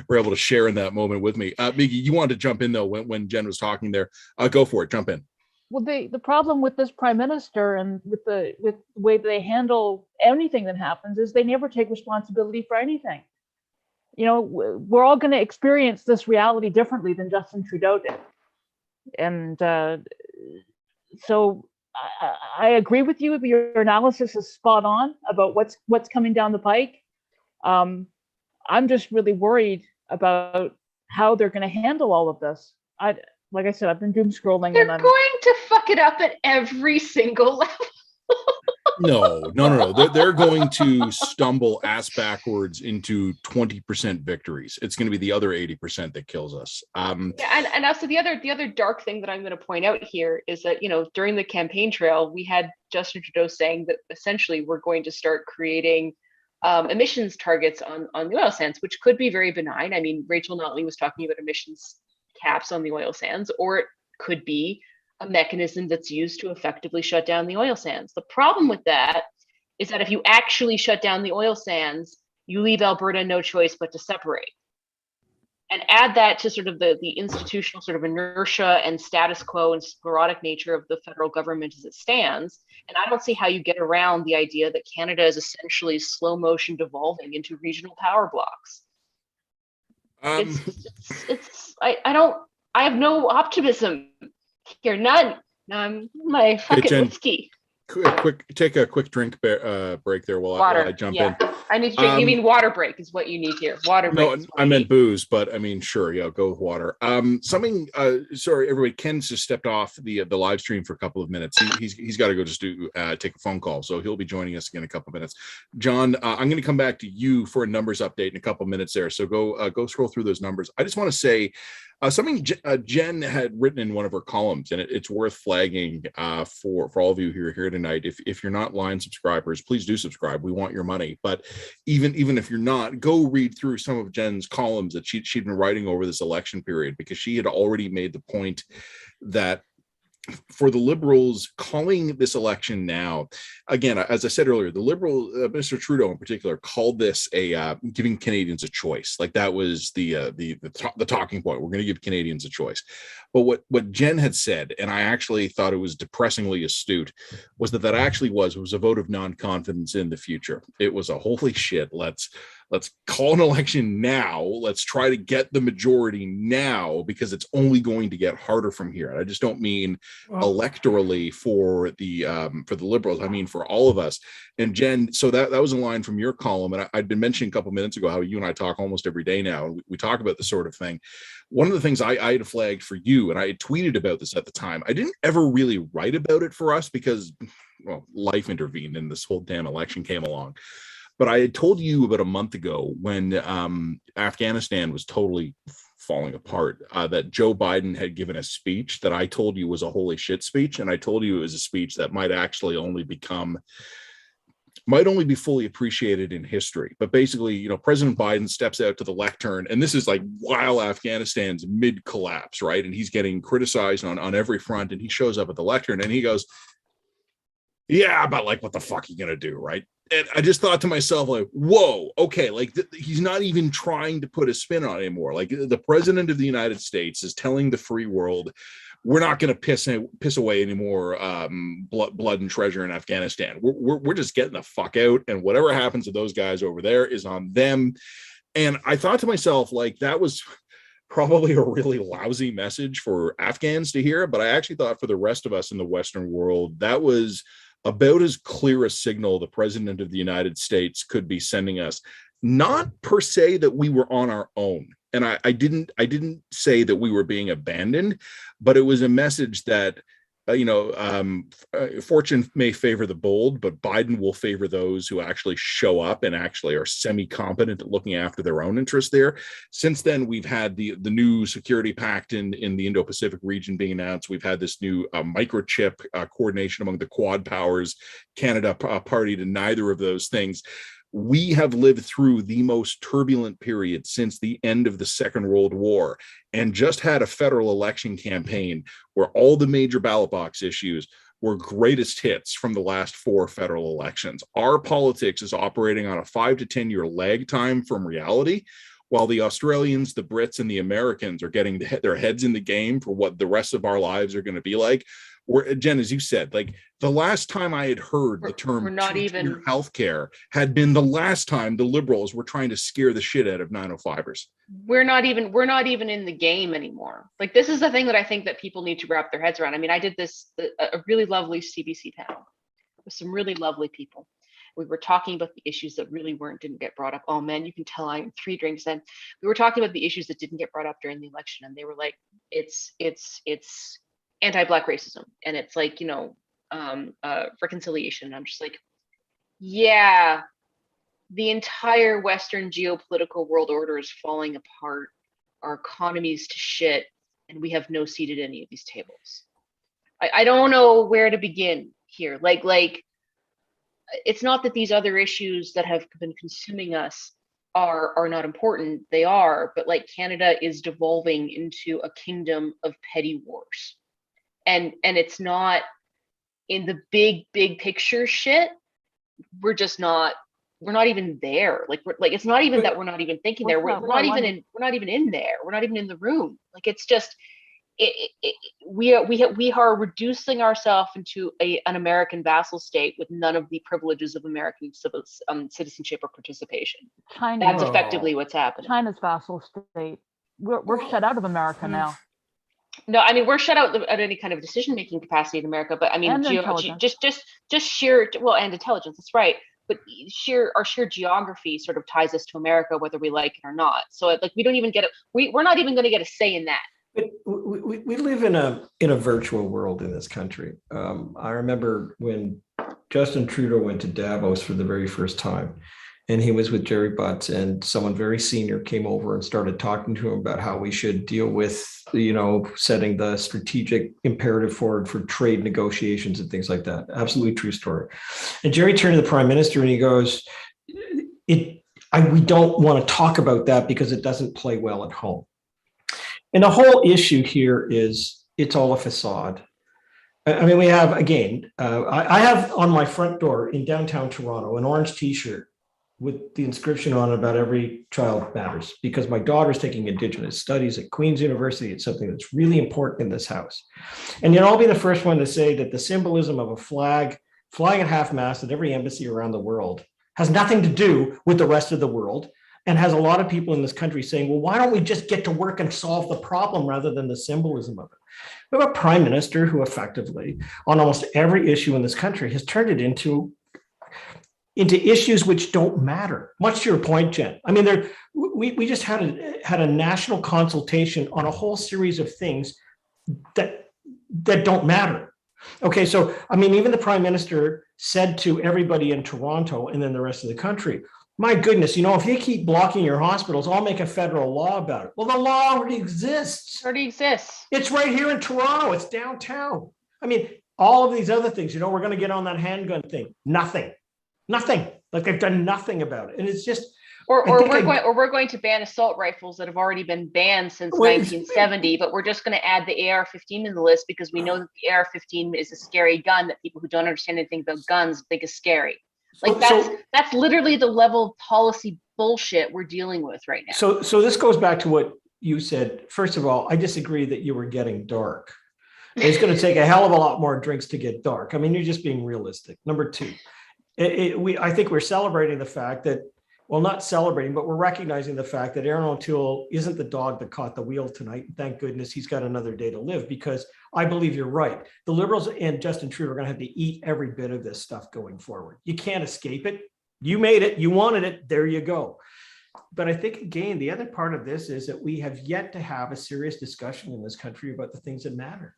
Speaker 5: were able to share in that moment with me. Miggy, you wanted to jump in though when Jen was talking there. Go for it. Jump in.
Speaker 9: Well, the problem with this prime minister and with the way they handle anything that happens is they never take responsibility for anything. We're all going to experience this reality differently than Justin Trudeau did. And so I agree with you. Your analysis is spot on about what's coming down the pike. I'm just really worried about how they're going to handle all of this. Like I said, I've been doom scrolling,
Speaker 4: They're
Speaker 9: and I'm
Speaker 4: going to fuck it up at every single level.
Speaker 5: No. They're going to stumble ass backwards into 20% victories. It's going to be the other 80% that kills us.
Speaker 4: Yeah, and also the other dark thing that I'm going to point out here is that, you know, during the campaign trail, we had Justin Trudeau saying that essentially we're going to start creating emissions targets on the oil sands, which could be very benign. I mean, Rachel Notley was talking about emissions caps on the oil sands, or it could be a mechanism that's used to effectively shut down the oil sands. The problem with that is that if you actually shut down the oil sands, you leave Alberta no choice but to separate. And add that to sort of the institutional sort of inertia and status quo and sclerotic nature of the federal government as it stands. And I don't see how you get around the idea that Canada is essentially slow motion devolving into regional power blocks. I have no optimism here, none. I'm my fucking
Speaker 5: Jen,
Speaker 4: whiskey.
Speaker 5: Take a quick drink break there while I jump in.
Speaker 4: I need to drink. You mean water break is what you need here. Water break.
Speaker 5: No, I meant booze, but I mean, sure, yeah, go with water. Sorry, everybody. Ken's just stepped off the live stream for a couple of minutes. He's got to go just do take a phone call, so he'll be joining us again in a couple of minutes. John, I'm going to come back to you for a numbers update in a couple of minutes there. So go scroll through those numbers. I just want to say something Jen had written in one of her columns, and it's worth flagging for all of you who are here tonight. If you're not line subscribers, please do subscribe. We want your money. But even if you're not, go read through some of Jen's columns that she'd been writing over this election period, because she had already made the point that for the Liberals calling this election now, again, as I said earlier, the Liberal, Mr. Trudeau in particular, called this a giving Canadians a choice. Like that was the talking point. We're going to give Canadians a choice. But what Jen had said, and I actually thought it was depressingly astute, was that actually was a vote of non-confidence in the future. It was a holy shit. Let's call an election now. Let's try to get the majority now, because it's only going to get harder from here. And I just don't mean electorally for the Liberals. I mean for all of us. And Jen, so that was a line from your column, and I'd been mentioning a couple of minutes ago how you and I talk almost every day now, and we talk about this sort of thing. One of the things I had flagged for you, and I had tweeted about this at the time, I didn't ever really write about it for us because, well, life intervened and this whole damn election came along. But I had told you about a month ago when Afghanistan was totally falling apart, that Joe Biden had given a speech that I told you was a holy shit speech. And I told you it was a speech that might only be fully appreciated in history. But basically, you know, President Biden steps out to the lectern, and this is like while Afghanistan's mid collapse, right? And he's getting criticized on every front. And he shows up at the lectern and he goes, yeah, but like, what the fuck are you going to do, right? And I just thought to myself, like, whoa, okay, like he's not even trying to put a spin on it anymore. Like the president of the United States is telling the free world, we're not going to piss away any more blood and treasure in Afghanistan. We're just getting the fuck out, and whatever happens to those guys over there is on them. And I thought to myself, like, that was probably a really lousy message for Afghans to hear, but I actually thought for the rest of us in the Western world, that was about as clear a signal the president of the United States could be sending us. Not per se that we were on our own. And I didn't say that we were being abandoned, but it was a message that, fortune may favor the bold, but Biden will favor those who actually show up and actually are semi-competent at looking after their own interests there. Since then, we've had the new security pact in the Indo-Pacific region being announced. We've had this new microchip coordination among the Quad powers. Canada party to neither of those things. We have lived through the most turbulent period since the end of the Second World War, and just had a federal election campaign where all the major ballot box issues were greatest hits from the last 4 federal elections. Our politics is operating on a 5 to 10 year lag time from reality, while the Australians, the Brits, and the Americans are getting their heads in the game for what the rest of our lives are going to be like. Or Jen, as you said, like the last time I had heard the term
Speaker 4: we're not even
Speaker 5: healthcare had been the last time the Liberals were trying to scare the shit out of 905ers.
Speaker 4: We're not even in the game anymore. Like, this is the thing that I think that people need to wrap their heads around. I mean, I did a really lovely CBC panel with some really lovely people. We were talking about the issues that really didn't get brought up. Oh man, you can tell I'm 3 drinks in. We were talking about the issues that didn't get brought up during the election, and they were like, it's anti-Black racism, and it's like, reconciliation. And I'm just like, yeah, the entire Western geopolitical world order is falling apart. Our economy's to shit, and we have no seat at any of these tables. I don't know where to begin here. Like, it's not that these other issues that have been consuming us are not important. They are, but like, Canada is devolving into a kingdom of petty wars. And it's not in the big picture shit. We're not even there. Like, it's not even that we're not even thinking there. We're not even in there. We're not even in the room. Like, it's just, we are reducing ourselves into an American vassal state with none of the privileges of American citizenship or participation. That's effectively what's happening.
Speaker 9: China's vassal state. We're shut out of America now.
Speaker 4: No, I mean, we're shut out at any kind of decision-making capacity in America, but I mean, just sheer, well, and intelligence, that's right. But our sheer geography sort of ties us to America, whether we like it or not. So like, we don't even get it. We're not even going to get a say in that.
Speaker 10: But we live in a virtual world in this country. I remember when Justin Trudeau went to Davos for the very first time, and he was with Jerry Butts, and someone very senior came over and started talking to him about how we should deal with, setting the strategic imperative forward for trade negotiations and things like that. Absolutely true story. And Jerry turned to the Prime Minister and he goes, we don't want to talk about that because it doesn't play well at home. And the whole issue here is it's all a facade. I mean, we have, again, I have on my front door in downtown Toronto an orange T-shirt with the inscription on it about every child matters, because my daughter's taking Indigenous studies at Queen's University. It's something that's really important in this house. And I'll be the first one to say that the symbolism of a flag flying at half-mast at every embassy around the world has nothing to do with the rest of the world, and has a lot of people in this country saying, well, why don't we just get to work and solve the problem rather than the symbolism of it? We have a prime minister who effectively, on almost every issue in this country, has turned it into issues which don't matter. Much to your point, Jen. I mean, we just had a national consultation on a whole series of things that don't matter. Okay, so I mean, even the prime minister said to everybody in Toronto and then the rest of the country, my goodness, if you keep blocking your hospitals, I'll make a federal law about it. Well, the law already exists. It's right here in Toronto. It's downtown. I mean, all of these other things, we're going to get on that handgun thing. Nothing. Like, they've done nothing about it. And it's just,
Speaker 4: or we're going to ban assault rifles that have already been banned since 1970, but we're just going to add the AR-15 in the list because we know that the AR-15 is a scary gun that people who don't understand anything about guns think is scary. Like, that's literally the level of policy bullshit we're dealing with right now.
Speaker 10: So this goes back to what you said. First of all, I disagree that you were getting dark. It's going to take a hell of a lot more drinks to get dark. I mean, you're just being realistic. Number two, I think we're celebrating the fact that, well, not celebrating, but we're recognizing the fact that Aaron O'Toole isn't the dog that caught the wheel tonight. Thank goodness he's got another day to live, because I believe you're right. The Liberals and Justin Trudeau are going to have to eat every bit of this stuff going forward. You can't escape it. You made it. You wanted it. There you go. But I think, again, the other part of this is that we have yet to have a serious discussion in this country about the things that matter.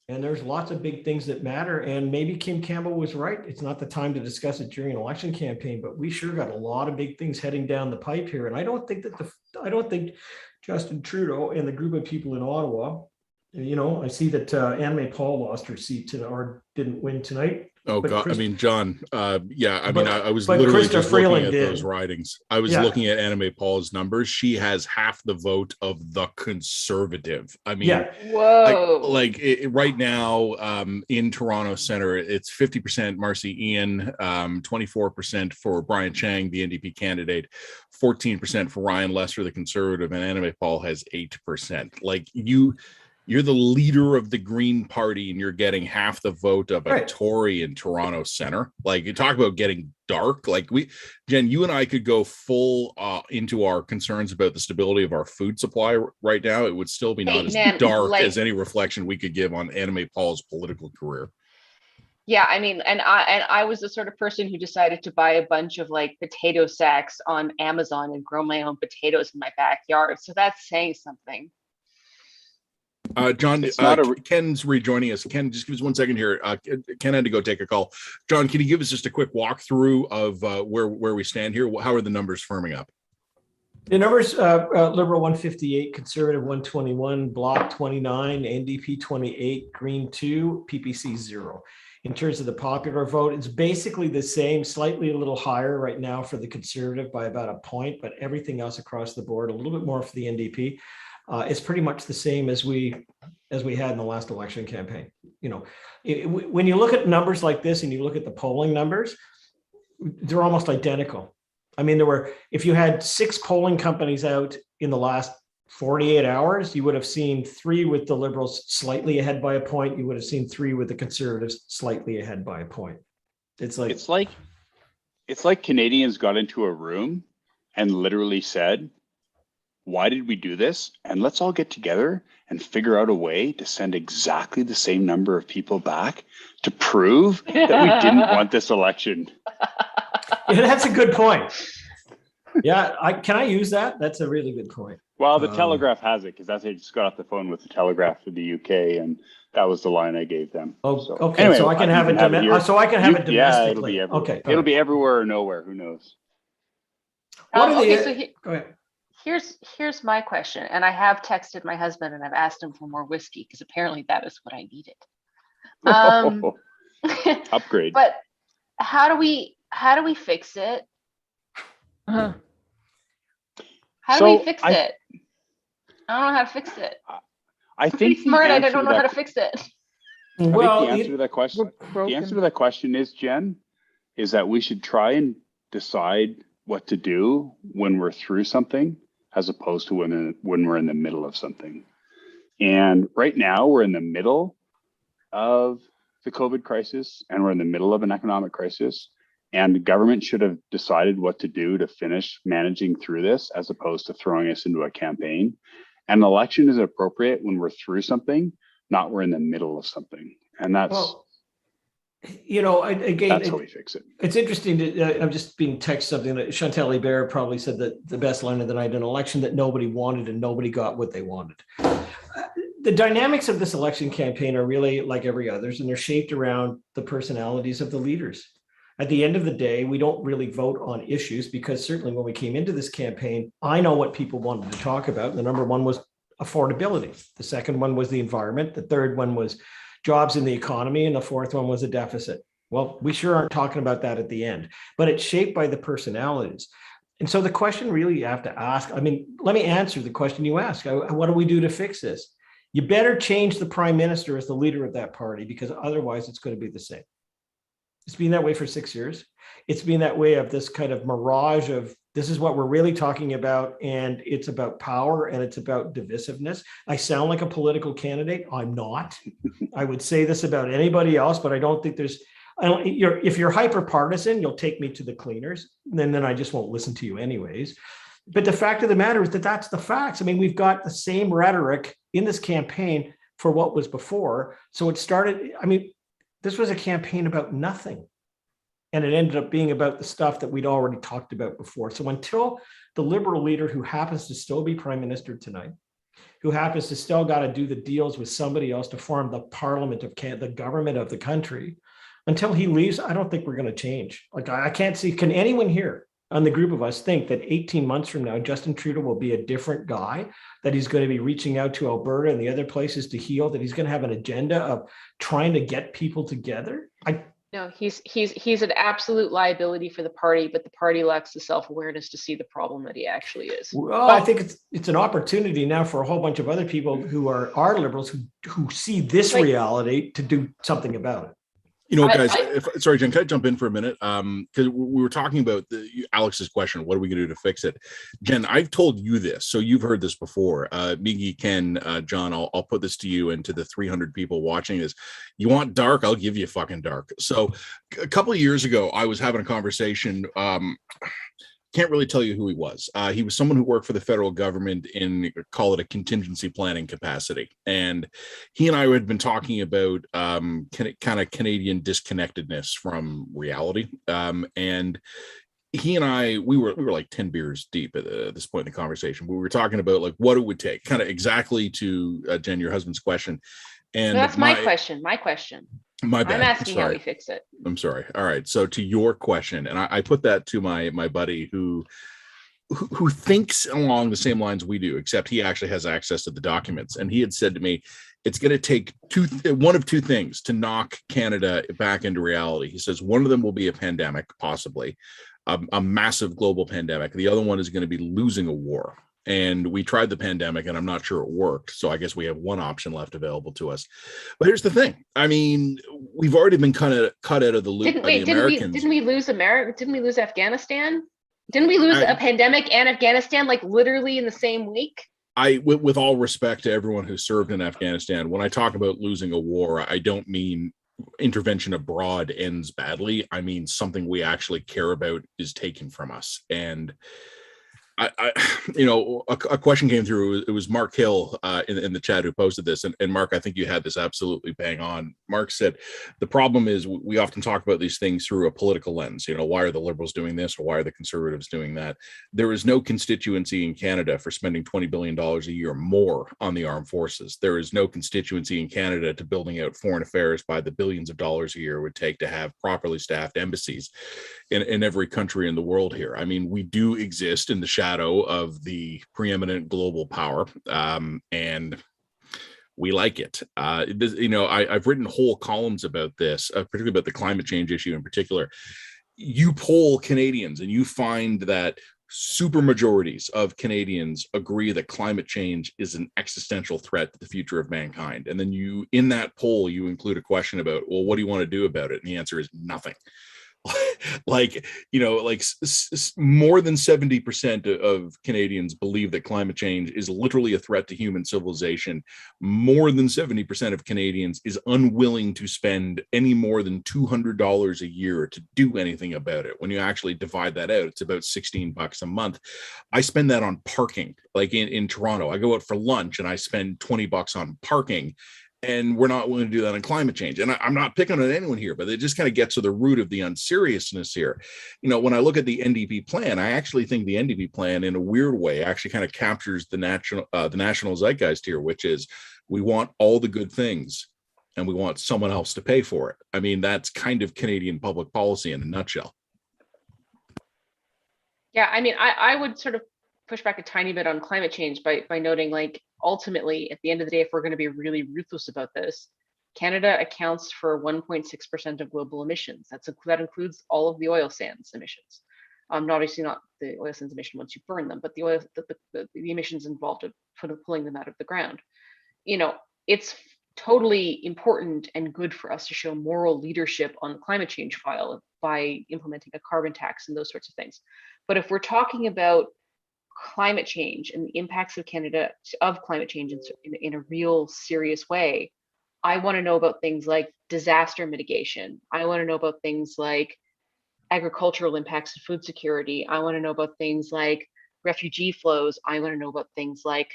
Speaker 10: And there's lots of big things that matter. And maybe Kim Campbell was right. It's not the time to discuss it during an election campaign, but we sure got a lot of big things heading down the pipe here. And I don't think Justin Trudeau and the group of people in Ottawa, I see that Anne-May Paul lost her seat or didn't win tonight.
Speaker 5: Oh, God. I mean, John, I was
Speaker 10: but
Speaker 5: literally
Speaker 10: Krista
Speaker 5: just
Speaker 10: Freeland
Speaker 5: looking at
Speaker 10: did.
Speaker 5: those ridings. I was looking at Anna May Paul's numbers. She has half the vote of the Conservative. I mean,
Speaker 4: whoa.
Speaker 5: Right now in Toronto Center, it's 50% Marcy Ian, 24% for Brian Chang, the NDP candidate, 14% for Ryan Lesser, the Conservative, and Anna May Paul has 8%. You're the leader of the Green Party and you're getting half the vote of a
Speaker 10: Right.
Speaker 5: Tory in Toronto Center. Like, you talk about getting dark. Like, Jen, you and I could go full into our concerns about the stability of our food supply right now. It would still be not
Speaker 4: Hey,
Speaker 5: as
Speaker 4: man,
Speaker 5: dark
Speaker 4: like-
Speaker 5: as any reflection we could give on Anime Paul's political career.
Speaker 4: Yeah, I mean, and I was the sort of person who decided to buy a bunch of like potato sacks on Amazon and grow my own potatoes in my backyard. So that's saying something.
Speaker 5: John,
Speaker 6: It's not
Speaker 5: Ken's rejoining us. Ken, just give us 1 second here. Ken had to go take a call. John, can you give us just a quick walkthrough of where we stand here? How are the numbers firming up?
Speaker 10: The numbers, Liberal 158, Conservative 121, Bloc 29, NDP 28, Green 2, PPC 0. In terms of the popular vote, it's basically the same, slightly a little higher right now for the Conservative by about a point, but everything else across the board, a little bit more for the NDP. It's pretty much the same as we had in the last election campaign. You know, when you look at numbers like this and you look at the polling numbers, they're almost identical. I mean, if you had 6 polling companies out in the last 48 hours, you would have seen 3 with the Liberals slightly ahead by a point. You would have seen 3 with the Conservatives slightly ahead by a point. It's like
Speaker 6: Canadians got into a room and literally said, why did we do this? And let's all get together and figure out a way to send exactly the same number of people back to prove that we didn't want this election.
Speaker 10: Yeah, that's a good point. Yeah, can I use that? That's a really good point.
Speaker 6: Well, the Telegraph has it because that's I just got off the phone with the Telegraph for the UK, and that was the line I gave them.
Speaker 10: Oh,
Speaker 6: So,
Speaker 10: okay.
Speaker 6: anyway,
Speaker 10: so I can have it.
Speaker 6: here.
Speaker 10: So I can have it domestically.
Speaker 6: Yeah, it'll be everywhere.
Speaker 10: Okay.
Speaker 6: It'll be everywhere or nowhere. Who knows?
Speaker 10: What are
Speaker 4: Okay,
Speaker 10: the-
Speaker 4: so
Speaker 10: Go ahead.
Speaker 4: here's my question, and I have texted my husband and I've asked him for more whiskey because apparently that is what I needed.
Speaker 6: Upgrade.
Speaker 4: But how do we fix it?
Speaker 9: Uh-huh.
Speaker 4: How do we fix it? I don't know how to fix it.
Speaker 6: I
Speaker 4: I'm pretty
Speaker 6: think
Speaker 4: smart. I don't know how to fix it.
Speaker 10: Well,
Speaker 6: the answer to that question,
Speaker 9: broken.
Speaker 6: the answer to that question is, Jen, is that we should try and decide what to do when we're through something, as opposed to when we're in the middle of something. And right now, we're in the middle of the COVID crisis, and we're in the middle of an economic crisis. And the government should have decided what to do to finish managing through this, as opposed to throwing us into a campaign. And an election is appropriate when we're through something, not we're in the middle of something. And that's
Speaker 10: again,
Speaker 6: how we fix it.
Speaker 10: it's interesting. I'm just being texted something that Chantal Hébert probably said that the best line of the night in an election that nobody wanted and nobody got what they wanted. The dynamics of this election campaign are really like every others, and they're shaped around the personalities of the leaders. At the end of the day, we don't really vote on issues because certainly when we came into this campaign, I know what people wanted to talk about. The number one was affordability. The second one was the environment. The third one was jobs in the economy. And the fourth one was a deficit. Well, we sure aren't talking about that at the end, but it's shaped by the personalities. And so the question really you have to ask, I mean, let me answer the question you ask. What do we do to fix this? You better change the prime minister as the leader of that party, because otherwise it's going to be the same. It's been that way for 6 years. It's been that way of this kind of mirage of this is what we're really talking about. And it's about power and it's about divisiveness. I sound like a political candidate. I'm not. I would say this about anybody else, but I don't think if you're hyper partisan, you'll take me to the cleaners. And then I just won't listen to you anyways. But the fact of the matter is that that's the facts. I mean, we've got the same rhetoric in this campaign for what was before. So it started, I mean, this was a campaign about nothing. And it ended up being about the stuff that we'd already talked about before. So until the Liberal leader, who happens to still be prime minister tonight, who happens to still got to do the deals with somebody else to form the parliament of the government of the country, until he leaves, I don't think we're going to change. Like, I can't see, can anyone here on the group of us think that 18 months from now, Justin Trudeau will be a different guy, that he's going to be reaching out to Alberta and the other places to heal, that he's going to have an agenda of trying to get people together?
Speaker 4: No, he's an absolute liability for the party, but the party lacks the self-awareness to see the problem that he actually is.
Speaker 10: Well, I think it's an opportunity now for a whole bunch of other people who are Liberals who see this reality to do something about it.
Speaker 5: You know,
Speaker 4: I-
Speaker 5: guys,
Speaker 4: I-
Speaker 5: sorry, Jen, can I jump in for a minute? Because we were talking about Alex's question, what are we going to do to fix it? Jen, I've told you this, so you've heard this before. Miggy, Ken, John, I'll put this to you and to the 300 people watching this. You want dark? I'll give you fucking dark. So a couple of years ago, I was having a conversation. Can't really tell you who he was. He was someone who worked for the federal government in, call it a contingency planning capacity. And he and I had been talking about kind of Canadian disconnectedness from reality. And he and I, we were like 10 beers deep at this point in the conversation. We were talking about like what it would take, kind of exactly to Jen, your husband's question. And
Speaker 4: No, that's my question. My question.
Speaker 5: My bad.
Speaker 4: I'm asking how
Speaker 5: Sorry.
Speaker 4: we fix it.
Speaker 5: I'm sorry. All right. So to your question, and I put that to my buddy who thinks along the same lines we do, except he actually has access to the documents. And he had said to me, it's going to take one of two things to knock Canada back into reality. He says one of them will be a pandemic, possibly a massive global pandemic. The other one is going to be losing a war. And we tried the pandemic and I'm not sure it worked. So I guess we have one option left available to us. But here's the thing. I mean, we've already been kind of cut out of the loop by the Americans.
Speaker 4: Didn't we lose America? Didn't we lose Afghanistan? Didn't we lose a pandemic and Afghanistan like literally in the same week?
Speaker 5: With all respect to everyone who served in Afghanistan, when I talk about losing a war, I don't mean intervention abroad ends badly. I mean something we actually care about is taken from us. And I you know, a question came through. It was Mark Hill in the chat who posted this. And Mark, I think you had this absolutely bang on. Mark said, the problem is we often talk about these things through a political lens. You know, why are the Liberals doing this? Or why are the Conservatives doing that? There is no constituency in Canada for spending $20 billion a year more on the armed forces. There is no constituency in Canada to building out foreign affairs by the billions of dollars a year it would take to have properly staffed embassies in every country in the world here. I mean, we do exist in the shadow of the preeminent global power, and we like it. You know, I've written whole columns about this, particularly about the climate change issue in particular. You poll Canadians and you find that super majorities of Canadians agree that climate change is an existential threat to the future of mankind. And then you, in that poll, you include a question about, well, what do you want to do about it? And the answer is nothing. Like, you know, like more than 70% of Canadians believe that climate change is literally a threat to human civilization. More than 70% of Canadians is unwilling to spend any more than $200 a year to do anything about it. When you actually divide that out, it's about $16 a month. I spend that on parking. Like in Toronto, I go out for lunch and I spend $20 on parking. And we're not willing to do that on climate change. And I'm not picking on anyone here, but it just kind of gets to the root of the unseriousness here. You know, when I look at the NDP plan, I actually think the NDP plan, in a weird way, actually kind of captures the national zeitgeist here, which is we want all the good things and we want someone else to pay for it. I mean, that's kind of Canadian public policy in a nutshell.
Speaker 4: Yeah, I mean, I would sort of push back a tiny bit on climate change by noting, like, ultimately, at the end of the day, if we're going to be really ruthless about this, Canada accounts for 1.6% of global emissions. That includes all of the oil sands emissions. Obviously not the oil sands emission once you burn them, but the emissions involved of pulling them out of the ground. You know, it's totally important and good for us to show moral leadership on the climate change file by implementing a carbon tax and those sorts of things. But if we're talking about climate change and the impacts of climate change in a real serious way, I want to know about things like disaster mitigation. I want to know about things like agricultural impacts of food security. I want to know about things like refugee flows. I want to know about things like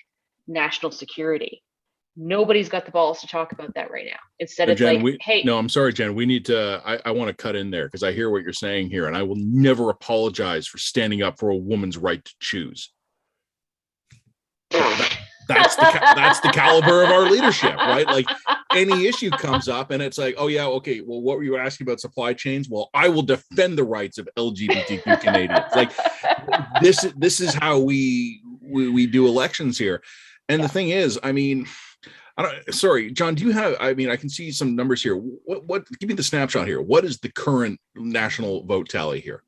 Speaker 4: national security. Nobody's got the balls to talk about that right now. Instead, it's
Speaker 5: Jen,
Speaker 4: like, hey.
Speaker 5: No, I'm sorry, Jen. We need to, I want to cut in there because I hear what you're saying here, and I will never apologize for standing up for a woman's right to choose. That's the caliber of our leadership, right? Like, any issue comes up and it's like, oh yeah, okay, well, what were you asking about supply chains? Well, I will defend the rights of LGBTQ Canadians. Like, this is how we do elections here. And the thing is, I mean, sorry, John, do you have, I mean, I can see some numbers here. What give me the snapshot here. What is the current national vote tally here?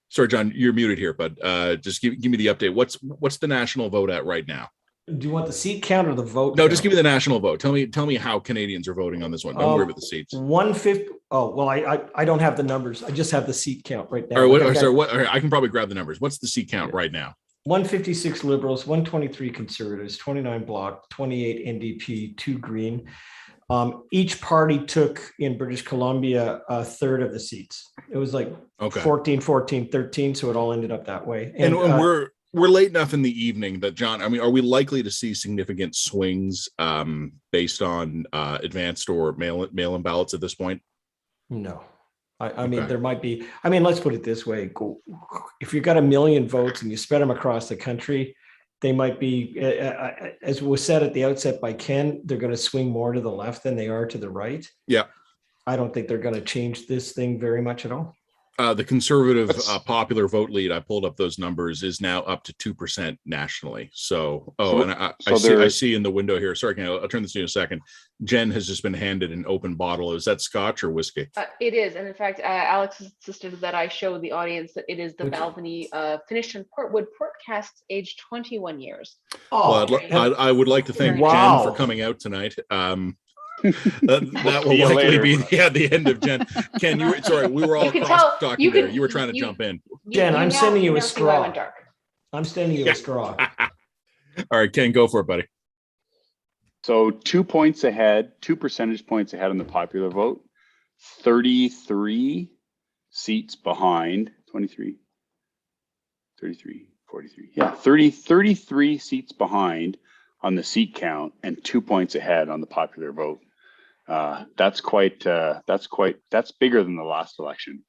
Speaker 5: Sorry, John, you're muted here, but just give me the update. What's the national vote at right now?
Speaker 10: Do you want the seat count or the vote?
Speaker 5: No,
Speaker 10: count?
Speaker 5: just give me the national vote. Tell me how Canadians are voting on this one. Don't worry about the seats.
Speaker 10: 150. Oh, well, I don't have the numbers. I just have the seat count right now.
Speaker 5: All right,
Speaker 10: Like,
Speaker 5: all right, I can probably grab the numbers. What's the seat count right now?
Speaker 10: 156 Liberals, 123 Conservatives, 29 Bloc, 28 NDP, 2 Green. Each party took in British Columbia a third of the seats. It was like 14, 14, 13. So it all ended up that way.
Speaker 5: And we're late enough in the evening that, John, I mean, are we likely to see significant swings based on advanced or mail-in ballots at this point?
Speaker 10: No. I mean, there might be. I mean, let's put it this way. If you've got 1 million votes and you spread them across the country, they might be, as was said at the outset by Ken, they're going to swing more to the left than they are to the right.
Speaker 5: Yeah.
Speaker 10: I don't think they're going to change this thing very much at all.
Speaker 5: The conservative popular vote lead, I pulled up those numbers, is now up to 2% nationally. So, I see in the window here. Sorry, I'll turn this to you in a second. Jen has just been handed an open bottle. Is that scotch or whiskey?
Speaker 4: It is. And in fact, Alex insisted that I show the audience that it is the Balvenie finished in Portwood Port casks aged 21 years.
Speaker 5: Oh, well, I would like to thank Jen for coming out tonight. That will likely be the end of Jen. Ken, we were all cross talking there. You were trying to jump in.
Speaker 10: Jen, I'm sending you a straw. I'm sending you a straw.
Speaker 5: All right, Ken, go for it, buddy.
Speaker 6: So 2 percentage points ahead on the popular vote, 33 seats behind, 23, 33, 43. Yeah, 33 seats behind on the seat count and 2 points ahead on the popular vote. That's bigger than the last election.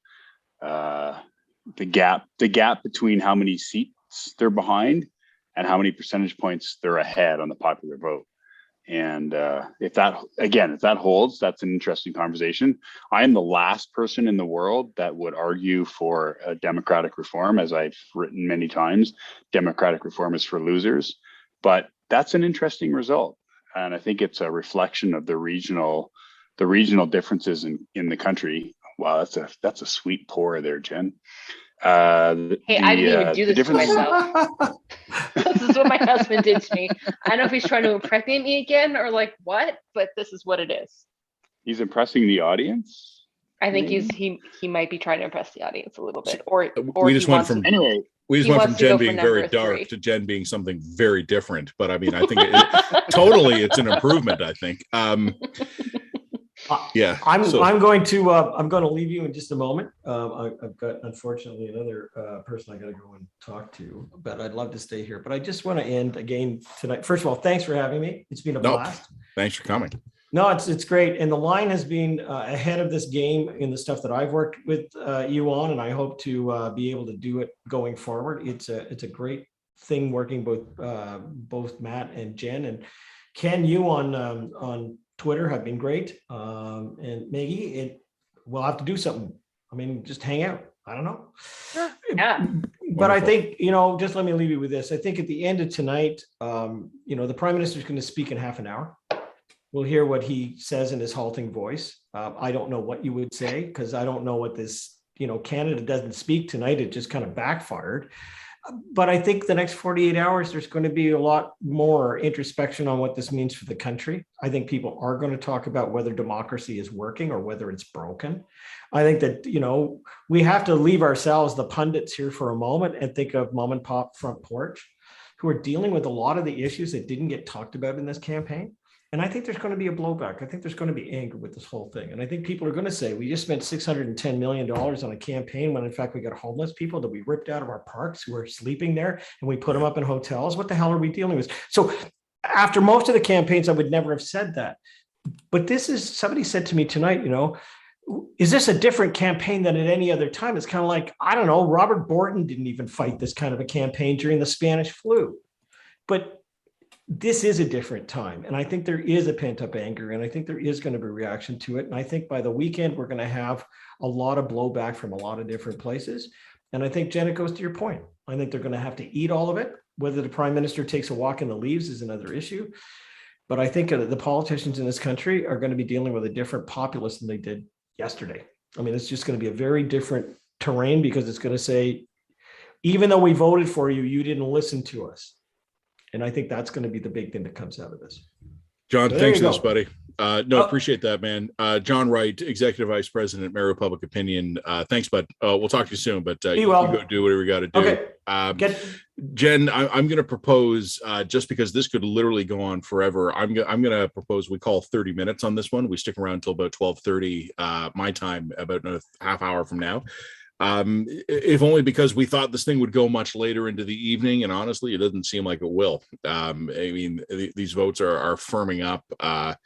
Speaker 6: The gap between how many seats they're behind and how many percentage points they're ahead on the popular vote. And if that holds, that's an interesting conversation. I am the last person in the world that would argue for democratic reform. As I've written many times, democratic reform is for losers. But that's an interesting result. And I think it's a reflection of the regional differences in the country. Wow, that's a sweet pour there, Jen.
Speaker 4: I didn't even do this to myself. This is what my husband did to me. I don't know if he's trying to impregnate me again or like what, but this is what it is.
Speaker 6: He's impressing the audience.
Speaker 4: I think he might be trying to impress the audience a little bit, or
Speaker 5: we just went from Jen being very dark
Speaker 4: 3
Speaker 5: to Jen being something very different. But I mean, I think it's an improvement. I think. Yeah,
Speaker 10: I'm going to leave you in just a moment. I've got, unfortunately, another person I got to go and talk to, but I'd love to stay here. But I just want to end again tonight. First of all, thanks for having me. It's been a blast.
Speaker 5: Thanks for coming.
Speaker 10: No, it's great. And the line has been ahead of this game in the stuff that I've worked with you on, and I hope to be able to do it going forward. It's a great thing working both Matt and Jen and Ken. You on Twitter have been great. And Maggie, we'll have to do something. I mean, just hang out. I don't know.
Speaker 4: Yeah.
Speaker 10: But I think, just let me leave you with this. I think at the end of tonight, the Prime Minister is going to speak in half an hour. We'll hear what he says in his halting voice. I don't know what you would say because I don't know what this, Canada doesn't speak tonight. It just kind of backfired. But I think the next 48 hours, there's going to be a lot more introspection on what this means for the country. I think people are going to talk about whether democracy is working or whether it's broken. I think that, we have to leave ourselves, the pundits here for a moment, and think of mom and pop front porch who are dealing with a lot of the issues that didn't get talked about in this campaign. And I think there's going to be a blowback. I think there's going to be anger with this whole thing. And I think people are going to say, we just spent $610 million on a campaign when in fact we got homeless people that we ripped out of our parks who are sleeping there and we put them up in hotels. What the hell are we dealing with? So after most of the campaigns, I would never have said that. But somebody said to me tonight, is this a different campaign than at any other time? It's kind of like, I don't know, Robert Borden didn't even fight this kind of a campaign during the Spanish flu. But this is a different time. And I think there is a pent up anger, and I think there is going to be a reaction to it. And I think by the weekend, we're going to have a lot of blowback from a lot of different places. And I think, Jen, it goes to your point. I think they're going to have to eat all of it. Whether the Prime Minister takes a walk in the leaves is another issue. But I think the politicians in this country are going to be dealing with a different populace than they did yesterday. I mean, it's just going to be a very different terrain because it's going to say, even though we voted for you, you didn't listen to us. And I think that's going to be the big thing that comes out of this.
Speaker 5: John,
Speaker 10: So
Speaker 5: thanks for
Speaker 10: there
Speaker 5: this,
Speaker 10: you
Speaker 5: buddy.
Speaker 10: Oh.
Speaker 5: Appreciate that, man. John Wright, Executive Vice President, Mayor Public Opinion. Thanks, bud. We'll talk to you soon, but you
Speaker 10: well.
Speaker 5: go do whatever you got to do.
Speaker 10: Okay.
Speaker 5: Jen, I'm going to propose, just because this could literally go on forever, I'm going to propose we call 30 minutes on this one. We stick around until about 12:30 my time, about a half hour from now. If only because we thought this thing would go much later into the evening, and honestly, it doesn't seem like it will. I mean, these votes are firming up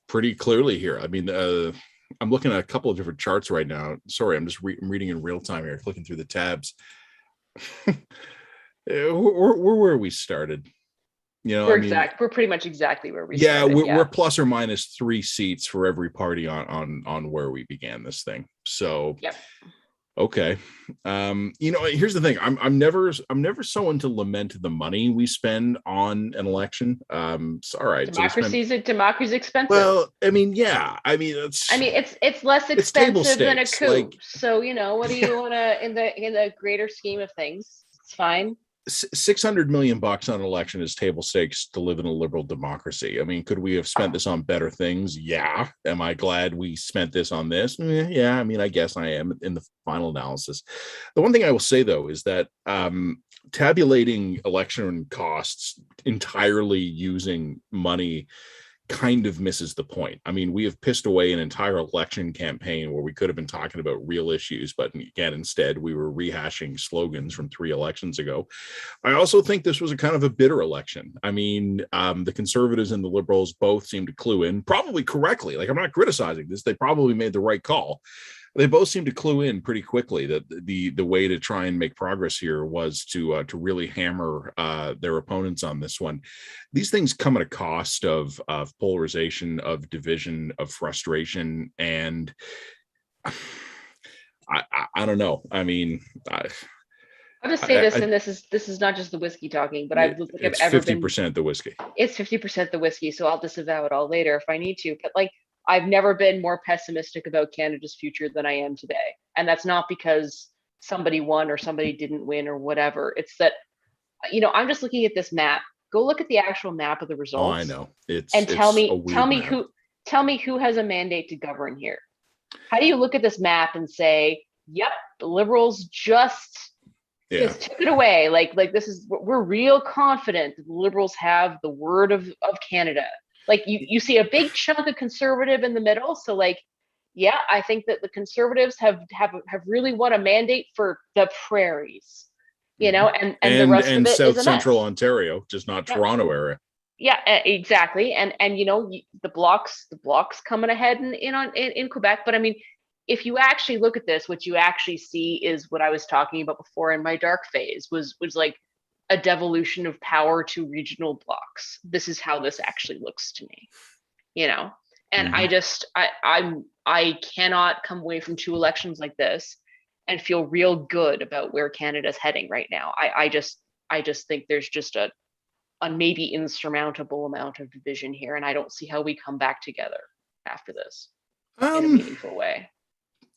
Speaker 5: pretty clearly here. I mean, I'm looking at a couple of different charts right now. Sorry, I'm just reading in real time here, flicking through the tabs. we're where we started. You know,
Speaker 4: we're pretty much exactly where we started.
Speaker 5: We're plus or minus 3 seats for every party on where we began this thing. So
Speaker 4: yep.
Speaker 5: Okay. You know, here's the thing. I'm never so into lament the money we spend on an election. So, all right.
Speaker 4: Democracy's expensive.
Speaker 5: Well, I mean, yeah. I mean,
Speaker 4: it's less expensive than a coup. So, you know, what do you want to in the greater scheme of things? It's fine.
Speaker 5: $600 million on an election is table stakes to live in a liberal democracy. I mean, could we have spent this on better things? Yeah. Am I glad we spent this on this? Yeah. I mean, I guess I am in the final analysis. The one thing I will say, though, is that tabulating election costs entirely using money kind of misses the point. I mean, we have pissed away an entire election campaign where we could have been talking about real issues, but again, instead we were rehashing slogans from 3 elections ago. I also think this was a kind of a bitter election. I mean, the Conservatives and the Liberals both seem to clue in, probably correctly. Like, I'm not criticizing this. They probably made the right call. They both seem to clue in pretty quickly that the way to try and make progress here was to really hammer their opponents on this one. These things come at a cost of polarization, of division, of frustration, and I don't know. I mean,
Speaker 4: I'll just say this, and this is not just the whiskey talking, but
Speaker 5: it's 50% the whiskey.
Speaker 4: It's 50% the whiskey, so I'll disavow it all later if I need to. But like, I've never been more pessimistic about Canada's future than I am today. And that's not because somebody won or somebody didn't win or whatever. It's that, you know, I'm just looking at this map. Go look at the actual map of the results.
Speaker 5: Oh, I know.
Speaker 4: Tell me who has a mandate to govern here. How do you look at this map and say, yep, the Liberals just took it away. Like we're real confident that the Liberals have the word of Canada. Like you see a big chunk of Conservative in the middle. So like, yeah, I think that the Conservatives have really won a mandate for the prairies, you know, and the rest of it
Speaker 5: South
Speaker 4: is
Speaker 5: Central Ontario, just not Toronto area.
Speaker 4: Yeah, exactly. And you know, the blocks coming ahead in Quebec. But I mean, if you actually look at this, what you actually see is what I was talking about before in my dark phase was like a devolution of power to regional blocks. This is how this actually looks to me, you know. And I cannot come away from 2 elections like this and feel real good about where Canada's heading right now. I just think there's just a maybe insurmountable amount of division here, and I don't see how we come back together after this in a meaningful way.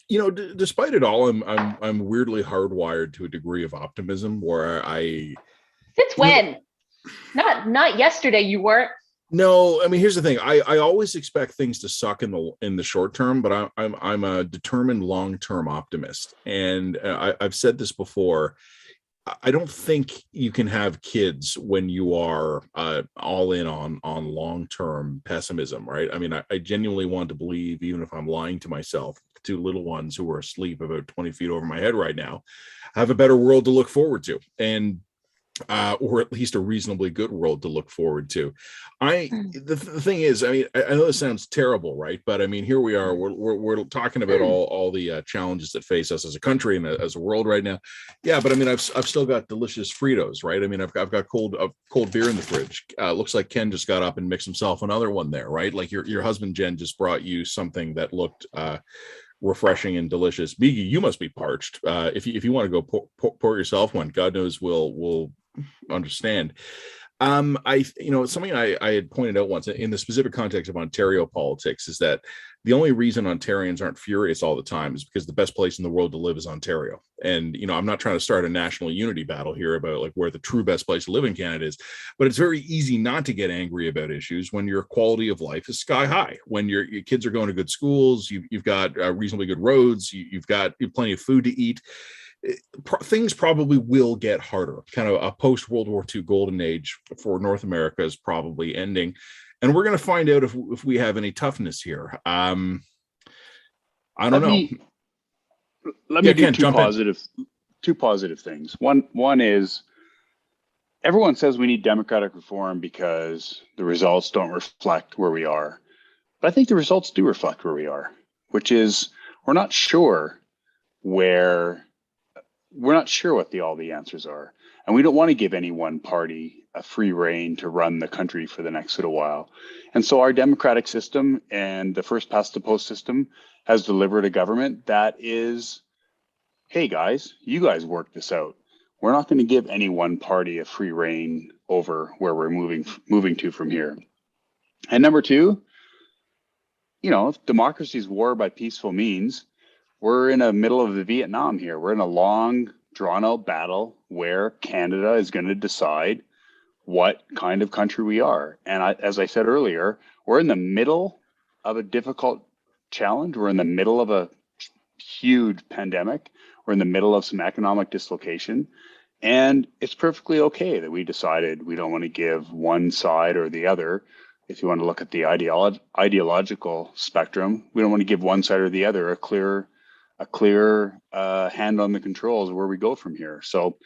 Speaker 5: You know, despite it all, I'm weirdly hardwired to a degree of optimism where
Speaker 4: Since when? Not yesterday. You weren't.
Speaker 5: No, I mean, here's the thing. I always expect things to suck in the short term, but I'm a determined long-term optimist, and I've said this before. I don't think you can have kids when you are all in on long-term pessimism, right? I mean, I genuinely want to believe, even if I'm lying to myself, 2 little ones who are asleep about 20 feet over my head right now have a better world to look forward to, and or at least a reasonably good world to look forward to. The thing is, I mean, I know this sounds terrible, right? But I mean, here we are. We're talking about all the challenges that face us as a country and as a world right now. Yeah, but I mean, I've still got delicious Fritos, right? I mean, I've got cold beer in the fridge. Looks like Ken just got up and mixed himself another one there, right? Like your husband Jen just brought you something that looked refreshing and delicious. Biggie, you must be parched. If you want to go pour yourself one, God knows we'll understand. Something I had pointed out once in the specific context of Ontario politics is that the only reason Ontarians aren't furious all the time is because the best place in the world to live is Ontario. And, I'm not trying to start a national unity battle here about like where the true best place to live in Canada is, but it's very easy not to get angry about issues when your quality of life is sky high, when your kids are going to good schools, you've got reasonably good roads, you have plenty of food to eat. Things probably will get harder. Kind of a post World War II golden age for North America is probably ending, and we're going to find out if we have any toughness here. I don't know.
Speaker 6: Let me do two positive things. One is everyone says we need democratic reform because the results don't reflect where we are, but I think the results do reflect where we are, which is we're not sure what all the answers are. And we don't want to give any one party a free rein to run the country for the next little while. And so our democratic system and the first past the post system has delivered a government that is, hey guys, you guys work this out. We're not going to give any one party a free rein over where we're moving to from here. And number two, if democracy's war by peaceful means, we're in the middle of the Vietnam here. We're in a long, drawn-out battle where Canada is going to decide what kind of country we are. And as I said earlier, we're in the middle of a difficult challenge. We're in the middle of a huge pandemic. We're in the middle of some economic dislocation. And it's perfectly okay that we decided we don't want to give one side or the other. If you want to look at the ideological spectrum, we don't want to give one side or the other a clear hand on the controls where we go from here. So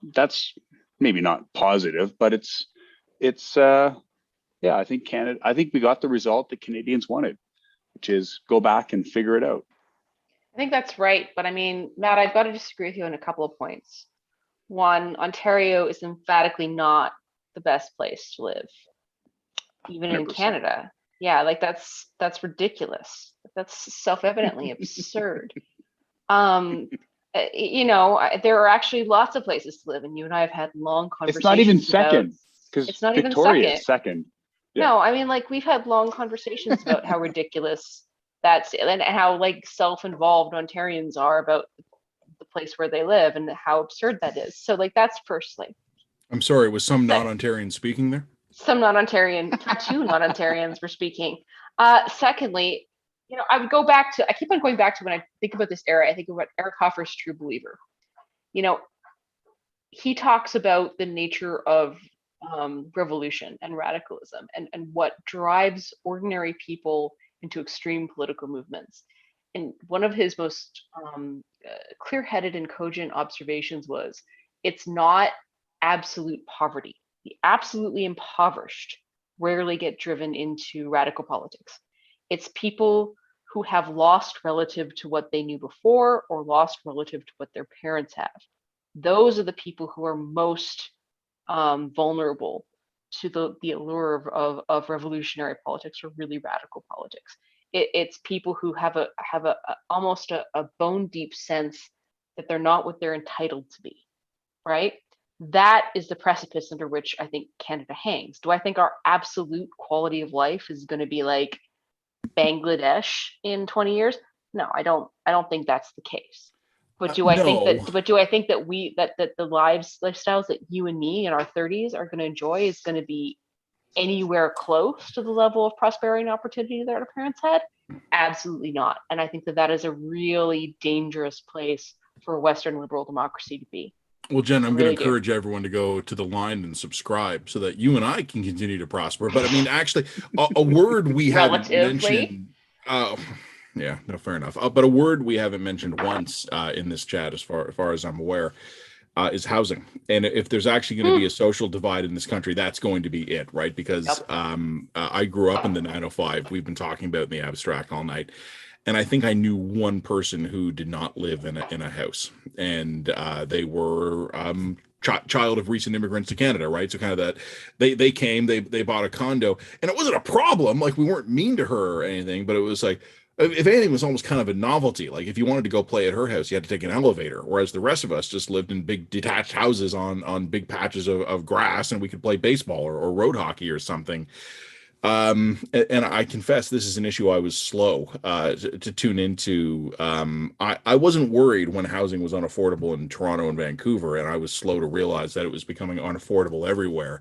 Speaker 6: that's maybe not positive, but I think we got the result that Canadians wanted, which is go back and figure it out.
Speaker 4: I think that's right. But I mean, Matt, I've got to disagree with you on a couple of points. One, Ontario is emphatically not the best place to live, even 100%. In Canada. Yeah, like that's ridiculous. That's self-evidently absurd. There are actually lots of places to live, and you and I have had long conversations.
Speaker 6: It's not even second, because
Speaker 4: it's not
Speaker 6: Victoria
Speaker 4: even
Speaker 6: is second.
Speaker 4: Yeah. No, I mean, like we've had long conversations about how ridiculous that's and how like self-involved Ontarians are about the place where they live and how absurd that is. So like that's firstly.
Speaker 5: I'm sorry, was some non-Ontarian speaking there?
Speaker 4: Some non-Ontarian, two non-Ontarians were speaking. Secondly, I keep on going back to when I think about this era, I think about Eric Hoffer's True Believer. He talks about the nature of revolution and radicalism and what drives ordinary people into extreme political movements. And one of his most clear-headed and cogent observations was, it's not absolute poverty. The absolutely impoverished rarely get driven into radical politics. It's people who have lost relative to what they knew before or lost relative to what their parents have. Those are the people who are most vulnerable to the allure of revolutionary politics or really radical politics. It's people who have almost a bone deep sense that they're not what they're entitled to be, right? That is the precipice under which I think Canada hangs. Do I think our absolute quality of life is going to be like Bangladesh in 20 years? No, I don't think that's the case. But do I think that the lifestyles that you and me in our 30s are going to enjoy is going to be anywhere close to the level of prosperity and opportunity that our parents had? Absolutely not. And I think that is a really dangerous place for a Western liberal democracy to be.
Speaker 5: Well, Jen, I'm going to encourage everyone to go to the line and subscribe so that you and I can continue to prosper. But I mean, actually, a word we haven't mentioned. Yeah, no, fair enough. But a word we haven't mentioned once in this chat, as far as I'm aware, is housing. And if there's actually going to be a social divide in this country, that's going to be it, right? Because I grew up in the 905. We've been talking about in the abstract all night. And I think I knew one person who did not live in a house, and they were child of recent immigrants to Canada, right? So kind of that they came, they bought a condo, and it wasn't a problem. Like we weren't mean to her or anything, but it was like, if anything, it was almost kind of a novelty. Like if you wanted to go play at her house, you had to take an elevator, whereas the rest of us just lived in big detached houses on big patches of grass, and we could play baseball or road hockey or something. And I confess this is an issue I was slow to tune into. I wasn't worried when housing was unaffordable in Toronto and Vancouver, and I was slow to realize that it was becoming unaffordable everywhere.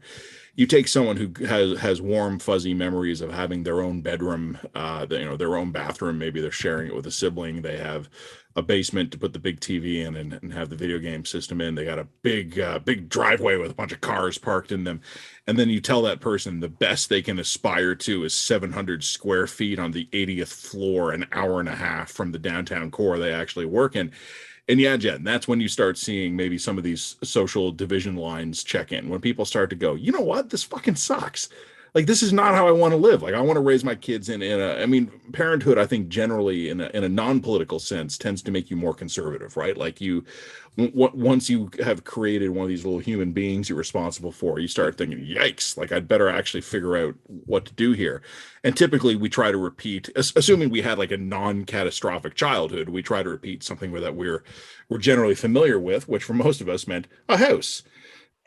Speaker 5: You take someone who has warm, fuzzy memories of having their own bedroom, their own bathroom. Maybe they're sharing it with a sibling. They have a basement to put the big TV in and have the video game system in. They got a big driveway with a bunch of cars parked in them. And then you tell that person the best they can aspire to is 700 square feet on the 80th floor, an hour and a half from the downtown core they actually work in. And yeah, Jen, that's when you start seeing maybe some of these social division lines check in. When people start to go, you know what, this fucking sucks. Like this is not how I want to live. Like I want to raise my kids in a. I mean, parenthood, I think generally in a non-political sense tends to make you more conservative, right? Like once you have created one of these little human beings you're responsible for, you start thinking, yikes, like I'd better actually figure out what to do here. And typically we try to repeat, assuming we had like a non-catastrophic childhood, we try to repeat something that we're generally familiar with, which for most of us meant a house.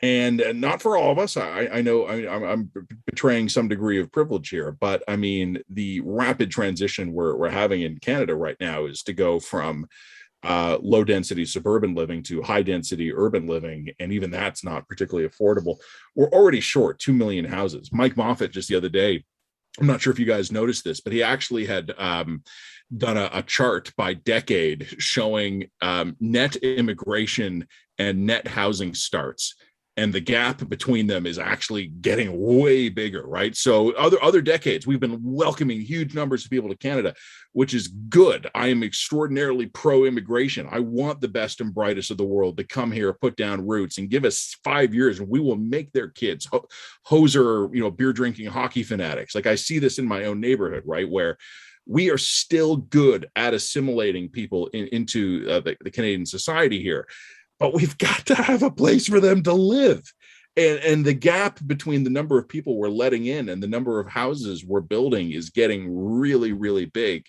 Speaker 5: And not for all of us. I know I'm betraying some degree of privilege here, but I mean, the rapid transition we're having in Canada right now is to go from low density suburban living to high density urban living. And even that's not particularly affordable. We're already short 2 million houses. Mike Moffat just the other day, I'm not sure if you guys noticed this, but he actually had done a chart by decade showing net immigration and net housing starts. And the gap between them is actually getting way bigger, right? So other decades, we've been welcoming huge numbers of people to Canada, which is good. I am extraordinarily pro-immigration. I want the best and brightest of the world to come here, put down roots, and give us 5 years, and we will make their kids hoser, beer drinking hockey fanatics. Like I see this in my own neighborhood, right, where we are still good at assimilating people into the Canadian society here, but we've got to have a place for them to live. And the gap between the number of people we're letting in and the number of houses we're building is getting really, really big.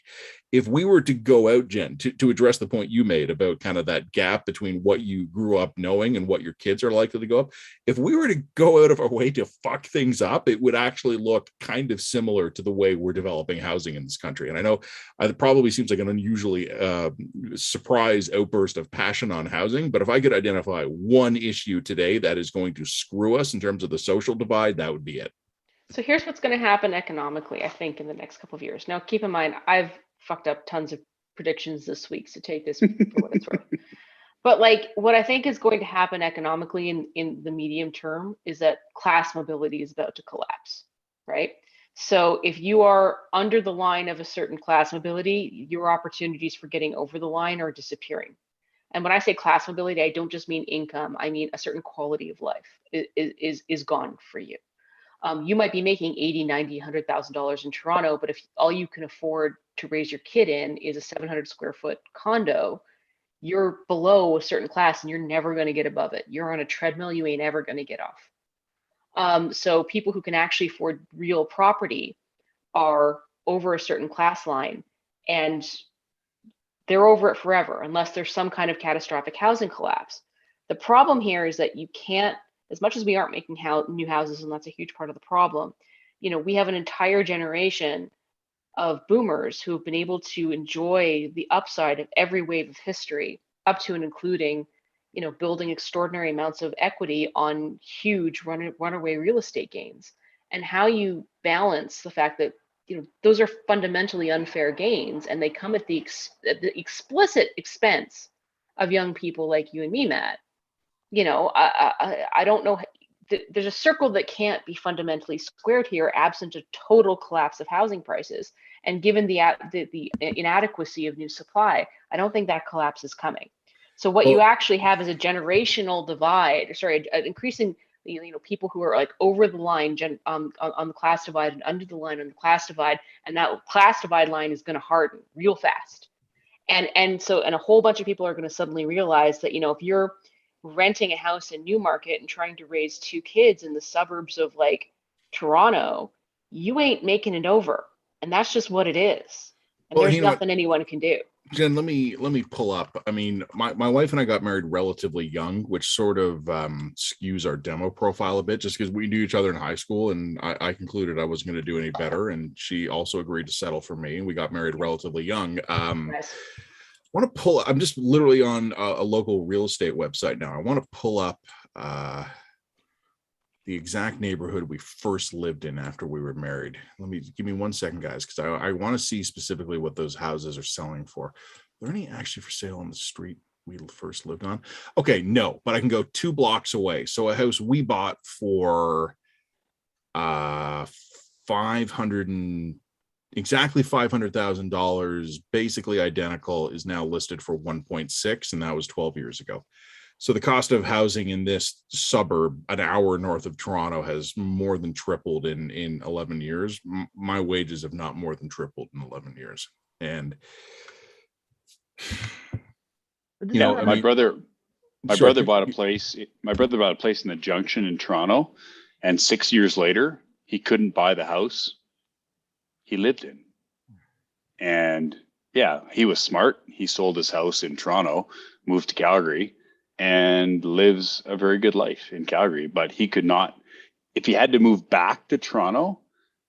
Speaker 5: If we were to go out, Jen, to address the point you made about kind of that gap between what you grew up knowing and what your kids are likely to go up, if we were to go out of our way to fuck things up, it would actually look kind of similar to the way we're developing housing in this country. And I know it probably seems like an unusually surprise outburst of passion on housing, but if I could identify one issue today that is going to screw us in terms of the social divide, that would be it.
Speaker 4: So here's what's going to happen economically, I think, in the next couple of years. Now, keep in mind, I've fucked up tons of predictions this week, so take this for what it's worth. But like what I think is going to happen economically in the medium term is that class mobility is about to collapse, right? So if you are under the line of a certain class mobility, your opportunities for getting over the line are disappearing. And when I say class mobility, I don't just mean income, I mean a certain quality of life is gone for you. You might be making 80, 90, $100,000 in Toronto, but if all you can afford to raise your kid in is a 700 square foot condo, you're below a certain class and you're never going to get above it. You're on a treadmill you ain't ever going to get off. So people who can actually afford real property are over a certain class line, and they're over it forever unless there's some kind of catastrophic housing collapse. The problem here is that you can't, as much as we aren't making new houses, and that's a huge part of the problem, we have an entire generation of boomers who have been able to enjoy the upside of every wave of history, up to and including, building extraordinary amounts of equity on huge runaway real estate gains. And how you balance the fact that, those are fundamentally unfair gains, and they come at the explicit expense of young people like you and me, Matt. I don't know. There's a circle that can't be fundamentally squared here, absent a total collapse of housing prices. And given the inadequacy of new supply, I don't think that collapse is coming. So what you actually have is a generational divide. An increasing, people who are like over the line on the class divide and under the line on the class divide, and that class divide line is going to harden real fast. And a whole bunch of people are going to suddenly realize that, if you're renting a house in Newmarket and trying to raise 2 kids in the suburbs of like Toronto, you ain't making it over. And that's just what it is. And
Speaker 5: Well,
Speaker 4: there's
Speaker 5: you know what?
Speaker 4: nothing anyone can do.
Speaker 5: Jen, let me pull up. I mean, my wife and I got married relatively young, which sort of skews our demo profile a bit, just because we knew each other in high school, and I concluded I wasn't going to do any better, and she also agreed to settle for me, and we got married relatively young.
Speaker 4: Nice.
Speaker 5: I want to pull. I'm just literally on a local real estate website now. I want to pull up the exact neighborhood we first lived in after we were married. Give me 1 second, guys, because I want to see specifically what those houses are selling for. Are there any actually for sale on the street we first lived on? Okay, no, but I can go 2 blocks away. So a house we bought for exactly $500,000, basically identical, is now listed for 1.6, and that was 12 years ago. So the cost of housing in this suburb, an hour north of Toronto, has more than tripled in 11 years. My wages have not more than tripled in 11 years. And, you know,
Speaker 6: my brother
Speaker 5: sorry,
Speaker 6: bought a place. My brother bought a place in the Junction in Toronto, and 6 years later, he couldn't buy the house he lived in. And yeah, he was smart. He sold his house in Toronto, moved to Calgary, and lives a very good life in Calgary. But he could not, if he had to move back to Toronto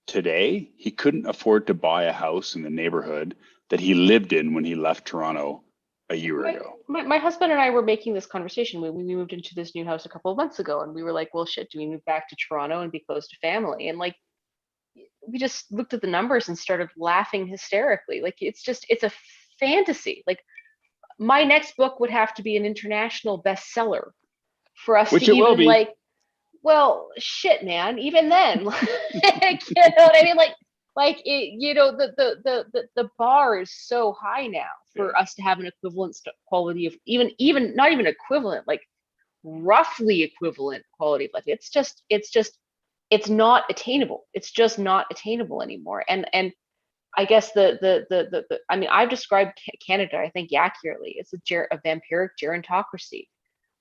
Speaker 6: today, he couldn't afford to buy a house in the neighborhood that he lived in when he left Toronto a year ago.
Speaker 4: My husband and I were making this conversation when we moved into this new house a couple of months ago, and we were like, well, shit, do we move back to Toronto and be close to family? And like, we just looked at the numbers and started laughing hysterically. Like, it's a fantasy. Like, my next book would have to be an international bestseller for us
Speaker 6: Which
Speaker 4: to
Speaker 6: it will
Speaker 4: even
Speaker 6: be.
Speaker 4: like, well, shit, man, even then, like, you know what I mean? Like it, you know, the bar is so high now for us to have an equivalent quality of even not even equivalent, like roughly equivalent quality of life. It's not attainable. It's just not attainable anymore. And I guess I mean, I've described Canada, I think, accurately. It's a vampiric gerontocracy.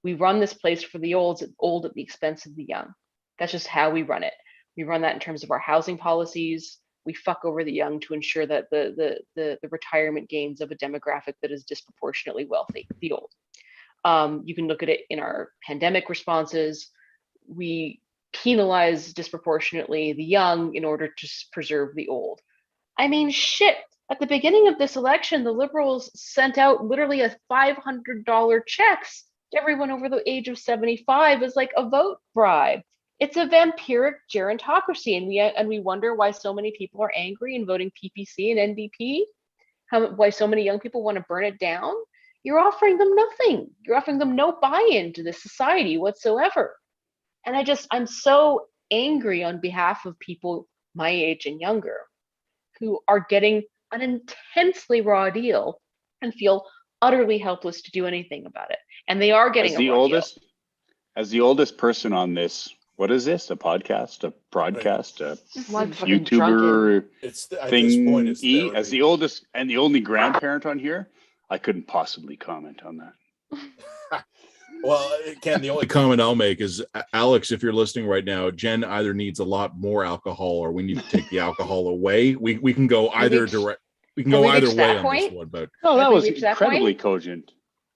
Speaker 4: We run this place for the old at the expense of the young. That's just how we run it. We run that in terms of our housing policies. We fuck over the young to ensure that the retirement gains of a demographic that is disproportionately wealthy, the old. You can look at it in our pandemic responses. We penalize disproportionately the young in order to preserve the old. I mean, shit, at the beginning of this election, the Liberals sent out literally a $500 checks to everyone over the age of 75 as like a vote bribe. It's a vampiric gerontocracy, and we wonder why so many people are angry and voting PPC and NDP, why so many young people want to burn it down. You're offering them nothing. You're offering them no buy-in to this society whatsoever. And I'm so angry on behalf of people my age and younger who are getting an intensely raw deal and feel utterly helpless to do anything about it. And they are getting
Speaker 6: as the oldest person on this, what is this? A podcast, a broadcast, a YouTuber thing? As the oldest and the only grandparent on here, I couldn't possibly comment on that.
Speaker 5: Well, Ken, the only comment I'll make is, Alex, if you're listening right now, Jen either needs a lot more alcohol or we need to take the alcohol away. We can go either direct. We can go either way on this one. But
Speaker 6: no, that was incredibly cogent.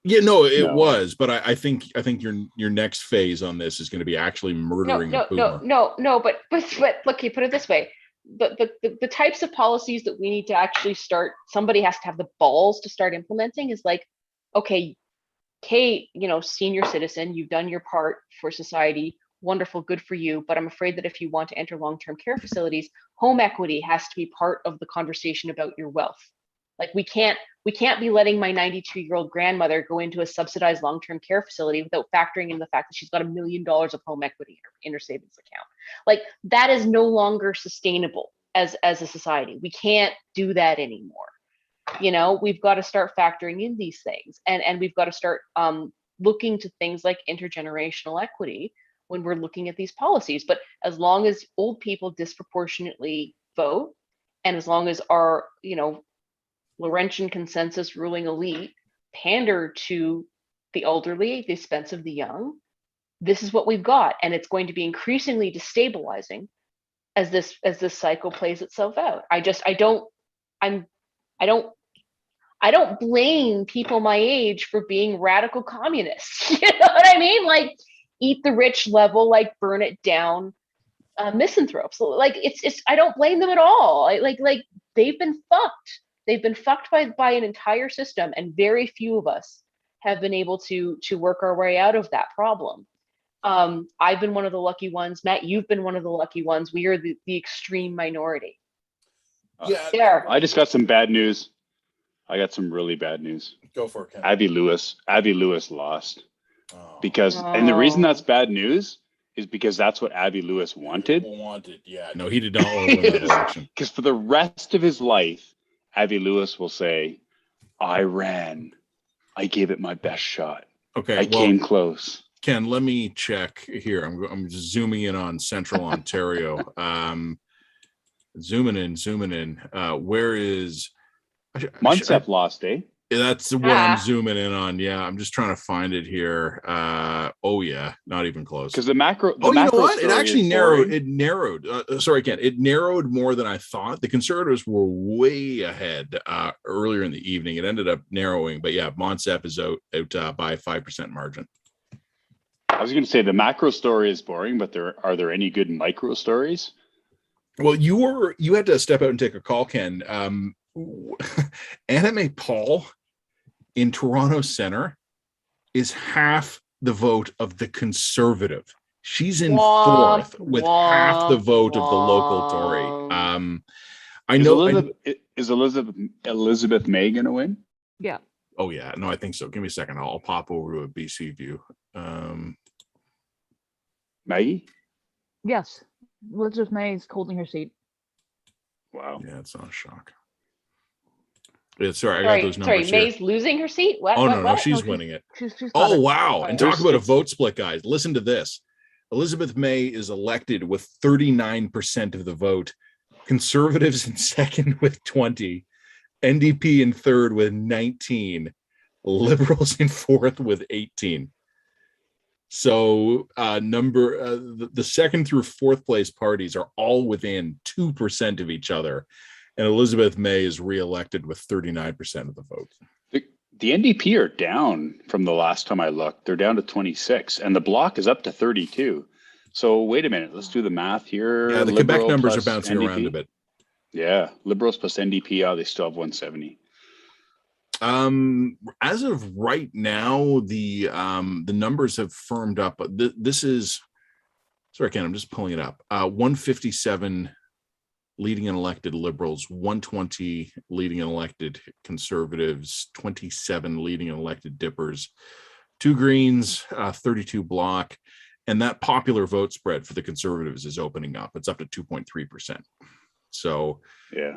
Speaker 5: Yeah, no, it was. But I think your next phase on this is going to be actually murdering a boomer.
Speaker 4: No. But look, you put it this way. The types of policies that we need to actually start, somebody has to have the balls to start implementing is like, okay, Kate, you know, senior citizen, you've done your part for society. Wonderful, good for you. But I'm afraid that if you want to enter long-term care facilities, home equity has to be part of the conversation about your wealth. Like we can't be letting my 92-year-old grandmother go into a subsidized long-term care facility without factoring in the fact that she's got $1 million of home equity in her savings account. Like that is no longer sustainable as a society. We can't do that anymore. You know, we've got to start factoring in these things, and we've got to start looking to things like intergenerational equity when we're looking at these policies. But as long as old people disproportionately vote, and as long as our, you know, Laurentian consensus ruling elite pander to the elderly at the expense of the young, this is what we've got, and it's going to be increasingly destabilizing as this cycle plays itself out. I I don't blame people my age for being radical communists. You know what I mean? Like, eat the rich level, like burn it down, misanthropes. Like, it's I don't blame them at all. Like they've been fucked. They've been fucked by an entire system, and very few of us have been able to work our way out of that problem. I've been one of the lucky ones. Matt, you've been one of the lucky ones. We are the extreme minority.
Speaker 5: Yeah.
Speaker 4: There.
Speaker 6: I just got some bad news. I got some really bad news.
Speaker 5: Go for it, Ken.
Speaker 6: Abby Lewis lost
Speaker 5: Oh.
Speaker 6: because, and the reason
Speaker 4: Oh.
Speaker 6: that's bad news is because that's what Abby Lewis wanted.
Speaker 5: Yeah. No, he did not want to win that election.
Speaker 6: Because for the rest of his life, Abby Lewis will say, I ran. I gave it my best shot.
Speaker 5: Okay.
Speaker 6: I came close.
Speaker 5: Ken, let me check here. I'm just zooming in on Central Ontario. Zooming in. Where is
Speaker 6: Munsep lost, eh?
Speaker 5: That's what I'm zooming in on. Yeah, I'm just trying to find it here. Oh yeah, not even close.
Speaker 6: Because the macro.
Speaker 5: You know what? It actually narrowed. It narrowed. Sorry, Ken. It narrowed more than I thought. The Conservatives were way ahead earlier in the evening. It ended up narrowing, but yeah, Munsep is out by 5% margin.
Speaker 6: I was going to say the macro story is boring, but are there any good micro stories?
Speaker 5: Well, you had to step out and take a call, Ken. Anime Paul in Toronto Centre is half the vote of the Conservative. She's in fourth with half the vote of the local Tory. I know.
Speaker 6: Is Elizabeth May going to win?
Speaker 9: Yeah.
Speaker 5: Oh yeah, no, I think so. Give me a second. I'll pop over to a BC view.
Speaker 6: Maggie?
Speaker 9: Yes. Elizabeth May is holding her seat.
Speaker 6: Wow.
Speaker 5: Yeah, it's not a shock. Yeah, sorry, I got those numbers
Speaker 4: Sorry,
Speaker 5: here.
Speaker 4: May's losing her seat? What?
Speaker 5: Oh,
Speaker 4: what,
Speaker 5: no,
Speaker 4: what?
Speaker 5: she's winning it.
Speaker 9: She's
Speaker 5: Oh, wow. And talk
Speaker 6: There's-
Speaker 5: about a vote split, guys. Listen to this. Elizabeth May is elected with 39% of the vote. Conservatives in second with 20. NDP in third with 19. Liberals in fourth with 18. So the second through fourth place parties are all within 2% of each other. And Elizabeth May is reelected with 39% of the vote.
Speaker 6: The NDP are down from the last time I looked. They're down to 26, and the Bloc is up to 32. So wait a minute. Let's do the math here.
Speaker 5: Yeah, the
Speaker 6: Liberal
Speaker 5: Quebec numbers are
Speaker 6: plus
Speaker 5: bouncing
Speaker 6: NDP.
Speaker 5: around a bit.
Speaker 6: Yeah, Liberals plus NDP. Oh, they still have 170.
Speaker 5: As of right now, the numbers have firmed up. But this is, sorry, Ken, I'm just pulling it up. 157 leading and elected Liberals, 120 leading and elected Conservatives, 27 leading and elected Dippers, 2 Greens, 32 Bloc, and that popular vote spread for the Conservatives is opening up. It's up to 2.3%. So,
Speaker 6: yeah,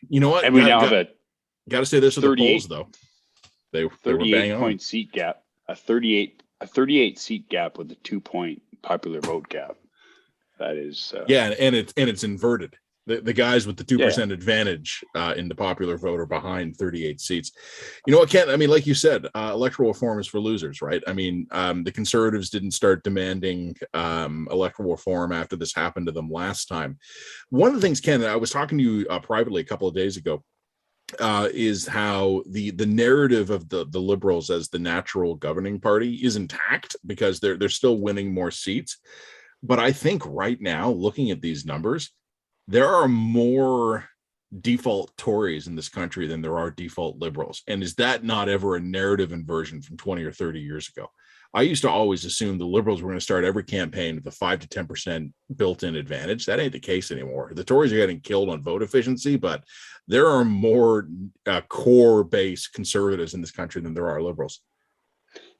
Speaker 5: you know what?
Speaker 6: And we now have a
Speaker 5: got to say this for the polls, though. They were bang on.
Speaker 6: 38-point seat gap, a 38 seat gap with a 2-point popular vote gap. That is
Speaker 5: yeah, and it's inverted. The guys with the 2% advantage in the popular vote are behind 38 seats. You know what, Ken? I mean, like you said, electoral reform is for losers, right? I mean, the Conservatives didn't start demanding electoral reform after this happened to them last time. One of the things, Ken, I was talking to you privately a couple of days ago, is how the narrative of the Liberals as the natural governing party is intact because they're still winning more seats. But I think right now, looking at these numbers, there are more default Tories in this country than there are default Liberals. And is that not ever a narrative inversion from 20 or 30 years ago? I used to always assume the Liberals were going to start every campaign with a 5 to 10% built-in advantage. That ain't the case anymore. The Tories are getting killed on vote efficiency, but there are more core-based conservatives in this country than there are Liberals.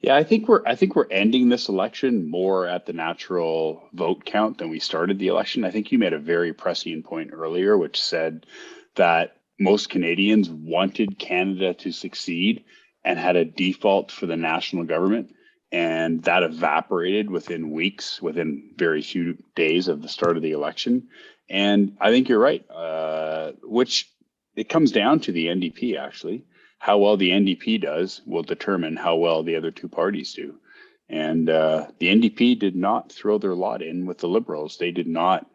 Speaker 6: Yeah, I think we're ending this election more at the natural vote count than we started the election. I think you made a very prescient point earlier, which said that most Canadians wanted Canada to succeed and had a default for the national government. And that evaporated within weeks, within very few days of the start of the election. And I think you're right, which it comes down to the NDP, actually. How well the NDP does will determine how well the other two parties do. And the NDP did not throw their lot in with the Liberals. They did not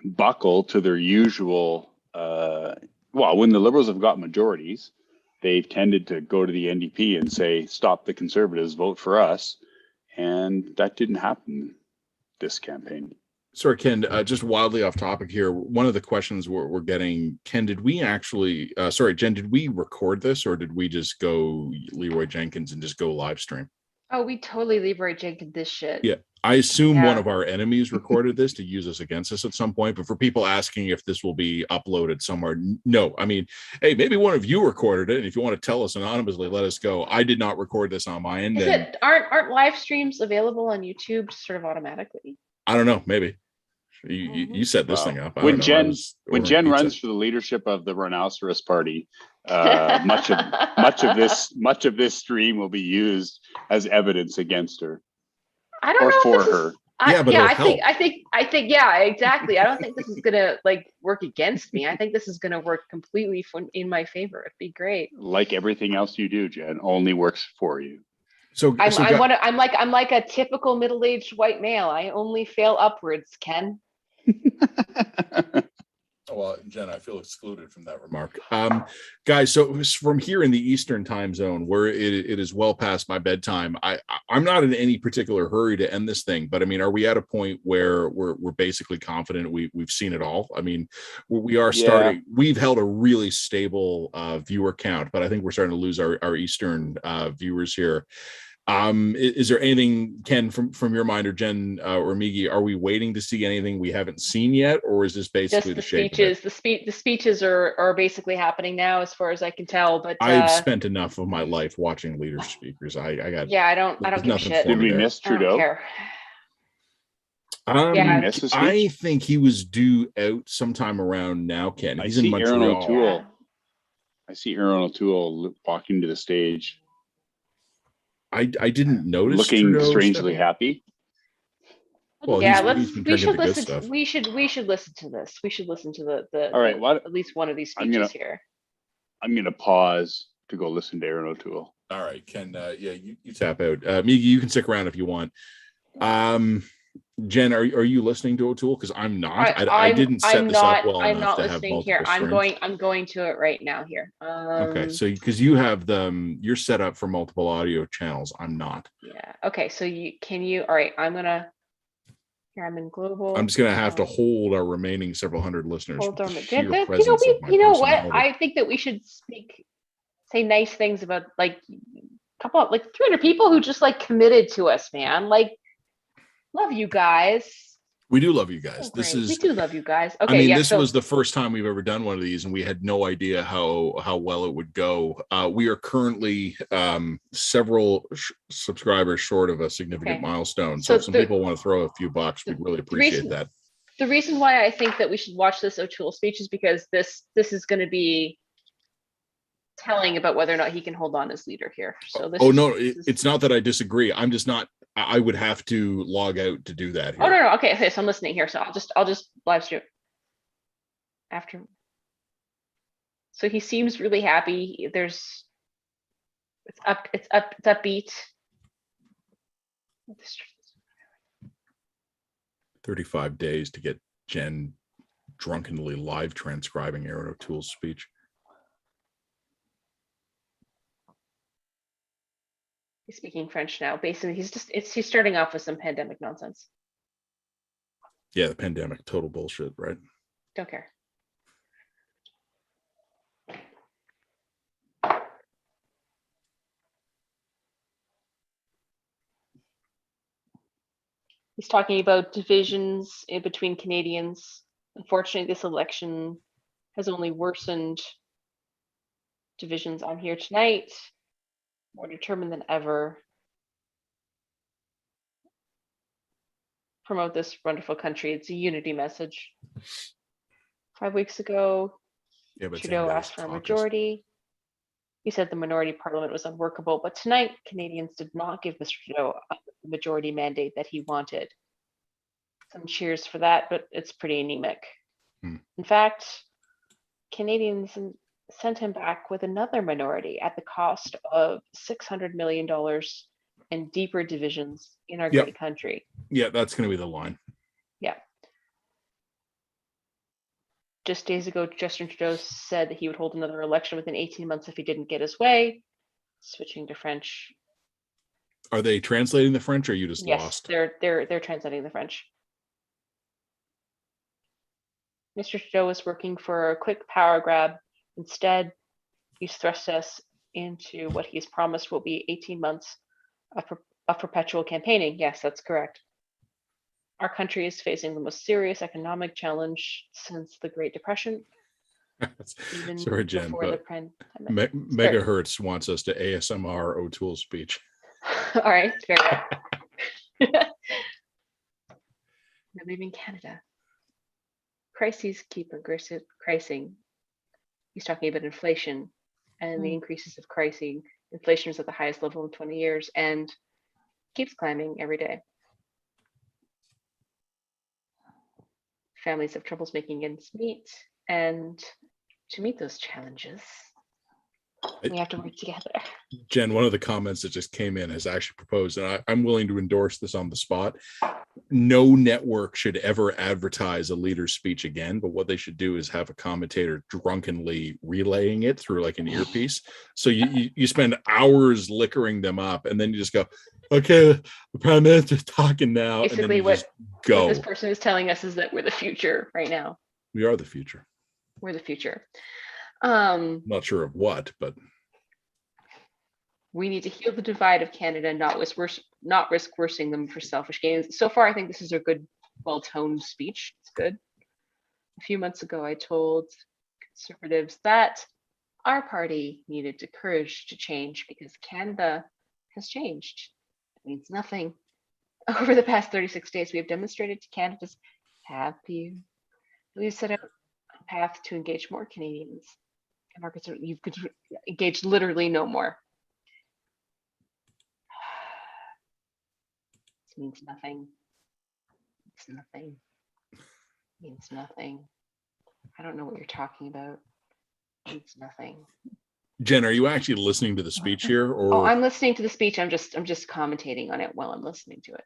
Speaker 6: buckle to their usual well, when the Liberals have got majorities, they've tended to go to the NDP and say, stop the Conservatives, vote for us. And that didn't happen this campaign.
Speaker 5: Sorry, Ken, just wildly off topic here. One of the questions we're getting, Ken, did we actually, sorry, Jen, did we record this or did we just go Leroy Jenkins and just go live stream?
Speaker 4: Oh, we totally Leroy Jenkins this shit.
Speaker 5: Yeah, I assume one
Speaker 4: Yeah.
Speaker 5: of our enemies recorded this to use us against us at some point. But for people asking if this will be uploaded somewhere, no. I mean, hey, maybe one of you recorded it. And if you want to tell us anonymously, let us go. I did not record this on my end.
Speaker 4: Is it aren't live streams available on YouTube sort of automatically?
Speaker 5: I don't know. Maybe you set this thing up. I
Speaker 6: When
Speaker 5: don't know.
Speaker 6: When Jen runs for the leadership of the Rhinoceros Party, much of this stream will be used as evidence against her.
Speaker 4: I don't
Speaker 6: or
Speaker 4: know
Speaker 6: for
Speaker 4: if this
Speaker 6: her.
Speaker 4: Is, I,
Speaker 5: Yeah, but
Speaker 4: yeah,
Speaker 5: it'll
Speaker 4: I think, yeah, exactly. I don't think this is gonna like work against me. I think this is gonna work completely in my favor. It'd be great.
Speaker 6: Like everything else you do, Jen, only works for you.
Speaker 4: I'm like a typical middle-aged white male. I only fail upwards, Ken.
Speaker 5: Well, Jen, I feel excluded from that remark. Guys, so from here in the Eastern time zone, where it is well past my bedtime, I'm not in any particular hurry to end this thing, but I mean, are we at a point where we're basically confident we've seen it all? I mean, we are starting, we've held a really stable viewer count, but I think we're starting to lose our Eastern viewers here. Is there anything, Ken, from your mind, or Jen or Migi, are we waiting to see anything we haven't seen yet, or is this basically
Speaker 4: just the speeches? The speeches are basically happening now, as far as I can tell. But
Speaker 5: I've spent enough of my life watching leader speakers. I got
Speaker 4: I don't give a shit.
Speaker 6: Did we miss Trudeau?
Speaker 4: I don't care.
Speaker 5: I think he was due out sometime around now, Ken. He's in Montreal.
Speaker 6: Aaron O'Toole. I see Aaron O'Toole walking to the stage.
Speaker 5: I didn't notice
Speaker 6: looking
Speaker 5: Trudeau
Speaker 6: strangely happy.
Speaker 5: Well,
Speaker 4: yeah, we should listen. We should listen to this. We should listen to the
Speaker 6: all right.
Speaker 4: at least one of these speeches here.
Speaker 6: I'm gonna pause to go listen to Aaron O'Toole.
Speaker 5: All right, Ken. Yeah, you tap out. Migi, you can stick around if you want. Jen, are you listening to O'Toole? Because I'm not. I didn't set this up well
Speaker 4: I'm
Speaker 5: enough
Speaker 4: not
Speaker 5: to have
Speaker 4: listening here.
Speaker 5: streams.
Speaker 4: I'm going to it right now here.
Speaker 5: Okay, so because you have you're set up for multiple audio channels. I'm not.
Speaker 4: Yeah. Okay. So all right. I'm in global.
Speaker 5: I'm just gonna have to hold our remaining several hundred listeners.
Speaker 4: Hold on. You know what? I think that we should say nice things about like a couple of 300 people who just committed to us, man. Love you guys.
Speaker 5: We do love you guys.
Speaker 4: We do love you guys. Okay,
Speaker 5: I mean, this was the first time we've ever done one of these, and we had no idea how well it would go. We are currently several subscribers short of a significant milestone. So if some people want to throw a few bucks, we'd really appreciate that.
Speaker 4: The reason why I think that we should watch this O'Toole speech is because this is going to be telling about whether or not he can hold on as leader here. So
Speaker 5: it's not that I disagree. I'm just not. I would have to log out to do that here.
Speaker 4: Oh no. Okay, so I'm listening here. So I'll just live stream after. So he seems really happy. It's upbeat.
Speaker 5: 35 days to get Jen drunkenly live transcribing Aaron O'Toole's speech.
Speaker 4: He's speaking French now. Basically, he's starting off with some pandemic nonsense.
Speaker 5: Yeah, the pandemic, total bullshit, right?
Speaker 4: Don't care. He's talking about divisions in between Canadians. Unfortunately, this election has only worsened divisions. I'm here tonight, more determined than ever. Promote this wonderful country. It's a unity message. 5 weeks ago, Trudeau asked for a majority. He said the minority parliament was unworkable, but tonight Canadians did not give Mr. Trudeau the majority mandate that he wanted. Some cheers for that, but it's pretty anemic. In fact, Canadians sent him back with another minority at the cost of $600 million and deeper divisions in our great country.
Speaker 5: Yeah, that's going to be the line.
Speaker 4: Yeah. Just days ago, Justin Trudeau said that he would hold another election within 18 months if he didn't get his way. Switching to French.
Speaker 5: Are they translating the French or are you just
Speaker 4: Yes,
Speaker 5: lost?
Speaker 4: they're translating the French. Mr. Trudeau is working for a quick power grab. Instead, he's thrust us into what he's promised will be 18 months of perpetual campaigning. Yes, that's correct. Our country is facing the most serious economic challenge since the Great Depression. Even
Speaker 5: Sorry, Jen,
Speaker 4: before the
Speaker 5: but
Speaker 4: pandemic.
Speaker 5: Megahertz wants us to ASMR O'Toole speech.
Speaker 4: All right, fair enough. We're leaving Canada. Crises keep increasing. He's talking about inflation and the increases of crises. Inflation is at the highest level in 20 years and keeps climbing every day. Families have troubles making ends meet, and to meet those challenges, we have to work together.
Speaker 5: Jen, one of the comments that just came in has actually proposed, and I'm willing to endorse this on the spot. No network should ever advertise a leader's speech again, but what they should do is have a commentator drunkenly relaying it through like an earpiece. So you spend hours liquoring them up, and then you just go, okay, the prime minister's talking now.
Speaker 4: Basically,
Speaker 5: and then
Speaker 4: what this person is telling us is that we're the future right now.
Speaker 5: We are the future.
Speaker 4: We're the future.
Speaker 5: Not sure of what, but
Speaker 4: we need to heal the divide of Canada, not risk worsening them for selfish gains. So far, I think this is a good, well-toned speech. It's good. A few months ago, I told Conservatives that our party needed the courage to change because Canada has changed. It means nothing. Over the past 36 days, we have demonstrated to Canada's happy. We've set out a path to engage more Canadians. And Marcus, you've engaged literally no more. This means nothing. It's nothing. It means nothing. I don't know what you're talking about. It means nothing.
Speaker 5: Jen, are you actually listening to the speech here? Or
Speaker 4: oh, I'm listening to the speech. I'm just commentating on it while I'm listening to it.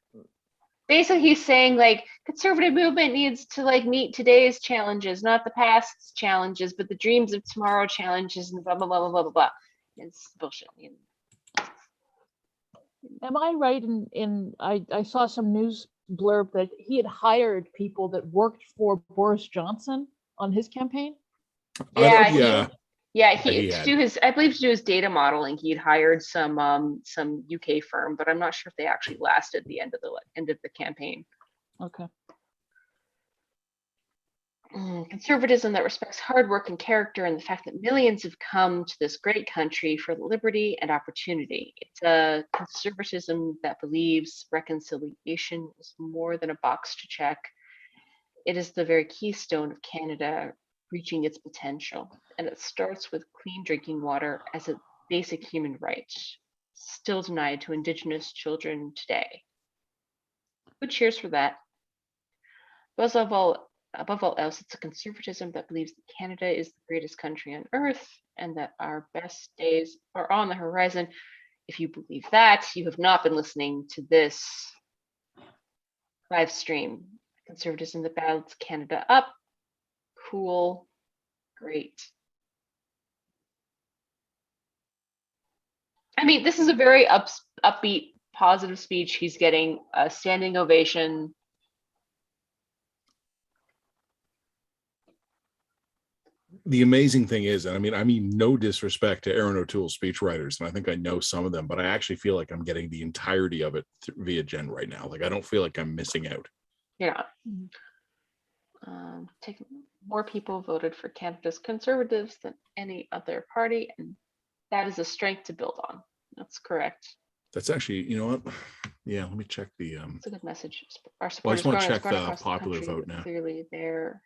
Speaker 4: Basically, he's saying like conservative movement needs to like meet today's challenges, not the past's challenges, but the dreams of tomorrow challenges, and blah blah blah blah blah blah blah. It's bullshit.
Speaker 9: Am I right in I saw some news blurb that he had hired people that worked for Boris Johnson on his campaign?
Speaker 4: Yeah, to do his, I believe to do his data modeling, he'd hired some UK firm, but I'm not sure if they actually lasted the end of the campaign.
Speaker 9: Okay.
Speaker 4: Conservatism that respects hard work and character, and the fact that millions have come to this great country for liberty and opportunity. It's a conservatism that believes reconciliation is more than a box to check. It is the very keystone of Canada reaching its potential, and it starts with clean drinking water as a basic human right, still denied to Indigenous children today. Good cheers for that. Above all else, it's a conservatism that believes that Canada is the greatest country on earth and that our best days are on the horizon. If you believe that, you have not been listening to this live stream. Conservatism that builds Canada up. Cool. Great. I mean, this is a very upbeat, positive speech. He's getting a standing ovation.
Speaker 5: The amazing thing is, and I mean no disrespect to Aaron O'Toole's speechwriters, and I think I know some of them, but I actually feel like I'm getting the entirety of it via Jen right now. Like I don't feel like I'm missing out.
Speaker 4: Yeah. More people voted for Canada's Conservatives than any other party, and that is a strength to build on. That's correct.
Speaker 5: That's actually, you know what? Yeah, let me check the.
Speaker 4: It's a good message. Our
Speaker 5: Well, I
Speaker 4: supporters
Speaker 5: just want to check
Speaker 4: growing
Speaker 5: the
Speaker 4: across
Speaker 5: popular
Speaker 4: country,
Speaker 5: vote now.
Speaker 4: Clearly, there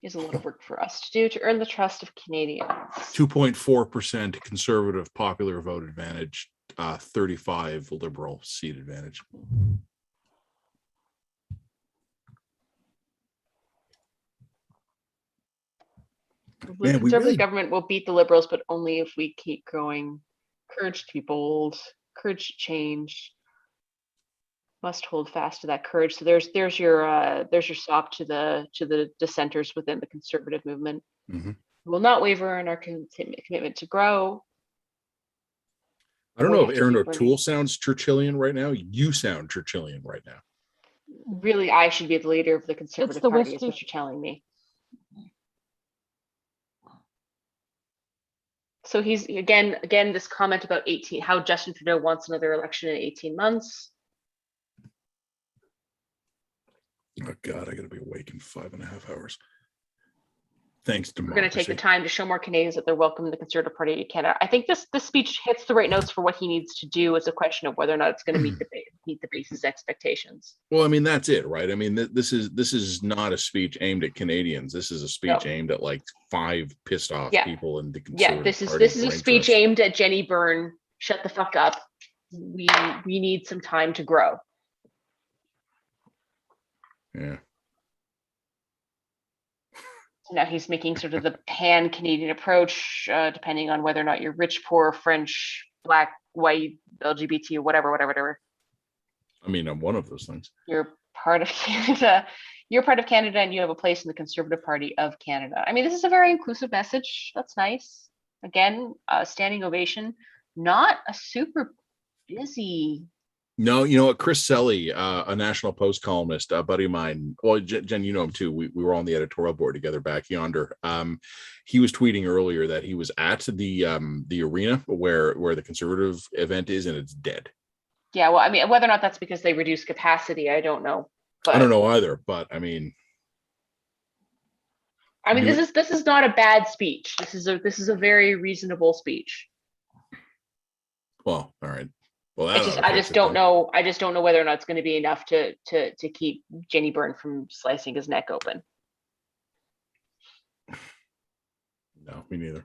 Speaker 4: is a lot of work for us to do to earn the trust of Canadians.
Speaker 5: 2.4% Conservative popular vote advantage, 35 Liberal seat advantage.
Speaker 4: The Conservative government will beat the Liberals, but only if we keep going. Courage to be bold, courage to change. Must hold fast to that courage. So there's your SOP to the dissenters within the conservative movement.
Speaker 5: Mhm.
Speaker 4: We will not waver in our commitment to grow.
Speaker 5: I don't
Speaker 4: We
Speaker 5: know
Speaker 4: have
Speaker 5: if
Speaker 4: to
Speaker 5: Aaron
Speaker 4: keep running.
Speaker 5: O'Toole sounds Churchillian right now. You sound Churchillian right now.
Speaker 4: Really, I should be the leader of the Conservative
Speaker 9: the
Speaker 4: Party, is
Speaker 9: whiskey.
Speaker 4: what you're telling me. So he's again this comment about 18, how Justin Trudeau wants another election in 18 months.
Speaker 5: Oh God, I gotta be awake in 5.5 hours. Thanks,
Speaker 4: We're going to take
Speaker 5: democracy.
Speaker 4: the time to show more Canadians that they're welcome in the Conservative Party of Canada. I think this speech hits the right notes for what he needs to do. It's a question of whether or not it's going to meet the base's expectations.
Speaker 5: Well, I mean, that's it, right? I mean, this is not a speech aimed at Canadians. This is a speech aimed at like 5 pissed off people in the Conservative Party.
Speaker 4: This is a speech aimed at Jenny Byrne. Shut the fuck up. We need some time to grow.
Speaker 5: Yeah.
Speaker 4: So now he's making sort of the pan-Canadian approach, depending on whether or not you're rich, poor, French, black, white, LGBT, whatever.
Speaker 5: I mean, I'm one of those things.
Speaker 4: You're part of Canada. You're part of Canada, and you have a place in the Conservative Party of Canada. I mean, this is a very inclusive message. That's nice. Again, standing ovation. Not a super busy.
Speaker 5: No, you know what? Chris Selly, a National Post columnist, a buddy of mine. Well, Jen, you know him too. We were on the editorial board together back yonder. He was tweeting earlier that he was at the arena where the Conservative event is, and it's dead.
Speaker 4: Yeah, well, I mean, whether or not that's because they reduced capacity, I don't know. But
Speaker 5: I don't know either. But I mean,
Speaker 4: this is not a bad speech. This is a very reasonable speech.
Speaker 5: Well, all right. Well,
Speaker 4: I just don't know. I just don't know whether or not it's going to be enough to keep Jenny Byrne from slicing his neck open.
Speaker 5: No, me neither.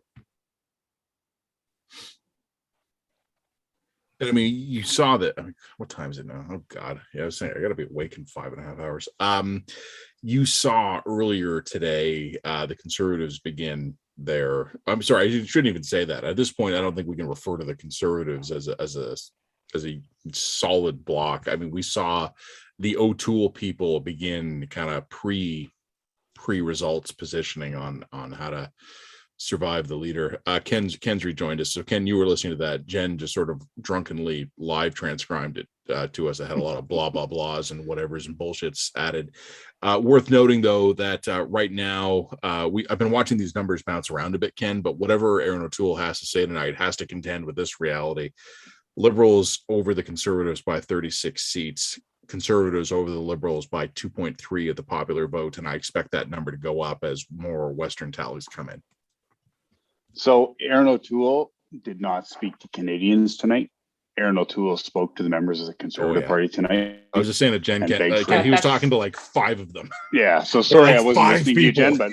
Speaker 5: I mean, you saw that. I mean, what time is it now? Oh God, yeah, I was saying I got to be awake in 5.5 hours. You saw earlier today the Conservatives begin their. I'm sorry, I shouldn't even say that. At this point, I don't think we can refer to the Conservatives as a solid block. I mean, we saw the O'Toole people begin kind of pre-results positioning on how to survive the leader. Ken's rejoined us. So Ken, you were listening to that. Jen just sort of drunkenly live transcribed it to us. I had a lot of blah blah blahs and whatever's and bullshits added. Worth noting though that right now I've been watching these numbers bounce around a bit, Ken, but whatever Aaron O'Toole has to say tonight has to contend with this reality. Liberals over the Conservatives by 36 seats, Conservatives over the Liberals by 2.3 of the popular vote, and I expect that number to go up as more Western tallies come in.
Speaker 6: So Aaron O'Toole did not speak to Canadians tonight. Aaron O'Toole spoke to the members of the Conservative Party tonight.
Speaker 5: I was just saying that Jen, he was talking to like 5 of them.
Speaker 6: Yeah, so sorry I wasn't listening to you, Jen, but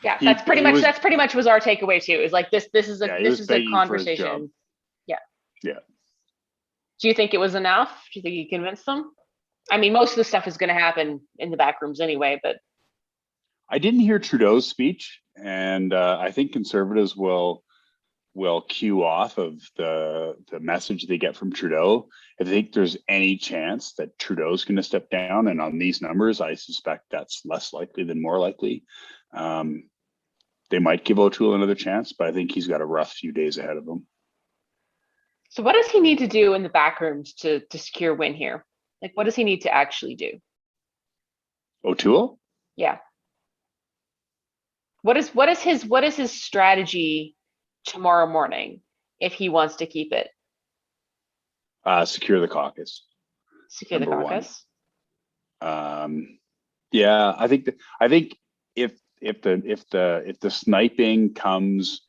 Speaker 4: yeah, that's pretty much was our takeaway too. Is like this is a conversation. Yeah.
Speaker 6: Yeah.
Speaker 4: Do you think it was enough? Do you think you convinced them? I mean, most of the stuff is going to happen in the back rooms anyway, but
Speaker 6: I didn't hear Trudeau's speech, and I think Conservatives will cue off of the message they get from Trudeau. I think there's any chance that Trudeau's going to step down, and on these numbers, I suspect that's less likely than more likely. They might give O'Toole another chance, but I think he's got a rough few days ahead of him.
Speaker 4: So what does he need to do in the back rooms to secure win here? Like, what does he need to actually do?
Speaker 6: O'Toole?
Speaker 4: Yeah. What is his strategy tomorrow morning if he wants to keep it?
Speaker 6: Secure the caucus.
Speaker 4: Secure the caucus.
Speaker 6: Yeah, I think if the sniping comes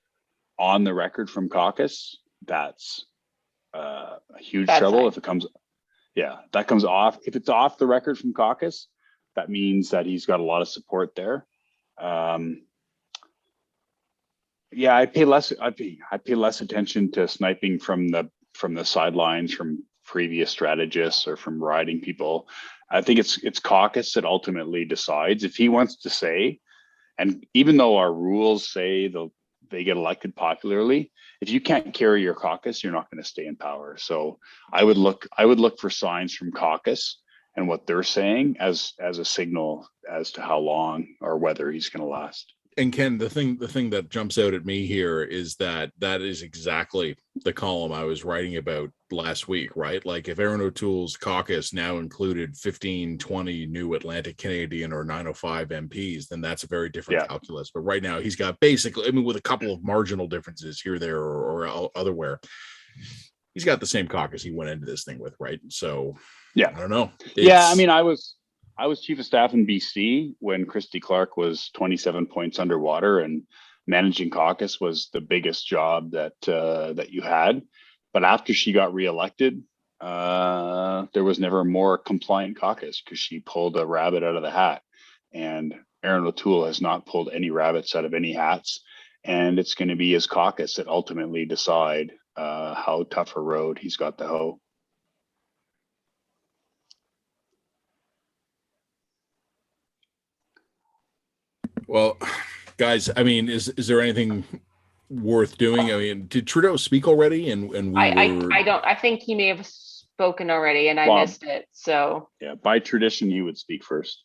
Speaker 6: on the record from caucus, that's a huge trouble. If it comes, that comes off. If it's off the record from caucus, that means that he's got a lot of support there. I pay less attention to sniping from the sidelines, from previous strategists or from riding people. I think it's caucus that ultimately decides if he wants to say, and even though our rules say they get elected popularly, if you can't carry your caucus, you're not going to stay in power. So I would look for signs from caucus and what they're saying as a signal as to how long or whether he's going to last.
Speaker 5: And Ken, the thing that jumps out at me here is that is exactly the column I was writing about last week, right? Like if Aaron O'Toole's caucus now included 15, 20 new Atlantic Canadian or 905 MPs, then that's a very different calculus. But right now he's got basically, I mean, with a couple of marginal differences here, there, or otherwhere, he's got the same caucus he went into this thing with, right? So I don't know.
Speaker 6: I mean, I was chief of staff in BC when Christy Clark was 27 points underwater, and managing caucus was the biggest job that you had. But after she got reelected, there was never a more compliant caucus because she pulled a rabbit out of the hat. And Aaron O'Toole has not pulled any rabbits out of any hats. And it's going to be his caucus that ultimately decide how tough a road he's got to hoe.
Speaker 5: Well, guys, I mean, is there anything worth doing? I mean, did Trudeau speak already? And
Speaker 4: I don't. I think he may have spoken already, and I missed it. So
Speaker 6: yeah, by tradition, he would speak first.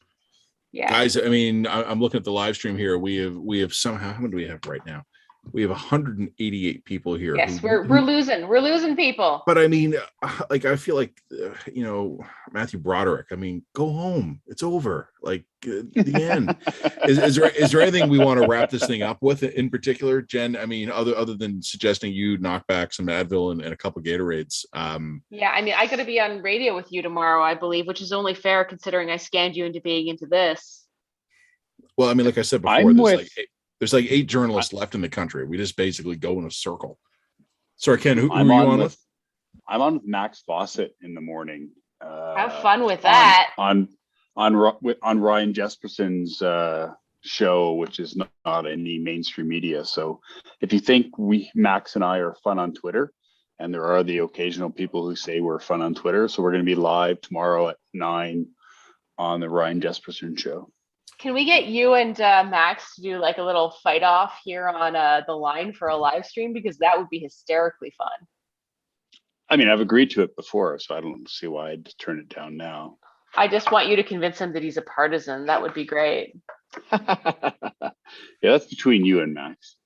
Speaker 4: Yeah,
Speaker 5: guys. I mean, I'm looking at the live stream here. We have somehow. How many do we have right now? We have 188 people here.
Speaker 4: Yes, we're losing people.
Speaker 5: But I mean, like, I feel like, Matthew Broderick, I mean, go home. It's over. Like the end. Is there anything we want to wrap this thing up with in particular, Jen? I mean, other than suggesting you knock back some Advil and a couple Gatorades.
Speaker 4: Yeah, I mean, I got to be on radio with you tomorrow, I believe, which is only fair considering I scanned you into being into this.
Speaker 5: Well, I mean, like I said before, there's like 8 journalists left in the country. We just basically go in a circle. Sorry, Ken, who are you on with?
Speaker 6: I'm on with Max Fawcett in the morning.
Speaker 4: Have fun with that.
Speaker 6: On Ryan Jesperson's show, which is not in the mainstream media. So if you think Max and I are fun on Twitter, and there are the occasional people who say we're fun on Twitter, so we're going to be live tomorrow at 9 on the Ryan Jesperson show.
Speaker 4: Can we get you and Max to do like a little fight off here on the line for a live stream? Because that would be hysterically fun.
Speaker 6: I mean, I've agreed to it before, so I don't see why I'd turn it down now.
Speaker 4: I just want you to convince him that he's a partisan. That would be great.
Speaker 6: Yeah, that's between you and Max.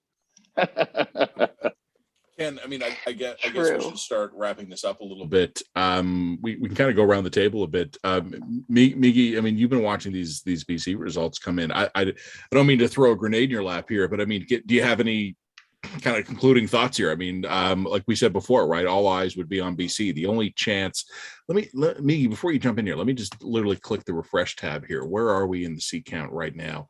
Speaker 5: Ken, I mean, I guess we should start wrapping this up a little bit. We can kind of go around the table a bit. Miggy, I mean, you've been watching these BC results come in. I don't mean to throw a grenade in your lap here, but I mean, do you have any kind of concluding thoughts here? I mean, like we said before, right? All eyes would be on BC. The only chance. Miggy, before you jump in here, let me just literally click the refresh tab here. Where are we in the seat count right now?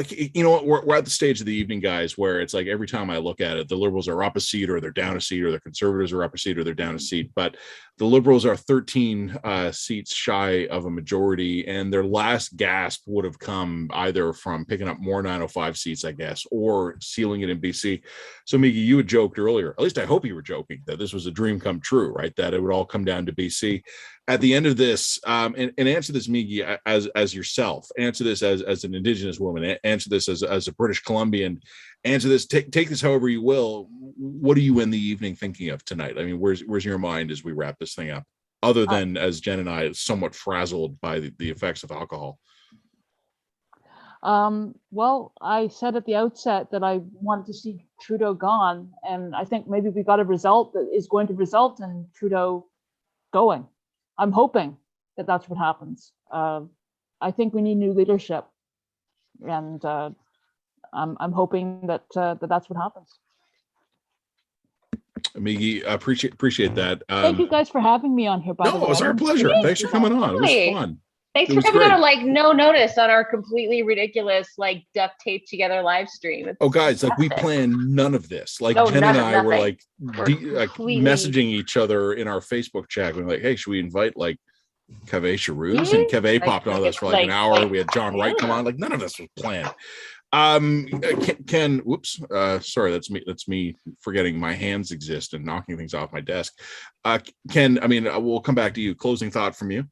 Speaker 5: You know what? We're at the stage of the evening, guys, where it's like every time I look at it, the Liberals are up a seat or they're down a seat, or the Conservatives are up a seat or they're down a seat. But the Liberals are 13 seats shy of a majority, and their last gasp would have come either from picking up more 905 seats, I guess, or sealing it in BC. So, Miggy, you had joked earlier, at least I hope you were joking, that this was a dream come true, right? That it would all come down to BC. At the end of this, and answer this, Miggy, as yourself, answer this as an Indigenous woman, answer this as a British Columbian, answer this, take this however you will. What are you in the evening thinking of tonight? I mean, where's your mind as we wrap this thing up, other than, as Jen and I, somewhat frazzled by the effects of alcohol?
Speaker 9: Well, I said at the outset that I wanted to see Trudeau gone, and I think maybe we got a result that is going to result in Trudeau going. I'm hoping that that's what happens. I think we need new leadership, and I'm hoping that that's what happens.
Speaker 5: Miggy, appreciate that.
Speaker 9: Thank you guys for having me on here. By the way,
Speaker 5: it was our pleasure. Thanks for coming on. It was fun.
Speaker 4: Thanks for coming on like no notice on our completely ridiculous, like duct tape together live stream.
Speaker 5: Oh, guys, like we planned none of this. Like Jen and I were like messaging each other in our Facebook chat. We're like, hey, should we invite like Keve Charouz? And Keve popped on us for like an hour. We had John Wright come on. Like none of this was planned. Ken, whoops, sorry, that's me forgetting my hands exist and knocking things off my desk. Ken, I mean, we'll come back to you. Closing thought from you.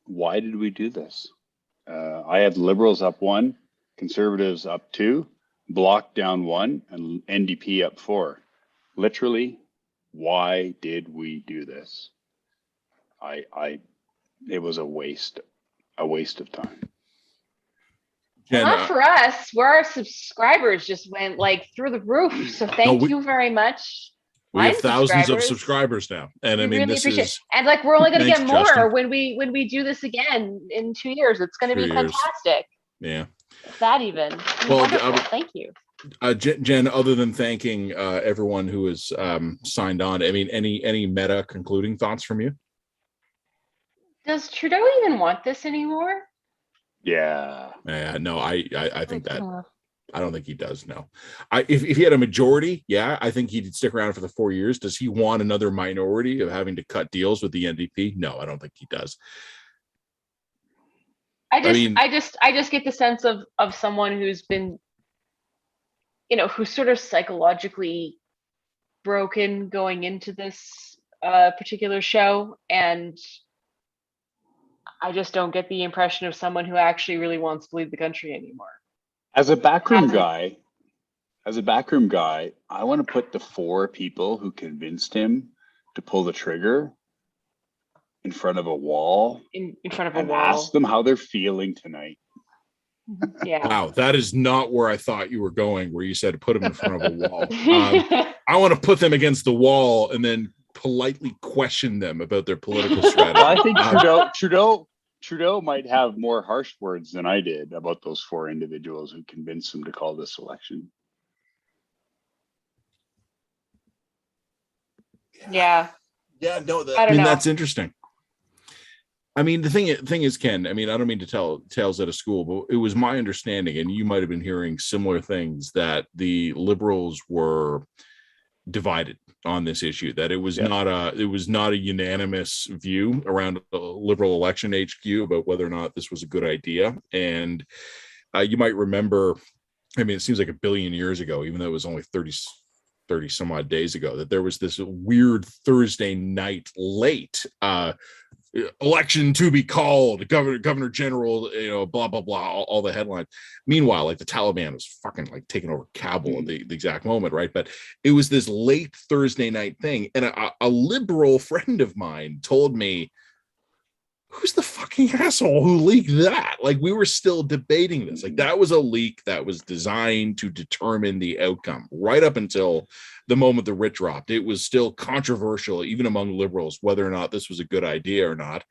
Speaker 6: Why did we do this? I had Liberals up 1, Conservatives up 2, Bloc down 1, and NDP up 4. Literally, why did we do this? it was a waste of time.
Speaker 5: Jen,
Speaker 4: Not for us. Where our subscribers just went like through the roof. So thank you very much.
Speaker 5: we have
Speaker 4: Line
Speaker 5: thousands of subscribers now, and I
Speaker 4: We
Speaker 5: mean,
Speaker 4: really
Speaker 5: this
Speaker 4: appreciate
Speaker 5: is
Speaker 4: it. And like we're only going to
Speaker 5: Thanks,
Speaker 4: get more
Speaker 5: Justin.
Speaker 4: when we do this again in 2 years. It's going to be
Speaker 5: 2 years.
Speaker 4: fantastic.
Speaker 5: Yeah.
Speaker 4: If that even.
Speaker 5: Well,
Speaker 4: Wonderful. Thank you.
Speaker 5: Jen, other than thanking everyone who has signed on, I mean, any meta concluding thoughts from you?
Speaker 4: Does Trudeau even want this anymore?
Speaker 6: Yeah.
Speaker 5: No, I think that I don't think he does. No, if he had a majority, yeah, I think he'd stick around for the 4 years. Does he want another minority of having to cut deals with the NDP? No, I don't think he does.
Speaker 4: I just get the sense of someone who's been, who's sort of psychologically broken going into this particular show, and I just don't get the impression of someone who actually really wants to lead the country anymore.
Speaker 6: As a backroom guy, I want to put the 4 people who convinced him to pull the trigger in front of a wall.
Speaker 4: In front of a
Speaker 6: and
Speaker 4: wall.
Speaker 6: ask them how they're feeling tonight.
Speaker 4: Yeah.
Speaker 5: Wow, that is not where I thought you were going, where you said put them in front of a wall. I want to put them against the wall and then politely question them about their political strategy.
Speaker 6: Well, I think Trudeau might have more harsh words than I did about those 4 individuals who convinced him to call this election.
Speaker 4: Yeah.
Speaker 5: Yeah, no,
Speaker 4: I don't know.
Speaker 5: that's interesting. I mean, the thing is, Ken, I mean, I don't mean to tell tales out of school, but it was my understanding, and you might have been hearing similar things, that the Liberals were divided on this issue, that it was not a unanimous view around the Liberal election HQ about whether or not this was a good idea. And you might remember, I mean, it seems like a billion years ago, even though it was only 30 some odd days ago, that there was this weird Thursday night late election to be called, governor general, blah blah blah, all the headlines. Meanwhile, like the Taliban was fucking like taking over Kabul at the exact moment, right? But it was this late Thursday night thing, and a liberal friend of mine told me, who's the fucking asshole who leaked that? Like, we were still debating this. Like, that was a leak that was designed to determine the outcome right up until the moment the writ dropped. It was still controversial, even among liberals, whether or not this was a good idea or not.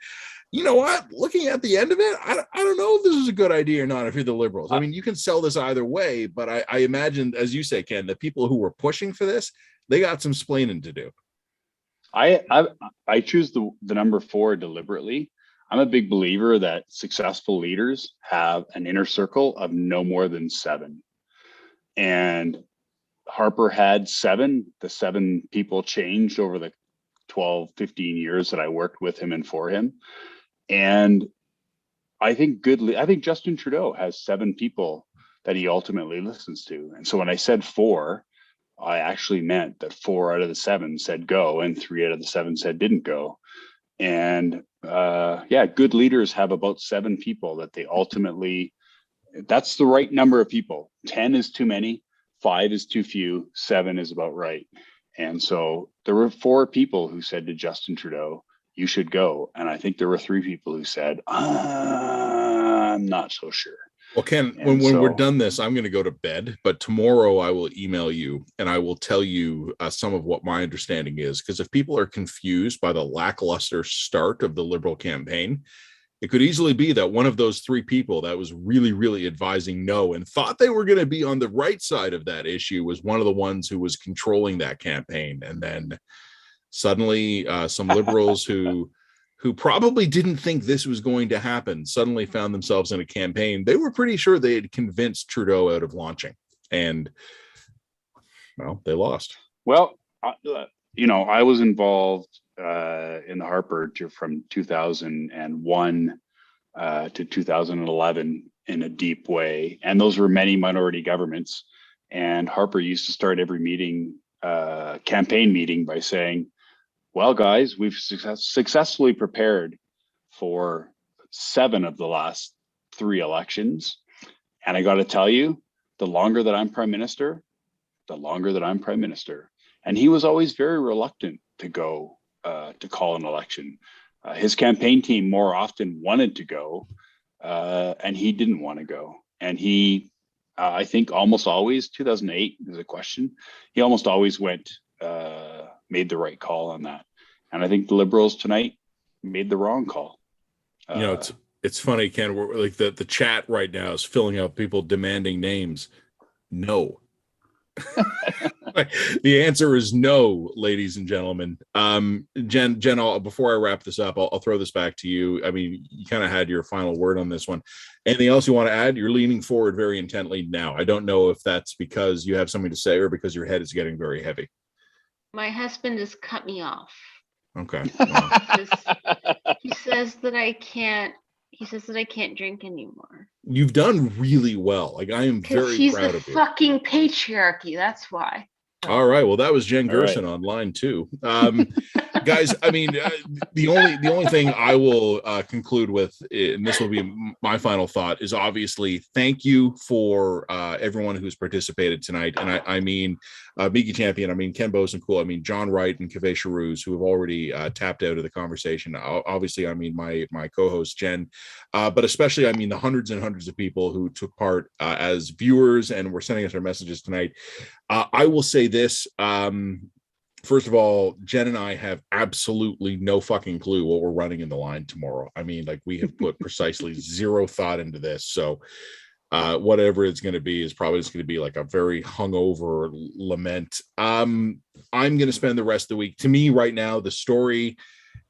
Speaker 5: You know what? Looking at the end of it, I don't know if this is a good idea or not if you're the liberals. I mean, you can sell this either way, but I imagine, as you say, Ken, the people who were pushing for this, they got some splaining to do.
Speaker 6: I choose the number 4 deliberately. I'm a big believer that successful leaders have an inner circle of no more than 7. And Harper had 7. The 7 people changed over the 12, 15 years that I worked with him and for him. And I think Justin Trudeau has 7 people that he ultimately listens to. And so when I said 4, I actually meant that 4 out of the 7 said go and 3 out of the 7 said didn't go. And good leaders have about 7 people that they ultimately, that's the right number of people. 10 is too many, 5 is too few, 7 is about right. And so there were 4 people who said to Justin Trudeau, you should go. And I think there were 3 people who said, I'm not so sure.
Speaker 5: Well, Ken, when we're done this, I'm going to go to bed, but tomorrow I will email you and I will tell you some of what my understanding is. Because if people are confused by the lackluster start of the Liberal campaign, it could easily be that one of those 3 people that was really, really advising no and thought they were going to be on the right side of that issue was one of the ones who was controlling that campaign. And then suddenly some liberals who probably didn't think this was going to happen suddenly found themselves in a campaign they were pretty sure they had convinced Trudeau out of launching. And, well, they lost.
Speaker 6: Well, I was involved in the Harper from 2001 to 2011 in a deep way. And those were many minority governments. And Harper used to start every meeting, campaign meeting, by saying, well, guys, we've successfully prepared for 7 of the last 3 elections. And I got to tell you, the longer that I'm prime minister, the longer that I'm prime minister. And he was always very reluctant to go to call an election. His campaign team more often wanted to go, and he didn't want to go. And he, I think almost always, 2008 is a question, he almost always went, made the right call on that. And I think the Liberals tonight made the wrong call.
Speaker 5: You know, it's funny, Ken, we're like the chat right now is filling out people demanding names. No. The answer is no, ladies and gentlemen. Jen, before I wrap this up, I'll throw this back to you. I mean, you kind of had your final word on this one. Anything else you want to add? You're leaning forward very intently now. I don't know if that's because you have something to say or because your head is getting very heavy.
Speaker 12: My husband has cut me off.
Speaker 5: Okay. Well,
Speaker 12: He says that I can't. He says that I can't drink anymore.
Speaker 5: you've done really well. Like, I am
Speaker 12: Because
Speaker 5: very
Speaker 12: he's
Speaker 5: proud
Speaker 12: the
Speaker 5: of you.
Speaker 12: fucking patriarchy. That's why.
Speaker 5: All right. Well, that was Jen
Speaker 6: All right.
Speaker 5: Gerson on line 2. Guys, I mean, the only thing I will conclude with, and this will be my final thought, is obviously thank you for everyone who's participated tonight. And I mean, Miki Champion, I mean, Ken Bosencool, I mean, John Wright and Kaveh Sharouz, who have already tapped out of the conversation. Obviously, I mean, my co-host, Jen, but especially, I mean, the hundreds and hundreds of people who took part as viewers and were sending us their messages tonight. I will say this. First of all, Jen and I have absolutely no fucking clue what we're running in the line tomorrow. I mean, like, we have put precisely zero thought into this. So whatever it's going to be is probably just going to be like a very hungover lament. I'm going to spend the rest of the week. To me right now, the story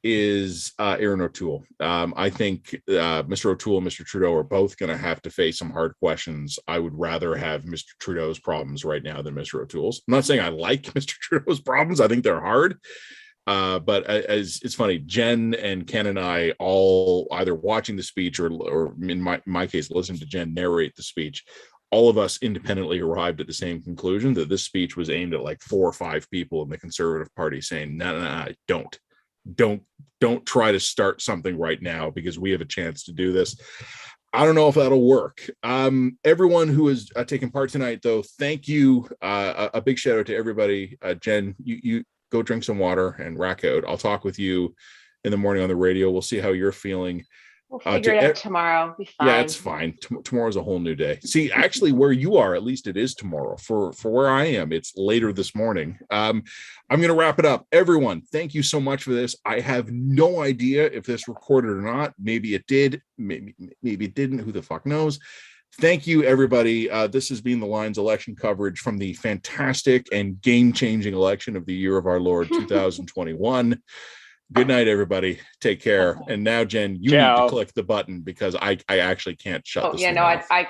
Speaker 5: is Aaron O'Toole. I think Mr. O'Toole and Mr. Trudeau are both going to have to face some hard questions. I would rather have Mr. Trudeau's problems right now than Mr. O'Toole's. I'm not saying I like Mr. Trudeau's problems. I think they're hard. But as it's funny, Jen and Ken and I all either watching the speech or in my case, listening to Jen narrate the speech, all of us independently arrived at the same conclusion that this speech was aimed at like 4 or 5 people in the Conservative Party saying, no, don't try to start something right now because we have a chance to do this. I don't know if that'll work. Everyone who has taken part tonight, though, thank you. A big shout out to everybody. Jen, you go drink some water and rack out. I'll talk with you in the morning on the radio. We'll see how you're feeling.
Speaker 12: We'll figure it out tomorrow. Be fine.
Speaker 5: Yeah, it's fine. Tomorrow's a whole new day. See, actually, where you are, at least it is tomorrow. For where I am, it's later this morning. I'm going to wrap it up. Everyone, thank you so much for this. I have no idea if this recorded or not. Maybe it did. Maybe it didn't. Who the fuck knows? Thank you, everybody. This has been the Lions election coverage from the fantastic and game-changing election of the year of our Lord 2021. Good night, everybody. Take care. And now, Jen, you need to click the button because I actually can't shut this.
Speaker 12: Yeah, no, I got